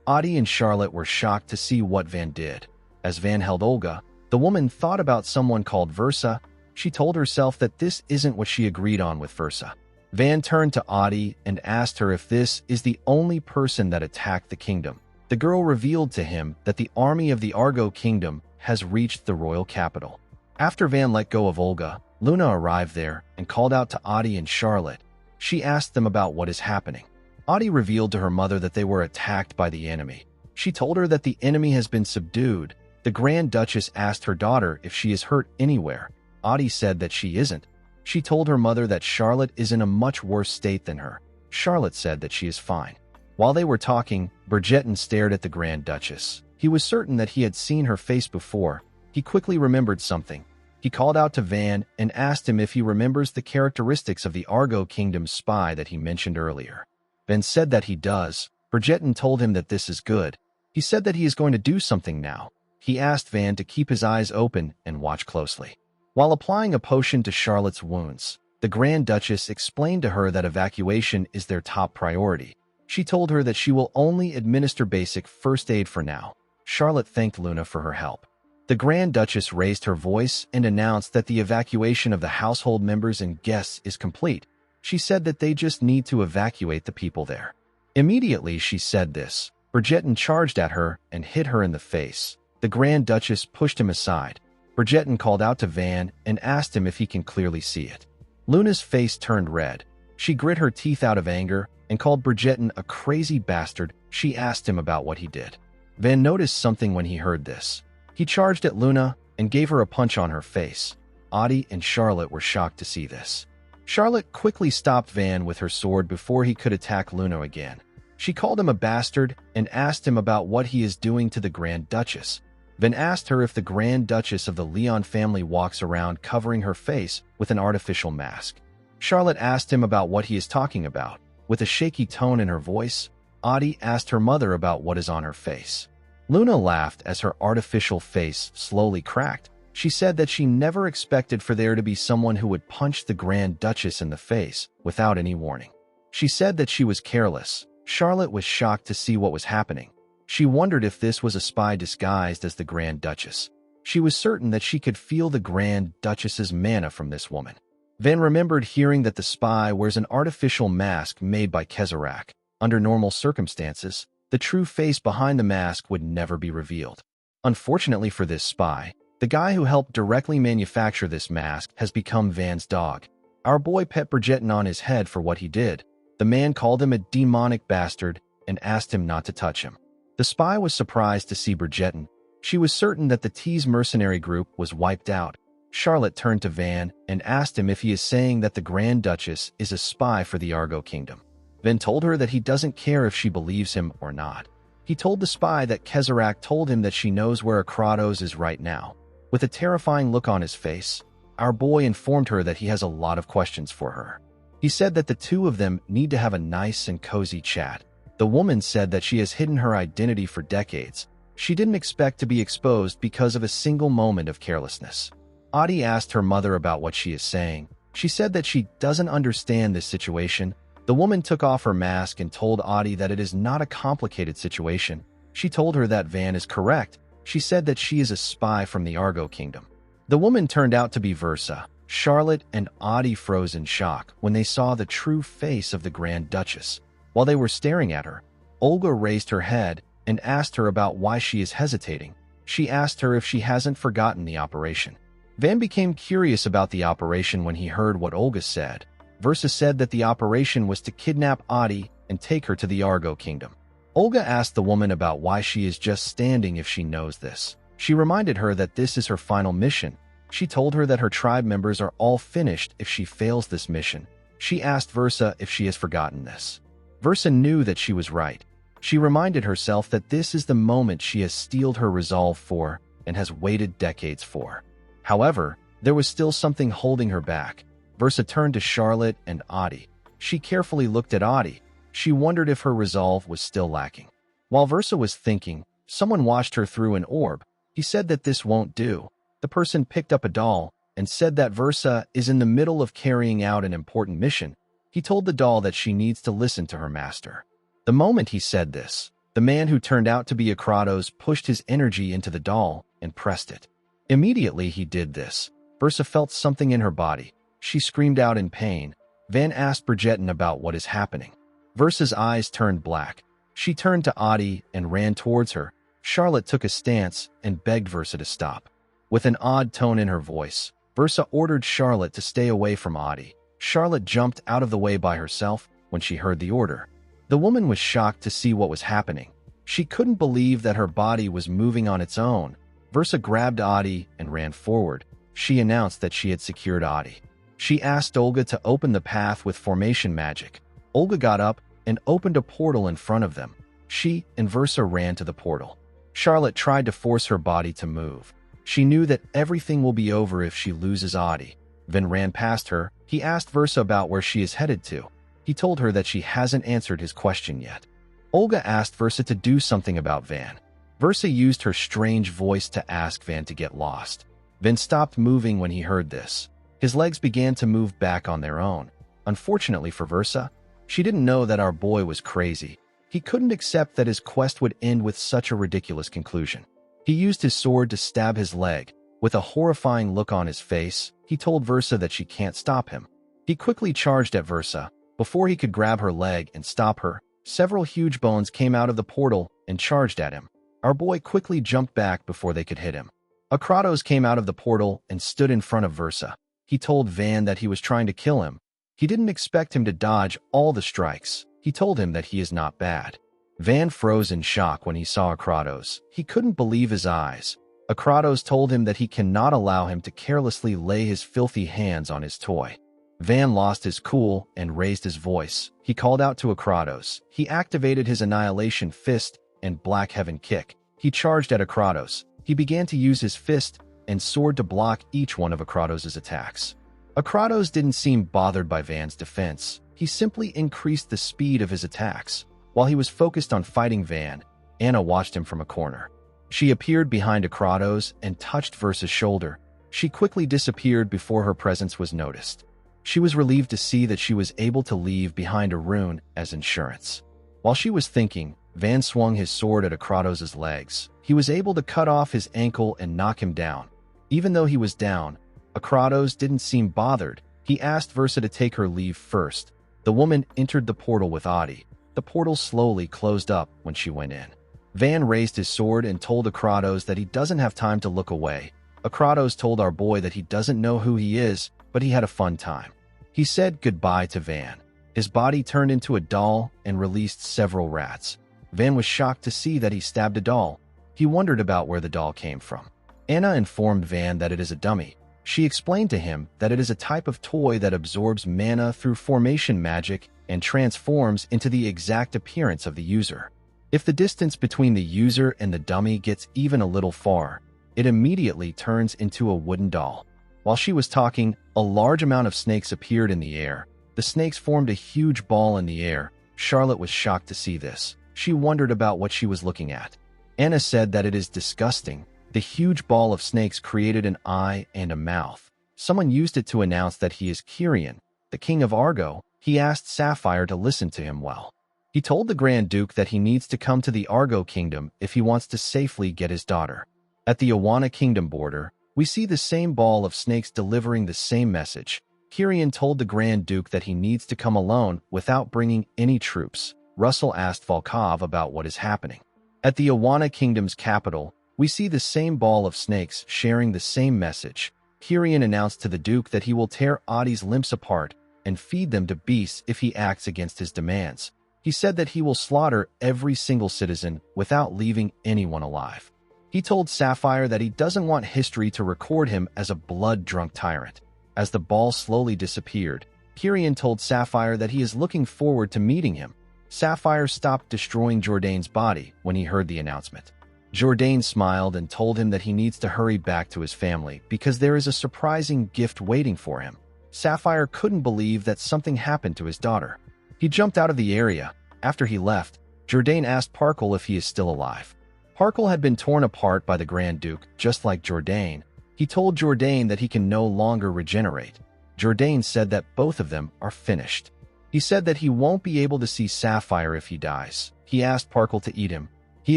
Audie and Charlotte were shocked to see what Van did. As Van held Olga, the woman thought about someone called Versa. She told herself that this isn't what she agreed on with Versa. Van turned to Audie and asked her if this is the only person that attacked the kingdom. The girl revealed to him that the army of the Argo Kingdom has reached the royal capital. After Van let go of Olga, Luna arrived there and called out to Audie and Charlotte. She asked them about what is happening. Audie revealed to her mother that they were attacked by the enemy. She told her that the enemy has been subdued. The Grand Duchess asked her daughter if she is hurt anywhere. Audie said that she isn't. She told her mother that Charlotte is in a much worse state than her. Charlotte said that she is fine. While they were talking, Bridgerton stared at the Grand Duchess. He was certain that he had seen her face before. He quickly remembered something. He called out to Van and asked him if he remembers the characteristics of the Argo Kingdom's spy that he mentioned earlier. Van said that he does. Bridgerton told him that this is good. He said that he is going to do something now. He asked Van to keep his eyes open and watch closely. While applying a potion to Charlotte's wounds, the Grand Duchess explained to her that evacuation is their top priority. She told her that she will only administer basic first aid for now. Charlotte thanked Luna for her help. The Grand Duchess raised her voice and announced that the evacuation of the household members and guests is complete. She said that they just need to evacuate the people there. Immediately she said this, Bridgerton charged at her and hit her in the face. The Grand Duchess pushed him aside. Bridgerton called out to Van and asked him if he can clearly see it. Luna's face turned red. She grit her teeth out of anger and called Bridgerton a crazy bastard. She asked him about what he did. Van noticed something when he heard this. He charged at Luna and gave her a punch on her face. Audie and Charlotte were shocked to see this. Charlotte quickly stopped Van with her sword before he could attack Luna again. She called him a bastard and asked him about what he is doing to the Grand Duchess. Van asked her if the Grand Duchess of the Leon family walks around covering her face with an artificial mask. Charlotte asked him about what he is talking about. With a shaky tone in her voice, Audie asked her mother about what is on her face. Luna laughed as her artificial face slowly cracked. She said that she never expected for there to be someone who would punch the Grand Duchess in the face without any warning. She said that she was careless. Charlotte was shocked to see what was happening. She wondered if this was a spy disguised as the Grand Duchess. She was certain that she could feel the Grand Duchess's mana from this woman. Van remembered hearing that the spy wears an artificial mask made by Kezarek. Under normal circumstances, the true face behind the mask would never be revealed. Unfortunately for this spy, the guy who helped directly manufacture this mask has become Van's dog. Our boy pet Bridgerton on his head for what he did. The man called him a demonic bastard and asked him not to touch him. The spy was surprised to see Bridgerton. She was certain that the T's mercenary group was wiped out. Charlotte turned to Van and asked him if he is saying that the Grand Duchess is a spy for the Argo Kingdom. Van told her that he doesn't care if she believes him or not. He told the spy that Kezarek told him that she knows where Kratos is right now. With a terrifying look on his face, our boy informed her that he has a lot of questions for her. He said that the two of them need to have a nice and cozy chat. The woman said that she has hidden her identity for decades. She didn't expect to be exposed because of a single moment of carelessness. Audie asked her mother about what she is saying. She said that she doesn't understand this situation. The woman took off her mask and told Audie that it is not a complicated situation. She told her that Van is correct. She said that she is a spy from the Argo Kingdom. The woman turned out to be Versa. Charlotte and Audie froze in shock when they saw the true face of the Grand Duchess. While they were staring at her, Olga raised her head and asked her about why she is hesitating. She asked her if she hasn't forgotten the operation. Van became curious about the operation when he heard what Olga said. Versa said that the operation was to kidnap Audie and take her to the Argo Kingdom. Olga asked the woman about why she is just standing if she knows this. She reminded her that this is her final mission. She told her that her tribe members are all finished if she fails this mission. She asked Versa if she has forgotten this. Versa knew that she was right. She reminded herself that this is the moment she has steeled her resolve for and has waited decades for. However, there was still something holding her back. Versa turned to Charlotte and Audie. She carefully looked at Audie. She wondered if her resolve was still lacking. While Versa was thinking, someone watched her through an orb. He said that this won't do. The person picked up a doll and said that Versa is in the middle of carrying out an important mission. He told the doll that she needs to listen to her master. The moment he said this, The man who turned out to be Akratos pushed his energy into the doll and pressed it. Immediately he did this, Versa felt something in her body. She screamed out in pain. Van asked Bridgerton about what is happening. Versa's eyes turned black. She turned to Adi and ran towards her. Charlotte took a stance and begged Versa to stop. With an odd tone in her voice, Versa ordered Charlotte to stay away from Adi. Charlotte jumped out of the way by herself when she heard the order. The woman was shocked to see what was happening. She couldn't believe that her body was moving on its own. Versa grabbed Adi and ran forward. She announced that she had secured Adi. She asked Olga to open the path with formation magic. Olga got up and opened a portal in front of them. She and Versa ran to the portal. Charlotte tried to force her body to move. She knew that everything will be over if she loses Adi. Van ran past her. He asked Versa about where she is headed to. He told her that she hasn't answered his question yet. Olga asked Versa to do something about Van. Versa used her strange voice to ask Van to get lost. Van stopped moving when he heard this. His legs began to move back on their own. Unfortunately for Versa, she didn't know that our boy was crazy. He couldn't accept that his quest would end with such a ridiculous conclusion. He used his sword to stab his leg. With a horrifying look on his face, he told Versa that she can't stop him. He quickly charged at Versa. Before he could grab her leg and stop her, several huge bones came out of the portal and charged at him. Our boy quickly jumped back before they could hit him. Akratos came out of the portal and stood in front of Versa. He told Van that he was trying to kill him. He didn't expect him to dodge all the strikes. He told him that he is not bad. Van froze in shock when he saw Akratos. He couldn't believe his eyes. Akratos told him that he cannot allow him to carelessly lay his filthy hands on his toy. Van lost his cool and raised his voice. He called out to Akratos. He activated his Annihilation Fist and Black Heaven Kick. He charged at Akratos. He began to use his fist and sword to block each one of Akratos' attacks. Akratos didn't seem bothered by Van's defense. He simply increased the speed of his attacks. While he was focused on fighting Van, Anna watched him from a corner. She appeared behind Akratos and touched Versa's shoulder. She quickly disappeared before her presence was noticed. She was relieved to see that she was able to leave behind a rune as insurance. While she was thinking, Van swung his sword at Akratos' legs. He was able to cut off his ankle and knock him down. Even though he was down, Akratos didn't seem bothered. He asked Versa to take her leave first. The woman entered the portal with Adi. The portal slowly closed up when she went in. Van raised his sword and told Akratos that he doesn't have time to look away. Akratos told our boy that he doesn't know who he is, but he had a fun time. He said goodbye to Van. His body turned into a doll and released several rats. Van was shocked to see that he stabbed a doll. He wondered about where the doll came from. Anna informed Van that it is a dummy. She explained to him that it is a type of toy that absorbs mana through formation magic and transforms into the exact appearance of the user. If the distance between the user and the dummy gets even a little far, it immediately turns into a wooden doll. While she was talking, a large amount of snakes appeared in the air. The snakes formed a huge ball in the air. Charlotte was shocked to see this. She wondered about what she was looking at. Anna said that it is disgusting. The huge ball of snakes created an eye and a mouth. Someone used it to announce that he is Kyrian, the king of Argo. He asked Sapphire to listen to him well. He told the Grand Duke that he needs to come to the Argo Kingdom if he wants to safely get his daughter. At the Awana Kingdom border, we see the same ball of snakes delivering the same message. Kyrian told the Grand Duke that he needs to come alone without bringing any troops. Russell asked Volkov about what is happening. At the Awana Kingdom's capital, we see the same ball of snakes sharing the same message. Kyrian announced to the Duke that he will tear Adi's limbs apart and feed them to beasts if he acts against his demands. He said that he will slaughter every single citizen without leaving anyone alive. He told Sapphire that he doesn't want history to record him as a blood-drunk tyrant. As the ball slowly disappeared, Kyrian told Sapphire that he is looking forward to meeting him. Sapphire stopped destroying Jourdain's body when he heard the announcement. Jourdain smiled and told him that he needs to hurry back to his family because there is a surprising gift waiting for him. Sapphire couldn't believe that something happened to his daughter. He jumped out of the area. After he left, Jourdain asked Parkle if he is still alive. Parkle had been torn apart by the Grand Duke, just like Jourdain. He told Jourdain that he can no longer regenerate. Jourdain said that both of them are finished. He said that he won't be able to see Sapphire if he dies. He asked Parkle to eat him. He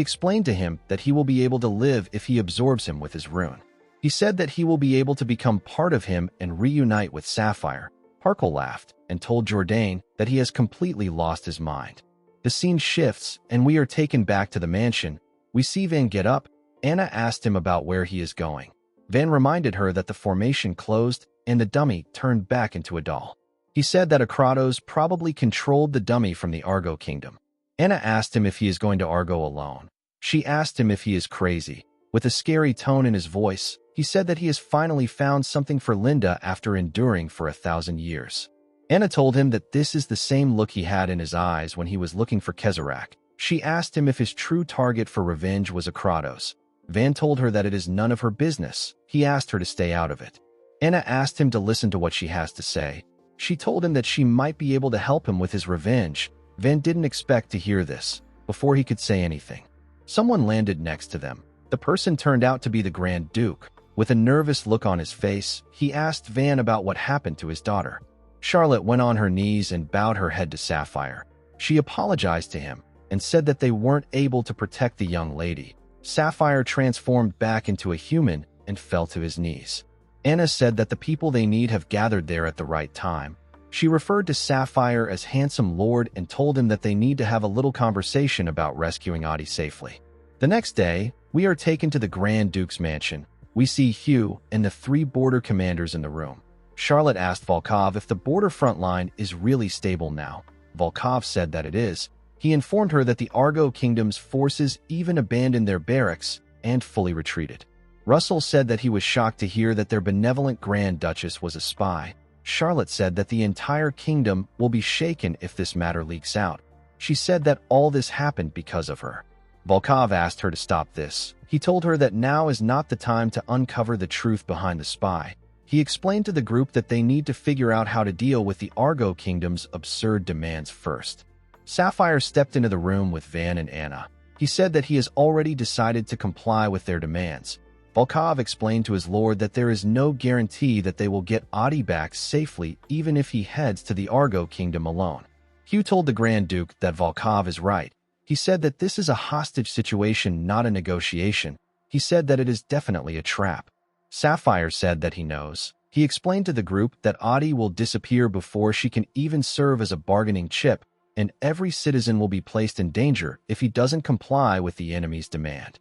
explained to him that he will be able to live if he absorbs him with his rune. He said that he will be able to become part of him and reunite with Sapphire. Parkle laughed and told Jourdain that he has completely lost his mind. The scene shifts, and we are taken back to the mansion. We see Van get up. Anna asked him about where he is going. Van reminded her that the formation closed and the dummy turned back into a doll. He said that Akratos probably controlled the dummy from the Argo Kingdom. Anna asked him if he is going to Argo alone. She asked him if he is crazy. With a scary tone in his voice, he said that he has finally found something for Linda after enduring for 1,000 years. Anna told him that this is the same look he had in his eyes when he was looking for Kezarek. She asked him if his true target for revenge was Akratos. Van told her that it is none of her business. He asked her to stay out of it. Anna asked him to listen to what she has to say. She told him that she might be able to help him with his revenge. Van didn't expect to hear this. Before he could say anything, someone landed next to them. The person turned out to be the Grand Duke. With a nervous look on his face, he asked Van about what happened to his daughter. Charlotte went on her knees and bowed her head to Sapphire. She apologized to him and said that they weren't able to protect the young lady. Sapphire transformed back into a human and fell to his knees. Anna said that the people they need have gathered there at the right time. She referred to Sapphire as Handsome Lord and told him that they need to have a little conversation about rescuing Adi safely. The next day, we are taken to the Grand Duke's mansion. We see Hugh and the 3 border commanders in the room. Charlotte asked Volkov if the border front line is really stable now. Volkov said that it is. He informed her that the Argo Kingdom's forces even abandoned their barracks and fully retreated. Russell said that he was shocked to hear that their benevolent Grand Duchess was a spy. Charlotte said that the entire kingdom will be shaken if this matter leaks out. She said that all this happened because of her. Volkov asked her to stop this. He told her that now is not the time to uncover the truth behind the spy. He explained to the group that they need to figure out how to deal with the Argo Kingdom's absurd demands first. Sapphire stepped into the room with Van and Anna. He said that he has already decided to comply with their demands. Volkov explained to his lord that there is no guarantee that they will get Adi back safely even if he heads to the Argo Kingdom alone. Hugh told the Grand Duke that Volkov is right. He said that this is a hostage situation, not a negotiation. He said that it is definitely a trap. Sapphire said that he knows. He explained to the group that Adi will disappear before she can even serve as a bargaining chip, and every citizen will be placed in danger if he doesn't comply with the enemy's demand.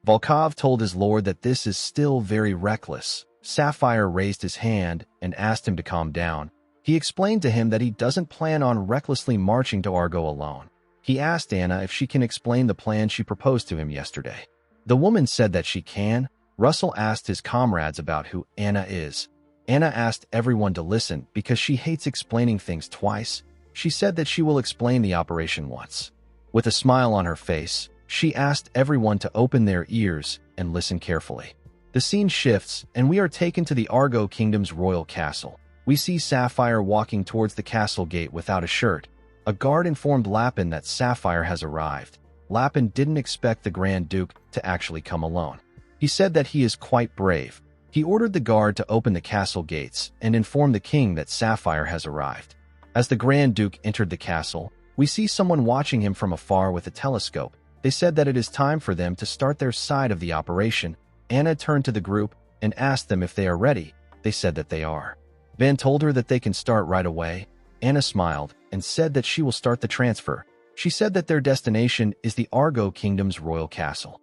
Volkov told his lord that this is still very reckless. Sapphire raised his hand and asked him to calm down. He explained to him that he doesn't plan on recklessly marching to Argo alone. He asked Anna if she can explain the plan she proposed to him yesterday. The woman said that she can. Russell asked his comrades about who Anna is. Anna asked everyone to listen because she hates explaining things twice. She said that she will explain the operation once. With a smile on her face, she asked everyone to open their ears and listen carefully. The scene shifts, and we are taken to the Argo Kingdom's royal castle. We see Sapphire walking towards the castle gate without a shirt. A guard informed Lapin that Sapphire has arrived. Lapin didn't expect the Grand Duke to actually come alone. He said that he is quite brave. He ordered the guard to open the castle gates and inform the king that Sapphire has arrived. As the Grand Duke entered the castle, we see someone watching him from afar with a telescope. They said that it is time for them to start their side of the operation. Anna turned to the group and asked them if they are ready. They said that they are. Van told her that they can start right away. Anna smiled and said that she will start the transfer. She said that their destination is the Argo Kingdom's royal castle.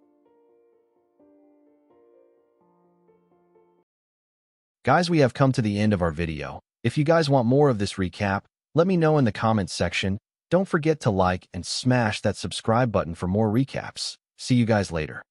Guys, we have come to the end of our video. If you guys want more of this recap, let me know in the comments section. Don't forget to like and smash that subscribe button for more recaps. See you guys later.